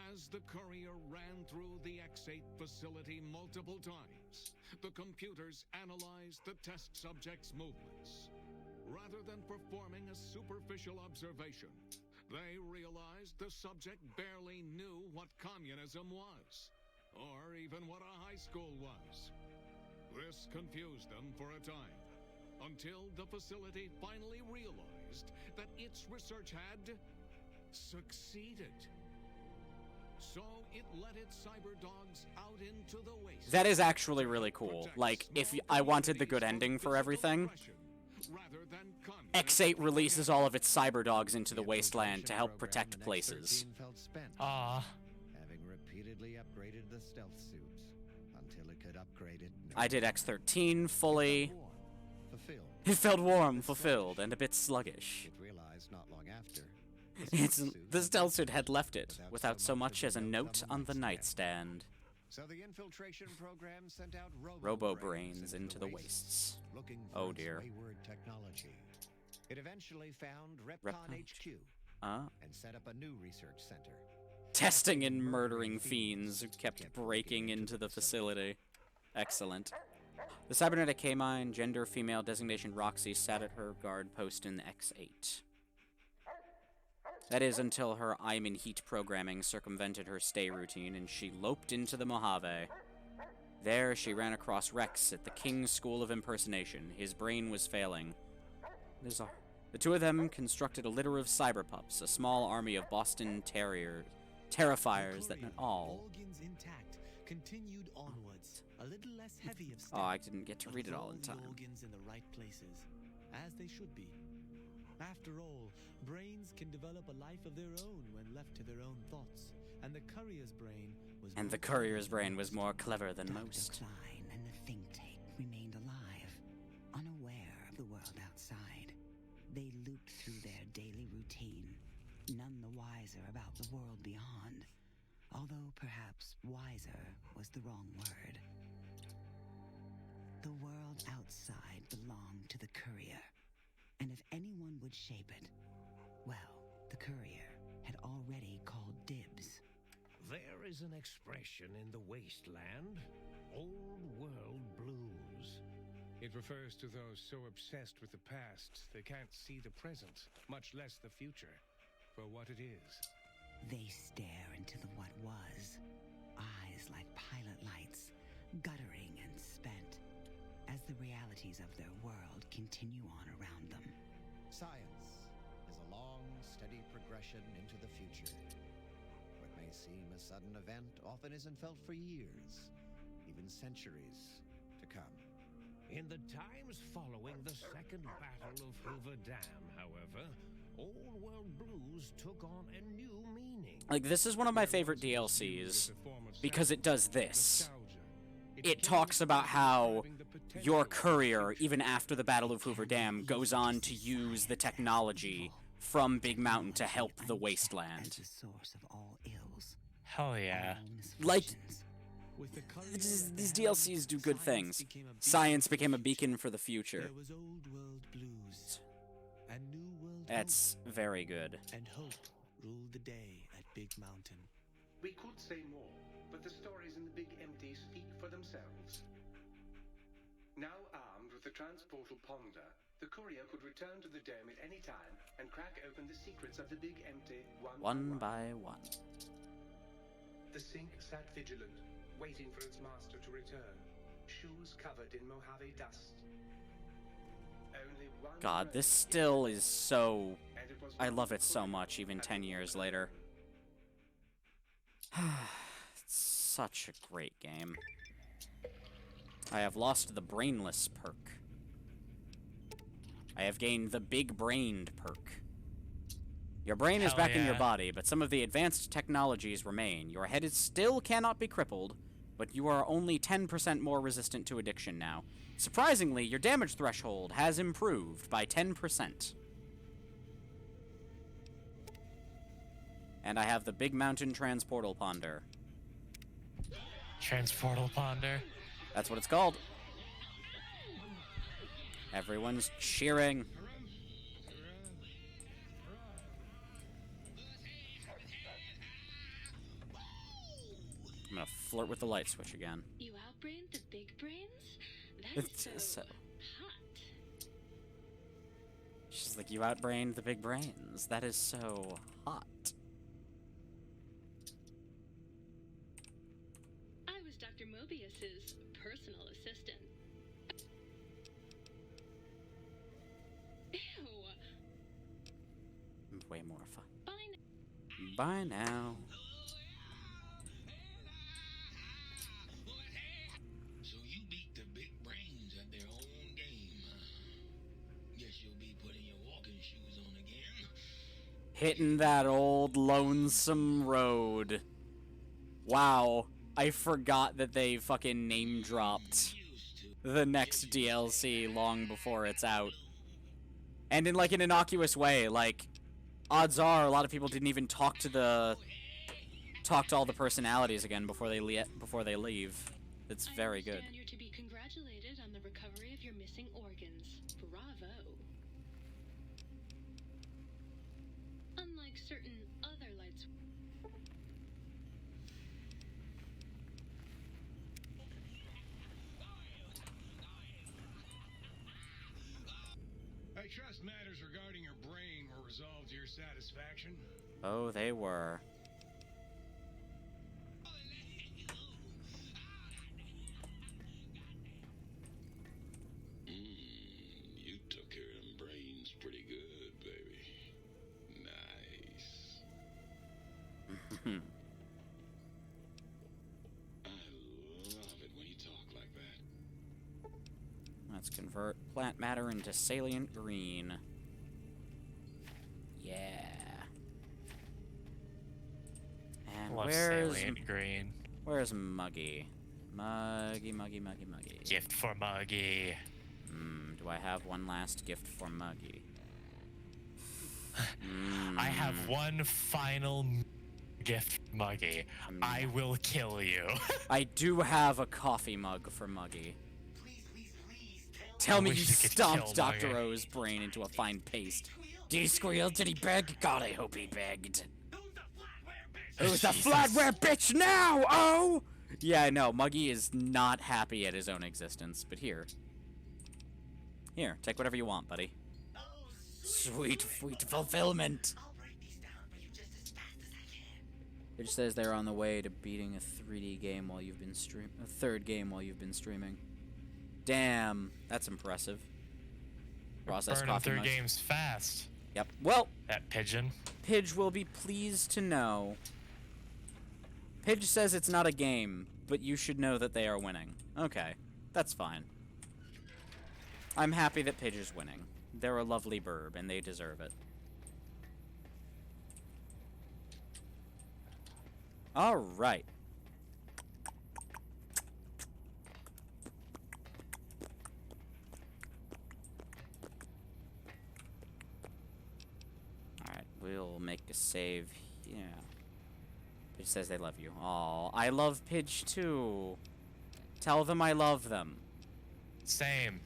As the courier ran through the X8 facility multiple times, the computers analyzed the test subject's movements. Rather than performing a superficial observation, they realized the subject barely knew what communism was, or even what a high school was. This confused them for a time, until the facility finally realized that its research had succeeded. So it let its cyber dogs out into the waste. that is actually really cool. Like, if I wanted the good ending for everything, X8 releases all of its cyber dogs into the wasteland to help protect places. Having repeatedly upgraded the stealth suit until it could upgrade it. I did X13 fully. Fulfilled. It felt warm, fulfilled, and a bit sluggish. It realized not long after. The stealth suit had left it, without so much as a note on the nightstand. So the infiltration program sent out Robo-brains into the wastes. Looking for Oh its dear. wayward technology. It eventually found Repcon Repcon HQ and set up a new research center. Testing and murdering fiends who kept breaking into the facility. Excellent. The cybernetic K-Mine, gender female, designation Roxy, sat at her guard post in the X8. That is until her I'm in heat programming circumvented her stay routine and she loped into the Mojave. There she ran across Rex at the King's School of Impersonation. His brain was failing. The two of them constructed a litter of cyberpups, a small army of Boston Terrifiers that not all. Organs intact, continued onwards, a little less heavy of step. Oh, I didn't get to read it all in time. Organs in the right places, as they should be. After all, brains can develop a life of their own when left to their own thoughts, and the courier's brain was more clever than most. Dr. Klein and the think tank remained alive, unaware of the world outside. They looped through their daily routine, none the wiser about the world beyond, although perhaps wiser was the wrong word. The world outside belonged to the courier, and if anyone would shape it, well, the courier had already called dibs. There is an expression in the wasteland, old world blues. It refers to those so obsessed with the past they can't see the present, much less the future, for what it is. They stare into the what was, eyes like pilot lights, guttering and spent, as the realities of their world continue on around them. Science is a long, steady progression into the future. What may seem a sudden event often isn't felt for years, even centuries to come. In the times following the Second Battle of Hoover Dam, however, Old World Blues took on a new meaning. Like, this is one of my favorite DLCs because it does this. It talks about how your courier, even after the Battle of Hoover Dam, goes on to use the technology from Big Mountain to help the wasteland. Hell yeah. Like, these DLCs do good things. Science became a beacon for the future. There was old world blues, and new world That's very good. and hope ruled the day at Big Mountain. We could say more, but the stories in the Big Empty speak for themselves. Now armed with the transportal Ponder, the courier could return to the dome at any time and crack open the secrets of the Big Empty one by one. The sink sat vigilant, waiting for its master to return, shoes covered in Mojave dust. Only one God, this still is so... I love it so much, even 10 years later. It's such a great game. I have lost the brainless perk. I have gained the big-brained perk. Your brain is back in your body, but some of the advanced technologies remain. Your head still cannot be crippled, but you are only 10% more resistant to addiction now. Surprisingly, your damage threshold has improved by 10%. And I have the Big Mountain Transportal Ponder. Transportal Ponder? That's what it's called. Everyone's cheering. I'm gonna flirt with the light switch again. You outbrained the big brains? It's so hot. She's like, you outbrained the big brains. That is so hot. I was Dr. Mobius's personal assistant. Ew. Way more fun. Bye now. So you beat the big brains at their own game, huh? Guess you'll be putting your walking shoes on again. Hitting that old lonesome road. Wow. I forgot that they fucking name dropped the next DLC long before it's out. And in like an innocuous way, like odds are a lot of people didn't even talk to all the personalities again before they leave. It's very good. I understand you're to be congratulated on the recovery of your missing organs. Bravo. Unlike certain other lights. I trust matters regarding your brain were resolved to your satisfaction. Oh, they were. You took care of them brains pretty good, baby. Nice. I love it when you talk like that. Let's convert plant matter into salient green. Yeah. And Love where's salient green. Where's Muggy? Muggy. Gift for Muggy. Do I have one last gift for Muggy? I have one final gift for Muggy. I will kill you. I do have a coffee mug for Muggy. Tell me you stomped Dr. O's brain into a fine paste. Did he squeal? Did he beg? God, I hope he begged. Who's the flatware bitch now? Oh! Yeah, no, Muggy is not happy at his own existence, but here. Here, take whatever you want, buddy. Sweet fulfillment. It just says they're on the way to beating a 3D game while you've been a third game while you've been streaming. Damn, that's impressive. Process burning coffee through mug. games fast. Yep. Well, that pigeon. Pidge will be pleased to know. Pidge says it's not a game, but you should know that they are winning. Okay, that's fine. I'm happy that Pidge is winning. They're a lovely burb, and they deserve it. All right. Alright, we'll make a save. Yeah. Pidge says they love you. Aw, I love Pidge too. Tell them I love them. Same.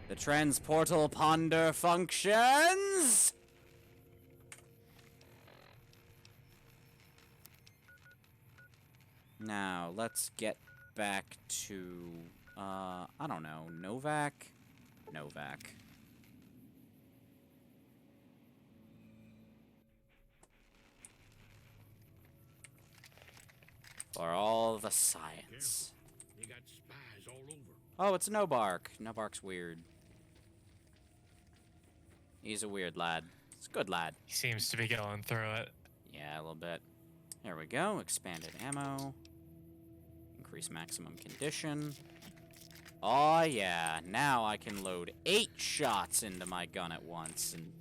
The transportal ponder functions. Now, let's get back to, I don't know, Novak? Novak. For all the science. You got spies all over. Oh, it's No Bark. No Bark's weird. He's a weird lad. He's a good lad. He seems to be going through it. Yeah, a little bit. There we go. Expanded ammo. Increase maximum condition. Oh, yeah. Now I can load 8 shots into my gun at once. And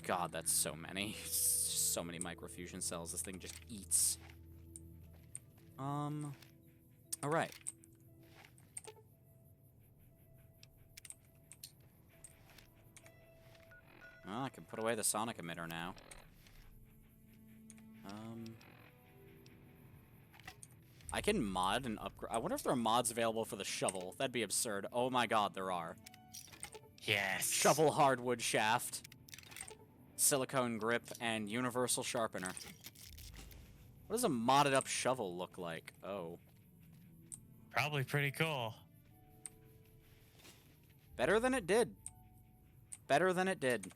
God, that's so many. So many microfusion cells. This thing just eats. Alright. Well, I can put away the sonic emitter now. I can mod and upgrade. I wonder if there are mods available for the shovel. That'd be absurd. Oh my god, there are. Yes. Shovel hardwood shaft, silicone grip, and universal sharpener. What does a modded up shovel look like? Oh. Probably pretty cool. Better than it did. Better than it did.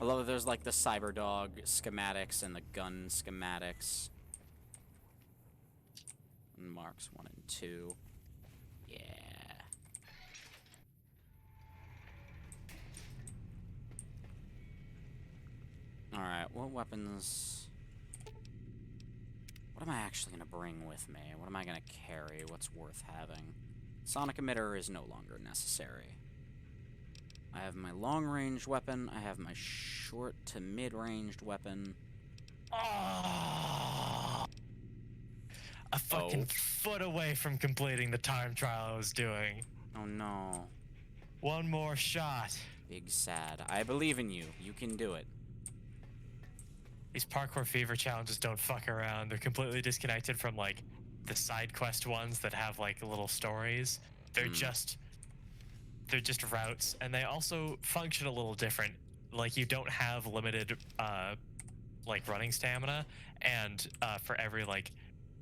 I love that there's like the Cyberdog schematics and the gun schematics. And marks 1 and 2. Yeah. Alright, what weapons... What am I actually going to bring with me? What am I going to carry? What's worth having? Sonic emitter is no longer necessary. I have my long-range weapon. I have my short to mid-ranged weapon. Oh, a fucking foot away from completing the time trial I was doing. Oh no. One more shot. Big sad. I believe in you. You can do it. These parkour fever challenges don't fuck around. They're completely disconnected from like the side quest ones that have like little stories. They're just routes, and they also function a little different. Like you don't have limited like running stamina, and for every like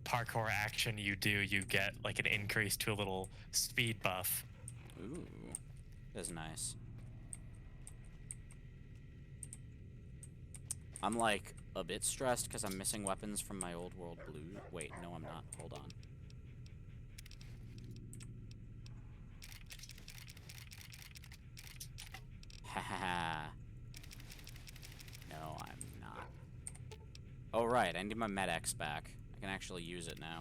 parkour action you do, you get like an increase to a little speed buff. Ooh, that's nice. I'm like a bit stressed because I'm missing weapons from my old world blue. Wait, no, I'm not. Hold on. Haha. No, I'm not. Oh, right. I need my Med-X back. I can actually use it now.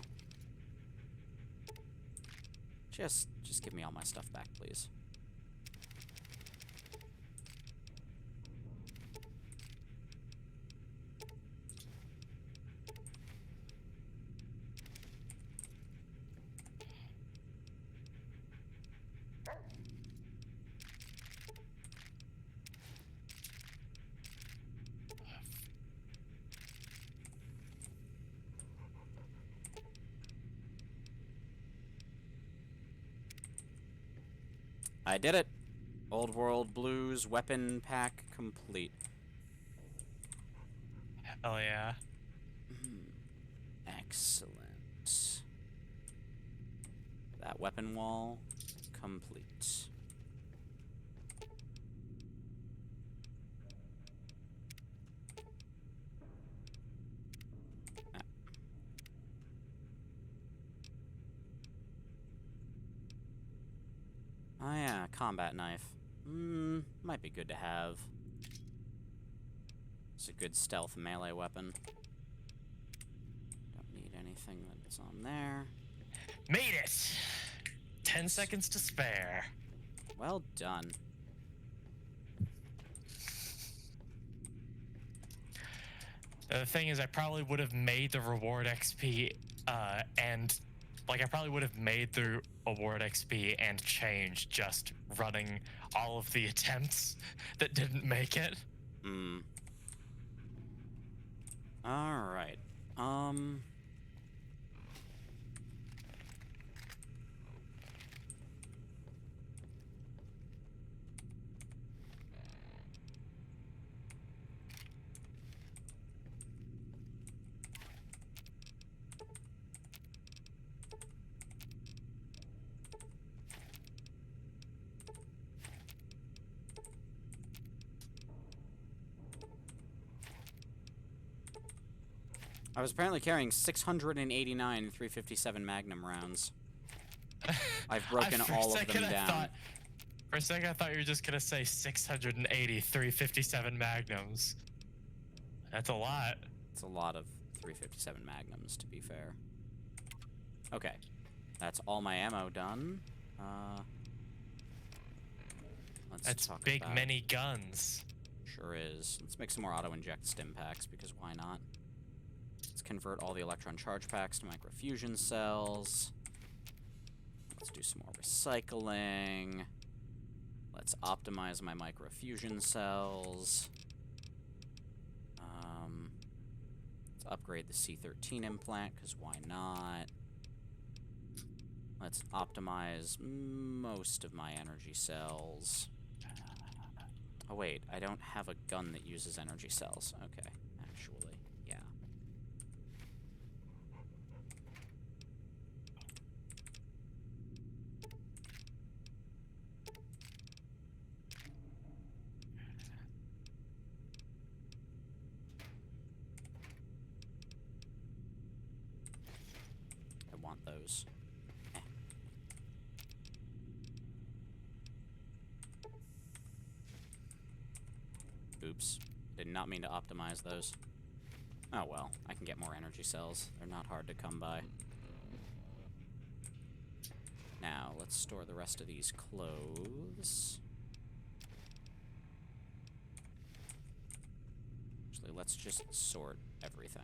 Just give me all my stuff back, please. I did it! Old World Blues weapon pack complete. Hell yeah. Excellent. That weapon wall complete. Oh yeah, combat knife. Might be good to have. It's a good stealth melee weapon. Don't need anything that's on there. Made it! 10 seconds to spare. Well done. The thing is, I probably would have made the reward XP, and like I probably would have made the award XP and change just running all of the attempts that didn't make it. Alright. I was apparently carrying 689 357 Magnum rounds. I've broken all of them down. For a second, I thought you were just gonna say 680 357 Magnums. That's a lot. It's a lot of 357 Magnums, to be fair. Okay. That's all my ammo done. That's big, many guns. Sure is. Let's make some more auto-inject stim packs, because why not? Let's convert all the electron charge packs to microfusion cells. Let's do some more recycling. Let's optimize my microfusion cells. Let's upgrade the C13 implant, because why not? Let's optimize most of my energy cells. Oh wait, I don't have a gun that uses energy cells. Okay, actually, yeah. I want those. Oops. Did not mean to optimize those. Oh well, I can get more energy cells. They're not hard to come by. Now, let's store the rest of these clothes. Actually, let's just sort everything.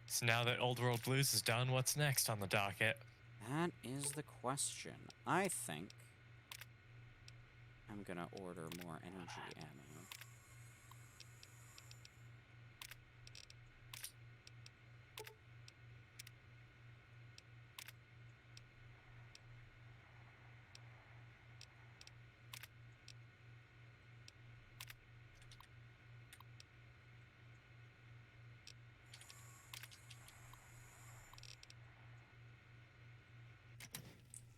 So now that Old World Blues is done, what's next on the docket? That is the question. I think I'm gonna order more energy ammo.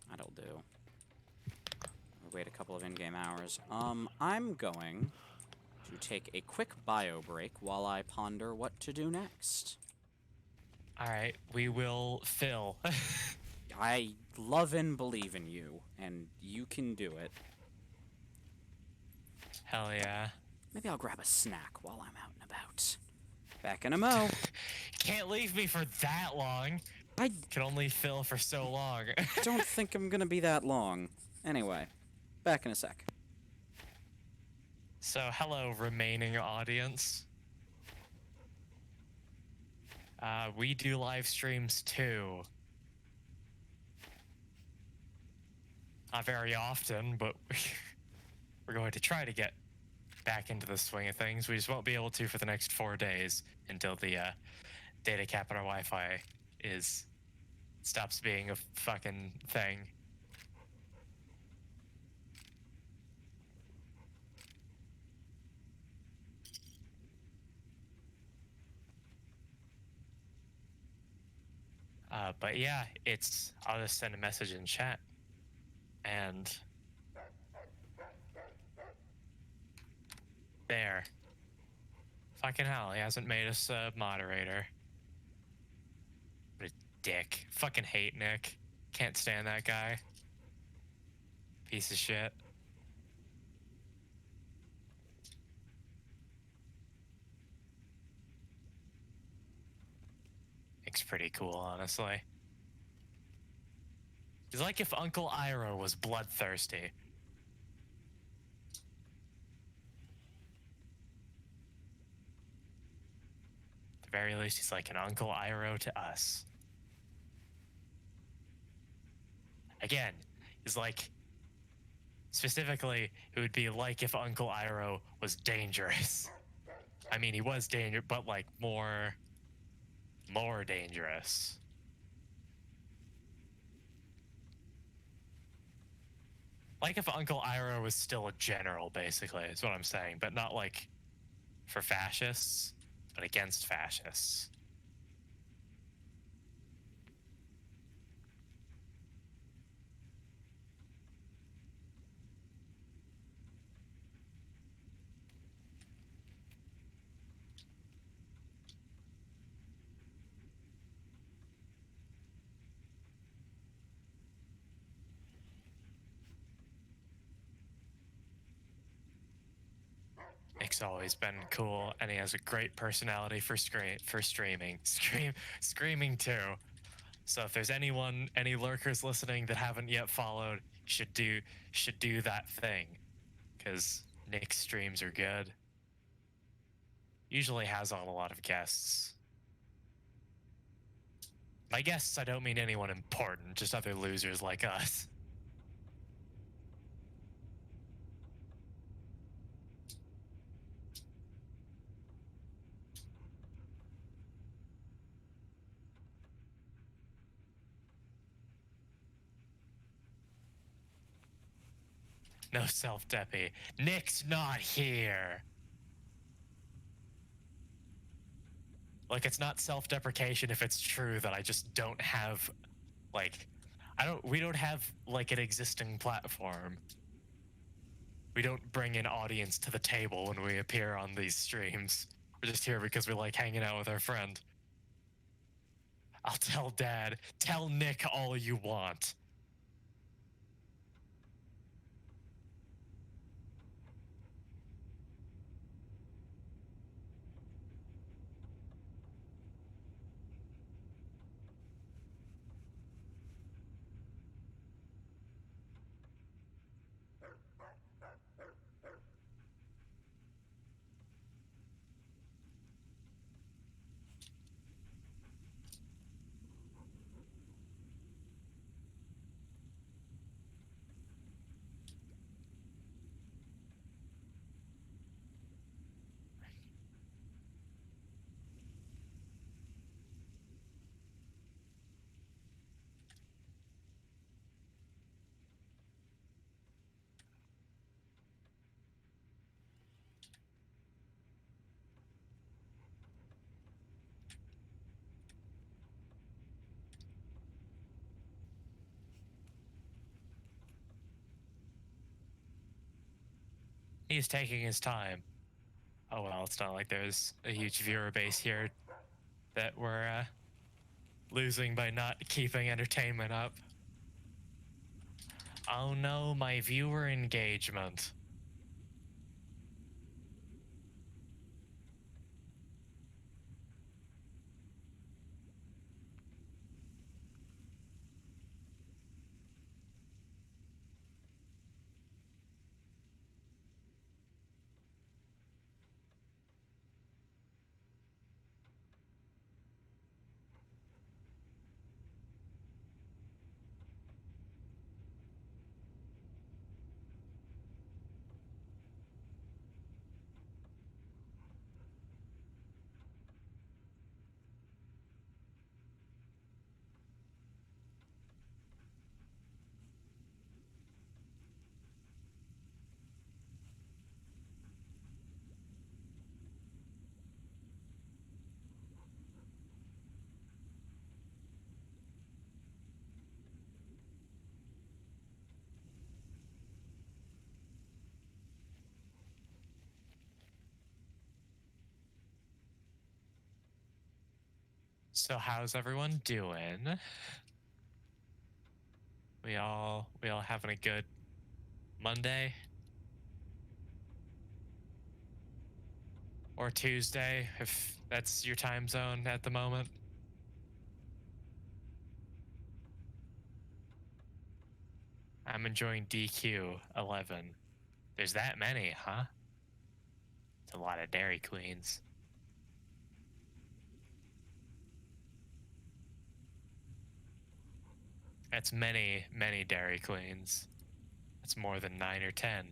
That'll do. Wait a couple of in-game hours. I'm going to take a quick bio break while I ponder what to do next. Alright, we will fill. I love and believe in you, and you can do it. Hell yeah. Maybe I'll grab a snack while I'm out and about. Back in a mo. Can't leave me for that long. I can only fill for so long. Don't think I'm gonna be that long. Anyway, back in a sec. So, hello, remaining audience. We do live streams too. Not very often, but we're going to try to get back into the swing of things. We just won't be able to for the next 4 days until the data cap on our Wi-Fi stops being a fucking thing. But yeah, I'll just send a message in chat. And there. Fucking hell, he hasn't made us a moderator. What a dick. Fucking hate Nick. Can't stand that guy. Piece of shit. Nick's pretty cool, honestly. He's like if Uncle Iroh was bloodthirsty. At the very least, he's like an Uncle Iroh to us. Again, he's like, specifically, it would be like if Uncle Iroh was dangerous. I mean, he was dangerous, but like more dangerous. Like if Uncle Iroh was still a general, basically, is what I'm saying, but not like for fascists, but against fascists. Nick's always been cool, and he has a great personality for streaming. Screaming too. So if there's any lurkers listening that haven't yet followed, should do that thing, because Nick's streams are good. Usually has on a lot of guests. By guests, I don't mean anyone important, just other losers like us. No self-deppy. Nick's not here. Like, it's not self-deprecation if it's true that I just don't have, like, we don't have, like, an existing platform. We don't bring an audience to the table when we appear on these streams. We're just here because we like hanging out with our friend. I'll tell Dad. Tell Nick all you want. He's taking his time. Oh well, it's not like there's a huge viewer base here that we're losing by not keeping entertainment up. Oh no, my viewer engagement. So how's everyone doing? We all having a good Monday? Or Tuesday, if that's your time zone at the moment? I'm enjoying DQ 11. There's that many, huh? It's a lot of Dairy Queens. That's many, many Dairy Queens. That's more than 9 or 10.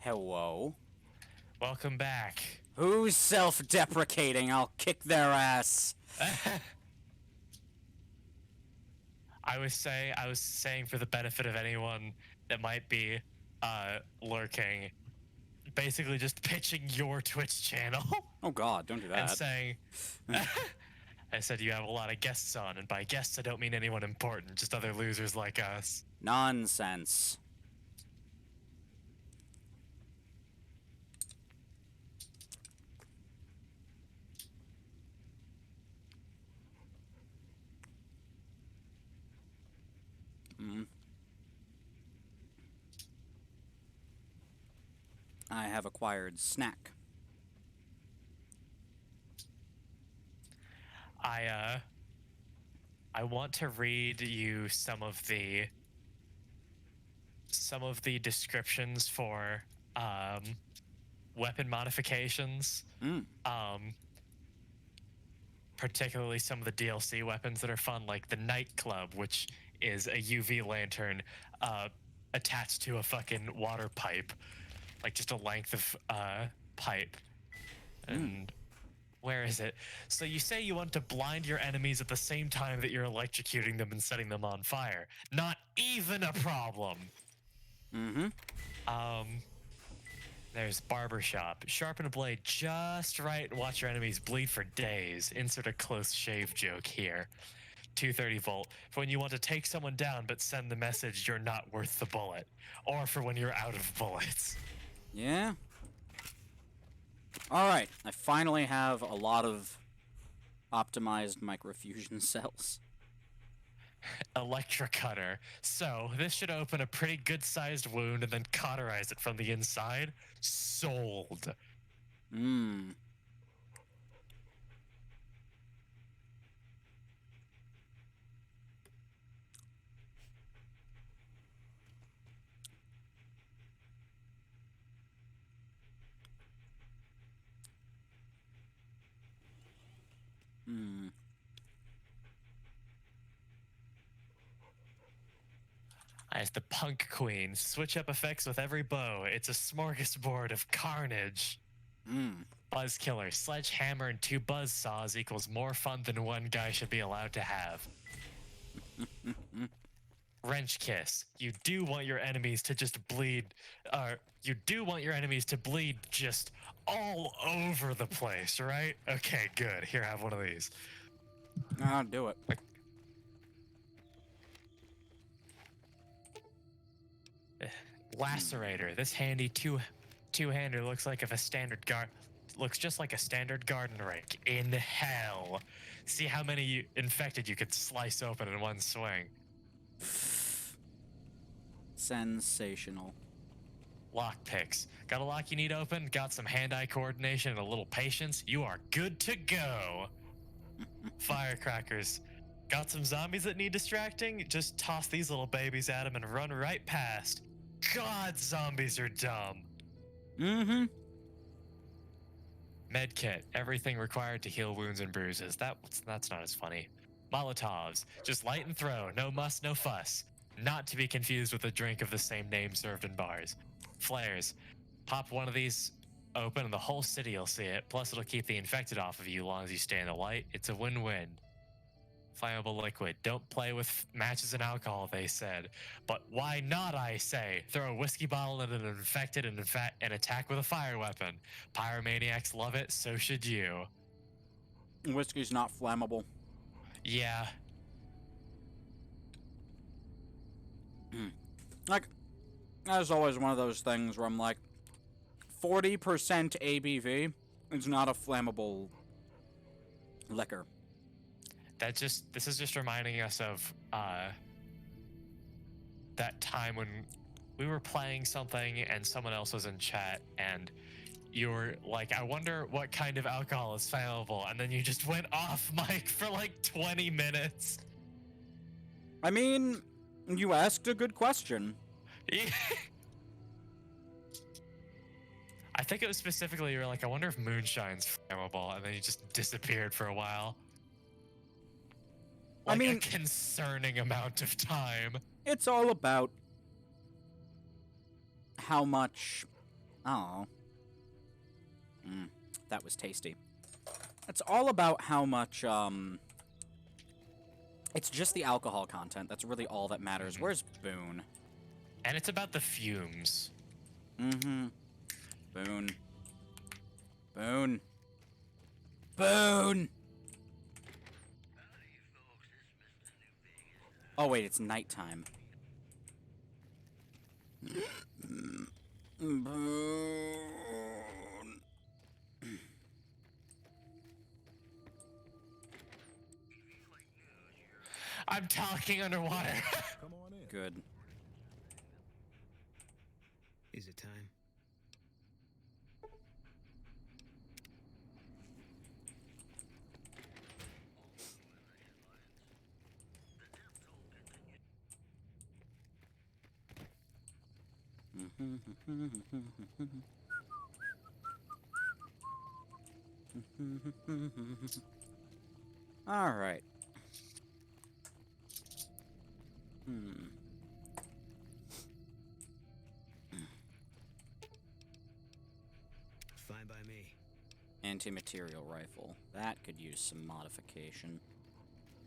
Hello. Welcome back. Who's self-deprecating? I'll kick their ass. I was saying for the benefit of anyone that might be lurking, basically just pitching your Twitch channel. Oh God, don't do that. And saying, I said you have a lot of guests on, and by guests I don't mean anyone important, just other losers like us. Nonsense. I have acquired snack. I want to read you some of the descriptions for weapon modifications. Particularly some of the DLC weapons that are fun, like the Nightclub, which is a UV lantern attached to a fucking water pipe, like just a length of pipe. And where is it? So you say you want to blind your enemies at the same time that you're electrocuting them and setting them on fire. Not even a problem. There's barbershop. Sharpen a blade just right and watch your enemies bleed for days. Insert a close shave joke here. 230 volt. For when you want to take someone down but send the message you're not worth the bullet. Or for when you're out of bullets. Yeah? Alright, I finally have a lot of optimized microfusion cells. Electrocutter. So, this should open a pretty good-sized wound and then cauterize it from the inside. Sold. As the Punk Queen, switch up effects with every bow. It's a smorgasbord of carnage. Buzz Killer, sledgehammer and 2 buzz saws equals more fun than one guy should be allowed to have. Wrench Kiss, you do want your enemies to just bleed, just all over the place, right? Okay, good. Here, have one of these. I'll do it. Lacerator. This handy two-hander looks like if a standard looks just like a standard garden rake in hell. See how many infected you could slice open in one swing. Sensational. Lockpicks. Got a lock you need open, got some hand-eye coordination and a little patience, you are good to go. Firecrackers. Got some zombies that need distracting? Just toss these little babies at them and run right past. God, zombies are dumb. Mm-hmm. Medkit. Everything required to heal wounds and bruises. That's not as funny. Molotovs. Just light and throw. No muss, no fuss. Not to be confused with a drink of the same name served in bars. Flares. Pop one of these open and the whole city will see it. Plus it'll keep the infected off of you as long as you stay in the light. It's a win-win. Flammable liquid. Don't play with matches and alcohol, they said. But why not, I say? Throw a whiskey bottle at an infected and attack with a fire weapon. Pyromaniacs love it, so should you. Whiskey's not flammable. Yeah. Like, that's always one of those things where I'm like, 40% ABV is not a flammable liquor. This is just reminding us of that time when we were playing something and someone else was in chat and you were like, I wonder what kind of alcohol is flammable, and then you just went off mic for like 20 minutes. I mean, you asked a good question. I think it was specifically, you were like, I wonder if moonshine's flammable, and then you just disappeared for a while. Like, I mean, a concerning amount of time. It's all about how much... Oh. That was tasty. It's all about how much, It's just the alcohol content. That's really all that matters. Where's Boone? And it's about the fumes. Mm-hmm. Boone. Boone. Boone! Oh, wait, it's nighttime. Boone. I'm talking underwater. Come on in. Good. Is it time? All right. Fine by me. Anti-material rifle. That could use some modification,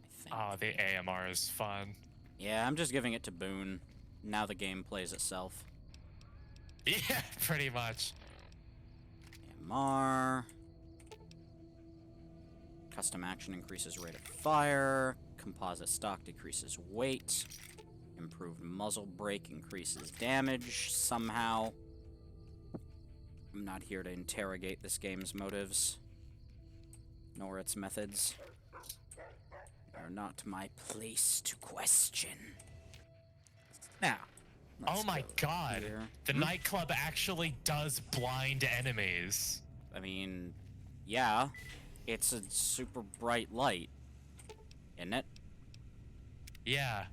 I think. Oh, the AMR is fun. Yeah, I'm just giving it to Boone. Now the game plays itself. Yeah, pretty much. AMR. Custom action increases rate of fire. Composite stock decreases weight. Improved muzzle brake increases damage somehow. I'm not here to interrogate this game's motives, nor its methods. They are not my place to question. Now, oh my god, here. The nightclub actually does blind enemies. I mean, yeah, it's a super bright light, isn't it? Yeah.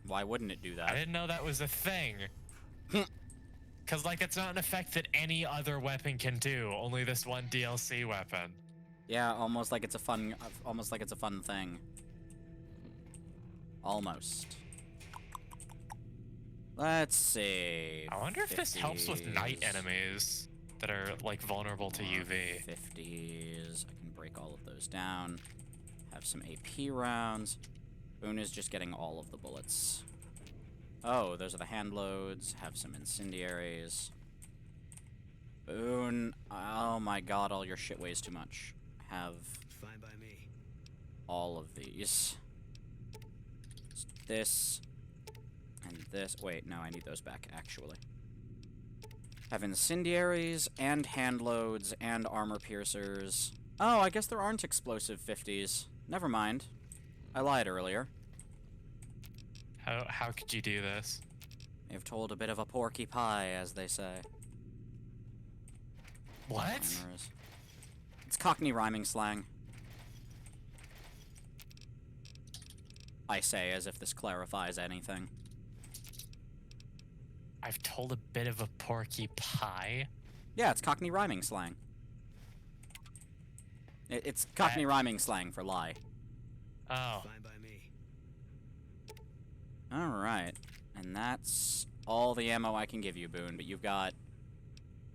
Why wouldn't it do that? I didn't know that was a thing. Cause like it's not an effect that any other weapon can do, only this one DLC weapon. Yeah, almost like it's a fun thing. Almost. Let's see. I wonder if this helps with night enemies that are like vulnerable to UV. 50s. I can break all of those down. Have some AP rounds. Boone is just getting all of the bullets. Oh, those are the hand loads. Have some incendiaries. Boone. Oh my god, all your shit weighs too much. Have Fine by me. all of these. This and this. Wait, no, I need those back, actually. Have incendiaries, and handloads, and armor piercers. Oh, I guess there aren't explosive 50s. Never mind. I lied earlier. How could you do this? You've told a bit of a porky pie, as they say. What? Rhymers. It's Cockney rhyming slang. I say as if this clarifies anything. I've told a bit of a porky pie? Yeah, it's Cockney rhyming slang. It's Cockney rhyming slang for lie. Oh. Fine by me. Alright. And that's all the ammo I can give you, Boone, but you've got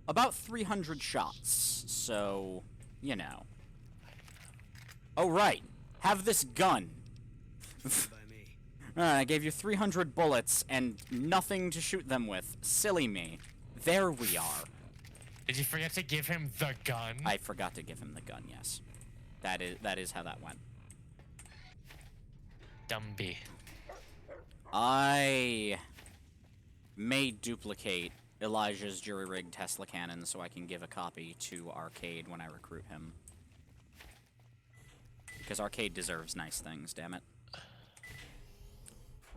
about 300 shots, so, you know. Oh, right. Have this gun. I gave you 300 bullets and nothing to shoot them with. Silly me. There we are. Did you forget to give him the gun? I forgot to give him the gun, yes. That is how that went. Dumby. I may duplicate Elijah's jury-rigged Tesla cannon so I can give a copy to Arcade when I recruit him. Because Arcade deserves nice things, damn it.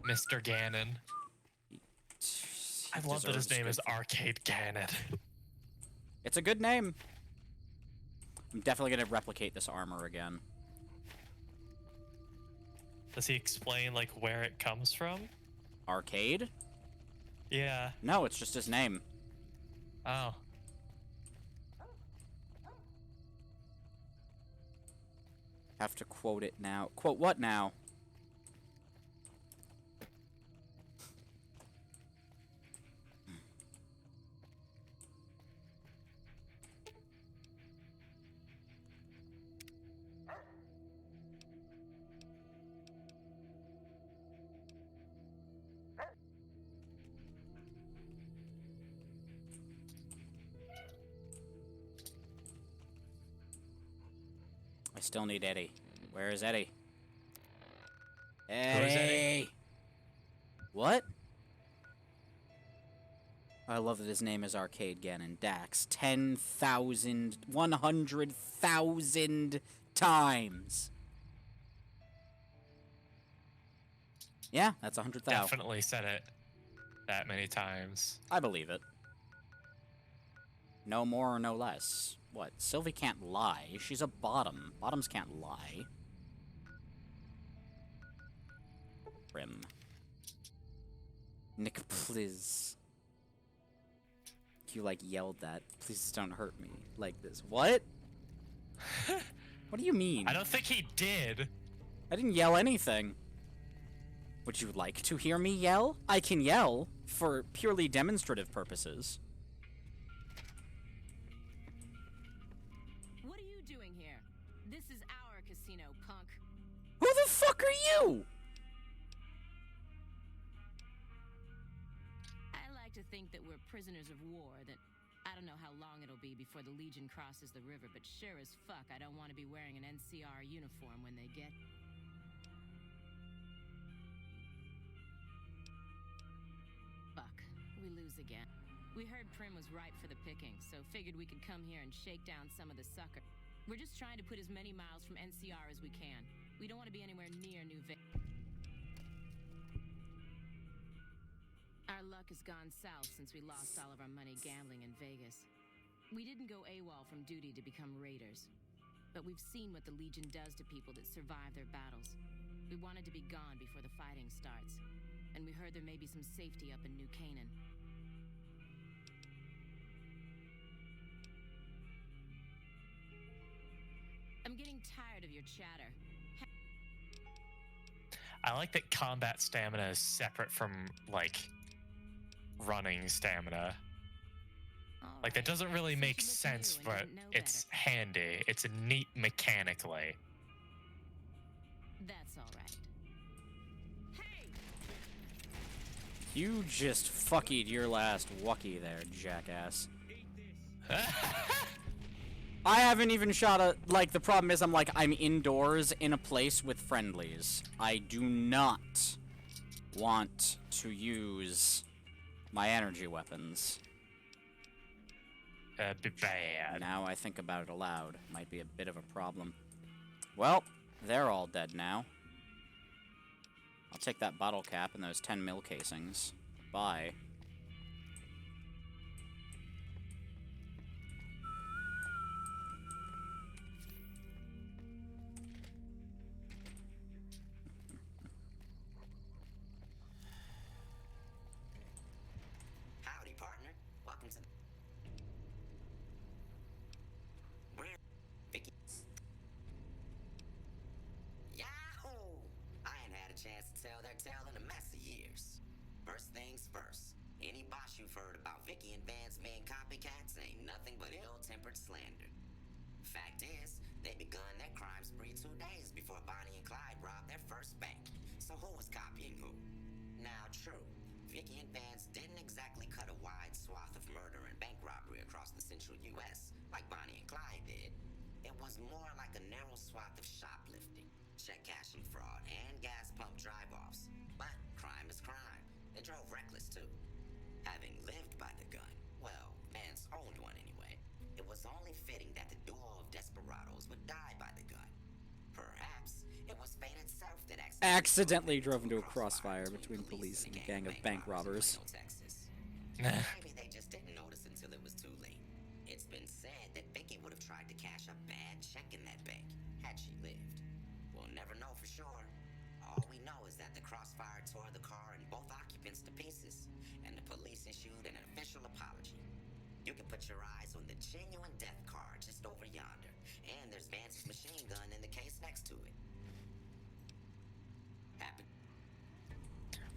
Mr. Gannon. I love that his name is Arcade Gannon. It's a good name. I'm definitely going to replicate this armor again. Does he explain, like, where it comes from? Arcade? Yeah. No, it's just his name. Oh. Have to quote it now. Quote what now? I still need Eddie. Where is Eddie? Eddie! Where's Eddie? What? I love that his name is Arcade Gannon. Dax. 10,000... 100,000 times. Yeah, that's 100,000. Definitely said it that many times. I believe it. No more or no less. What? Sylvie can't lie. She's a bottom. Bottoms can't lie. Rim. Nick, please. You, like, yelled that. Please don't hurt me like this. What? What do you mean? I don't think he did. I didn't yell anything. Would you like to hear me yell? I can yell for purely demonstrative purposes. What are you doing here? This is our casino, punk. Who the fuck are you? I like to think that we're prisoners of war, that I don't know how long it'll be before the Legion crosses the river, but sure as fuck I don't want to be wearing an NCR uniform when they get... Fuck, we lose again. We heard Prim was ripe for the picking, so figured we could come here and shake down some of the sucker. We're just trying to put as many miles from NCR as we can. We don't want to be anywhere near New Vegas. Our luck has gone south since we lost all of our money gambling in Vegas. We didn't go AWOL from duty to become raiders, but we've seen what the Legion does to people that survive their battles. We wanted to be gone before the fighting starts, and we heard there may be some safety up in New Canaan. I'm getting tired of your chatter. I like that combat stamina is separate from, like, running stamina. Like, that doesn't really make sense, but it's handy. It's neat mechanically. That's all right. You just fuckied your last wucky there, jackass. I haven't even shot a... Like, the problem is I'm indoors in a place with friendlies. I do not want to use my energy weapons. That'd be bad. Now I think about it aloud. Might be a bit of a problem. Well, they're all dead now. I'll take that bottle cap and those 10 mil casings. Bye. Howdy, partner. Welcome to Where Vicky? Yahoo! I ain't had a chance to tell their tale in a mess of years. First things first. Any boss you've heard about Vicky and Van's main copycats ain't nothing but ill-tempered slander. Fact is, they begun their crime spree 2 days before Bonnie and Clyde robbed their first bank. So who was copying who? Now, true, Vicky and Vance didn't exactly cut a wide swath of murder and bank robbery across the central U.S. like Bonnie and Clyde did. It was more like a narrow swath of shoplifting, check cashing fraud, and gas pump drive-offs. But crime is crime. They drove reckless, too. Having lived by the gun, well, Vance owned one anyway, it was only fitting that the duo of desperados would die by the gun. Perhaps it was fate itself that Accidentally drove into a crossfire between police and a gang of bank robbers. Maybe they just didn't notice until it was too late. It's been said that Vicky would have tried to cash a bad check in that bank had she lived. We'll never know for sure. All we know is that the crossfire tore the car and both occupants to pieces, and the police issued an official apology. You can put your eyes on the genuine death car just over yonder, and there's Vance's machine gun in the case next to it. Happy.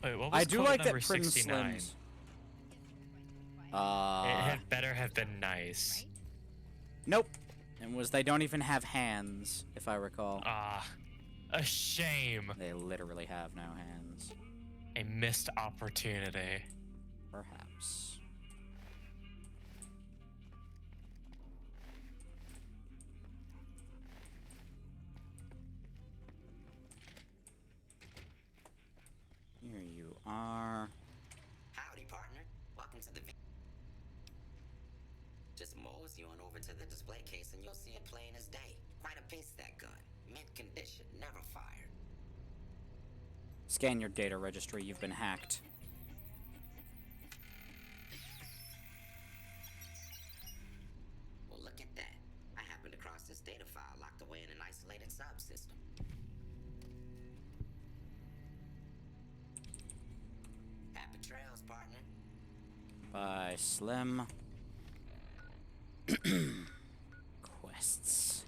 Wait, what was I do quote like number that Prince 69? Slims. It had better have been nice. Nope. And was they don't even have hands, if I recall. Ah, a shame. They literally have no hands. A missed opportunity. Perhaps. Here you are. Howdy, partner. Welcome to the Just mosey on over to the display case and you'll see it plain as day. Quite a piece, that gun. Mint condition, never fired. Scan your data registry. You've been hacked. Well, look at that. I happened across this data file locked away in an isolated subsystem. Happy trails, partner. By Slim. Quests.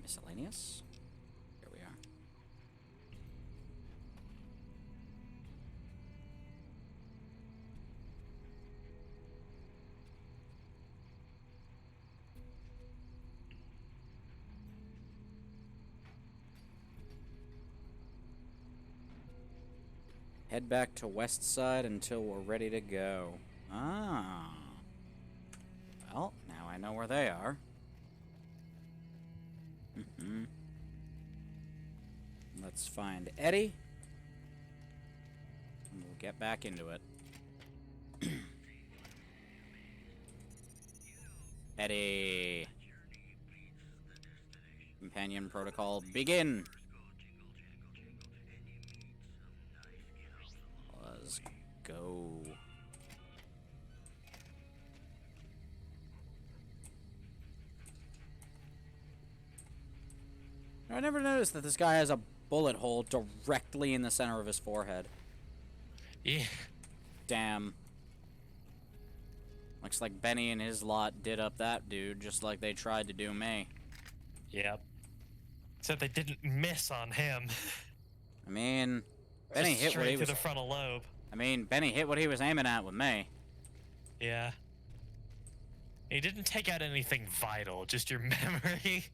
Miscellaneous? Here we are. Head back to West Side until we're ready to go. Ah. Well, now I know where they are. Let's find Eddie. And we'll get back into it. Eddie. Companion protocol begin. Let's go. I never noticed that this guy has a bullet hole directly in the center of his forehead. Yeah. Damn. Looks like Benny and his lot did up that dude just like they tried to do me. Yep. Except they didn't miss on him. I mean, Benny Just hit what straight he to was. the frontal lobe. I mean, Benny hit what he was aiming at with me. Yeah. He didn't take out anything vital, just your memory.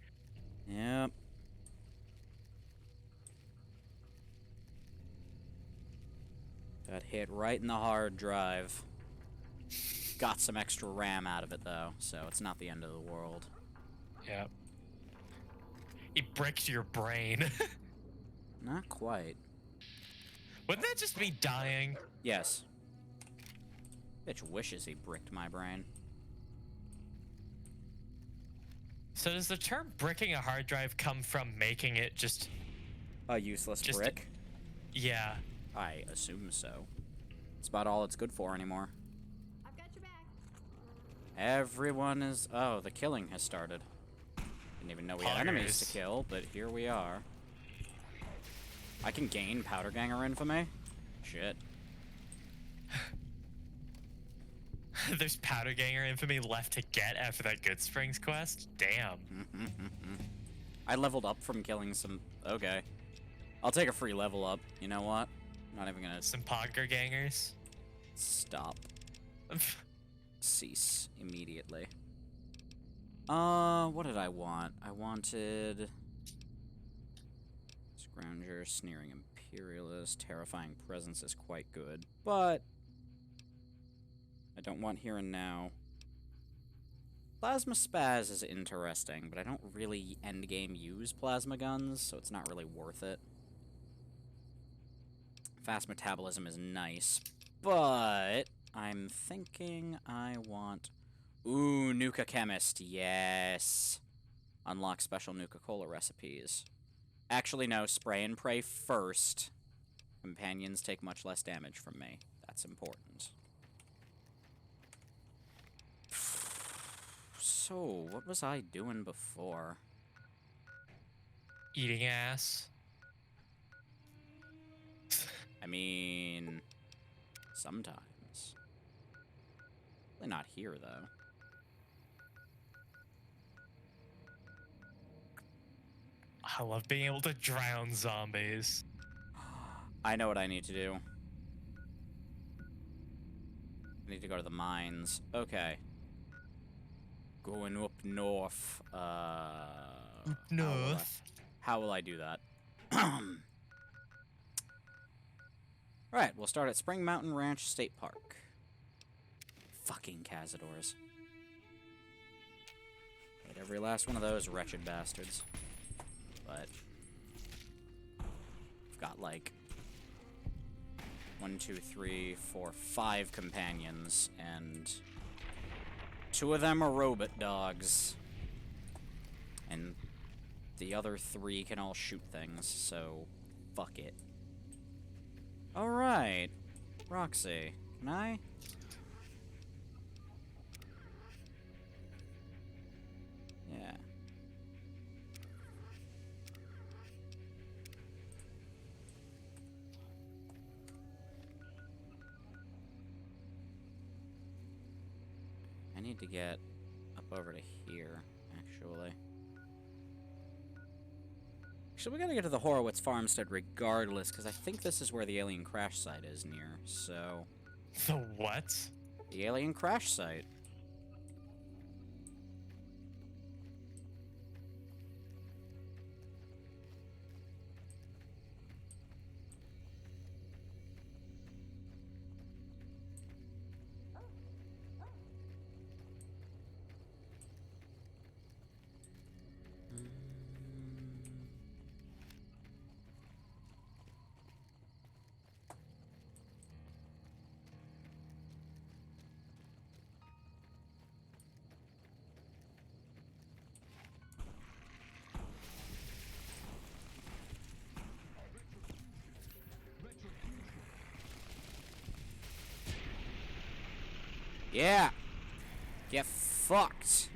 Yep. Got hit right in the hard drive. Got some extra RAM out of it, though, so it's not the end of the world. Yep. He bricked your brain. Not quite. Wouldn't that just be dying? Yes. Bitch wishes he bricked my brain. So does the term bricking a hard drive come from making it just a useless brick? Yeah. I assume so. It's about all it's good for anymore. I've got your back. Everyone is... Oh, the killing has started. Didn't even know we had enemies to kill, but here we are. I can gain Powder Ganger infamy? Shit. There's Powder Ganger infamy left to get after that Good Springs quest? Damn. I leveled up from killing some... Okay. I'll take a free level up. You know what? I'm not even gonna... Some Podger Gangers? Stop. Cease immediately. What did I want? I wanted... Scrounger, Sneering Imperialist, Terrifying Presence is quite good, but... I don't want Here and Now. Plasma Spaz is interesting, but I don't really endgame use plasma guns, so it's not really worth it. Fast Metabolism is nice, but I'm thinking I want... Ooh, Nuka Chemist, yes. Unlock special Nuka-Cola recipes. Actually, no, Spray and Pray first. Companions take much less damage from me. That's important. So, what was I doing before? Eating ass. I mean... Sometimes. Probably not here, though. I love being able to drown zombies. I know what I need to do. I need to go to the mines. Okay. Going up north. North. How will I do that? Alright, we'll start at Spring Mountain Ranch State Park. Fucking Cazadors. Hate every last one of those wretched bastards. But... I've got like... 1, 2, 3, 4, 5 companions, and... 2 of them are robot dogs. And the other 3 can all shoot things, so fuck it. Alright. Roxy, can I? Yeah. I need to get up over to here, actually. Actually, we gotta get to the Horowitz farmstead regardless, because I think this is where the alien crash site is near, so... The what? The alien crash site. Yeah! Get fucked!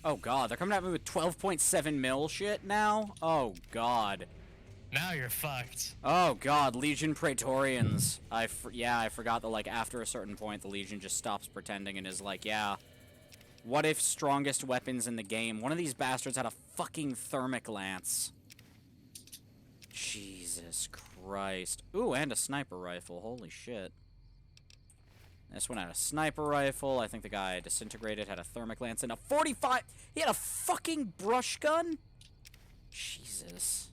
Oh god, they're coming at me with 12.7 mil shit now? Oh god. Now you're fucked. Oh god, Legion Praetorians. I forgot that, like, after a certain point, the Legion just stops pretending and is like, yeah, what if strongest weapons in the game? One of these bastards had a fucking thermic lance. Jesus Christ. Ooh, and a sniper rifle. Holy shit. This one had a sniper rifle. I think the guy disintegrated had a thermic lance and a 45... He had a fucking brush gun? Jesus.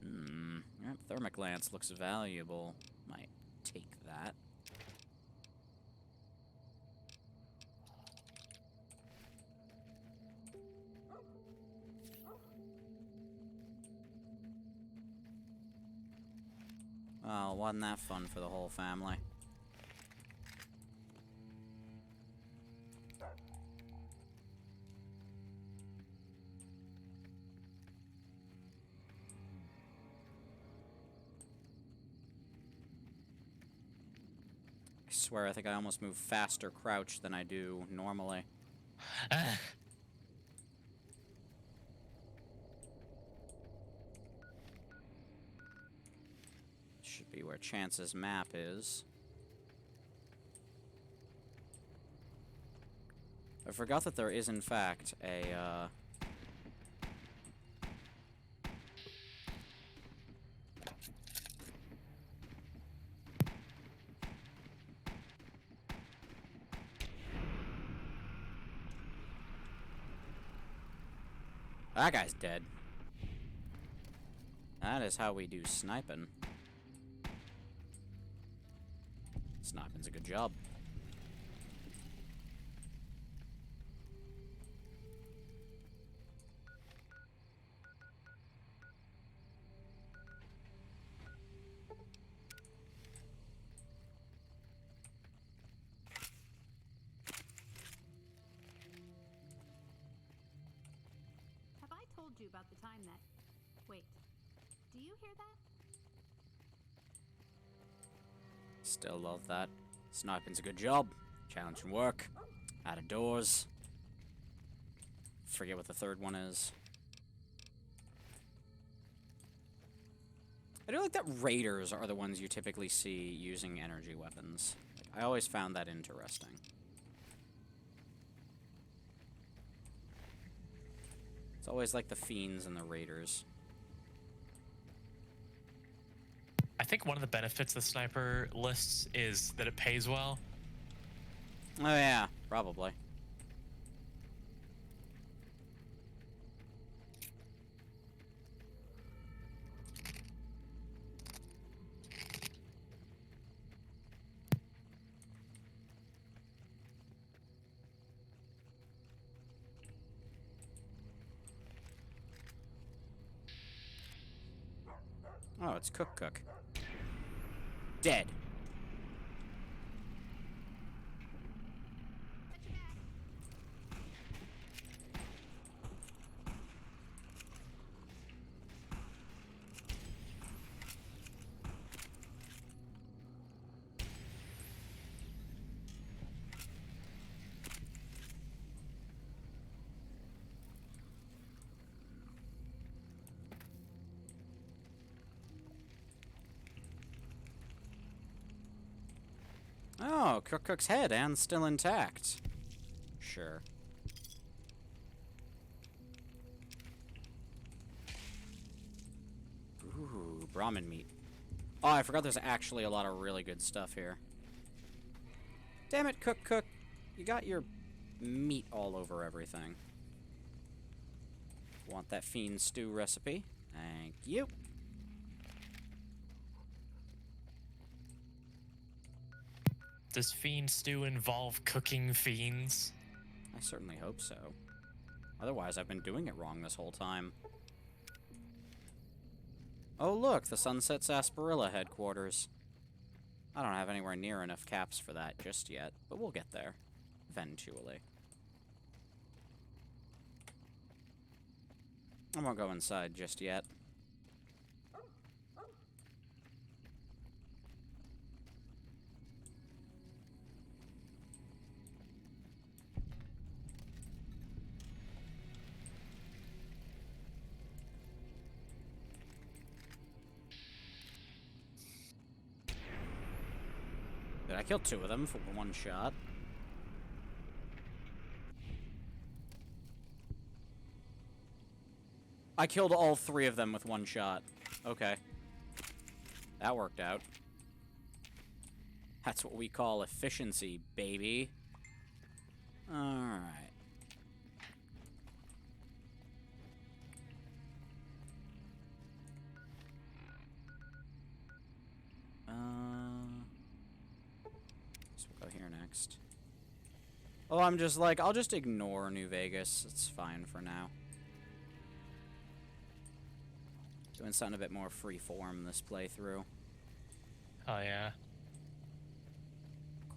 That thermic lance looks valuable. Might take that. Oh, wasn't that fun for the whole family? swear, I think I almost move faster crouch than I do normally. Should be where Chance's map is. I forgot that there is, in fact, a, That guy's dead. That is how we do sniping. Sniping's a good job. Have I told you about the time that... Wait, do you hear that? Still love that. Sniping's a good job. Challenging work. Out of doors. Forget what the third one is. I do like that raiders are the ones you typically see using energy weapons. Like, I always found that interesting. It's always like the fiends and the raiders. I think one of the benefits of the sniper lists is that it pays well. Oh yeah, probably. Oh, it's Cook. Dead. Oh, Cook's head and still intact. Sure. Ooh, Brahmin meat. Oh, I forgot there's actually a lot of really good stuff here. Damn it, Cook. You got your meat all over everything. Want that fiend stew recipe? Thank you. Does fiend stew involve cooking fiends? I certainly hope so. Otherwise, I've been doing it wrong this whole time. Oh look, the Sunset Sarsaparilla headquarters. I don't have anywhere near enough caps for that just yet, but we'll get there. Eventually. I won't go inside just yet. Did I kill 2 of them for 1 shot? I killed all 3 of them with 1 shot. Okay. That worked out. That's what we call efficiency, baby. Alright. So we'll go here next. Oh, I'm just like, I'll just ignore New Vegas. It's fine for now. Doing something a bit more freeform this playthrough. Oh, yeah.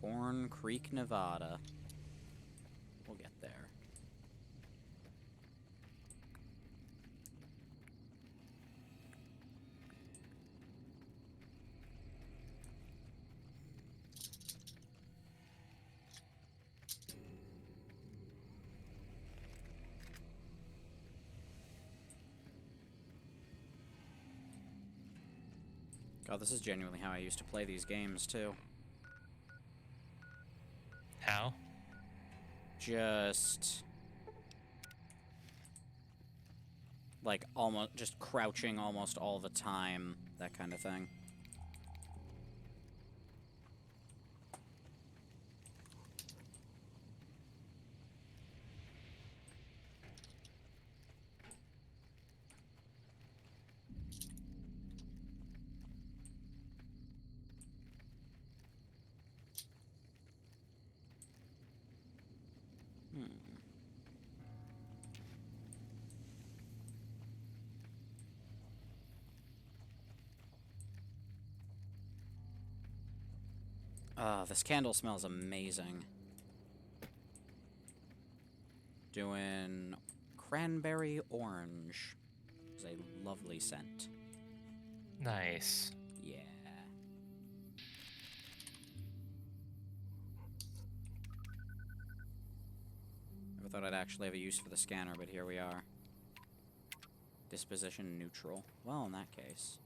Corn Creek, Nevada. We'll get there. God, this is genuinely how I used to play these games, too. How? Just... like, almost... just crouching almost all the time. That kind of thing. This candle smells amazing. Doing cranberry orange. It's a lovely scent. Nice. Yeah. Never thought I'd actually have a use for the scanner, but here we are. Disposition neutral. Well, in that case.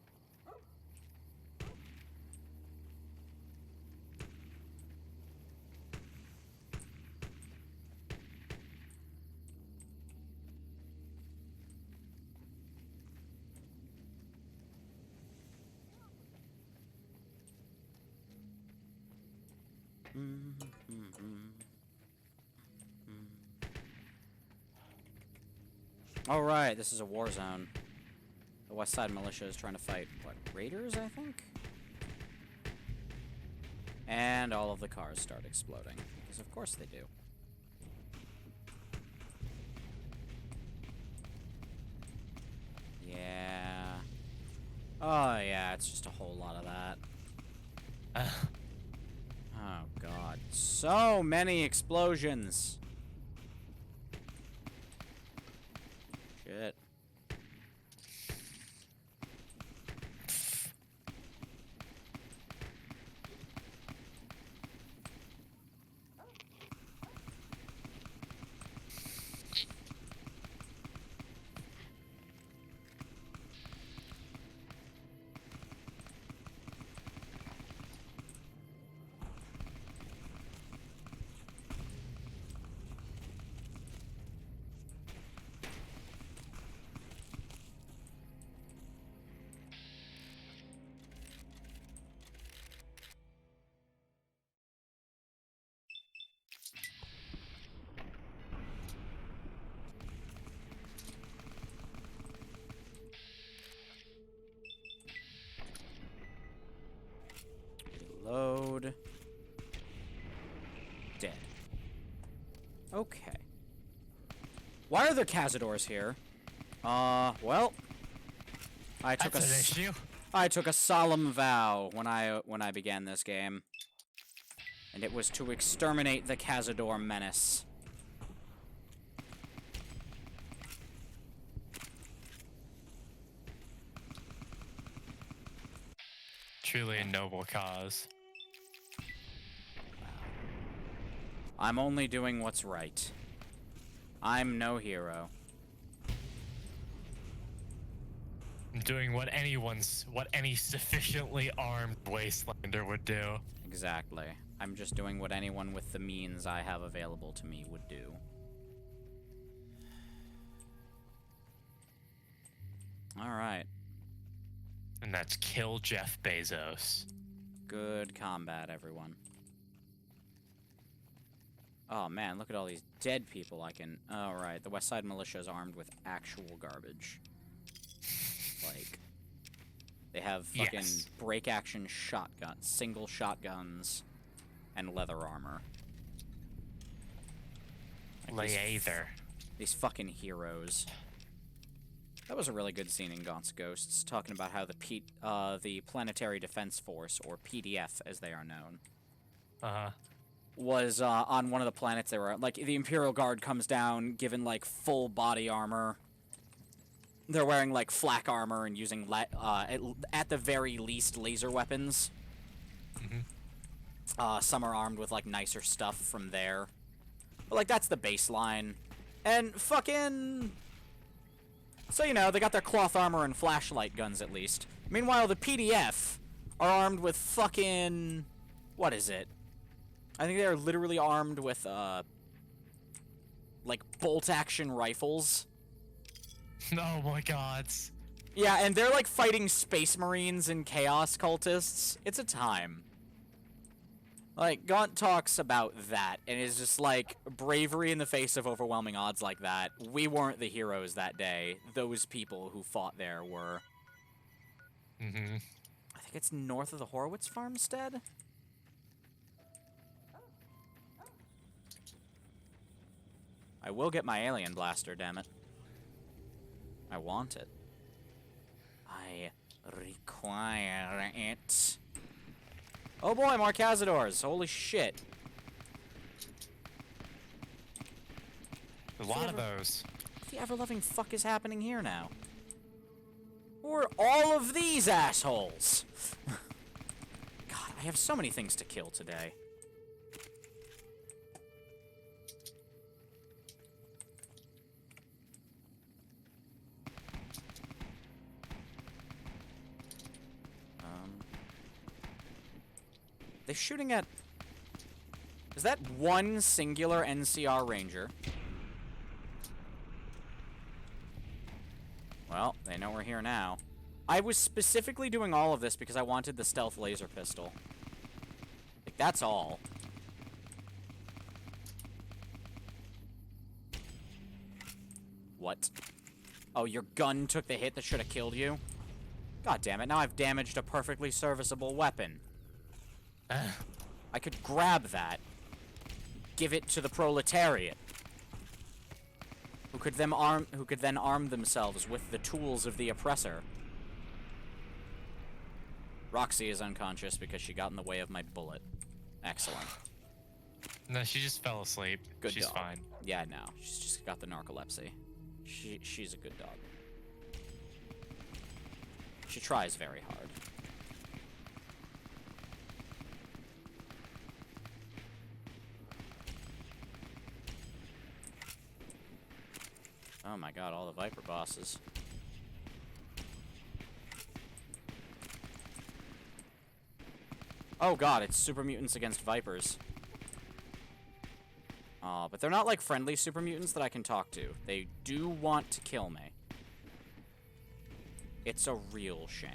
Alright, this is a war zone. The West Side Militia is trying to fight, what, raiders, I think? And all of the cars start exploding, because of course they do. Yeah. Oh, yeah, it's just a whole lot of that. Oh, God. So many explosions! Shit. Reload. Dead. Okay. Why are there Cazadors here? Well, I took That's an issue. I took a solemn vow when I began this game, and it was to exterminate the Cazador menace. Truly a noble cause. I'm only doing what's right. I'm no hero. I'm doing what any sufficiently armed wastelander would do. Exactly. I'm just doing what anyone with the means I have available to me would do. Alright. And that's kill Jeff Bezos. Good combat, everyone. Oh man, look at all these dead people I can... Alright, the West Side Militia is armed with actual garbage. Like, they have fucking break-action shotguns, single shotguns, and leather armor. Like these fucking heroes. That was a really good scene in Gaunt's Ghosts, talking about how the Planetary Defense Force, or PDF as they are known, was on one of the planets they were like, the Imperial Guard comes down, given like full body armor. They're wearing like flak armor and using at the very least laser weapons. Some are armed with like nicer stuff from there, but like that's the baseline. And fucking, so you know, they got their cloth armor and flashlight guns at least. Meanwhile, the PDF are armed with fucking... What is it? I think they are literally armed with, like, bolt-action rifles. Oh my god. Yeah, and they're, like, fighting space marines and chaos cultists. It's a time. Like, Gaunt talks about that, and is just like, bravery in the face of overwhelming odds like that. We weren't the heroes that day. Those people who fought there were. Mm-hmm. I think it's north of the Horowitz farmstead? I will get my alien blaster, damn it. I want it. I require it. Oh boy, more Cazadors. Holy shit. A lot of those. What the ever-loving fuck is happening here now? Who are all of these assholes? God, I have so many things to kill today. They're shooting at... Is that one singular NCR Ranger? Well, they know we're here now. I was specifically doing all of this because I wanted the stealth laser pistol. Like, that's all. What? Oh, your gun took the hit that should have killed you? God damn it, now I've damaged a perfectly serviceable weapon. I could grab that, give it to the proletariat, who could then arm themselves with the tools of the oppressor. Roxy is unconscious because she got in the way of my bullet. Excellent. No, she just fell asleep. Good She's dog. fine. Yeah, no, she's just got the narcolepsy. She's a good dog. She tries very hard. Oh my god, all the Viper bosses. Oh god, it's super mutants against Vipers. But they're not like friendly super mutants that I can talk to. They do want to kill me. It's a real shame.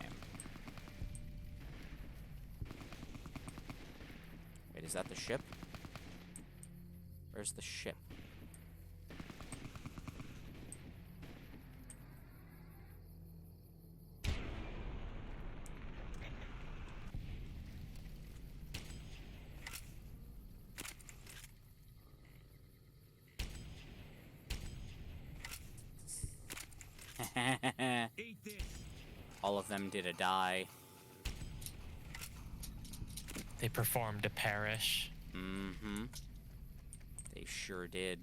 Wait, is that the ship? Where's the ship? All of them did a die. They performed to perish. Mm-hmm. They sure did.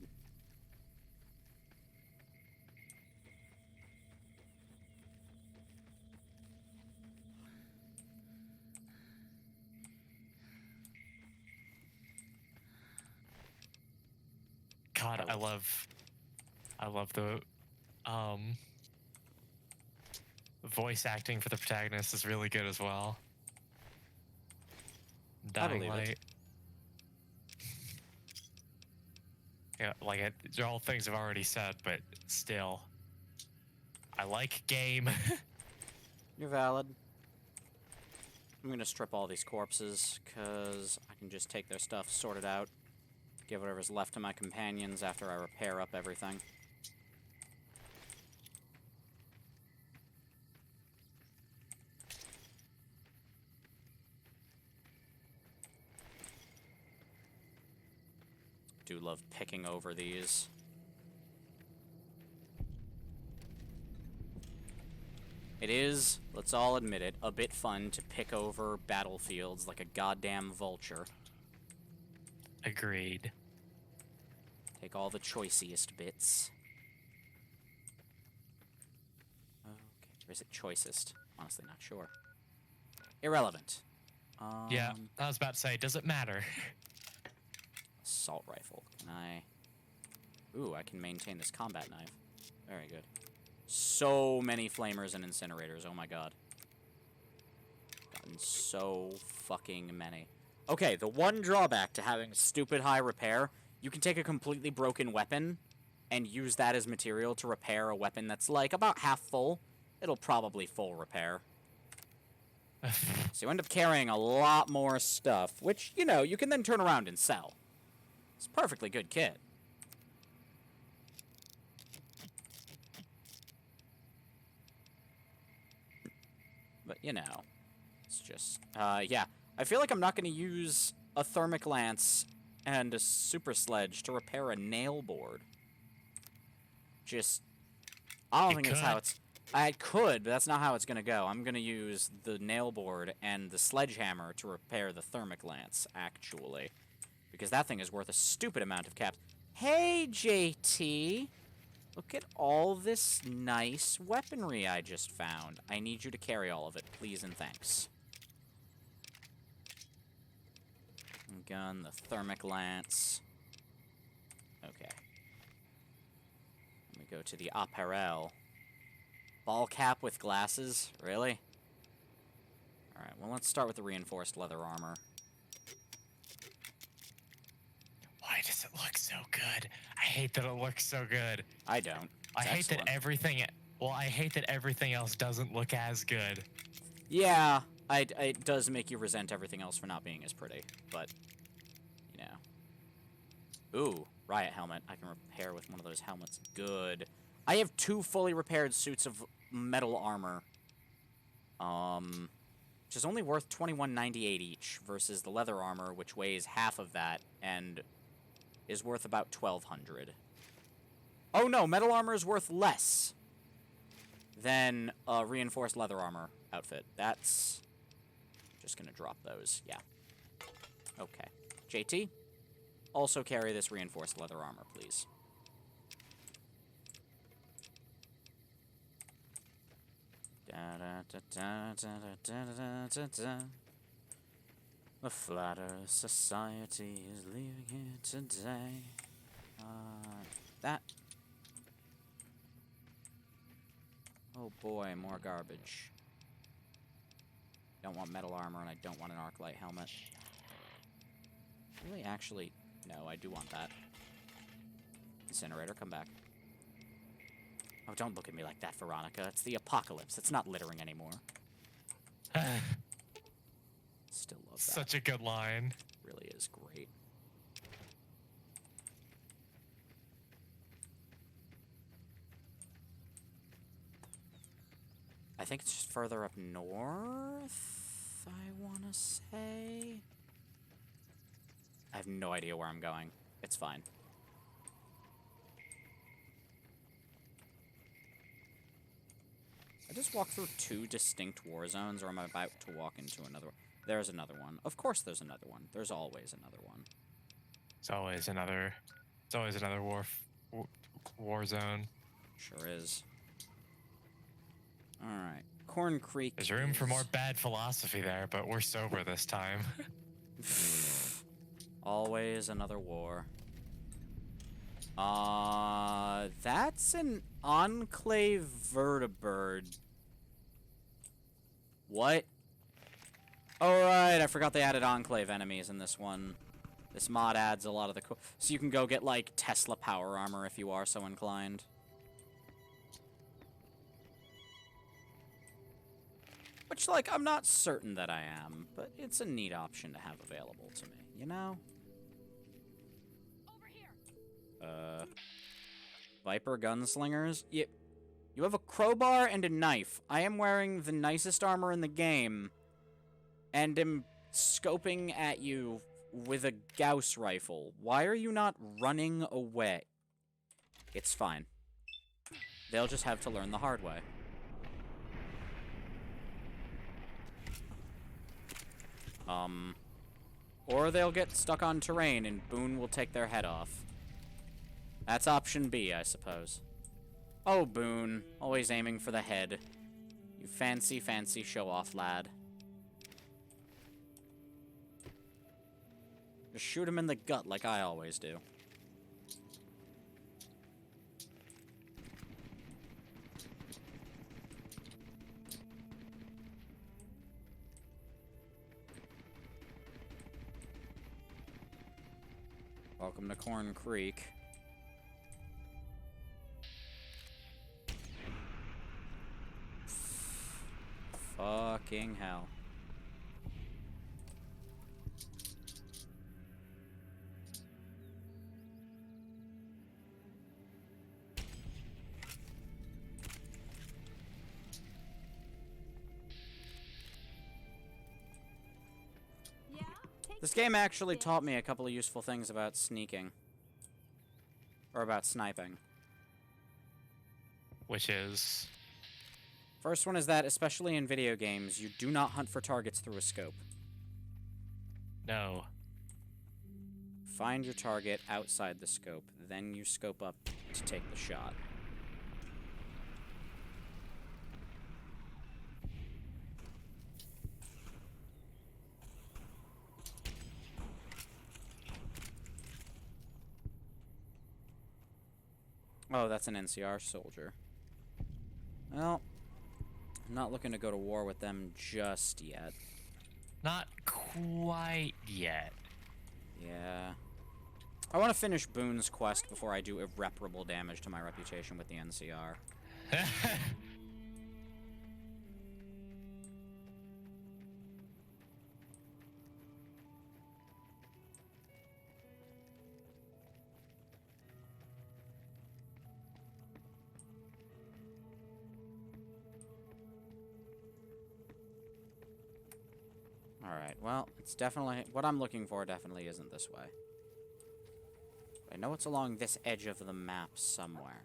God, I love the voice acting for the protagonist is really good as well. Dying Light. Yeah, like they're all things I've already said, but still, I like game. You're valid. I'm gonna strip all these corpses, because I can just take their stuff, sort it out, give whatever's left to my companions after I repair up everything. Do love picking over these. It is, let's all admit it, a bit fun to pick over battlefields like a goddamn vulture. Agreed. Take all the choicest bits. Okay, or is it choicest? Honestly, not sure. Irrelevant. Yeah, I was about to say, does it matter? Assault rifle. Can I... Ooh, I can maintain this combat knife. Very good. So many flamers and incinerators, oh my god. God and so fucking many. Okay, the one drawback to having stupid high repair, you can take a completely broken weapon and use that as material to repair a weapon that's, like, about half full. It'll probably full repair. So you end up carrying a lot more stuff, which, you know, you can then turn around and sell. It's a perfectly good kit. But, you know, it's just, yeah. I feel like I'm not going to use a thermic lance and a super sledge to repair a nail board. Just, I don't think that's how it's... I could, but that's not how it's going to go. I'm going to use the nail board and the sledgehammer to repair the thermic lance, actually. Because that thing is worth a stupid amount of caps. Hey, JT! Look at all this nice weaponry I just found. I need you to carry all of it, please and thanks. Gun, the thermic lance. Okay. Let me go to the apparel. Ball cap with glasses? Really? Alright, well, let's start with the reinforced leather armor. Why does it look so good? I hate that it looks so good. I don't. I hate that everything... Well, I hate that everything else doesn't look as good. Yeah, it does make you resent everything else for not being as pretty, but, you know. Ooh, riot helmet. I can repair with one of those helmets. Good. I have 2 fully repaired suits of metal armor. Which is only worth $21.98 each, versus the leather armor, which weighs half of that, and is worth about $1,200. Oh no, metal armor is worth less than a reinforced leather armor outfit. That's... just gonna drop those, yeah. Okay. JT, also carry this reinforced leather armor, please. The Flat Earth Society is leaving here today. That. Oh boy, more garbage. Don't want metal armor, and I don't want an arc light helmet. Really, actually, no, I do want that. Incinerator, come back. Oh, don't look at me like that, Veronica. It's the apocalypse. It's not littering anymore. Still love that. Such a good line. Really is great. I think it's just further up north, I want to say. I have no idea where I'm going. It's fine. I just walked through 2 distinct war zones, or am I about to walk into another one? There's another one. Of course there's another one. There's always another one. It's always another war zone. Sure is. Alright. Corn Creek. There's room for more bad philosophy there, but we're sober this time. Always another war. That's an Enclave vertibird. What? Oh, right, I forgot they added Enclave enemies in this one. This mod adds a lot of the... So you can go get, like, Tesla power armor if you are so inclined. Which, like, I'm not certain that I am, but it's a neat option to have available to me, you know? Viper gunslingers? You have a crowbar and a knife. I am wearing the nicest armor in the game, and am scoping at you with a Gauss rifle. Why are you not running away? It's fine. They'll just have to learn the hard way. Or they'll get stuck on terrain and Boone will take their head off. That's option B, I suppose. Oh, Boone. Always aiming for the head. You fancy, fancy show-off lad. Just shoot him in the gut like I always do. Welcome to Corn Creek. Fucking hell. This game actually taught me a couple of useful things about sneaking. Or about sniping. Which is? First one is that, especially in video games, you do not hunt for targets through a scope. No. Find your target outside the scope, then you scope up to take the shot. Oh, that's an NCR soldier. Well, I'm not looking to go to war with them just yet. Not quite yet. Yeah. I want to finish Boone's quest before I do irreparable damage to my reputation with the NCR. Alright, well, it's definitely... What I'm looking for definitely isn't this way. I know it's along this edge of the map somewhere.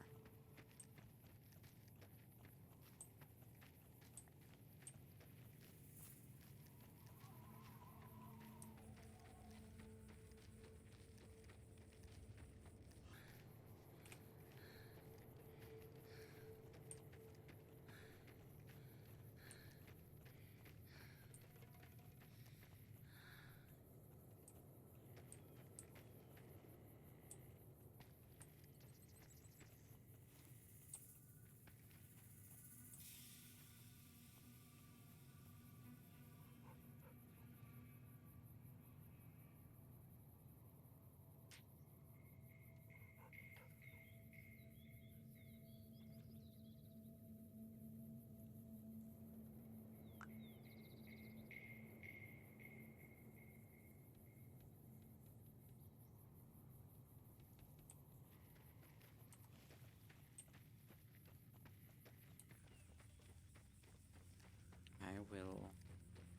I will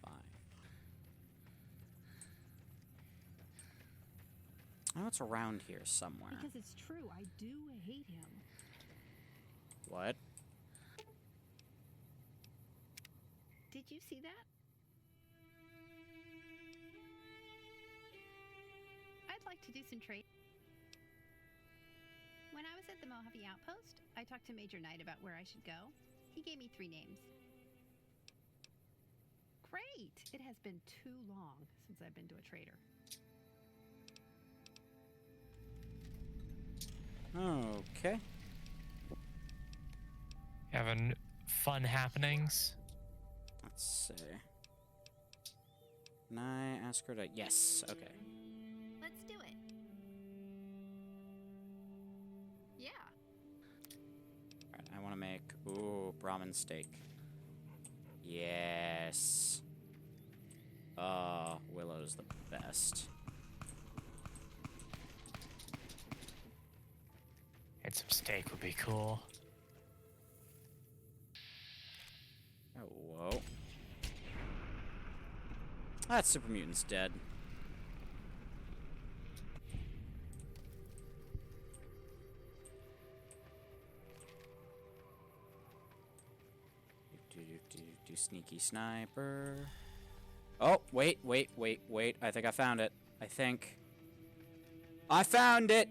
find. I know it's around here somewhere. Because it's true, I do hate him. What? Did you see that? I'd like to do some trade. When I was at the Mojave outpost, I talked to Major Knight about where I should go. He gave me 3 names. Great! It has been too long since I've been to a trader. Okay. Having fun happenings? Let's see. Can I ask her to... Yes, okay. Let's do it. Yeah. Alright, I want to make... Ooh, Brahmin steak. Yes. Willow's the best. And some steak would be cool. Oh, whoa. That super mutant's dead. Do sneaky sniper. Oh, wait. I think I found it. I found it!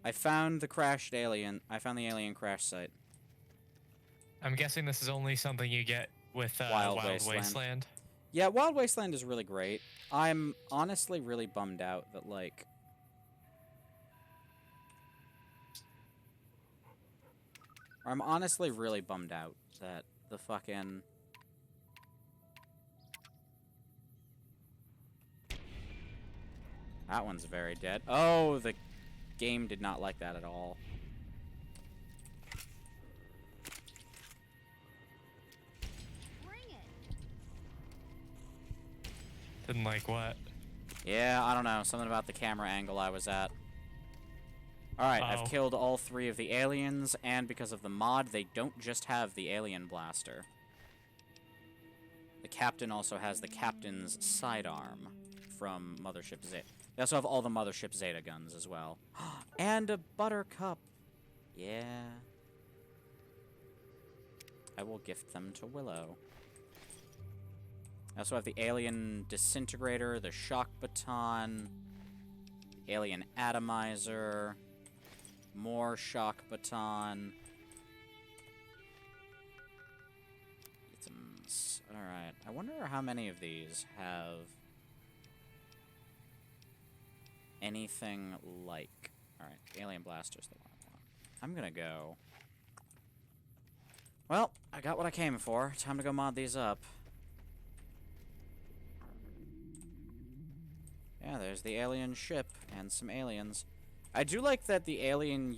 I found the crashed alien. I found the alien crash site. I'm guessing this is only something you get with Wild Wasteland. Yeah, Wild Wasteland is really great. I'm honestly really bummed out that, like... I'm honestly really bummed out that the fucking... That one's very dead. Oh, the game did not like that at all. Bring it. Didn't like what? Yeah, I don't know. Something about the camera angle I was at. Alright, I've killed all 3 of the aliens, and because of the mod, they don't just have the alien blaster. The captain also has the captain's sidearm from Mothership Zeta. They also have all the Mothership Zeta guns as well. And a buttercup. Yeah. I will gift them to Willow. I also have the alien disintegrator, the shock baton, alien atomizer, more shock baton. Items. Alright. I wonder how many of these have anything like... Alright, alien blaster's the one I want. I'm gonna go... Well, I got what I came for. Time to go mod these up. Yeah, there's the alien ship and some aliens. I do like that the alien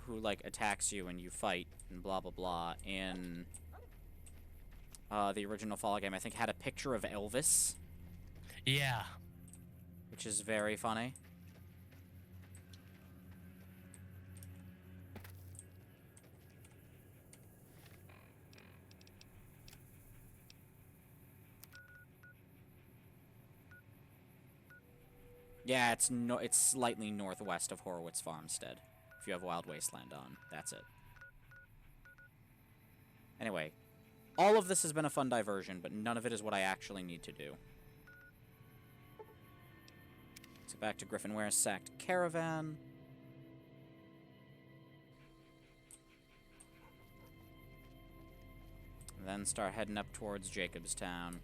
who like attacks you and you fight and blah blah blah in the original Fallout game, I think had a picture of Elvis. Yeah. Which is very funny. Yeah, it's slightly northwest of Horowitz Farmstead. If you have Wild Wasteland on, that's it. Anyway, all of this has been a fun diversion, but none of it is what I actually need to do. So back to Griffinware's sacked caravan. And then start heading up towards Jacobstown.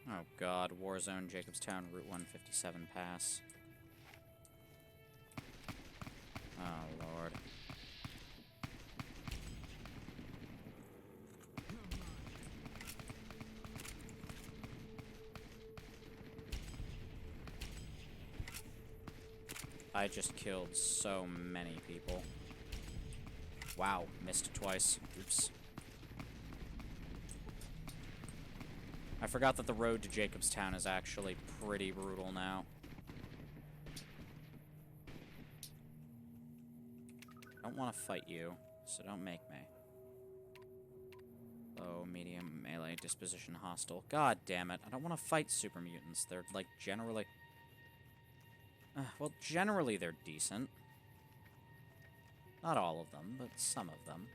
Oh god, Warzone, Jacobstown, Route 157 pass. Oh lord. I just killed so many people. Wow, missed twice. Oops. I forgot that the road to Jacobstown is actually pretty brutal now. I don't want to fight you, so don't make me. Low, medium, melee, disposition, hostile. God damn it, I don't want to fight super mutants. They're, like, generally... well, generally they're decent. Not all of them, but some of them.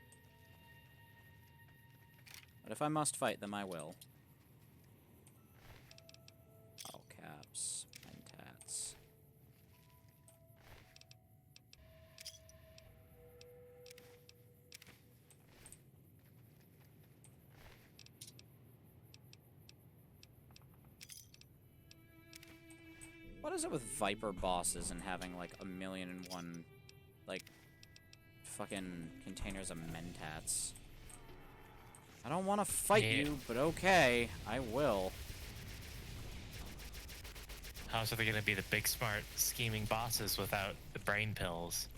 But if I must fight them, I will. All caps, mentats. What is it with Viper bosses and having, like, 1,000,001, like, fucking containers of mentats? I don't want to fight you, but okay, I will. How are they going to be the big, smart, scheming bosses without the brain pills?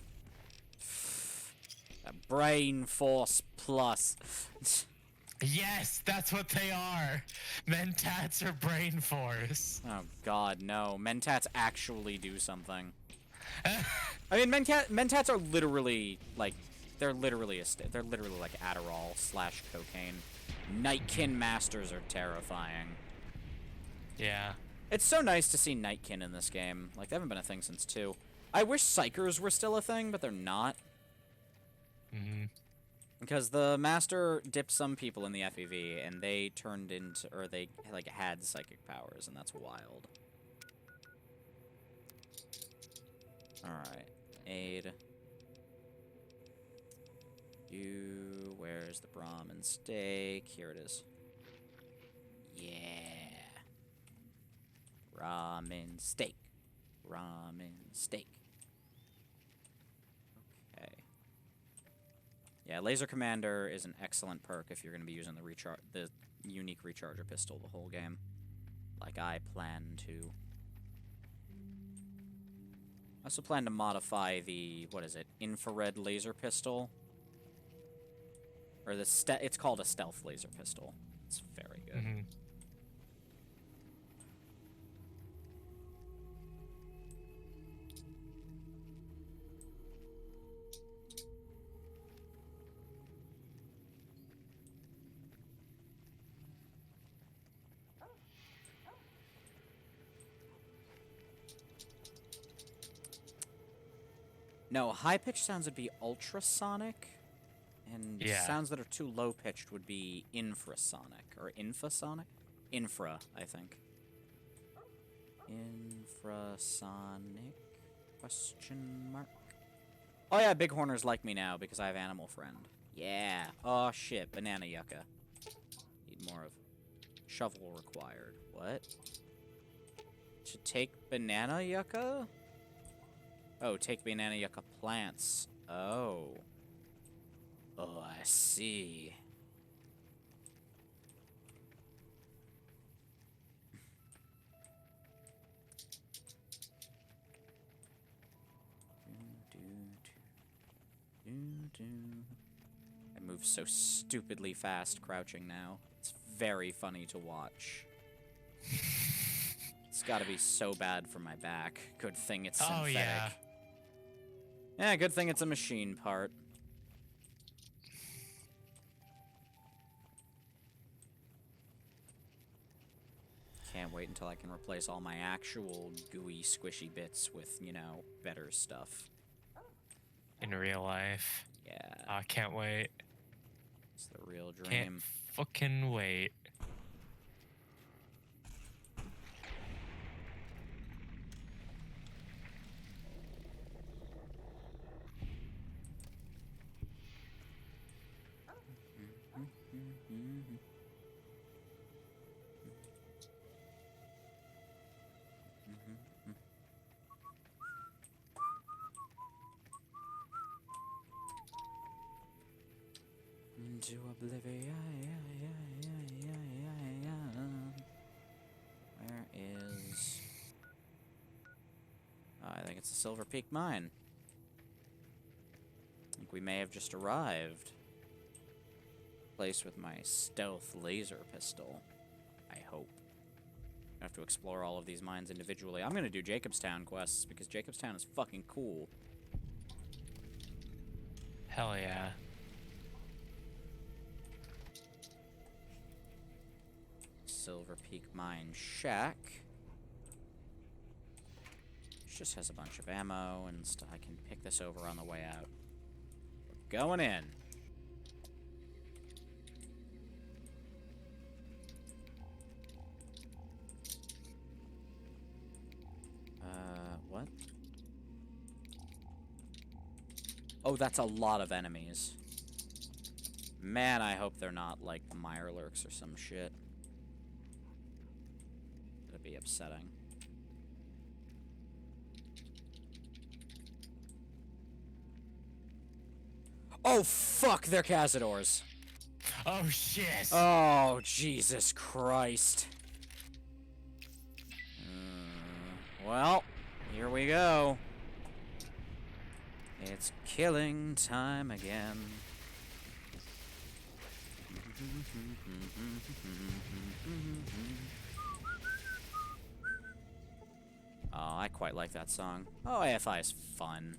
Brain Force Plus. Yes, that's what they are. Mentats are brain force. Oh god, no. Mentats actually do something. I mean, mentats are literally, like, they're literally like Adderall / cocaine. Nightkin Masters are terrifying. Yeah. It's so nice to see Nightkin in this game. Like, they haven't been a thing since 2. I wish Psychers were still a thing, but they're not. Mm-hmm. Because the Master dipped some people in the FEV, and they turned into, or they, like, had psychic powers, and that's wild. Alright. Aid. You. Where's the Brahmin steak? Here it is. Yeah. Ramen steak. Ramen steak. Okay. Yeah, Laser Commander is an excellent perk if you're going to be using the unique recharger pistol the whole game. Like I plan to. I also plan to modify the, what is it, infrared laser pistol? Or it's called a stealth laser pistol. It's very good. Mm-hmm. No, high-pitched sounds would be ultrasonic, and sounds that are too low-pitched would be infrasonic, or infrasonic? Infra, I think. Infrasonic? Question mark? Oh yeah, Bighorners like me now because I have Animal Friend. Yeah. Oh shit, banana yucca. Need more of... Shovel required. What? To take banana yucca? Oh, take banana yucca plants. Oh. Oh, I see. I move so stupidly fast crouching now. It's very funny to watch. It's gotta be so bad for my back. Good thing it's synthetic. Oh, yeah. Yeah, good thing it's a machine part. Can't wait until I can replace all my actual gooey, squishy bits with, you know, better stuff. In real life. Yeah. I can't wait. It's the real dream. Can't fucking wait. Into oblivion. Where is... Oh, I think it's the Silver Peak Mine. I think we may have just arrived. Place with my stealth laser pistol. I hope. I have to explore all of these mines individually. I'm gonna do Jacobstown quests because Jacobstown is fucking cool. Hell yeah. Silver Peak Mine Shack. Which just has a bunch of ammo and stuff. I can pick this over on the way out. We're going in. What? Oh, that's a lot of enemies. Man, I hope they're not like Mirelurks or some shit. That'd be upsetting. Oh, fuck, they're Cazadors. Oh, shit. Oh, Jesus Christ. Well, here we go. It's killing time again. Oh, I quite like that song. Oh, AFI is fun.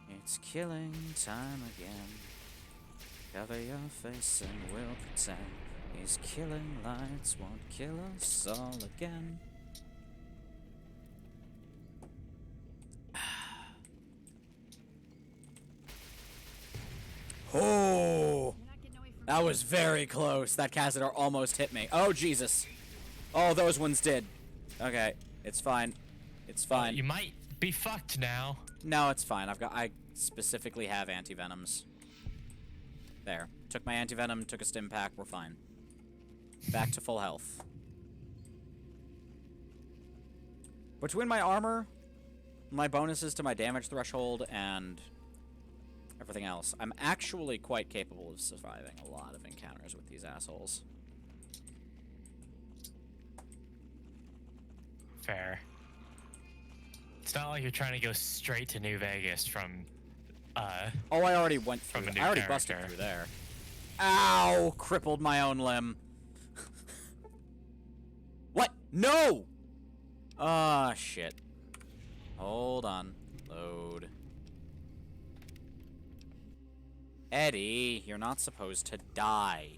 It's killing time again. Cover your face and we'll pretend these killing lights won't kill us all again. Oh, that was very close. That Cazador almost hit me. Oh, Jesus. Oh, those ones did. Okay, it's fine. It's fine. You might Be fucked now. No, it's fine. I specifically have anti-venoms. There. Took my anti-venom, took a stim pack, we're fine. Back to full health. Between my armor, my bonuses to my damage threshold, and everything else, I'm actually quite capable of surviving a lot of encounters with these assholes. Fair. It's not like you're trying to go straight to New Vegas from, Oh, I already went through. I already busted through there. Ow! Crippled my own limb. What? No! Ah, shit. Hold on. Load. Eddie, you're not supposed to die.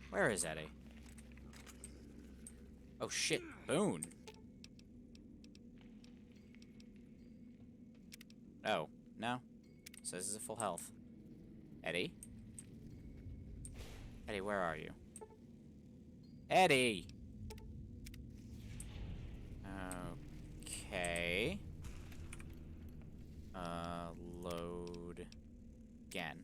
Where is Eddie? Oh, shit. Boone. Oh, no. Says he's at full health. Eddie? Eddie, where are you? Eddie! Okay. Load again.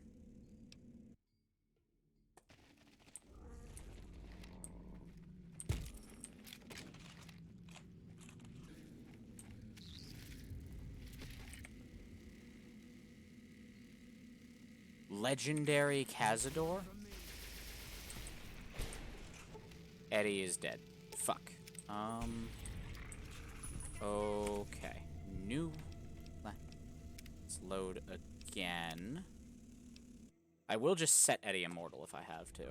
Legendary Cazador? Eddie is dead. Fuck. Okay. New. Let's load again. I will just set Eddie immortal if I have to.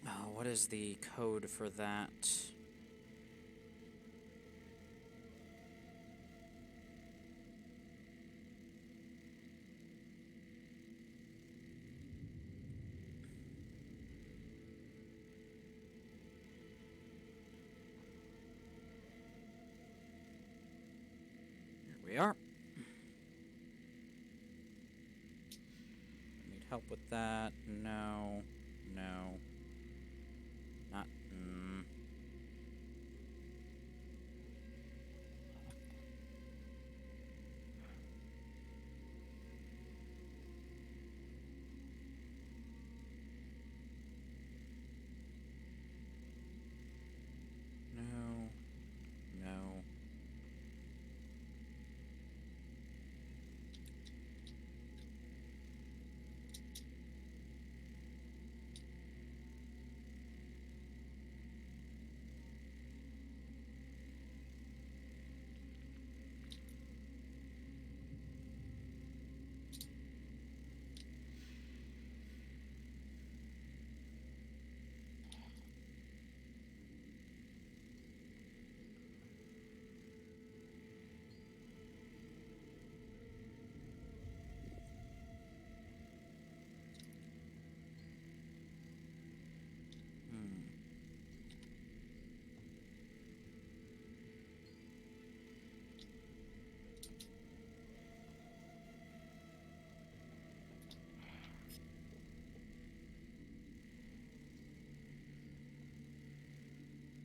Oh, what is the code for that? Here we are. Need help with that? No. No. Not. No. No.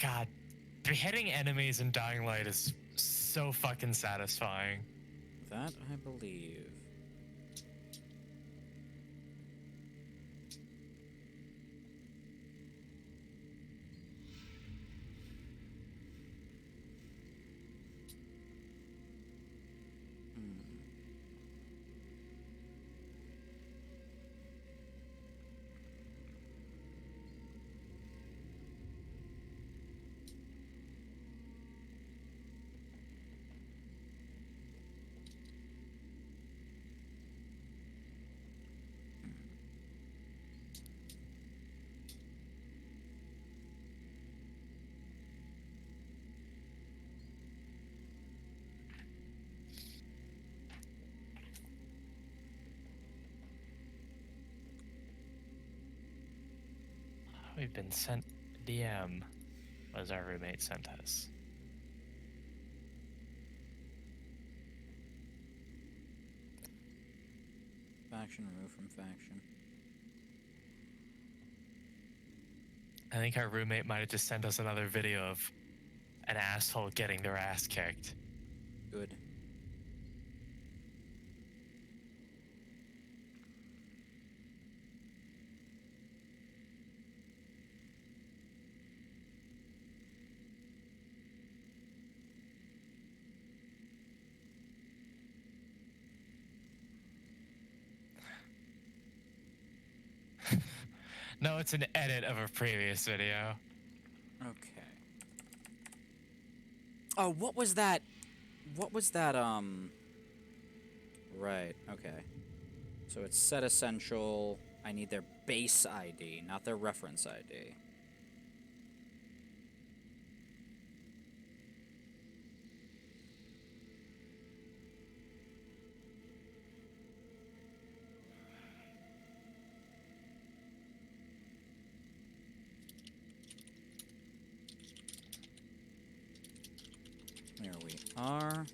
God, beheading enemies in Dying Light is so fucking satisfying. That I believe. We've been sent DM, as our roommate sent us. faction, remove from faction. I think our roommate might have just sent us another video of an asshole getting their ass kicked. Good. No, it's an edit of a previous video. Okay. Oh, what was that? What was that, Right, okay. So it's set essential. I need their base ID, not their reference ID. There we are.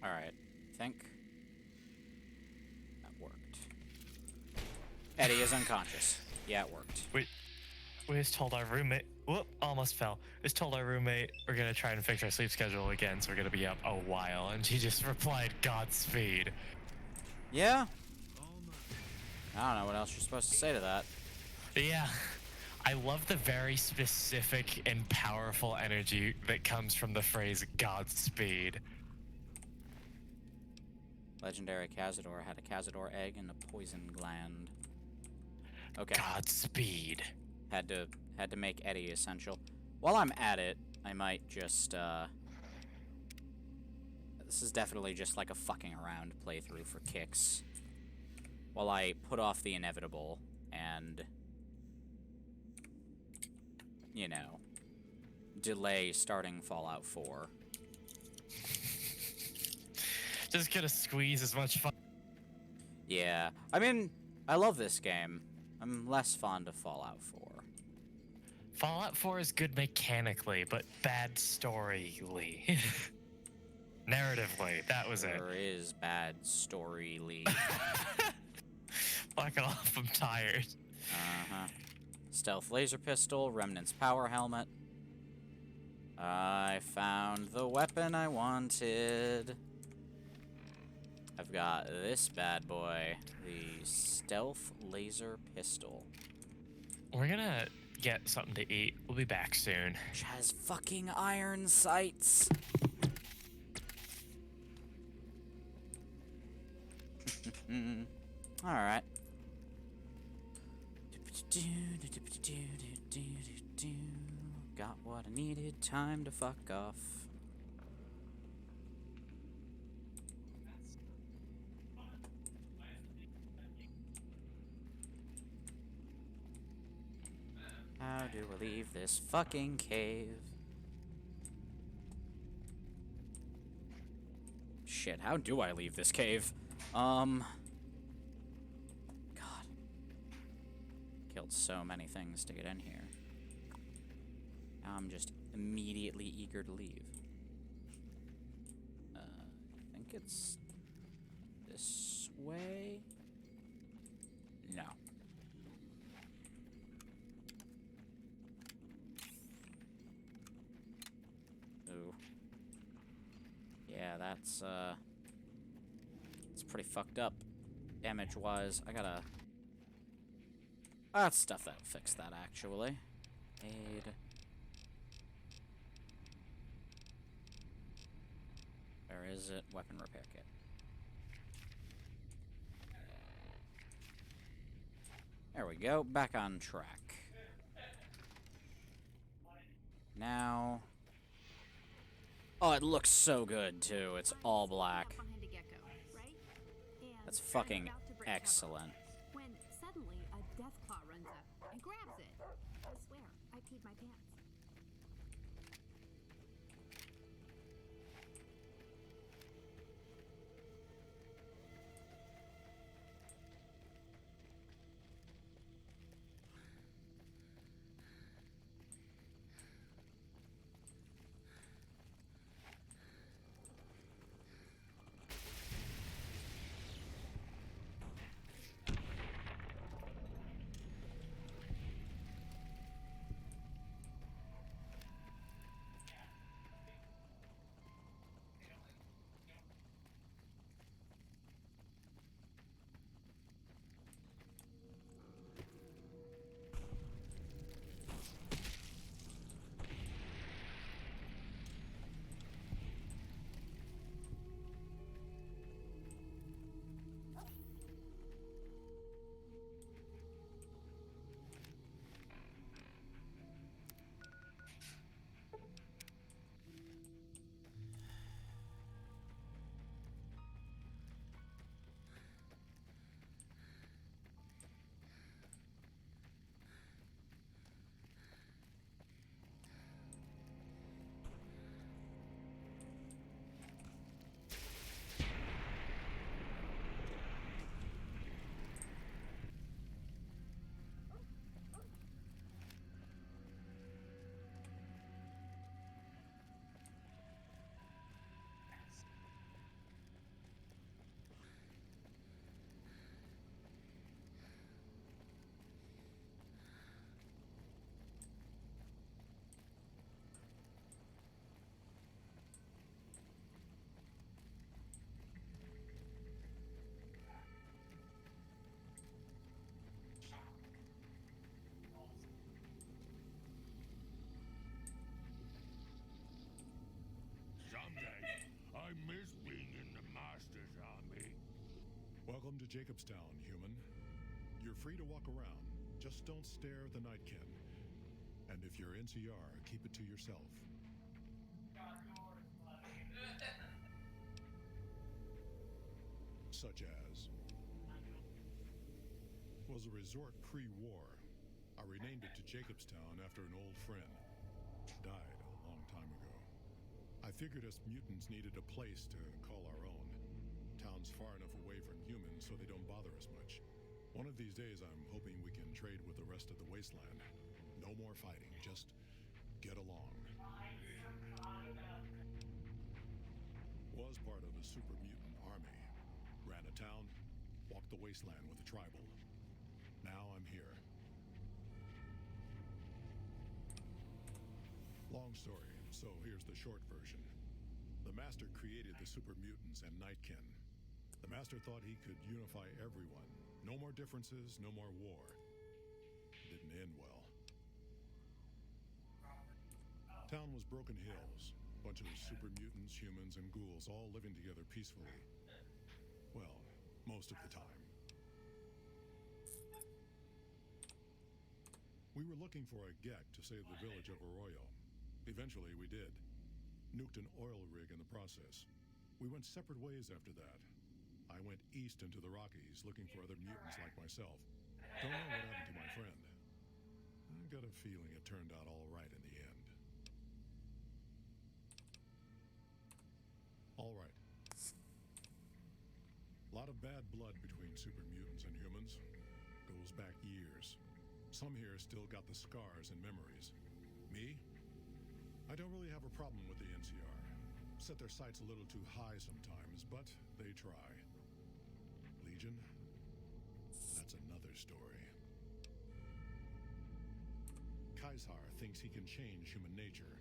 Alright, I think that worked. Eddie is unconscious. Yeah, it worked. We just told our roommate. Whoop! Almost fell. Just told our roommate we're gonna try and fix our sleep schedule again, so we're gonna be up a while. And she just replied, "Godspeed." Yeah. I don't know what else you're supposed to say to that. Yeah. I love the very specific and powerful energy that comes from the phrase "Godspeed." Legendary Cazador had a Cazador egg and a poison gland. Okay. Godspeed. Had to make Eddie essential. While I'm at it, I might just this is definitely just like a fucking around playthrough for kicks. While I put off the inevitable and, you know, delay starting Fallout 4. Just gonna squeeze as much fun. Yeah, I mean, I love this game. I'm less fond of Fallout 4. Fallout 4 is good mechanically, but bad storyly. Narratively, that was it. There is bad storyly. Fuck off, I'm tired. Uh-huh. Stealth laser pistol, Remnant's power helmet. I found the weapon I wanted. I've got this bad boy, the stealth laser pistol. We're gonna get something to eat. We'll be back soon. Which has fucking iron sights. Alright. Got what I needed, time to fuck off. How do I leave this fucking cave? Shit, how do I leave this cave? God. Killed so many things to get in here. Now I'm just immediately eager to leave. I think it's this way? No. Ooh. Yeah, that's it's pretty fucked up damage-wise. I gotta... That's stuff that'll fix that, actually. Aid. Where is it? Weapon repair kit. There we go. Back on track. Now... Oh, it looks so good, too. It's all black. That's fucking excellent. When suddenly a deathclaw runs up and grabs it. I swear, I peed my pants. Welcome to Jacobstown, human. You're free to walk around. Just don't stare at the Nightkin. And if you're NCR, keep it to yourself. Such as... was a resort pre-war. I renamed it to Jacobstown after an old friend. Died a long time ago. I figured us mutants needed a place to call our own. Town's far enough away from humans so they don't bother us much. One of these days I'm hoping we can trade with the rest of the wasteland. No more fighting, just get along. Was part of a super mutant army. Ran a town, walked the wasteland with a tribal. Now I'm here. Long story, so here's the short version. The Master created the super mutants and Nightkin. The Master thought he could unify everyone. No more differences, no more war. Didn't end well. Town was Broken Hills. Bunch of super mutants, humans, and ghouls all living together peacefully. Well, most of the time. We were looking for a Gek to save the village of Arroyo. Eventually, we did. Nuked an oil rig in the process. We went separate ways after that. I went east into the Rockies looking for other mutants like myself. Don't know what happened to my friend. I got a feeling it turned out all right in the end. All right. A lot of bad blood between super mutants and humans. Goes back years. Some here still got the scars and memories. Me? I don't really have a problem with the NCR. Set their sights a little too high sometimes, but they try. Legion? That's another story. Kaisar thinks he can change human nature.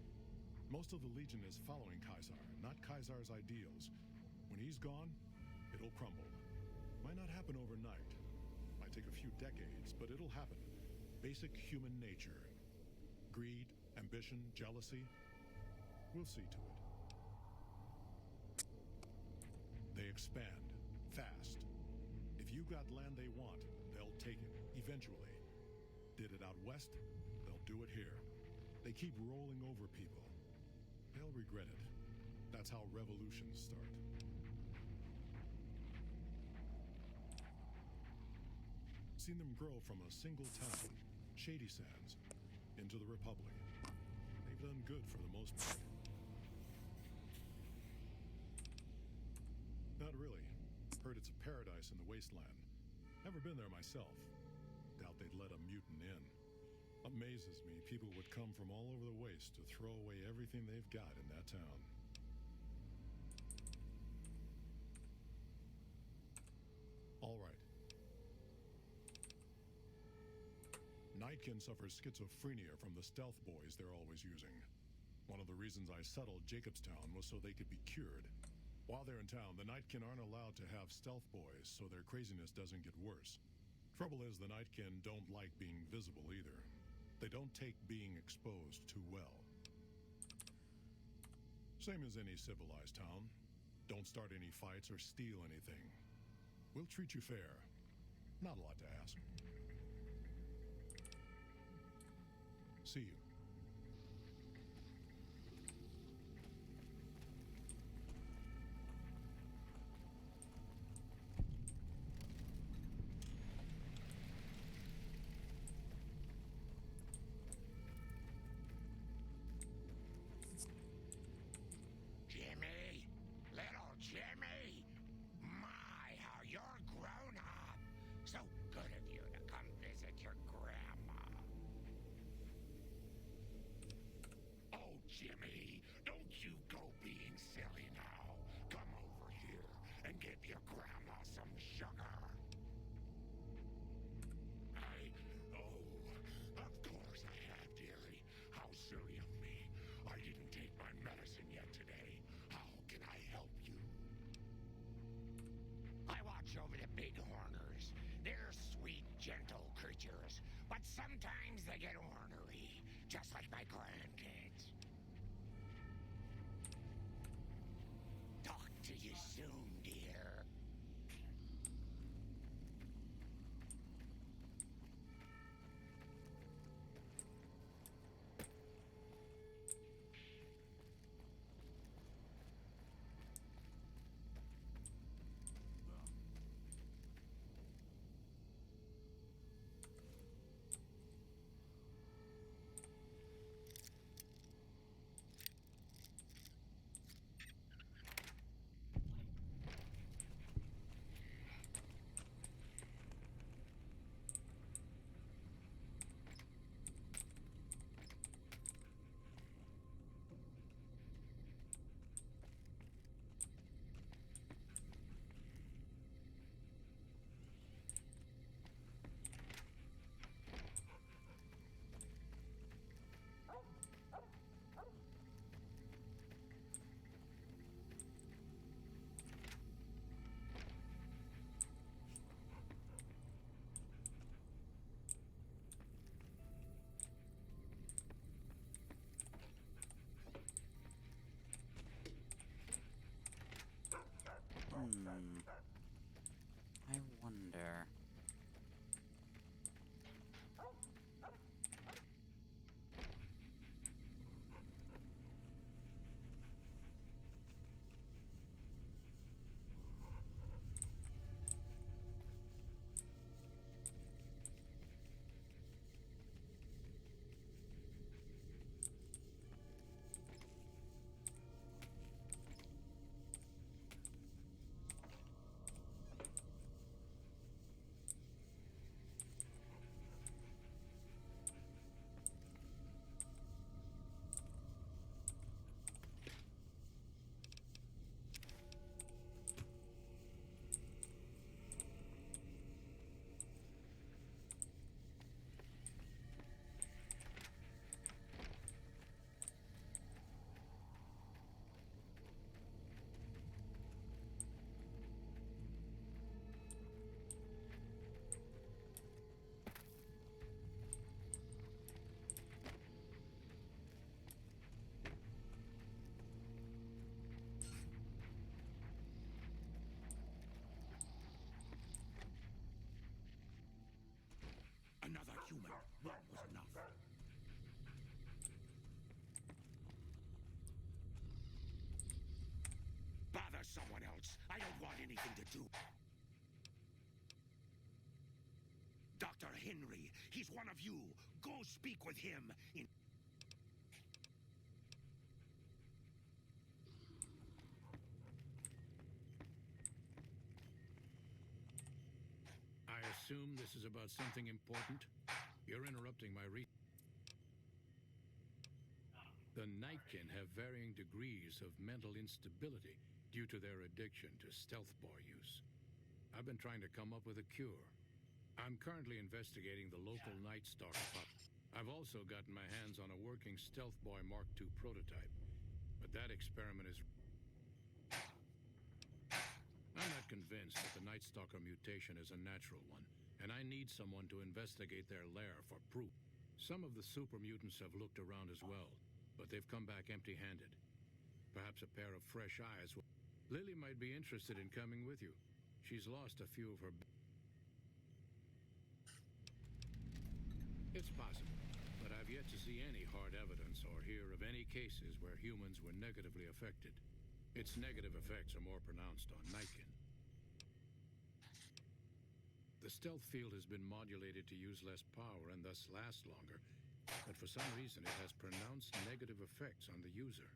Most of the Legion is following Kaisar, not Kaisar's ideals. When he's gone, it'll crumble. Might not happen overnight. Might take a few decades, but it'll happen. Basic human nature. Greed, ambition, jealousy. We'll see to it. They expand. Fast. If you got land they want, they'll take it. Eventually. Did it out west, they'll do it here. They keep rolling over people. They'll regret it. That's how revolutions start. Seen them grow from a single town, Shady Sands, into the Republic. They've done good for the most part. Not really. Heard it's a paradise in the wasteland. Never been there myself. Doubt they'd let a mutant in. Amazes me people would come from all over the waste to throw away everything they've got in that town. All right. Nightkin suffers schizophrenia from the stealth boys they're always using. One of the reasons I settled Jacobstown was so they could be cured. While they're in town, the Nightkin aren't allowed to have stealth boys, so their craziness doesn't get worse. Trouble is, the Nightkin don't like being visible either. They don't take being exposed too well. Same as any civilized town. Don't start any fights or steal anything. We'll treat you fair. Not a lot to ask. See you. Jimmy! Little Jimmy! My, how you're grown up! So good of you to come visit your grandma. Oh, Jimmy, don't you go being silly now. Come over here and give your grandma some sugar. Of course I have, dearie. How silly of me. I didn't take my medicine yet today. How can I help you? I watch over the big horners. They're sweet, gentle creatures, but sometimes they get ornery, just like my grandkids. Talk to you soon, dear. someone else. I don't want anything to do. Dr. Henry, he's one of you. Go speak with him. I assume this is about something important? You're interrupting my The Nightkin have varying degrees of mental instability due to their addiction to stealth boy use. I've been trying to come up with a cure. I'm currently investigating the local Night Stalker pup. I've also gotten my hands on a working Stealth Boy Mark II prototype, but that experiment is... I'm not convinced that the Night Stalker mutation is a natural one, and I need someone to investigate their lair for proof. Some of the super mutants have looked around as well, but they've come back empty-handed. Perhaps a pair of fresh eyes will... Lily might be interested in coming with you. She's lost a few of her... It's possible, but I've yet to see any hard evidence or hear of any cases where humans were negatively affected. Its negative effects are more pronounced on Nightkin. The stealth field has been modulated to use less power and thus last longer, but for some reason it has pronounced negative effects on the user.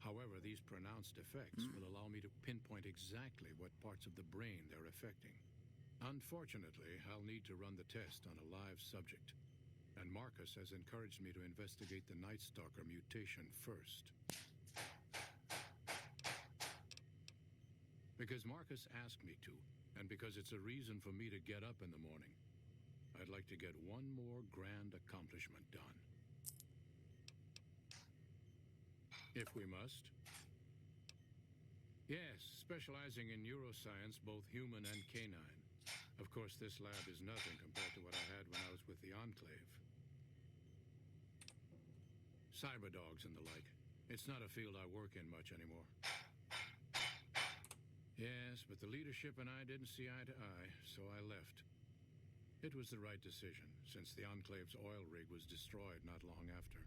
However, these pronounced effects will allow me to pinpoint exactly what parts of the brain they're affecting. Unfortunately, I'll need to run the test on a live subject, and Marcus has encouraged me to investigate the Night Stalker mutation first. Because Marcus asked me to, and because it's a reason for me to get up in the morning, I'd like to get one more grand accomplishment done. If we must. Yes, specializing in neuroscience, both human and canine. Of course, this lab is nothing compared to what I had when I was with the Enclave. Cyberdogs and the like. It's not a field I work in much anymore. Yes, but the leadership and I didn't see eye to eye, so I left. It was the right decision, since the Enclave's oil rig was destroyed not long after.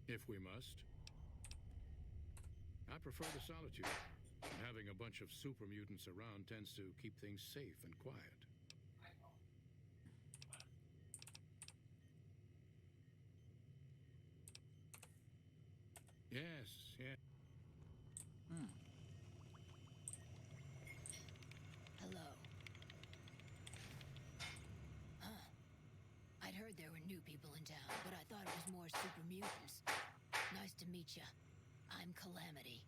If we must. I prefer the solitude. Having a bunch of super mutants around tends to keep things safe and quiet. Yes, yeah. Hello. Huh. I'd heard there were new people in town, but I thought it was more super mutants. Nice to meet ya. I'm Calamity.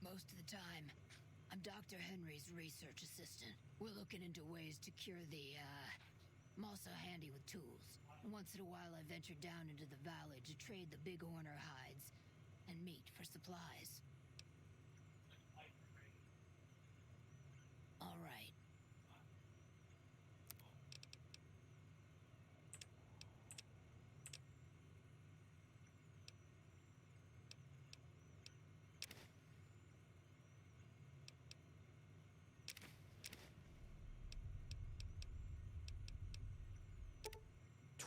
Most of the time, I'm Dr. Henry's research assistant. We're looking into ways to cure the, I'm also handy with tools. Once in a while, I venture down into the valley to trade the big horner hides and meat for supplies. All right.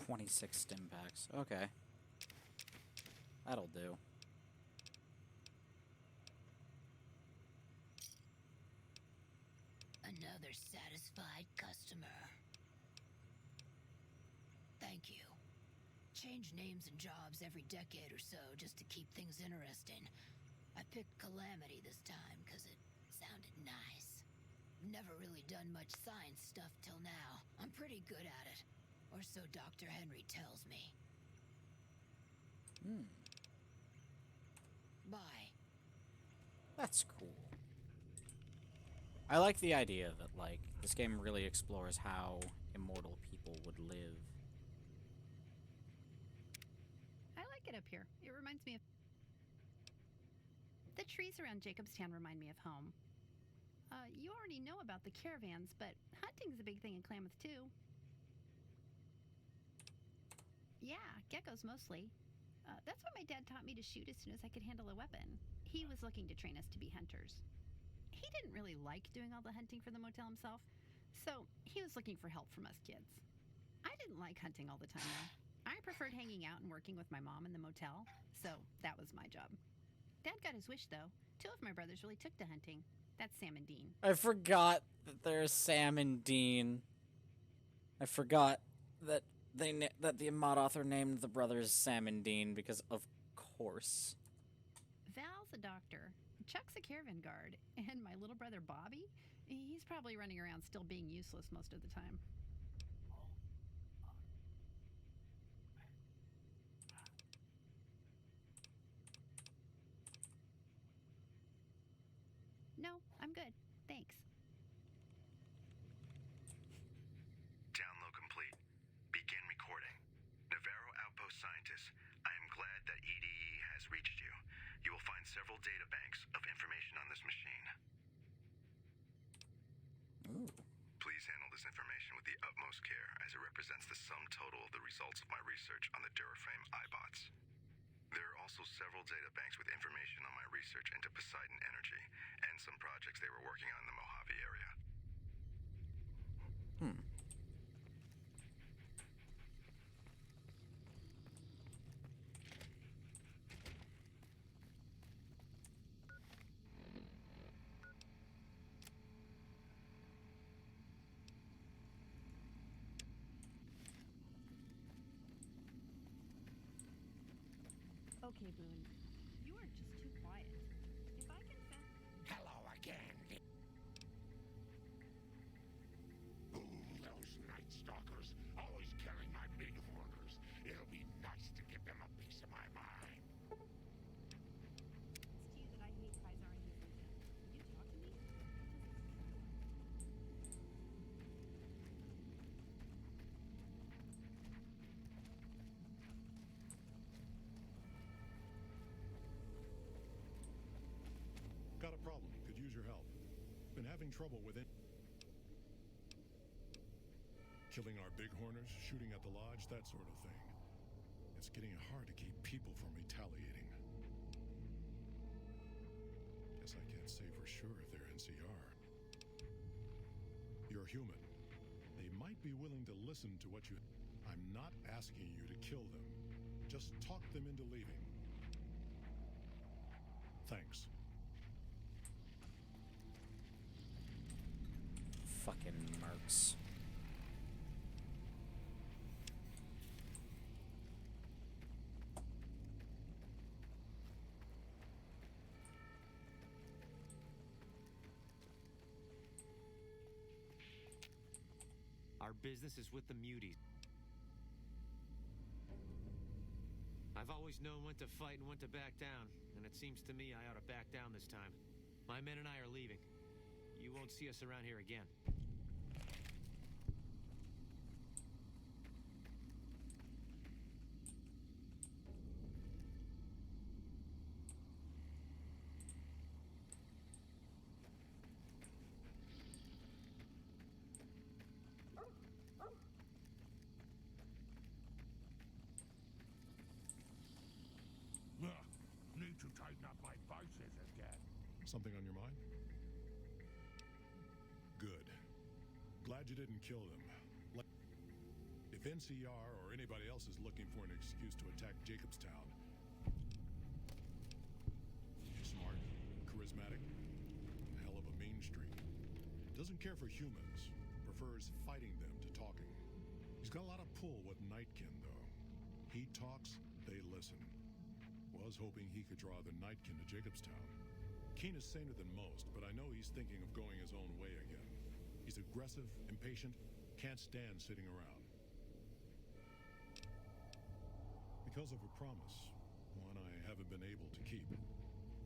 $26 stim packs. Okay. That'll do. Another satisfied customer. Thank you. Change names and jobs every decade or so just to keep things interesting. I picked Calamity this time because it sounded nice. Never really done much science stuff till now. I'm pretty good at it. Or so Dr. Henry tells me. Bye. That's cool. I like the idea that, like, this game really explores how immortal people would live. I like it up here. It reminds me of... The trees around Jacobstown remind me of home. You already know about the caravans, but hunting's a big thing in Klamath, too. Yeah, geckos mostly. That's why my dad taught me to shoot as soon as I could handle a weapon. He was looking to train us to be hunters. He didn't really like doing all the hunting for the motel himself, So he was looking for help from us kids. I didn't like hunting all the time, though. I preferred hanging out and working with my mom in the motel, so that was my job. Dad got his wish, though. Two of my brothers really took to hunting. That's Sam and Dean. I forgot that there's Sam and Dean. I forgot that that the mod author named the brothers Sam and Dean because of course. Val's a doctor. Chuck's a caravan guard. And my little brother Bobby? He's probably running around still being useless most of the time. No, I'm good. Thanks. Download complete. Begin recording. Navarro Outpost Scientist, I am glad that EDE has reached you. You will find several data banks of information on this machine. Ooh. Please handle this information with the utmost care, as it represents the sum total of the results of my research on the Duraframe iBots. There are also several data banks with information on my research into Poseidon Energy and some projects they were working on in the Mojave area. Okay, Boone. You are just too quiet. If I can send... Hello again. Ooh, those Night Stalkers, always carrying my big horners. It'll be nice to give them a piece of my mind. It's to you that I hate Kaiser and his agent. Will you talk to me? Got a problem. Could use your help. Been having trouble with it. Killing our bighorners, shooting at the lodge, that sort of thing. It's getting hard to keep people from retaliating. Guess I can't say for sure if they're NCR. You're human. They might be willing to listen to what you... I'm not asking you to kill them. Just talk them into leaving. Thanks. Fucking mercs. Our business is with the muties. I've always known when to fight and when to back down, and it seems to me I ought to back down this time. My men and I are leaving. You won't see us around here again. Need to tighten up my vices again. Something on your mind? Good. Glad you didn't kill them. If NCR or anybody else is looking for an excuse to attack Jacobstown, smart, charismatic, hell of a mean streak. Doesn't care for humans, prefers fighting them to talking. He's got a lot of pull with Nightkin, though. He talks, they listen. Was hoping he could draw the Nightkin to Jacobstown. Keen is saner than most, but I know he's thinking of going his own way again. He's aggressive, impatient, can't stand sitting around. Because of a promise, one I haven't been able to keep.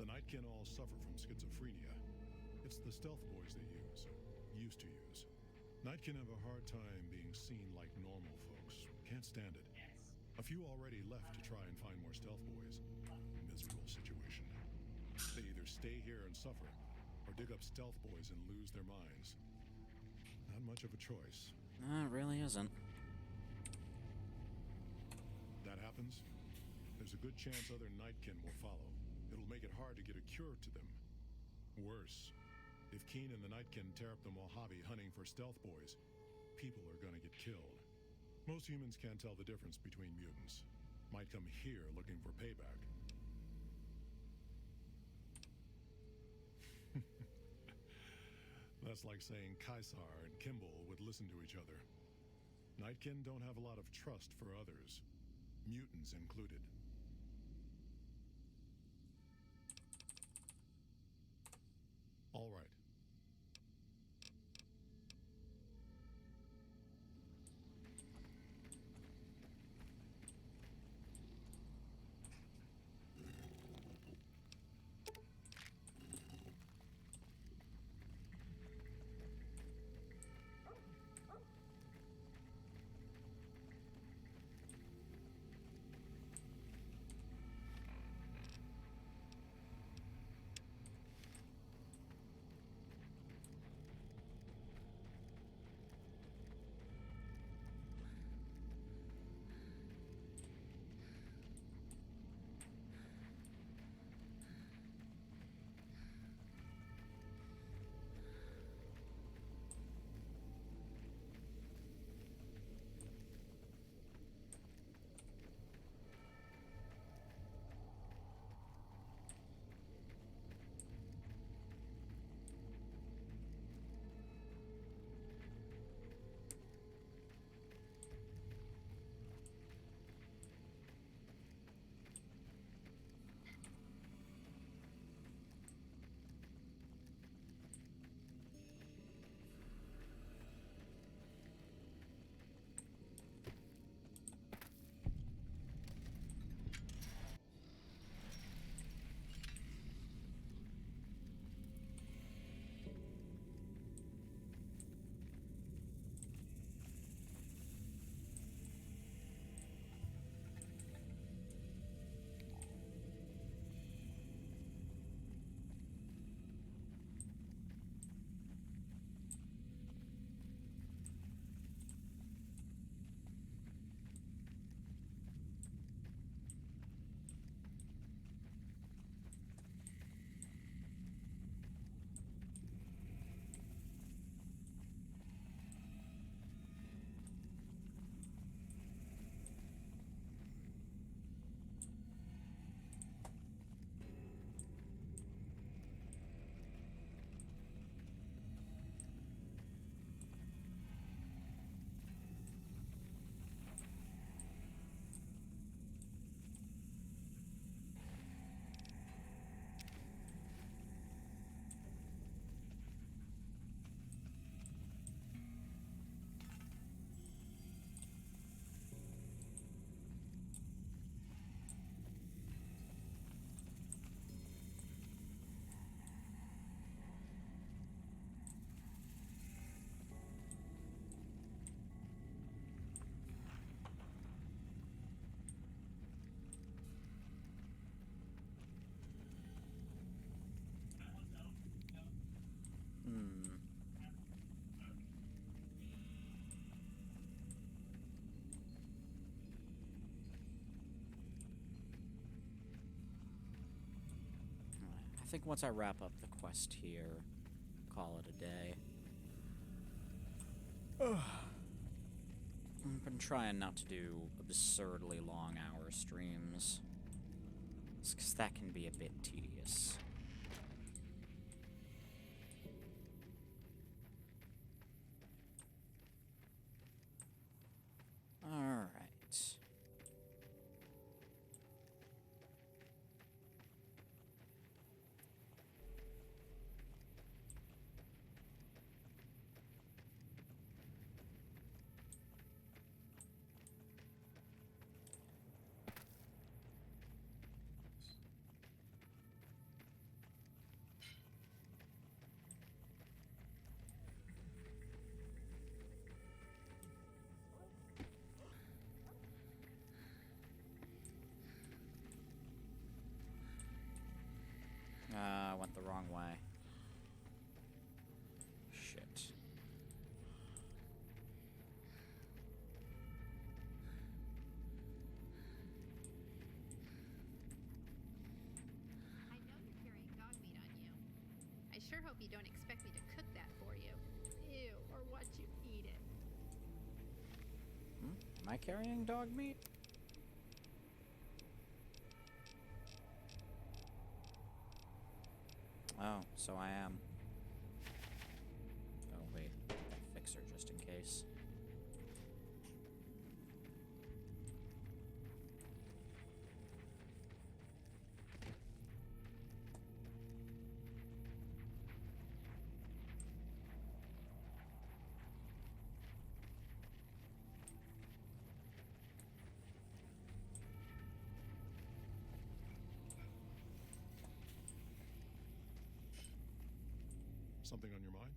The Nightkin all suffer from schizophrenia. It's the stealth boys they used to use. Nightkin have a hard time being seen like normal folks. Can't stand it. A few already left to try and find more stealth boys. Miserable situation. They either stay here and suffer, or dig up stealth boys and lose their minds. Not much of a choice. No, it really isn't. That happens, there's a good chance other Nightkin will follow. It'll make it hard to get a cure to them. Worse, If Keen and the Nightkin tear up the Mojave hunting for stealth boys, people are gonna get killed. Most humans can't tell the difference between mutants. Might come here looking for payback. That's like saying Kaisar and Kimball would listen to each other. Nightkin don't have a lot of trust for others, mutants included. All right. I think once I wrap up the quest here, call it a day. I've been trying not to do absurdly long hour streams, because that can be a bit tedious. Alright. I went the wrong way. Shit. I know you're carrying dog meat on you. I sure hope you don't expect me to cook that for you. Ew, or watch you eat it. Am I carrying dog meat? Oh, so I am. Oh, wait. Fix her just in case. Something on your mind?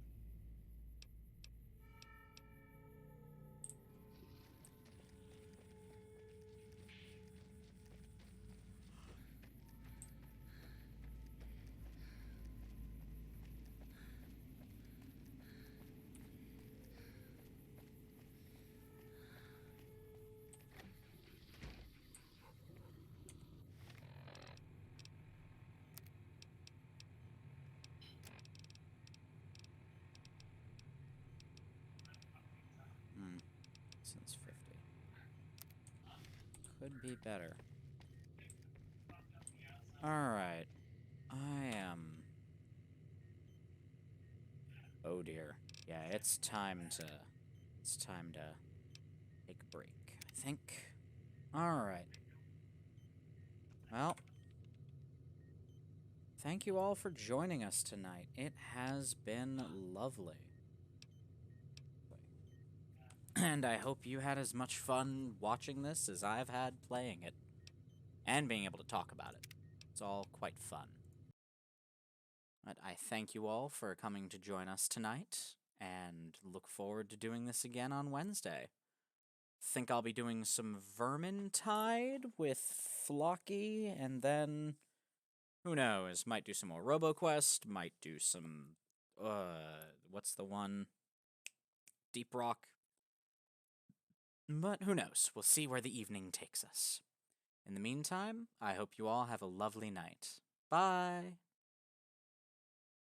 Since 50. Could be better. Alright. I am... Oh dear. Yeah, it's time to take a break, I think. Alright. Well, thank you all for joining us tonight. It has been lovely. And I hope you had as much fun watching this as I've had playing it. And being able to talk about it. It's all quite fun. But I thank you all for coming to join us tonight, and look forward to doing this again on Wednesday. Think I'll be doing some Vermintide with Flocky, and then... who knows? Might do some more RoboQuest, might do some... what's the one? Deep Rock? But who knows? We'll see where the evening takes us. In the meantime, I hope you all have a lovely night. Bye!